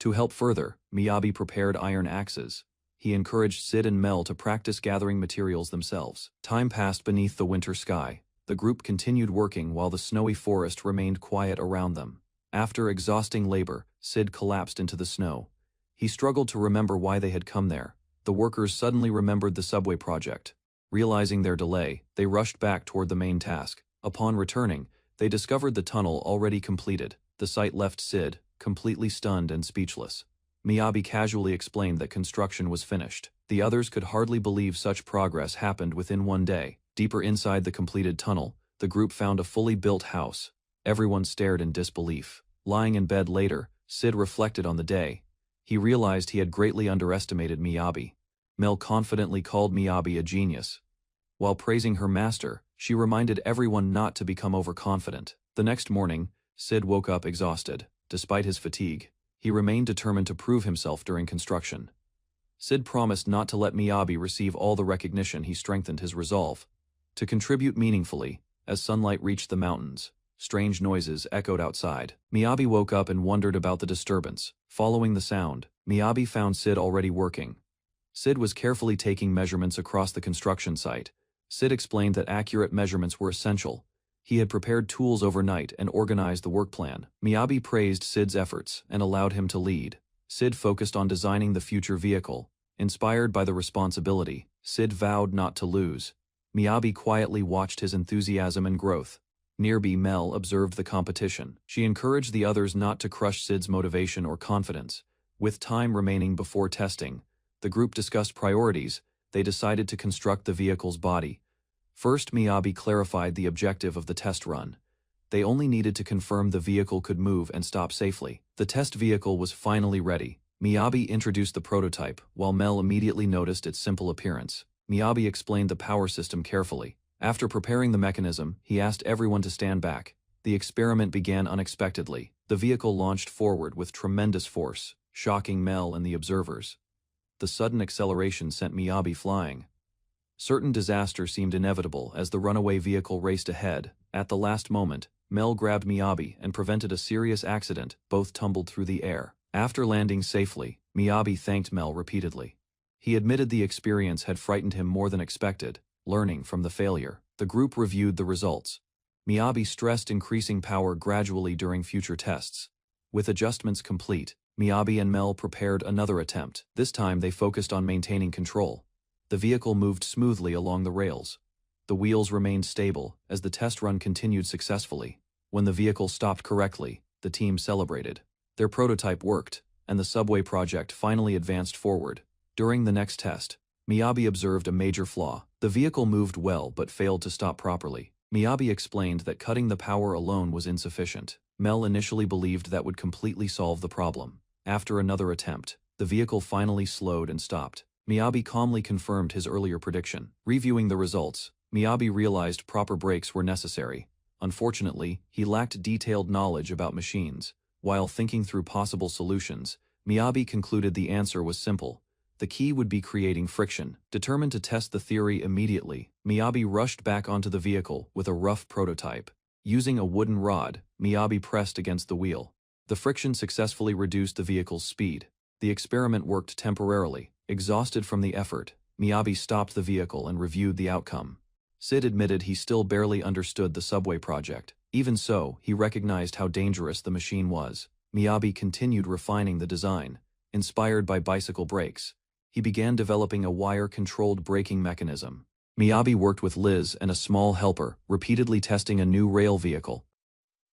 To help further, Miyabi prepared iron axes. He encouraged Sid and Mel to practice gathering materials themselves. Time passed beneath the winter sky. The group continued working while the snowy forest remained quiet around them. After exhausting labor, Sid collapsed into the snow. He struggled to remember why they had come there. The workers suddenly remembered the subway project. Realizing their delay, they rushed back toward the main task. Upon returning, they discovered the tunnel already completed. The sight left Sid completely stunned and speechless. Miyabi casually explained that construction was finished. The others could hardly believe such progress happened within one day. Deeper inside the completed tunnel, the group found a fully built house. Everyone stared in disbelief. Lying in bed later, Sid reflected on the day. He realized he had greatly underestimated Miyabi. Mel confidently called Miyabi a genius. While praising her master, she reminded everyone not to become overconfident. The next morning, Sid woke up exhausted. Despite his fatigue, he remained determined to prove himself during construction. Sid promised not to let Miyabi receive all the recognition. He strengthened his resolve to contribute meaningfully. As sunlight reached the mountains, strange noises echoed outside. Miyabi woke up and wondered about the disturbance. Following the sound, Miyabi found Sid already working. Sid was carefully taking measurements across the construction site. Sid explained that accurate measurements were essential. He had prepared tools overnight and organized the work plan. Miyabi praised Sid's efforts and allowed him to lead. Sid focused on designing the future vehicle. Inspired by the responsibility, Sid vowed not to lose. Miyabi quietly watched his enthusiasm and growth. Nearby, Mel observed the competition. She encouraged the others not to crush Sid's motivation or confidence. With time remaining before testing, the group discussed priorities. They decided to construct the vehicle's body. First, Miyabi clarified the objective of the test run. They only needed to confirm the vehicle could move and stop safely. The test vehicle was finally ready. Miyabi introduced the prototype, while Mel immediately noticed its simple appearance. Miyabi explained the power system carefully. After preparing the mechanism, he asked everyone to stand back. The experiment began unexpectedly. The vehicle launched forward with tremendous force, shocking Mel and the observers. The sudden acceleration sent Miyabi flying. Certain disaster seemed inevitable as the runaway vehicle raced ahead. At the last moment, Mel grabbed Miyabi and prevented a serious accident. Both tumbled through the air. After landing safely, Miyabi thanked Mel repeatedly. He admitted the experience had frightened him more than expected. Learning from the failure, the group reviewed the results. Miyabi stressed increasing power gradually during future tests. With adjustments complete, Miyabi and Mel prepared another attempt. This time they focused on maintaining control. The vehicle moved smoothly along the rails. The wheels remained stable as the test run continued successfully. When the vehicle stopped correctly, the team celebrated. Their prototype worked, and the subway project finally advanced forward. During the next test, Miyabi observed a major flaw. The vehicle moved well but failed to stop properly. Miyabi explained that cutting the power alone was insufficient. Mel initially believed that would completely solve the problem. After another attempt, the vehicle finally slowed and stopped. Miyabi calmly confirmed his earlier prediction. Reviewing the results, Miyabi realized proper brakes were necessary. Unfortunately, he lacked detailed knowledge about machines. While thinking through possible solutions, Miyabi concluded the answer was simple. The key would be creating friction. Determined to test the theory immediately, Miyabi rushed back onto the vehicle with a rough prototype. Using a wooden rod, Miyabi pressed against the wheel. The friction successfully reduced the vehicle's speed. The experiment worked temporarily. Exhausted from the effort, Miyabi stopped the vehicle and reviewed the outcome. Sid admitted he still barely understood the subway project. Even so, he recognized how dangerous the machine was. Miyabi continued refining the design. Inspired by bicycle brakes, he began developing a wire-controlled braking mechanism. Miyabi worked with Liz and a small helper, repeatedly testing a new rail vehicle.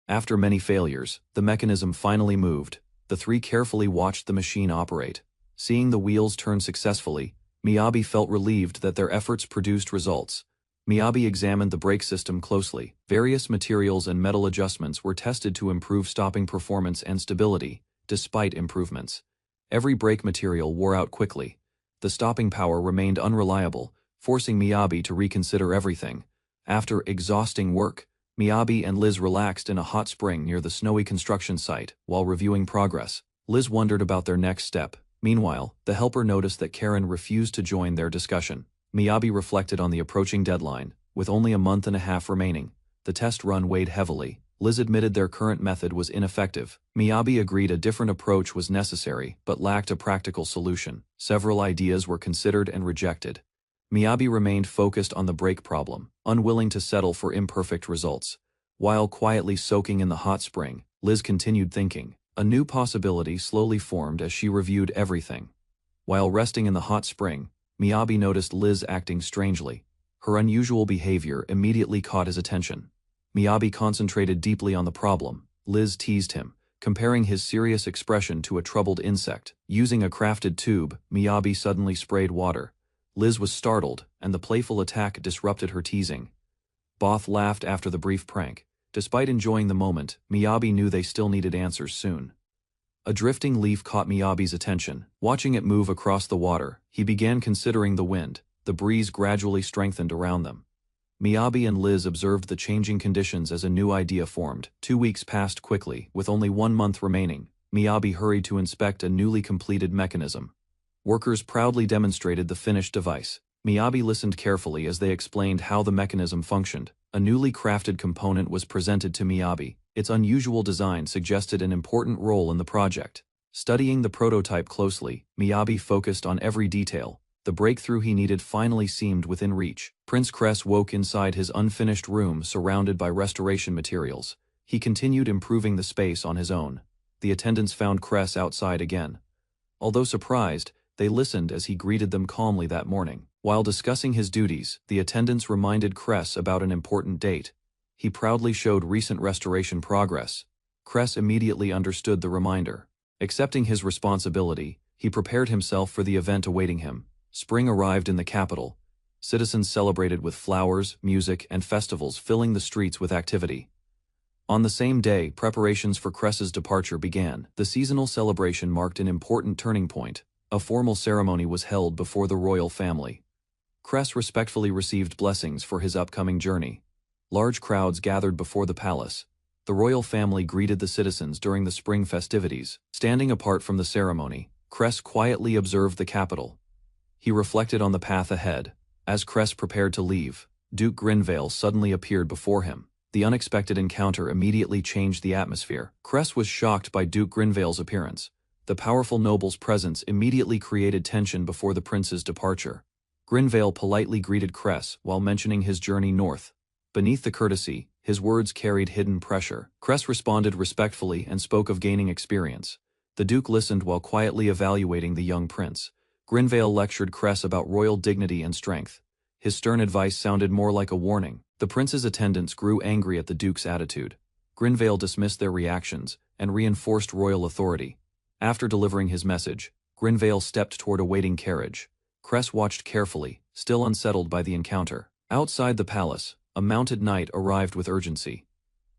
After many failures, the mechanism finally moved. The three carefully watched the machine operate. Seeing the wheels turn successfully, Miyabi felt relieved that their efforts produced results. Miyabi examined the brake system closely. Various materials and metal adjustments were tested to improve stopping performance and stability, despite improvements. Every brake material wore out quickly. The stopping power remained unreliable, forcing Miyabi to reconsider everything. After exhausting work, Miyabi and Liz relaxed in a hot spring near the snowy construction site. While reviewing progress, Liz wondered about their next step. Meanwhile, the helper noticed that Karen refused to join their discussion. Miyabi reflected on the approaching deadline. With only a month and a half remaining, the test run weighed heavily. Liz admitted their current method was ineffective. Miyabi agreed a different approach was necessary, but lacked a practical solution. Several ideas were considered and rejected. Miyabi remained focused on the brake problem, unwilling to settle for imperfect results. While quietly soaking in the hot spring, Liz continued thinking. A new possibility slowly formed as she reviewed everything. While resting in the hot spring, Miyabi noticed Liz acting strangely. Her unusual behavior immediately caught his attention. Miyabi concentrated deeply on the problem. Liz teased him, comparing his serious expression to a troubled insect. Using a crafted tube, Miyabi suddenly sprayed water. Liz was startled, and the playful attack disrupted her teasing. Both laughed after the brief prank. Despite enjoying the moment, Miyabi knew they still needed answers soon. A drifting leaf caught Miyabi's attention. Watching it move across the water, he began considering the wind. The breeze gradually strengthened around them. Miyabi and Liz observed the changing conditions as a new idea formed. 2 weeks passed quickly. With only 1 month remaining, Miyabi hurried to inspect a newly completed mechanism. Workers proudly demonstrated the finished device. Miyabi listened carefully as they explained how the mechanism functioned. A newly crafted component was presented to Miyabi. Its unusual design suggested an important role in the project. Studying the prototype closely, Miyabi focused on every detail. The breakthrough he needed finally seemed within reach. Prince Cress woke inside his unfinished room surrounded by restoration materials. He continued improving the space on his own. The attendants found Cress outside again. Although surprised, they listened as he greeted them calmly that morning. While discussing his duties, the attendants reminded Cress about an important date. He proudly showed recent restoration progress. Cress immediately understood the reminder. Accepting his responsibility, he prepared himself for the event awaiting him. Spring arrived in the capital. Citizens celebrated with flowers, music, and festivals filling the streets with activity. On the same day, preparations for Cress's departure began. The seasonal celebration marked an important turning point. A formal ceremony was held before the royal family. Cress respectfully received blessings for his upcoming journey. Large crowds gathered before the palace. The royal family greeted the citizens during the spring festivities. Standing apart from the ceremony, Cress quietly observed the capital. He reflected on the path ahead. As Cress prepared to leave, Duke Grinvale suddenly appeared before him. The unexpected encounter immediately changed the atmosphere. Cress was shocked by Duke Grinvale's appearance. The powerful noble's presence immediately created tension before the prince's departure. Grinvale politely greeted Cress while mentioning his journey north. Beneath the courtesy, his words carried hidden pressure. Cress responded respectfully and spoke of gaining experience. The Duke listened while quietly evaluating the young prince. Grinvale lectured Cress about royal dignity and strength. His stern advice sounded more like a warning. The prince's attendants grew angry at the Duke's attitude. Grinvale dismissed their reactions and reinforced royal authority. After delivering his message, Grinvale stepped toward a waiting carriage. Cress watched carefully, still unsettled by the encounter. Outside the palace, a mounted knight arrived with urgency.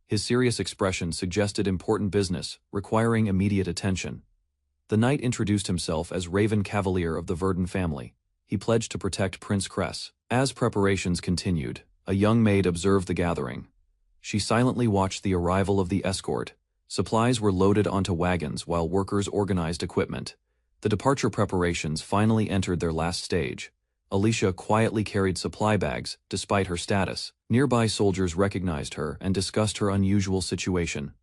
His serious expression suggested important business, requiring immediate attention. The knight introduced himself as Raven Cavalier of the Verdun family. He pledged to protect Prince Cress. As preparations continued, a young maid observed the gathering. She silently watched the arrival of the escort. Supplies were loaded onto wagons while workers organized equipment. The departure preparations finally entered their last stage. Alicia quietly carried supply bags, despite her status. Nearby soldiers recognized her and discussed her unusual situation.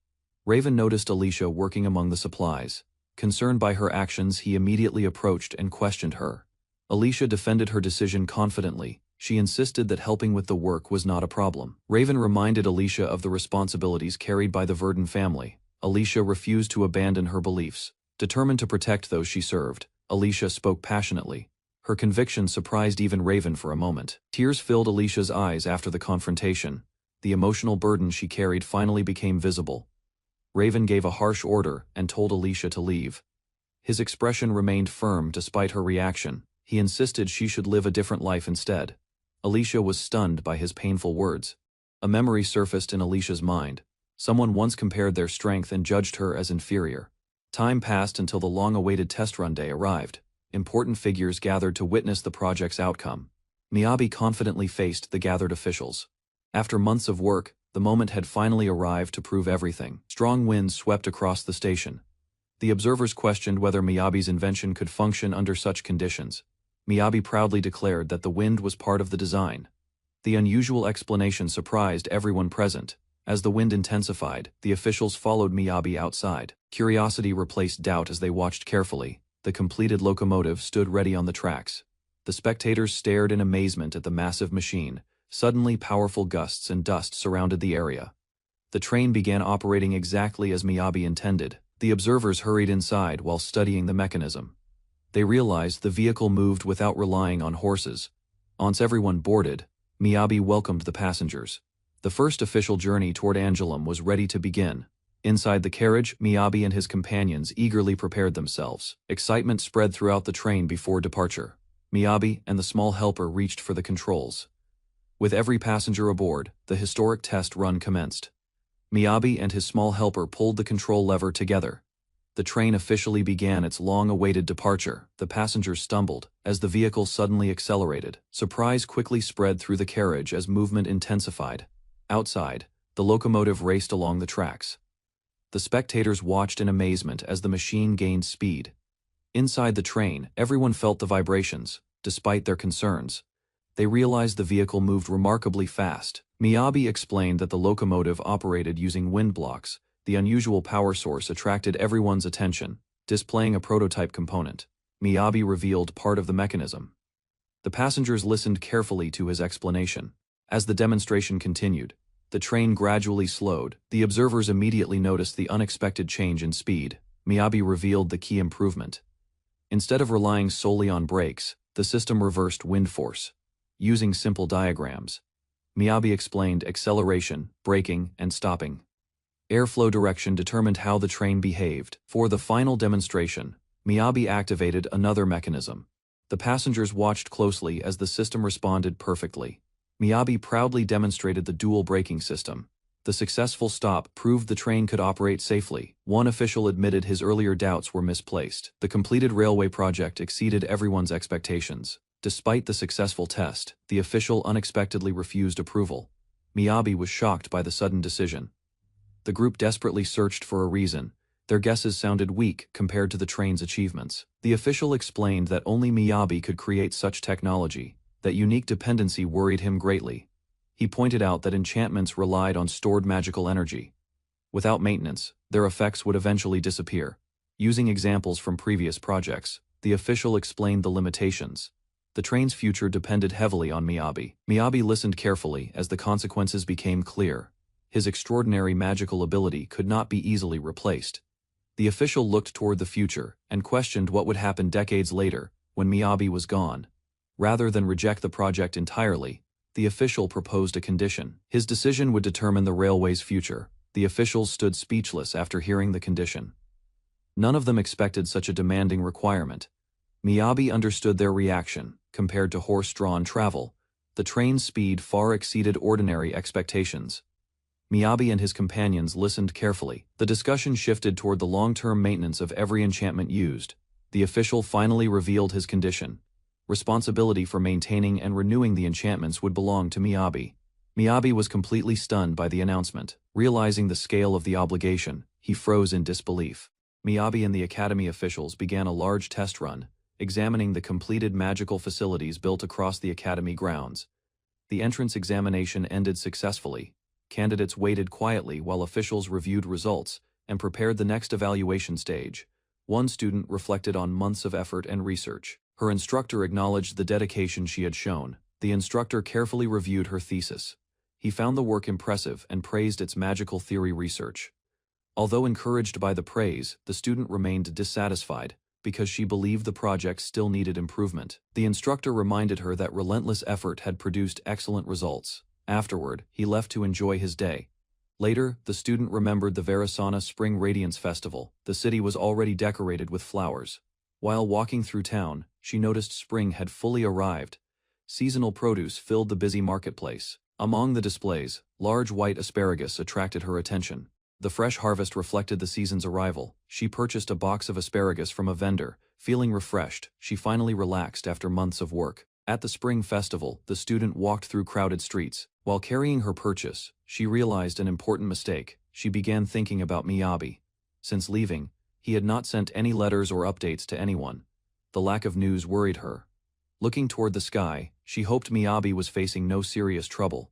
Raven noticed Alicia working among the supplies. Concerned by her actions, he immediately approached and questioned her. Alicia defended her decision confidently. She insisted that helping with the work was not a problem. Raven reminded Alicia of the responsibilities carried by the Verdun family. Alicia refused to abandon her beliefs. Determined to protect those she served, Alicia spoke passionately. Her conviction surprised even Raven for a moment. Tears filled Alicia's eyes after the confrontation. The emotional burden she carried finally became visible. Raven gave a harsh order and told Alicia to leave. His expression remained firm despite her reaction. He insisted she should live a different life instead. Alicia was stunned by his painful words. A memory surfaced in Alicia's mind. Someone once compared their strength and judged her as inferior. Time passed until the long-awaited test run day arrived. Important figures gathered to witness the project's outcome. Miyabi confidently faced the gathered officials. After months of work, the moment had finally arrived to prove everything. Strong winds swept across the station. The observers questioned whether Miyabi's invention could function under such conditions. Miyabi proudly declared that the wind was part of the design. The unusual explanation surprised everyone present. As the wind intensified, the officials followed Miyabi outside. Curiosity replaced doubt as they watched carefully. The completed locomotive stood ready on the tracks. The spectators stared in amazement at the massive machine. Suddenly, powerful gusts and dust surrounded the area. The train began operating exactly as Miyabi intended. The observers hurried inside while studying the mechanism. They realized the vehicle moved without relying on horses. Once everyone boarded, Miyabi welcomed the passengers. The first official journey toward Angelum was ready to begin. Inside the carriage, Miyabi and his companions eagerly prepared themselves. Excitement spread throughout the train before departure. Miyabi and the small helper reached for the controls. With every passenger aboard, the historic test run commenced. Miyabi and his small helper pulled the control lever together. The train officially began its long-awaited departure. The passengers stumbled as the vehicle suddenly accelerated. Surprise quickly spread through the carriage as movement intensified. Outside, the locomotive raced along the tracks. The spectators watched in amazement as the machine gained speed. Inside the train, everyone felt the vibrations, despite their concerns. They realized the vehicle moved remarkably fast. Miyabi explained that the locomotive operated using wind blocks. The unusual power source attracted everyone's attention. Displaying a prototype component, Miyabi revealed part of the mechanism. The passengers listened carefully to his explanation. As the demonstration continued, the train gradually slowed. The observers immediately noticed the unexpected change in speed. Miyabi revealed the key improvement. Instead of relying solely on brakes, the system reversed wind force. Using simple diagrams, Miyabi explained acceleration, braking, and stopping. Airflow direction determined how the train behaved. For the final demonstration, Miyabi activated another mechanism. The passengers watched closely as the system responded perfectly. Miyabi proudly demonstrated the dual braking system. The successful stop proved the train could operate safely. One official admitted his earlier doubts were misplaced. The completed railway project exceeded everyone's expectations. Despite the successful test, the official unexpectedly refused approval. Miyabi was shocked by the sudden decision. The group desperately searched for a reason. Their guesses sounded weak compared to the train's achievements. The official explained that only Miyabi could create such technology. That unique dependency worried him greatly. He pointed out that enchantments relied on stored magical energy. Without maintenance, their effects would eventually disappear. Using examples from previous projects, the official explained the limitations. The train's future depended heavily on Miyabi. Miyabi listened carefully as the consequences became clear. His extraordinary magical ability could not be easily replaced. The official looked toward the future and questioned what would happen decades later, when Miyabi was gone. Rather than reject the project entirely, the official proposed a condition. His decision would determine the railway's future. The officials stood speechless after hearing the condition. None of them expected such a demanding requirement. Miyabi understood their reaction. Compared to horse-drawn travel, the train's speed far exceeded ordinary expectations. Miyabi and his companions listened carefully. The discussion shifted toward the long-term maintenance of every enchantment used. The official finally revealed his condition. Responsibility for maintaining and renewing the enchantments would belong to Miyabi. Miyabi was completely stunned by the announcement. Realizing the scale of the obligation, he froze in disbelief. Miyabi and the academy officials began a large test run, examining the completed magical facilities built across the academy grounds. The entrance examination ended successfully. Candidates waited quietly while officials reviewed results and prepared the next evaluation stage. One student reflected on months of effort and research. Her instructor acknowledged the dedication she had shown. The instructor carefully reviewed her thesis. He found the work impressive and praised its magical theory research. Although encouraged by the praise, the student remained dissatisfied because she believed the project still needed improvement. The instructor reminded her that relentless effort had produced excellent results. Afterward, he left to enjoy his day. Later, the student remembered the Varasana Spring Radiance Festival. The city was already decorated with flowers. While walking through town, she noticed spring had fully arrived. Seasonal produce filled the busy marketplace. Among the displays, large white asparagus attracted her attention. The fresh harvest reflected the season's arrival. She purchased a box of asparagus from a vendor. Feeling refreshed, she finally relaxed after months of work. At the spring festival, the student walked through crowded streets. While carrying her purchase, she realized an important mistake. She began thinking about Miyabi. Since leaving, he had not sent any letters or updates to anyone. The lack of news worried her. Looking toward the sky, she hoped Miyabi was facing no serious trouble.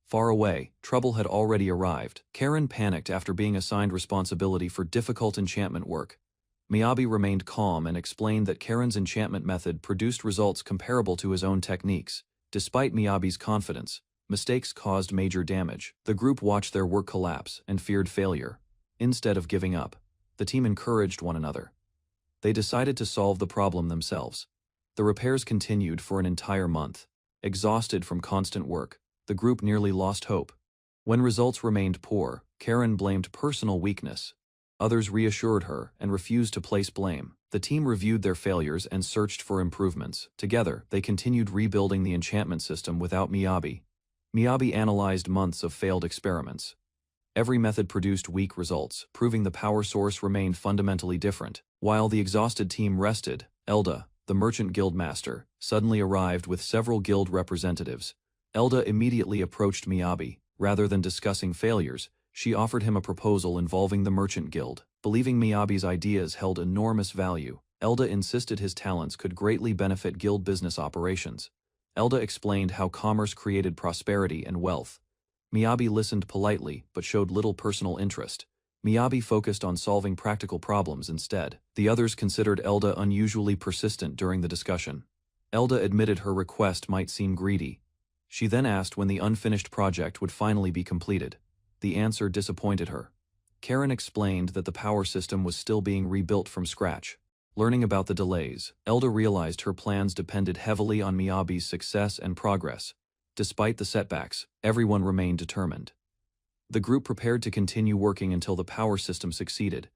Far away, trouble had already arrived. Karen panicked after being assigned responsibility for difficult enchantment work. Miyabi remained calm and explained that Karen's enchantment method produced results comparable to his own techniques. Despite Miyabi's confidence, mistakes caused major damage. The group watched their work collapse and feared failure. Instead of giving up, the team encouraged one another. They decided to solve the problem themselves. The repairs continued for an entire month. Exhausted from constant work, the group nearly lost hope. When results remained poor, Karen blamed personal weakness. Others reassured her and refused to place blame. The team reviewed their failures and searched for improvements. Together, they continued rebuilding the enchantment system without Miyabi. Miyabi analyzed months of failed experiments. Every method produced weak results, proving the power source remained fundamentally different. While the exhausted team rested, Elda, the merchant guild master, suddenly arrived with several guild representatives. Elda immediately approached Miyabi. Rather than discussing failures, she offered him a proposal involving the merchant guild. Believing Miyabi's ideas held enormous value, Elda insisted his talents could greatly benefit guild business operations. Elda explained how commerce created prosperity and wealth. Miyabi listened politely but showed little personal interest. Miyabi focused on solving practical problems instead. The others considered Elda unusually persistent during the discussion. Elda admitted her request might seem greedy. She then asked when the unfinished project would finally be completed. The answer disappointed her. Karen explained that the power system was still being rebuilt from scratch. Learning about the delays, Elda realized her plans depended heavily on Miyabi's success and progress. Despite the setbacks, everyone remained determined. The group prepared to continue working until the power system succeeded.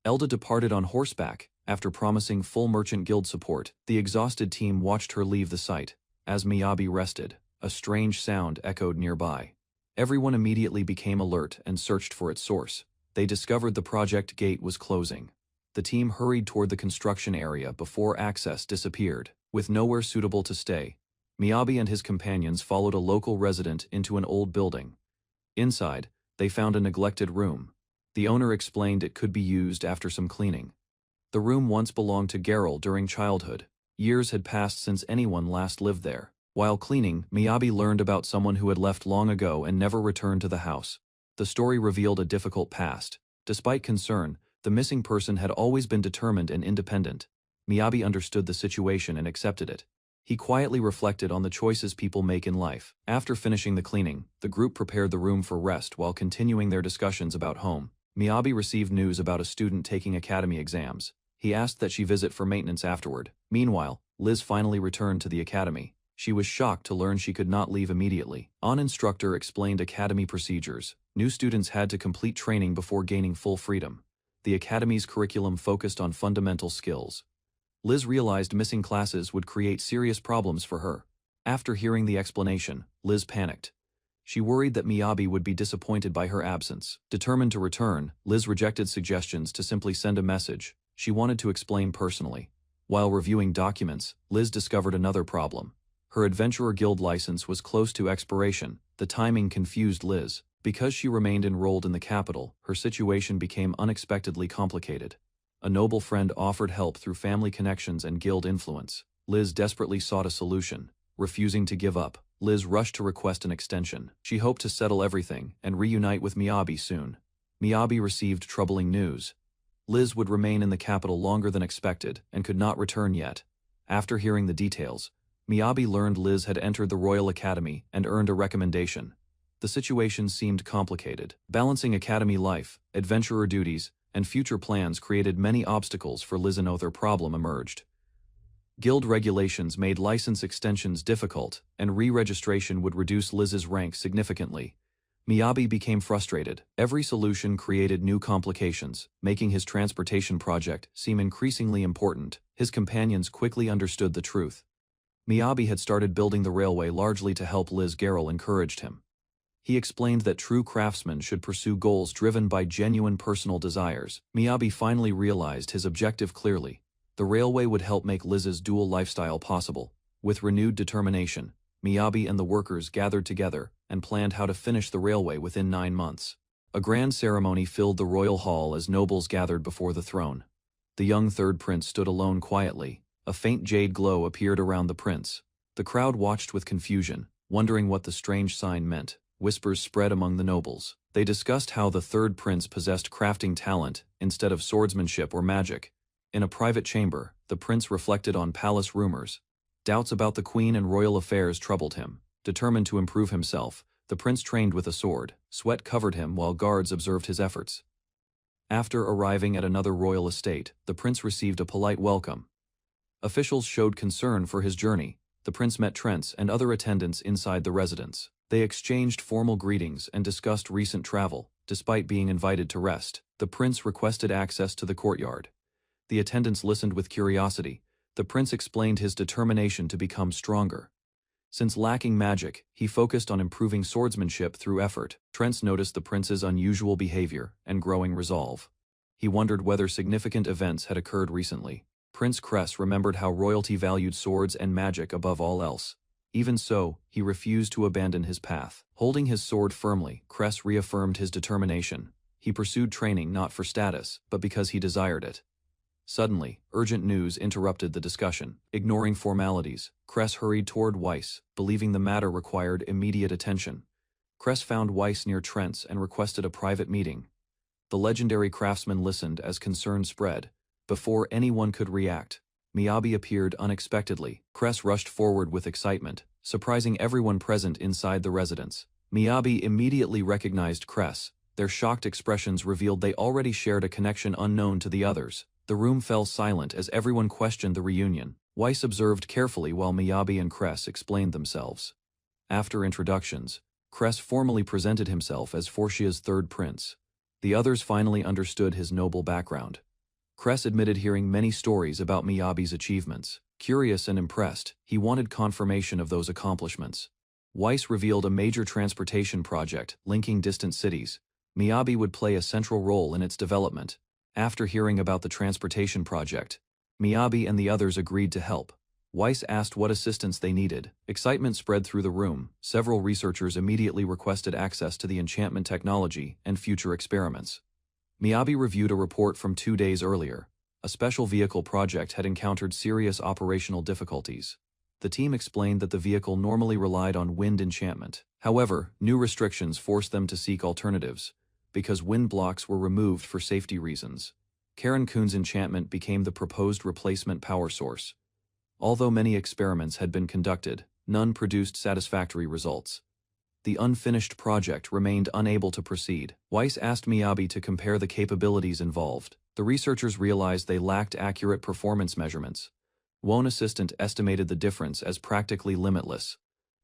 Elda departed on horseback. After promising full merchant guild support, the exhausted team watched her leave the site. As Miyabi rested, a strange sound echoed nearby. Everyone immediately became alert and searched for its source. They discovered the project gate was closing. The team hurried toward the construction area before access disappeared. With nowhere suitable to stay, Miyabi and his companions followed a local resident into an old building. Inside, they found a neglected room. The owner explained it could be used after some cleaning. The room once belonged to Geralt during childhood. Years had passed since anyone last lived there. While cleaning, Miyabi learned about someone who had left long ago and never returned to the house. The story revealed a difficult past. Despite concern, the missing person had always been determined and independent. Miyabi understood the situation and accepted it. He quietly reflected on the choices people make in life. After finishing the cleaning, the group prepared the room for rest while continuing their discussions about home. Miyabi received news about a student taking academy exams. He asked that she visit for maintenance afterward. Meanwhile, Liz finally returned to the academy. She was shocked to learn she could not leave immediately. An instructor explained academy procedures. New students had to complete training before gaining full freedom. The academy's curriculum focused on fundamental skills. Liz realized missing classes would create serious problems for her. After hearing the explanation, Liz panicked. She worried that Miyabi would be disappointed by her absence. Determined to return, Liz rejected suggestions to simply send a message. She wanted to explain personally. While reviewing documents, Liz discovered another problem. Her Adventurer Guild license was close to expiration. The timing confused Liz. Because she remained enrolled in the capital, her situation became unexpectedly complicated. A noble friend offered help through family connections and guild influence. Liz desperately sought a solution. Refusing to give up, Liz rushed to request an extension. She hoped to settle everything and reunite with Miyabi soon. Miyabi received troubling news. Liz would remain in the capital longer than expected and could not return yet. After hearing the details, Miyabi learned Liz had entered the Royal Academy and earned a recommendation. The situation seemed complicated. Balancing academy life, adventurer duties, and future plans created many obstacles for Liz. Another problem emerged. Guild regulations made license extensions difficult, and re-registration would reduce Liz's rank significantly. Miyabi became frustrated. Every solution created new complications, making his transportation project seem increasingly important. His companions quickly understood the truth. Miyabi had started building the railway largely to help Liz. Geralt encouraged him. He explained that true craftsmen should pursue goals driven by genuine personal desires. Miyabi finally realized his objective clearly. The railway would help make Liz's dual lifestyle possible. With renewed determination, Miyabi and the workers gathered together and planned how to finish the railway within 9 months. A grand ceremony filled the royal hall as nobles gathered before the throne. The young third prince stood alone quietly. A faint jade glow appeared around the prince. The crowd watched with confusion, wondering what the strange sign meant. Whispers spread among the nobles. They discussed how the third prince possessed crafting talent instead of swordsmanship or magic. In a private chamber, the prince reflected on palace rumors. Doubts about the queen and royal affairs troubled him. Determined to improve himself, the prince trained with a sword. Sweat covered him while guards observed his efforts. After arriving at another royal estate, the prince received a polite welcome. Officials showed concern for his journey. The prince met Trents and other attendants inside the residence. They exchanged formal greetings and discussed recent travel. Despite being invited to rest, the prince requested access to the courtyard. The attendants listened with curiosity. The prince explained his determination to become stronger. Since lacking magic, he focused on improving swordsmanship through effort. Trents noticed the prince's unusual behavior and growing resolve. He wondered whether significant events had occurred recently. Prince Cress remembered how royalty valued swords and magic above all else. Even so, he refused to abandon his path. Holding his sword firmly, Cress reaffirmed his determination. He pursued training not for status, but because he desired it. Suddenly, urgent news interrupted the discussion. Ignoring formalities, Cress hurried toward Weiss, believing the matter required immediate attention. Cress found Weiss near Trents and requested a private meeting. The legendary craftsman listened as concern spread. Before anyone could react, Miyabi appeared unexpectedly. Cress rushed forward with excitement, surprising everyone present inside the residence. Miyabi immediately recognized Cress. Their shocked expressions revealed they already shared a connection unknown to the others. The room fell silent as everyone questioned the reunion. Weiss observed carefully while Miyabi and Cress explained themselves. After introductions, Cress formally presented himself as Fortia's third prince. The others finally understood his noble background. Cress admitted hearing many stories about Miyabi's achievements. Curious and impressed, he wanted confirmation of those accomplishments. Weiss revealed a major transportation project linking distant cities. Miyabi would play a central role in its development. After hearing about the transportation project, Miyabi and the others agreed to help. Weiss asked what assistance they needed. Excitement spread through the room. Several researchers immediately requested access to the enchantment technology and future experiments. Miyabi reviewed a report from 2 days earlier. A special vehicle project had encountered serious operational difficulties. The team explained that the vehicle normally relied on wind enchantment. However, new restrictions forced them to seek alternatives, because wind blocks were removed for safety reasons. Karen Kuhn's enchantment became the proposed replacement power source. Although many experiments had been conducted, none produced satisfactory results. The unfinished project remained unable to proceed. Weiss asked Miyabi to compare the capabilities involved. The researchers realized they lacked accurate performance measurements. One assistant estimated the difference as practically limitless.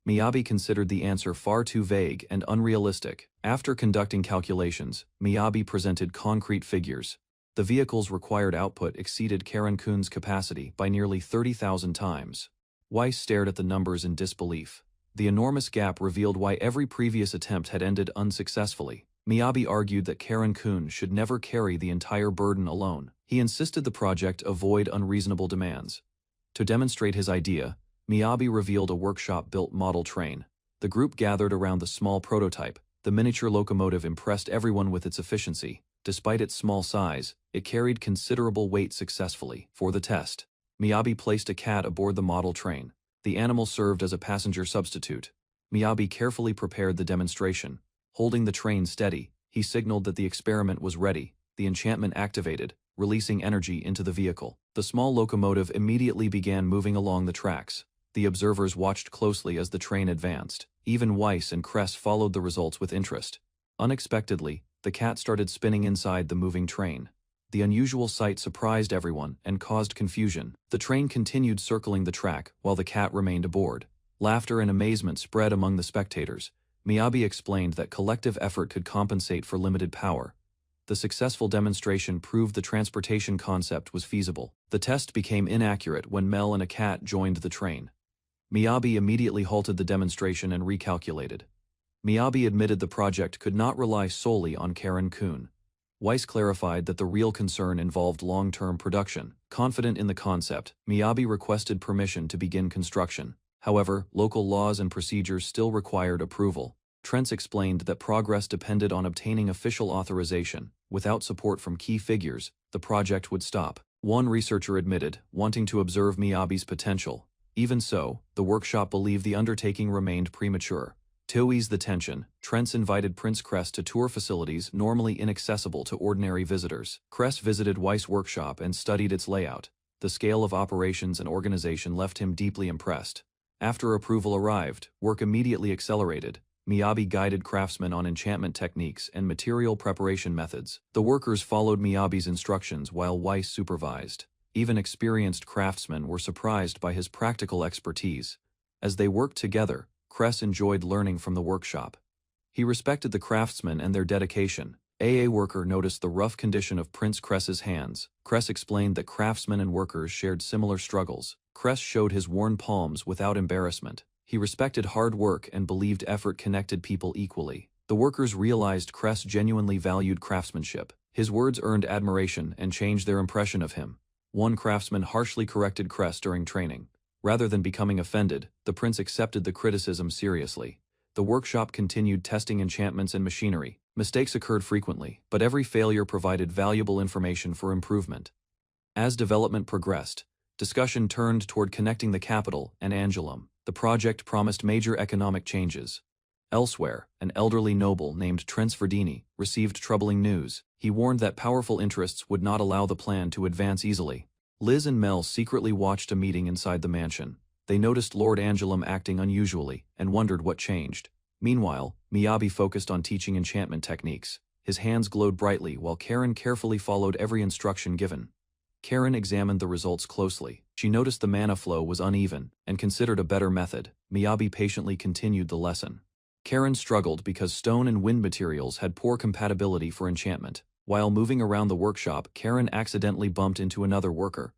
Miyabi considered the answer far too vague and unrealistic. After conducting calculations, Miyabi presented concrete figures. The vehicle's required output exceeded Karen-kun's capacity by nearly 30,000 times. Weiss stared at the numbers in disbelief. The enormous gap revealed why every previous attempt had ended unsuccessfully. Miyabi argued that Karen-kun should never carry the entire burden alone. He insisted the project avoid unreasonable demands. To demonstrate his idea, Miyabi revealed a workshop-built model train. The group gathered around the small prototype. The miniature locomotive impressed everyone with its efficiency. Despite its small size, it carried considerable weight successfully. For the test, Miyabi placed a cat aboard the model train. The animal served as a passenger substitute. Miyabi carefully prepared the demonstration. Holding the train steady, he signaled that the experiment was ready. The enchantment activated, releasing energy into the vehicle. The small locomotive immediately began moving along the tracks. The observers watched closely as the train advanced. Even Weiss and Kress followed the results with interest. Unexpectedly, the cat started spinning inside the moving train. The unusual sight surprised everyone and caused confusion. The train continued circling the track while the cat remained aboard. Laughter and amazement spread among the spectators. Miyabi explained that collective effort could compensate for limited power. The successful demonstration proved the transportation concept was feasible. The test became inaccurate when Mel and a cat joined the train. Miyabi immediately halted the demonstration and recalculated. Miyabi admitted the project could not rely solely on Karen-kun. Weiss clarified that the real concern involved long-term production. Confident in the concept, Miyabi requested permission to begin construction. However, local laws and procedures still required approval. Trentz explained that progress depended on obtaining official authorization. Without support from key figures, the project would stop. One researcher admitted, wanting to observe Miyabi's potential. Even so, the workshop believed the undertaking remained premature. To ease the tension, Trentz invited Prince Kress to tour facilities normally inaccessible to ordinary visitors. Kress visited Weiss' workshop and studied its layout. The scale of operations and organization left him deeply impressed. After approval arrived, work immediately accelerated. Miyabi guided craftsmen on enchantment techniques and material preparation methods. The workers followed Miyabi's instructions while Weiss supervised. Even experienced craftsmen were surprised by his practical expertise. As they worked together, Kress enjoyed learning from the workshop. He respected the craftsmen and their dedication. A worker noticed the rough condition of Prince Kress's hands. Kress explained that craftsmen and workers shared similar struggles. Kress showed his worn palms without embarrassment. He respected hard work and believed effort connected people equally. The workers realized Kress genuinely valued craftsmanship. His words earned admiration and changed their impression of him. One craftsman harshly corrected Kress during training. Rather than becoming offended, the prince accepted the criticism seriously. The workshop continued testing enchantments and machinery. Mistakes occurred frequently, but every failure provided valuable information for improvement. As development progressed, discussion turned toward connecting the capital and Angelum. The project promised major economic changes. Elsewhere, an elderly noble named Trentz Verdini received troubling news. He warned that powerful interests would not allow the plan to advance easily. Liz and Mel secretly watched a meeting inside the mansion. They noticed Lord Angelum acting unusually and wondered what changed. Meanwhile, Miyabi focused on teaching enchantment techniques. His hands glowed brightly while Karen carefully followed every instruction given. Karen examined the results closely. She noticed the mana flow was uneven and considered a better method. Miyabi patiently continued the lesson. Karen struggled because stone and wind materials had poor compatibility for enchantment. While moving around the workshop, Karen accidentally bumped into another worker.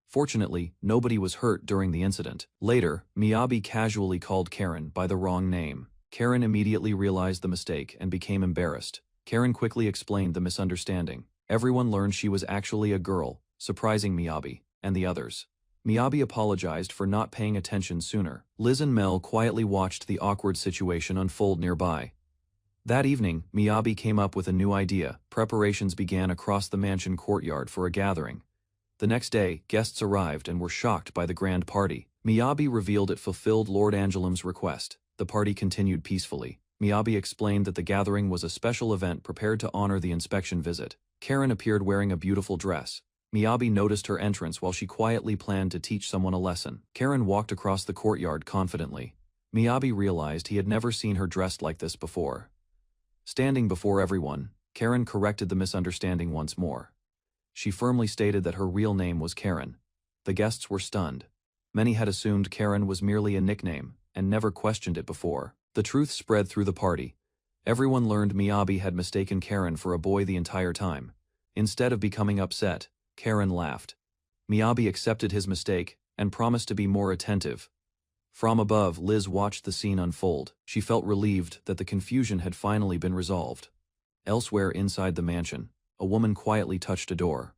Fortunately, nobody was hurt during the incident. Later, Miyabi casually called Karen by the wrong name. Karen immediately realized the mistake and became embarrassed. Karen quickly explained the misunderstanding. Everyone learned she was actually a girl, surprising Miyabi and the others. Miyabi apologized for not paying attention sooner. Liz and Mel quietly watched the awkward situation unfold nearby. That evening, Miyabi came up with a new idea. Preparations began across the mansion courtyard for a gathering. The next day, guests arrived and were shocked by the grand party. Miyabi revealed it fulfilled Lord Angelum's request. The party continued peacefully. Miyabi explained that the gathering was a special event prepared to honor the inspection visit. Karen appeared wearing a beautiful dress. Miyabi noticed her entrance while she quietly planned to teach someone a lesson. Karen walked across the courtyard confidently. Miyabi realized he had never seen her dressed like this before. Standing before everyone, Karen corrected the misunderstanding once more. She firmly stated that her real name was Karen. The guests were stunned. Many had assumed Karen was merely a nickname and never questioned it before. The truth spread through the party. Everyone learned Miyabi had mistaken Karen for a boy the entire time. Instead of becoming upset, Karen laughed. Miyabi accepted his mistake and promised to be more attentive. From above, Liz watched the scene unfold. She felt relieved that the confusion had finally been resolved. Elsewhere inside the mansion, a woman quietly touched a door.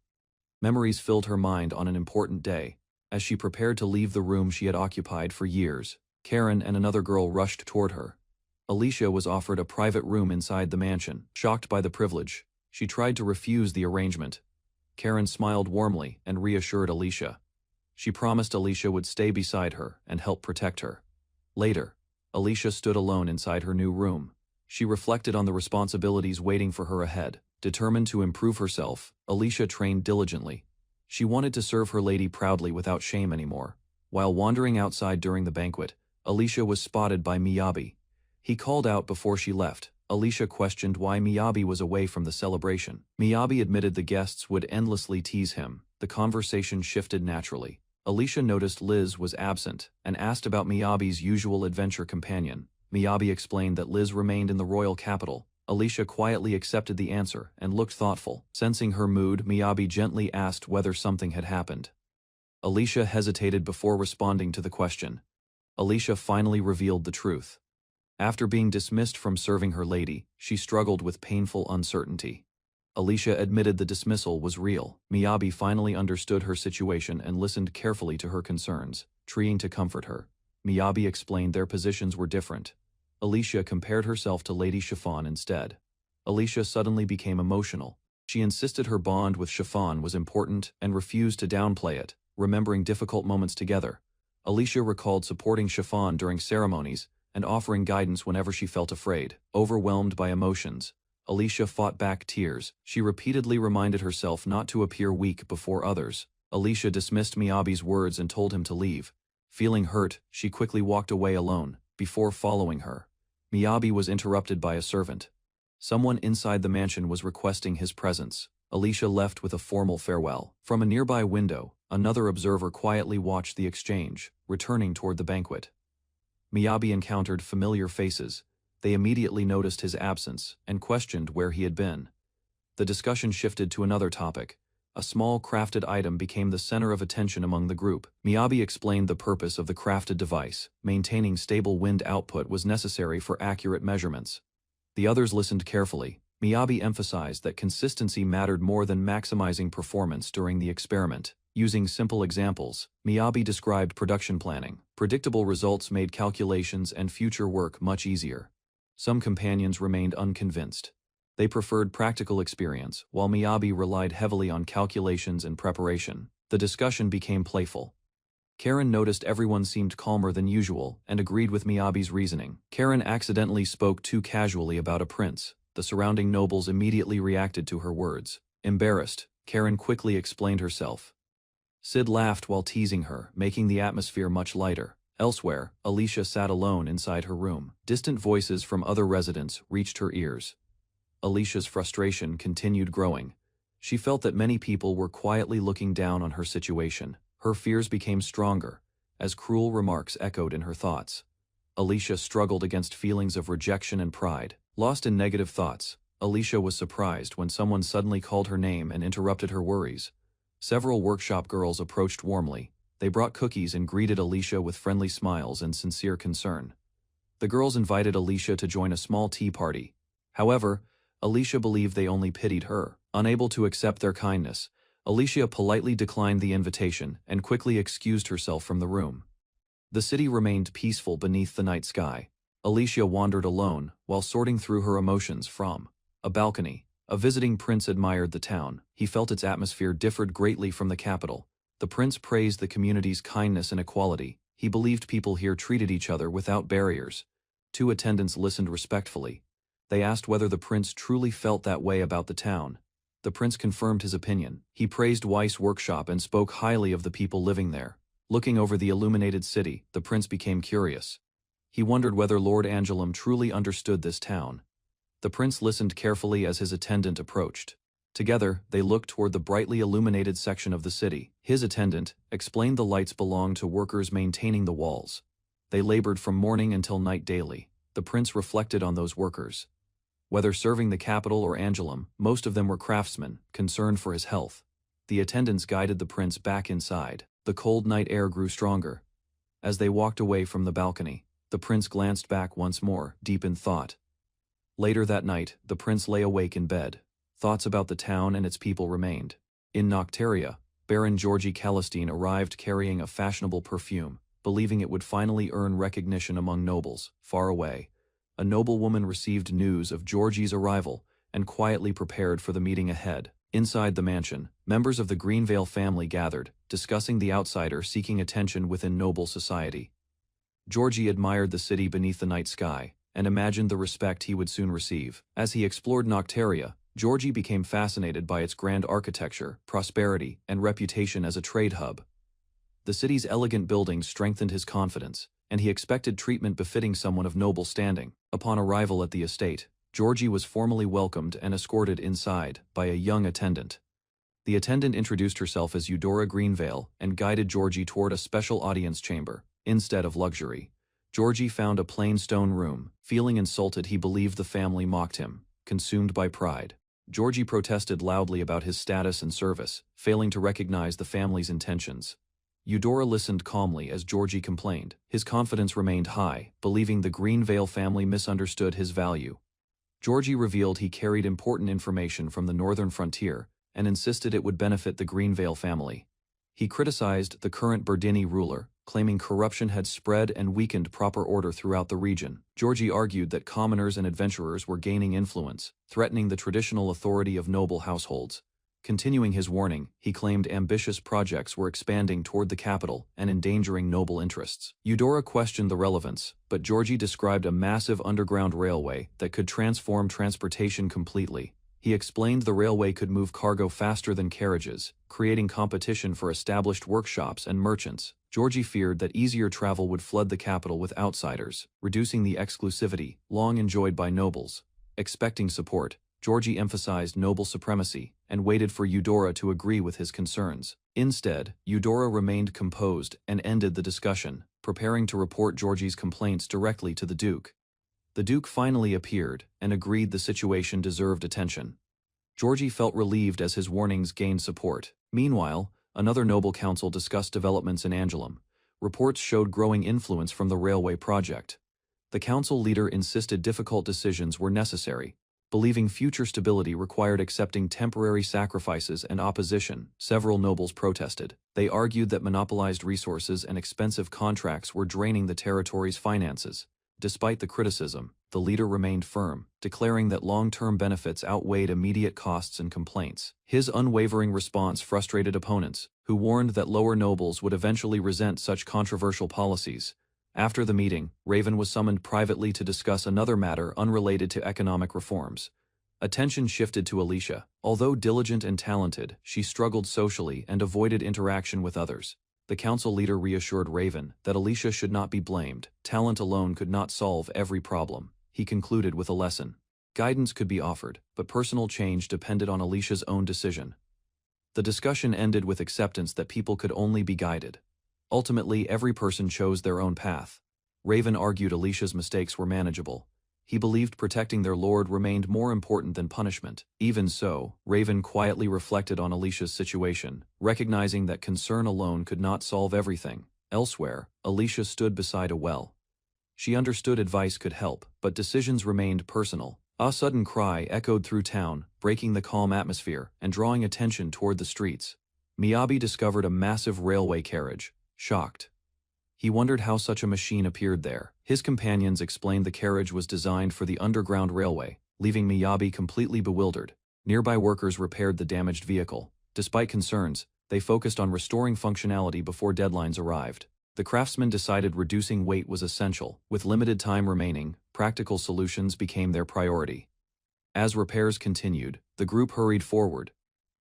Memories filled her mind on an important day. As she prepared to leave the room she had occupied for years, Karen and another girl rushed toward her. Alicia was offered a private room inside the mansion. Shocked by the privilege, she tried to refuse the arrangement. Karen smiled warmly and reassured Alicia. She promised Alicia would stay beside her and help protect her. Later, Alicia stood alone inside her new room. She reflected on the responsibilities waiting for her ahead. Determined to improve herself, Alicia trained diligently. She wanted to serve her lady proudly without shame anymore. While wandering outside during the banquet, Alicia was spotted by Miyabi. He called out before she left. Alicia questioned why Miyabi was away from the celebration. Miyabi admitted the guests would endlessly tease him. The conversation shifted naturally. Alicia noticed Liz was absent and asked about Miyabi's usual adventure companion. Miyabi explained that Liz remained in the royal capital. Alicia quietly accepted the answer and looked thoughtful. Sensing her mood, Miyabi gently asked whether something had happened. Alicia hesitated before responding to the question. Alicia finally revealed the truth. After being dismissed from serving her lady, she struggled with painful uncertainty. Alicia admitted the dismissal was real. Miyabi finally understood her situation and listened carefully to her concerns, trying to comfort her. Miyabi explained their positions were different. Alicia compared herself to Lady Chiffon instead. Alicia suddenly became emotional. She insisted her bond with Chiffon was important and refused to downplay it, remembering difficult moments together. Alicia recalled supporting Chiffon during ceremonies and offering guidance whenever she felt afraid. Overwhelmed by emotions, Alicia fought back tears. She repeatedly reminded herself not to appear weak before others. Alicia dismissed Miyabi's words and told him to leave. Feeling hurt, she quickly walked away alone. Before following her, Miyabi was interrupted by a servant. Someone inside the mansion was requesting his presence. Alicia left with a formal farewell. From a nearby window, another observer quietly watched the exchange, returning toward the banquet. Miyabi encountered familiar faces. They immediately noticed his absence and questioned where he had been. The discussion shifted to another topic. A small crafted item became the center of attention among the group. Miyabi explained the purpose of the crafted device. Maintaining stable wind output was necessary for accurate measurements. The others listened carefully. Miyabi emphasized that consistency mattered more than maximizing performance during the experiment. Using simple examples, Miyabi described production planning. Predictable results made calculations and future work much easier. Some companions remained unconvinced. They preferred practical experience, while Miyabi relied heavily on calculations and preparation. The discussion became playful. Karen noticed everyone seemed calmer than usual and agreed with Miyabi's reasoning. Karen accidentally spoke too casually about a prince. The surrounding nobles immediately reacted to her words. Embarrassed, Karen quickly explained herself. Sid laughed while teasing her, making the atmosphere much lighter. Elsewhere, Alicia sat alone inside her room. Distant voices from other residents reached her ears. Alicia's frustration continued growing. She felt that many people were quietly looking down on her situation. Her fears became stronger, as cruel remarks echoed in her thoughts. Alicia struggled against feelings of rejection and pride. Lost in negative thoughts, Alicia was surprised when someone suddenly called her name and interrupted her worries. Several workshop girls approached warmly. They brought cookies and greeted Alicia with friendly smiles and sincere concern. The girls invited Alicia to join a small tea party. However, Alicia believed they only pitied her. Unable to accept their kindness, Alicia politely declined the invitation and quickly excused herself from the room. The city remained peaceful beneath the night sky. Alicia wandered alone while sorting through her emotions. From a balcony, a visiting prince admired the town. He felt its atmosphere differed greatly from the capital. The prince praised the community's kindness and equality. He believed people here treated each other without barriers. Two attendants listened respectfully. They asked whether the prince truly felt that way about the town. The prince confirmed his opinion. He praised Weiss Workshop and spoke highly of the people living there. Looking over the illuminated city, the prince became curious. He wondered whether Lord Angelum truly understood this town. The prince listened carefully as his attendant approached. Together, they looked toward the brightly illuminated section of the city. His attendant explained the lights belonged to workers maintaining the walls. They labored from morning until night daily. The prince reflected on those workers. Whether serving the capital or Angelum, most of them were craftsmen, concerned for his health. The attendants guided the prince back inside. The cold night air grew stronger. As they walked away from the balcony, the prince glanced back once more, deep in thought. Later that night, the prince lay awake in bed. Thoughts about the town and its people remained. In Nocteria, Baron Georgi Calistine arrived carrying a fashionable perfume, believing it would finally earn recognition among nobles, far away. A noblewoman received news of Georgi's arrival and quietly prepared for the meeting ahead. Inside the mansion, members of the Greenvale family gathered, discussing the outsider seeking attention within noble society. Georgi admired the city beneath the night sky and imagined the respect he would soon receive. As he explored Nocteria, Georgi became fascinated by its grand architecture, prosperity, and reputation as a trade hub. The city's elegant buildings strengthened his confidence, and he expected treatment befitting someone of noble standing. Upon arrival at the estate, Georgi was formally welcomed and escorted inside by a young attendant. The attendant introduced herself as Eudora Greenvale and guided Georgi toward a special audience chamber. Instead of luxury, Georgi found a plain stone room. Feeling insulted, he believed the family mocked him. Consumed by pride, Georgi protested loudly about his status and service, failing to recognize the family's intentions. Eudora listened calmly as Georgi complained. His confidence remained high, believing the Greenvale family misunderstood his value. Georgi revealed he carried important information from the northern frontier and insisted it would benefit the Greenvale family. He criticized the current Berdini ruler, claiming corruption had spread and weakened proper order throughout the region. Georgi argued that commoners and adventurers were gaining influence, threatening the traditional authority of noble households. Continuing his warning, he claimed ambitious projects were expanding toward the capital and endangering noble interests. Eudora questioned the relevance, but Georgi described a massive underground railway that could transform transportation completely. He explained the railway could move cargo faster than carriages, creating competition for established workshops and merchants. Georgi feared that easier travel would flood the capital with outsiders, reducing the exclusivity long enjoyed by nobles. Expecting support, Georgi emphasized noble supremacy and waited for Eudora to agree with his concerns. Instead, Eudora remained composed and ended the discussion, preparing to report Georgi's complaints directly to the Duke. The Duke finally appeared and agreed the situation deserved attention. Georgi felt relieved as his warnings gained support. Meanwhile, another noble council discussed developments in Angelum. Reports showed growing influence from the railway project. The council leader insisted difficult decisions were necessary, believing future stability required accepting temporary sacrifices and opposition. Several nobles protested. They argued that monopolized resources and expensive contracts were draining the territory's finances. Despite the criticism, the leader remained firm, declaring that long-term benefits outweighed immediate costs and complaints. His unwavering response frustrated opponents, who warned that lower nobles would eventually resent such controversial policies. After the meeting, Raven was summoned privately to discuss another matter unrelated to economic reforms. Attention shifted to Alicia. Although diligent and talented, she struggled socially and avoided interaction with others. The council leader reassured Raven that Alicia should not be blamed. Talent alone could not solve every problem. He concluded with a lesson. Guidance could be offered, but personal change depended on Alicia's own decision. The discussion ended with acceptance that people could only be guided. Ultimately, every person chose their own path. Raven argued Alicia's mistakes were manageable. He believed protecting their lord remained more important than punishment. Even so, Raven quietly reflected on Alicia's situation, recognizing that concern alone could not solve everything. Elsewhere, Alicia stood beside a well. She understood advice could help, but decisions remained personal. A sudden cry echoed through town, breaking the calm atmosphere and drawing attention toward the streets. Miyabi discovered a massive railway carriage. Shocked, he wondered how such a machine appeared there. His companions explained the carriage was designed for the underground railway, leaving Miyabi completely bewildered. Nearby workers repaired the damaged vehicle. Despite concerns, they focused on restoring functionality before deadlines arrived. The craftsmen decided reducing weight was essential. With limited time remaining, practical solutions became their priority. As repairs continued, the group hurried forward.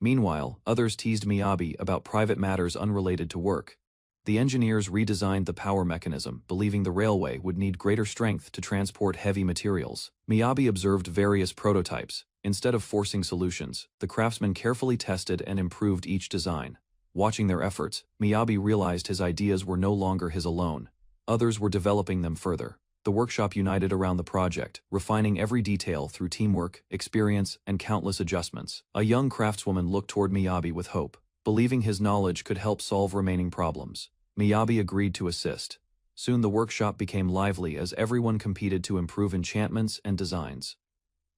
Meanwhile, others teased Miyabi about private matters unrelated to work. The engineers redesigned the power mechanism, believing the railway would need greater strength to transport heavy materials. Miyabi observed various prototypes. Instead of forcing solutions, the craftsmen carefully tested and improved each design. Watching their efforts, Miyabi realized his ideas were no longer his alone. Others were developing them further. The workshop united around the project, refining every detail through teamwork, experience, and countless adjustments. A young craftswoman looked toward Miyabi with hope, believing his knowledge could help solve remaining problems. Miyabi agreed to assist. Soon the workshop became lively as everyone competed to improve enchantments and designs.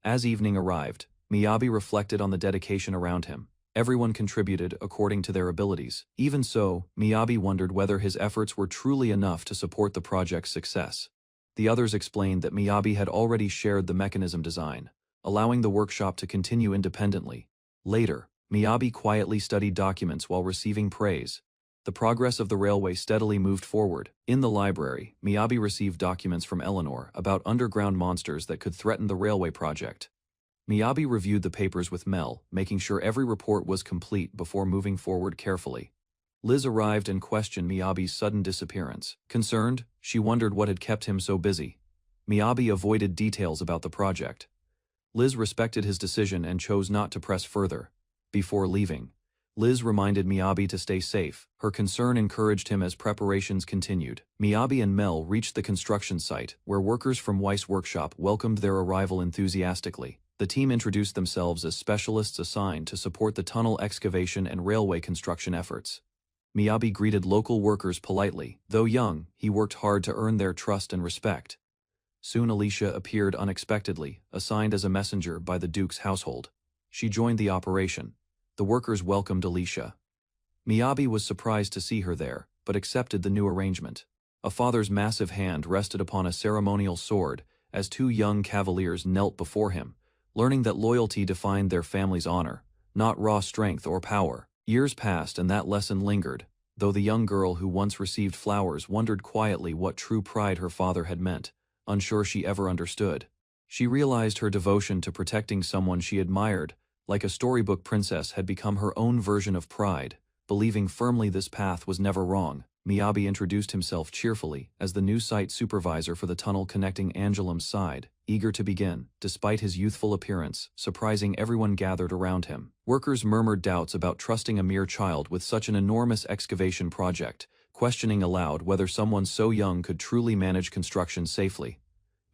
As evening arrived, Miyabi reflected on the dedication around him. Everyone contributed according to their abilities. Even so, Miyabi wondered whether his efforts were truly enough to support the project's success. The others explained that Miyabi had already shared the mechanism design, allowing the workshop to continue independently. Later, Miyabi quietly studied documents while receiving praise. The progress of the railway steadily moved forward. In the library, Miyabi received documents from Eleanor about underground monsters that could threaten the railway project. Miyabi reviewed the papers with Mel, making sure every report was complete before moving forward carefully. Liz arrived and questioned Miyabi's sudden disappearance. Concerned, she wondered what had kept him so busy. Miyabi avoided details about the project. Liz respected his decision and chose not to press further. Before leaving, Liz reminded Miyabi to stay safe. Her concern encouraged him as preparations continued. Miyabi and Mel reached the construction site, where workers from Weiss Workshop welcomed their arrival enthusiastically. The team introduced themselves as specialists assigned to support the tunnel excavation and railway construction efforts. Miyabi greeted local workers politely. Though young, he worked hard to earn their trust and respect. Soon Alicia appeared unexpectedly, assigned as a messenger by the Duke's household. She joined the operation. The workers welcomed Alicia. Miyabi was surprised to see her there, but accepted the new arrangement. A father's massive hand rested upon a ceremonial sword as two young cavaliers knelt before him, learning that loyalty defined their family's honor, not raw strength or power. Years passed and that lesson lingered, though the young girl who once received flowers wondered quietly what true pride her father had meant, unsure she ever understood. She realized her devotion to protecting someone she admired, like a storybook princess, had become her own version of pride, believing firmly this path was never wrong. Miyabi introduced himself cheerfully as the new site supervisor for the tunnel connecting Angelum's side, eager to begin, despite his youthful appearance, surprising everyone gathered around him. Workers murmured doubts about trusting a mere child with such an enormous excavation project, questioning aloud whether someone so young could truly manage construction safely.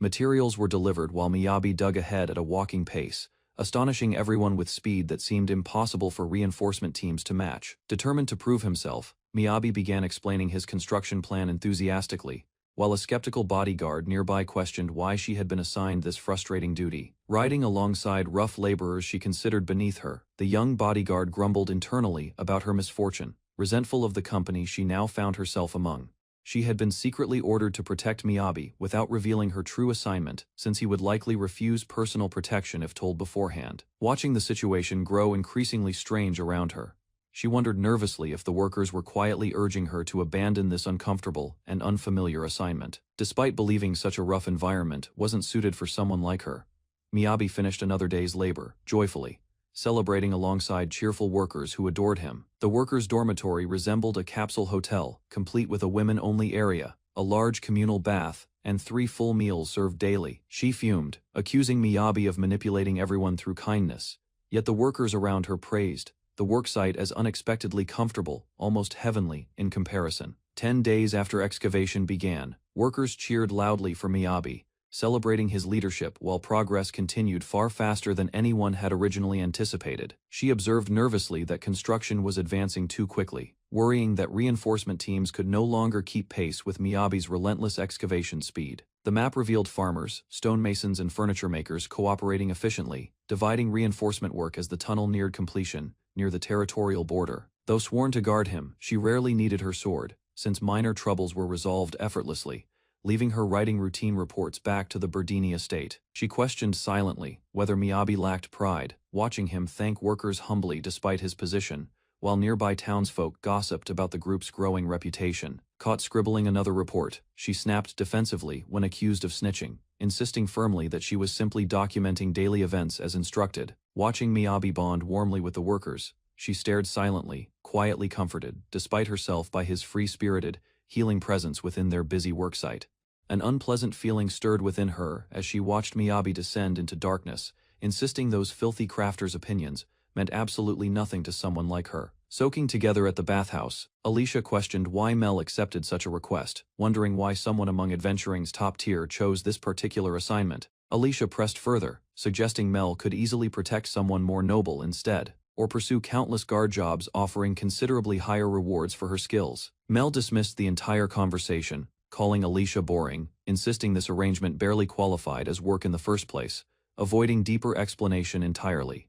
Materials were delivered while Miyabi dug ahead at a walking pace, astonishing everyone with speed that seemed impossible for reinforcement teams to match. Determined to prove himself, Miyabi began explaining his construction plan enthusiastically, while a skeptical bodyguard nearby questioned why she had been assigned this frustrating duty. Riding alongside rough laborers she considered beneath her, the young bodyguard grumbled internally about her misfortune, resentful of the company she now found herself among. She had been secretly ordered to protect Miyabi without revealing her true assignment, since he would likely refuse personal protection if told beforehand. Watching the situation grow increasingly strange around her, she wondered nervously if the workers were quietly urging her to abandon this uncomfortable and unfamiliar assignment. Despite believing such a rough environment wasn't suited for someone like her, Miyabi finished another day's labor, joyfully, celebrating alongside cheerful workers who adored him. The workers' dormitory resembled a capsule hotel, complete with a women-only area, a large communal bath, and 3 full meals served daily. She fumed, accusing Miyabi of manipulating everyone through kindness, yet the workers around her praised the worksite as unexpectedly comfortable, almost heavenly, in comparison. 10 days after excavation began, workers cheered loudly for Miyabi, celebrating his leadership while progress continued far faster than anyone had originally anticipated. She observed nervously that construction was advancing too quickly, worrying that reinforcement teams could no longer keep pace with Miyabi's relentless excavation speed. The map revealed farmers, stonemasons and furniture makers cooperating efficiently, dividing reinforcement work as the tunnel neared completion, near the territorial border. Though sworn to guard him, she rarely needed her sword, since minor troubles were resolved effortlessly, leaving her writing routine reports back to the Berdini estate. She questioned silently whether Miyabi lacked pride, watching him thank workers humbly despite his position, while nearby townsfolk gossiped about the group's growing reputation. Caught scribbling another report, she snapped defensively when accused of snitching, insisting firmly that she was simply documenting daily events as instructed. Watching Miyabi bond warmly with the workers, she stared silently, quietly comforted, despite herself by his free-spirited, healing presence within their busy worksite. An unpleasant feeling stirred within her as she watched Miyabi descend into darkness, insisting those filthy crafters' opinions meant absolutely nothing to someone like her. Soaking together at the bathhouse, Alicia questioned why Mel accepted such a request, wondering why someone among adventuring's top tier chose this particular assignment. Alicia pressed further, suggesting Mel could easily protect someone more noble instead, or pursue countless guard jobs offering considerably higher rewards for her skills. Mel dismissed the entire conversation, calling Alicia boring, insisting this arrangement barely qualified as work in the first place, avoiding deeper explanation entirely.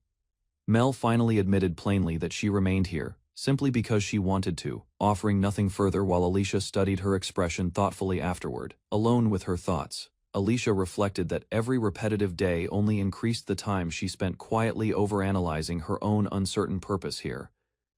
Mel finally admitted plainly that she remained here, simply because she wanted to, offering nothing further while Alicia studied her expression thoughtfully afterward. Alone with her thoughts, Alicia reflected that every repetitive day only increased the time she spent quietly overanalyzing her own uncertain purpose here.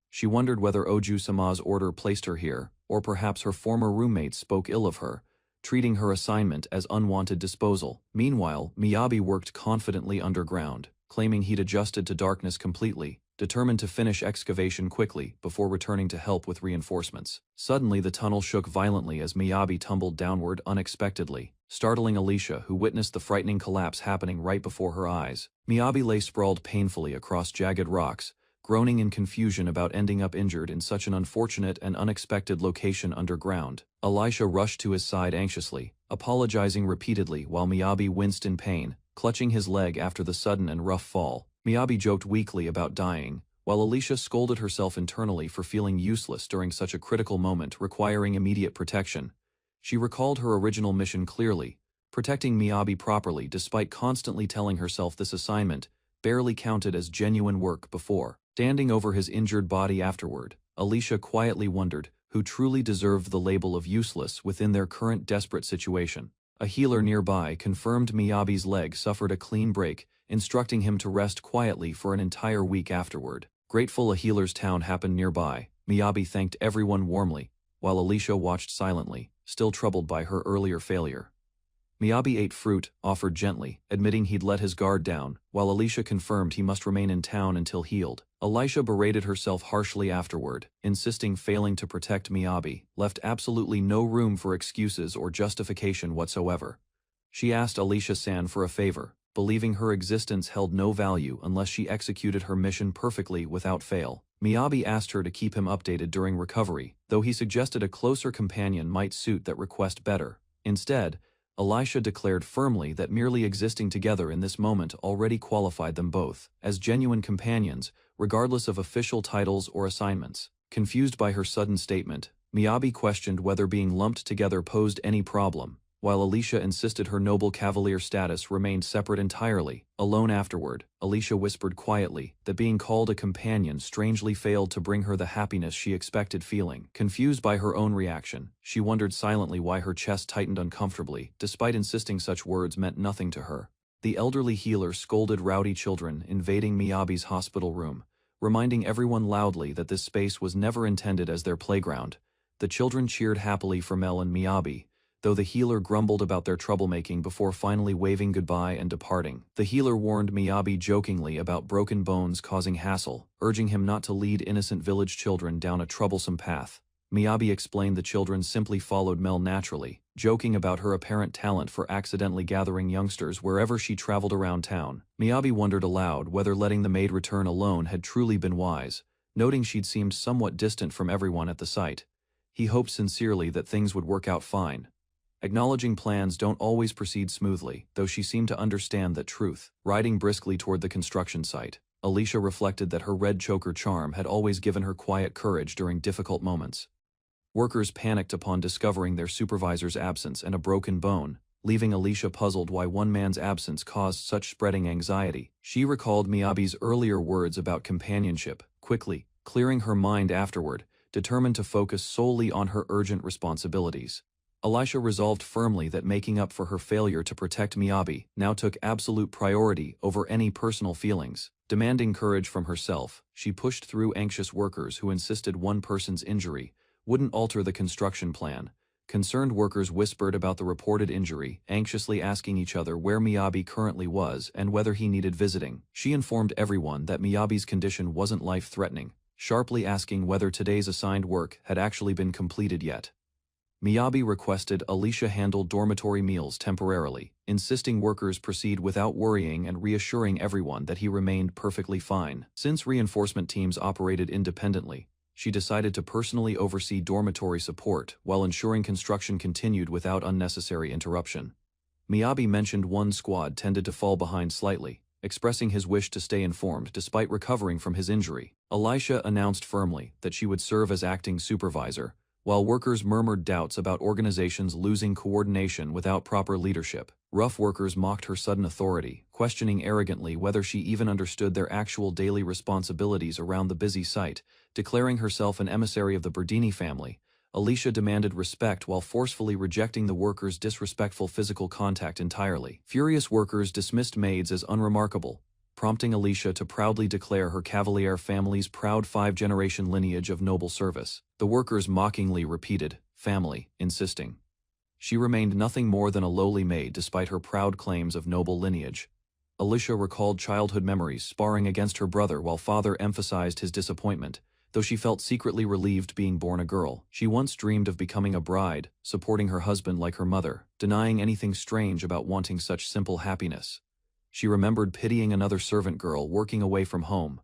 She wondered whether Oju-sama's order placed her here, or perhaps her former roommates spoke ill of her, treating her assignment as unwanted disposal. Meanwhile, Miyabi worked confidently underground, claiming he'd adjusted to darkness completely, determined to finish excavation quickly before returning to help with reinforcements. Suddenly the tunnel shook violently as Miyabi tumbled downward unexpectedly, startling Alicia, who witnessed the frightening collapse happening right before her eyes. Miyabi lay sprawled painfully across jagged rocks, groaning in confusion about ending up injured in such an unfortunate and unexpected location underground. Alicia rushed to his side anxiously, apologizing repeatedly while Miyabi winced in pain, clutching his leg after the sudden and rough fall. Miyabi joked weakly about dying, while Alicia scolded herself internally for feeling useless during such a critical moment requiring immediate protection. She recalled her original mission clearly, protecting Miyabi properly despite constantly telling herself this assignment barely counted as genuine work before. Standing over his injured body afterward, Alicia quietly wondered who truly deserved the label of useless within their current desperate situation. A healer nearby confirmed Miyabi's leg suffered a clean break, instructing him to rest quietly for an entire week afterward. Grateful a healer's town happened nearby, Miyabi thanked everyone warmly, while Alicia watched silently, still troubled by her earlier failure. Miyabi ate fruit, offered gently, admitting he'd let his guard down, while Alicia confirmed he must remain in town until healed. Alicia berated herself harshly afterward, insisting failing to protect Miyabi left absolutely no room for excuses or justification whatsoever. She asked Alicia-san for a favor, believing her existence held no value unless she executed her mission perfectly without fail. Miyabi asked her to keep him updated during recovery, though he suggested a closer companion might suit that request better. Instead, Alicia declared firmly that merely existing together in this moment already qualified them both as genuine companions, regardless of official titles or assignments. Confused by her sudden statement, Miyabi questioned whether being lumped together posed any problem, while Alicia insisted her noble cavalier status remained separate entirely. Alone afterward, Alicia whispered quietly that being called a companion strangely failed to bring her the happiness she expected feeling. Confused by her own reaction, she wondered silently why her chest tightened uncomfortably, despite insisting such words meant nothing to her. The elderly healer scolded rowdy children invading Miyabi's hospital room, reminding everyone loudly that this space was never intended as their playground. The children cheered happily for Mel and Miyabi, though the healer grumbled about their troublemaking before finally waving goodbye and departing. The healer warned Miyabi jokingly about broken bones causing hassle, urging him not to lead innocent village children down a troublesome path. Miyabi explained the children simply followed Mel naturally, joking about her apparent talent for accidentally gathering youngsters wherever she traveled around town. Miyabi wondered aloud whether letting the maid return alone had truly been wise, noting she'd seemed somewhat distant from everyone at the site. He hoped sincerely that things would work out fine. Acknowledging plans don't always proceed smoothly, though she seemed to understand that truth. Riding briskly toward the construction site, Alicia reflected that her red choker charm had always given her quiet courage during difficult moments. Workers panicked upon discovering their supervisor's absence and a broken bone, leaving Alicia puzzled why one man's absence caused such spreading anxiety. She recalled Miyabi's earlier words about companionship, quickly, clearing her mind afterward, determined to focus solely on her urgent responsibilities. Alicia resolved firmly that making up for her failure to protect Miyabi now took absolute priority over any personal feelings. Demanding courage from herself, she pushed through anxious workers who insisted one person's injury wouldn't alter the construction plan. Concerned workers whispered about the reported injury, anxiously asking each other where Miyabi currently was and whether he needed visiting. She informed everyone that Miyabi's condition wasn't life-threatening, sharply asking whether today's assigned work had actually been completed yet. Miyabi requested Alicia handle dormitory meals temporarily, insisting workers proceed without worrying and reassuring everyone that he remained perfectly fine. Since reinforcement teams operated independently, she decided to personally oversee dormitory support while ensuring construction continued without unnecessary interruption. Miyabi mentioned one squad tended to fall behind slightly, expressing his wish to stay informed despite recovering from his injury. Elisha announced firmly that she would serve as acting supervisor, while workers murmured doubts about organizations losing coordination without proper leadership. Rough workers mocked her sudden authority, questioning arrogantly whether she even understood their actual daily responsibilities around the busy site. Declaring herself an emissary of the Berdini family, Alicia demanded respect while forcefully rejecting the workers' disrespectful physical contact entirely. Furious workers dismissed maids as unremarkable, prompting Alicia to proudly declare her Cavalier family's proud 5-generation lineage of noble service. The workers mockingly repeated, "family," insisting she remained nothing more than a lowly maid despite her proud claims of noble lineage. Alicia recalled childhood memories sparring against her brother while father emphasized his disappointment, though she felt secretly relieved being born a girl. She once dreamed of becoming a bride, supporting her husband like her mother, denying anything strange about wanting such simple happiness. She remembered pitying another servant girl working away from home,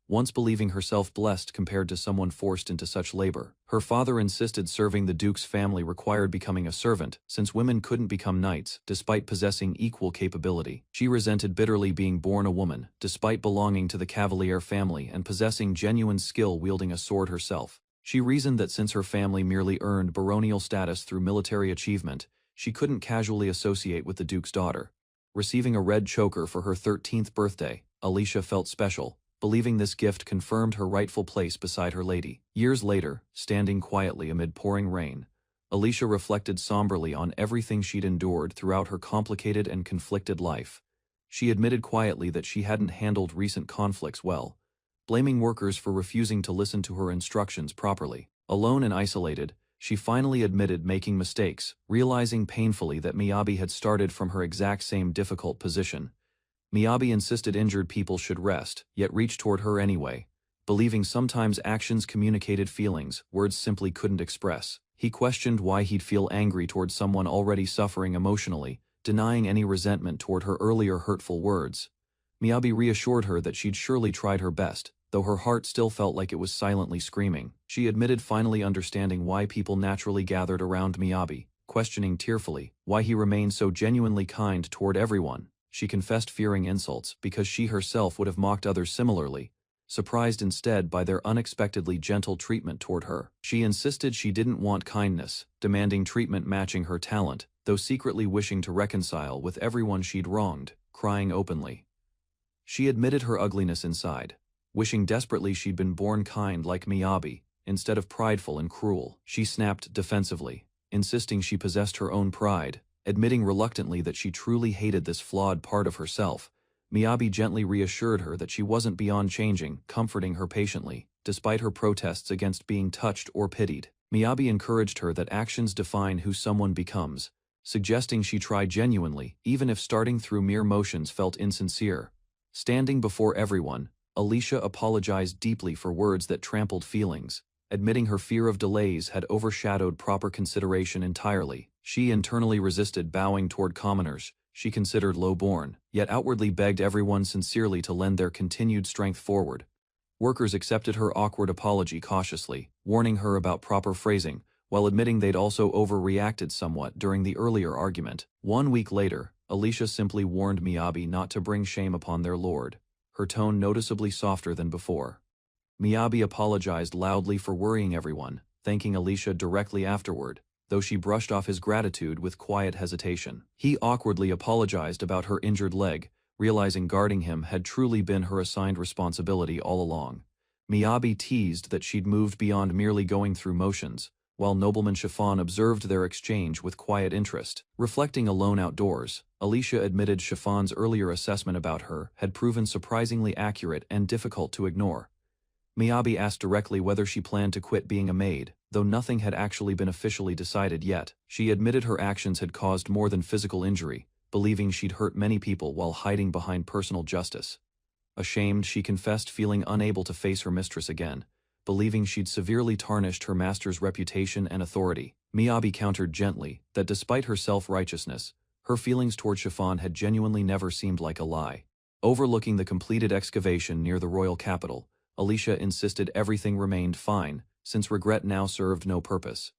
once believing herself blessed compared to someone forced into such labor. Her father insisted serving the Duke's family required becoming a servant, since women couldn't become knights, despite possessing equal capability. She resented bitterly being born a woman, despite belonging to the Cavalier family and possessing genuine skill wielding a sword herself. She reasoned that since her family merely earned baronial status through military achievement, she couldn't casually associate with the Duke's daughter. Receiving a red choker for her 13th birthday, Alicia felt special, believing this gift confirmed her rightful place beside her lady. Years later, standing quietly amid pouring rain, Alicia reflected somberly on everything she'd endured throughout her complicated and conflicted life. She admitted quietly that she hadn't handled recent conflicts well, blaming workers for refusing to listen to her instructions properly. Alone and isolated, she finally admitted making mistakes, realizing painfully that Miyabi had started from her exact same difficult position. Miyabi insisted injured people should rest, yet reached toward her anyway, believing sometimes actions communicated feelings words simply couldn't express. He questioned why he'd feel angry toward someone already suffering emotionally, denying any resentment toward her earlier hurtful words. Miyabi reassured her that she'd surely tried her best, though her heart still felt like it was silently screaming. She admitted finally understanding why people naturally gathered around Miyabi, questioning tearfully why he remained so genuinely kind toward everyone. She confessed fearing insults because she herself would have mocked others similarly, surprised instead by their unexpectedly gentle treatment toward her. She insisted she didn't want kindness, demanding treatment matching her talent, though secretly wishing to reconcile with everyone she'd wronged, crying openly. She admitted her ugliness inside, wishing desperately she'd been born kind like Miyabi, instead of prideful and cruel. She snapped defensively, insisting she possessed her own pride, admitting reluctantly that she truly hated this flawed part of herself. Miyabi gently reassured her that she wasn't beyond changing, comforting her patiently, despite her protests against being touched or pitied. Miyabi encouraged her that actions define who someone becomes, suggesting she try genuinely, even if starting through mere motions felt insincere. Standing before everyone, Alicia apologized deeply for words that trampled feelings, admitting her fear of delays had overshadowed proper consideration entirely. She internally resisted bowing toward commoners she considered low-born, yet outwardly begged everyone sincerely to lend their continued strength forward. Workers accepted her awkward apology cautiously, warning her about proper phrasing, while admitting they'd also overreacted somewhat during the earlier argument. 1 week later, Alicia simply warned Miyabi not to bring shame upon their lord, her tone noticeably softer than before. Miyabi apologized loudly for worrying everyone, thanking Alicia directly afterward, though she brushed off his gratitude with quiet hesitation. He awkwardly apologized about her injured leg, realizing guarding him had truly been her assigned responsibility all along. Miyabi teased that she'd moved beyond merely going through motions, while nobleman Chiffon observed their exchange with quiet interest. Reflecting alone outdoors, Alicia admitted Chiffon's earlier assessment about her had proven surprisingly accurate and difficult to ignore. Miyabi asked directly whether she planned to quit being a maid, though nothing had actually been officially decided yet. She admitted her actions had caused more than physical injury, believing she'd hurt many people while hiding behind personal justice. Ashamed, she confessed feeling unable to face her mistress again, believing she'd severely tarnished her master's reputation and authority. Miyabi countered gently that despite her self-righteousness, her feelings toward Chiffon had genuinely never seemed like a lie. Overlooking the completed excavation near the royal capital, Alicia insisted everything remained fine, since regret now served no purpose.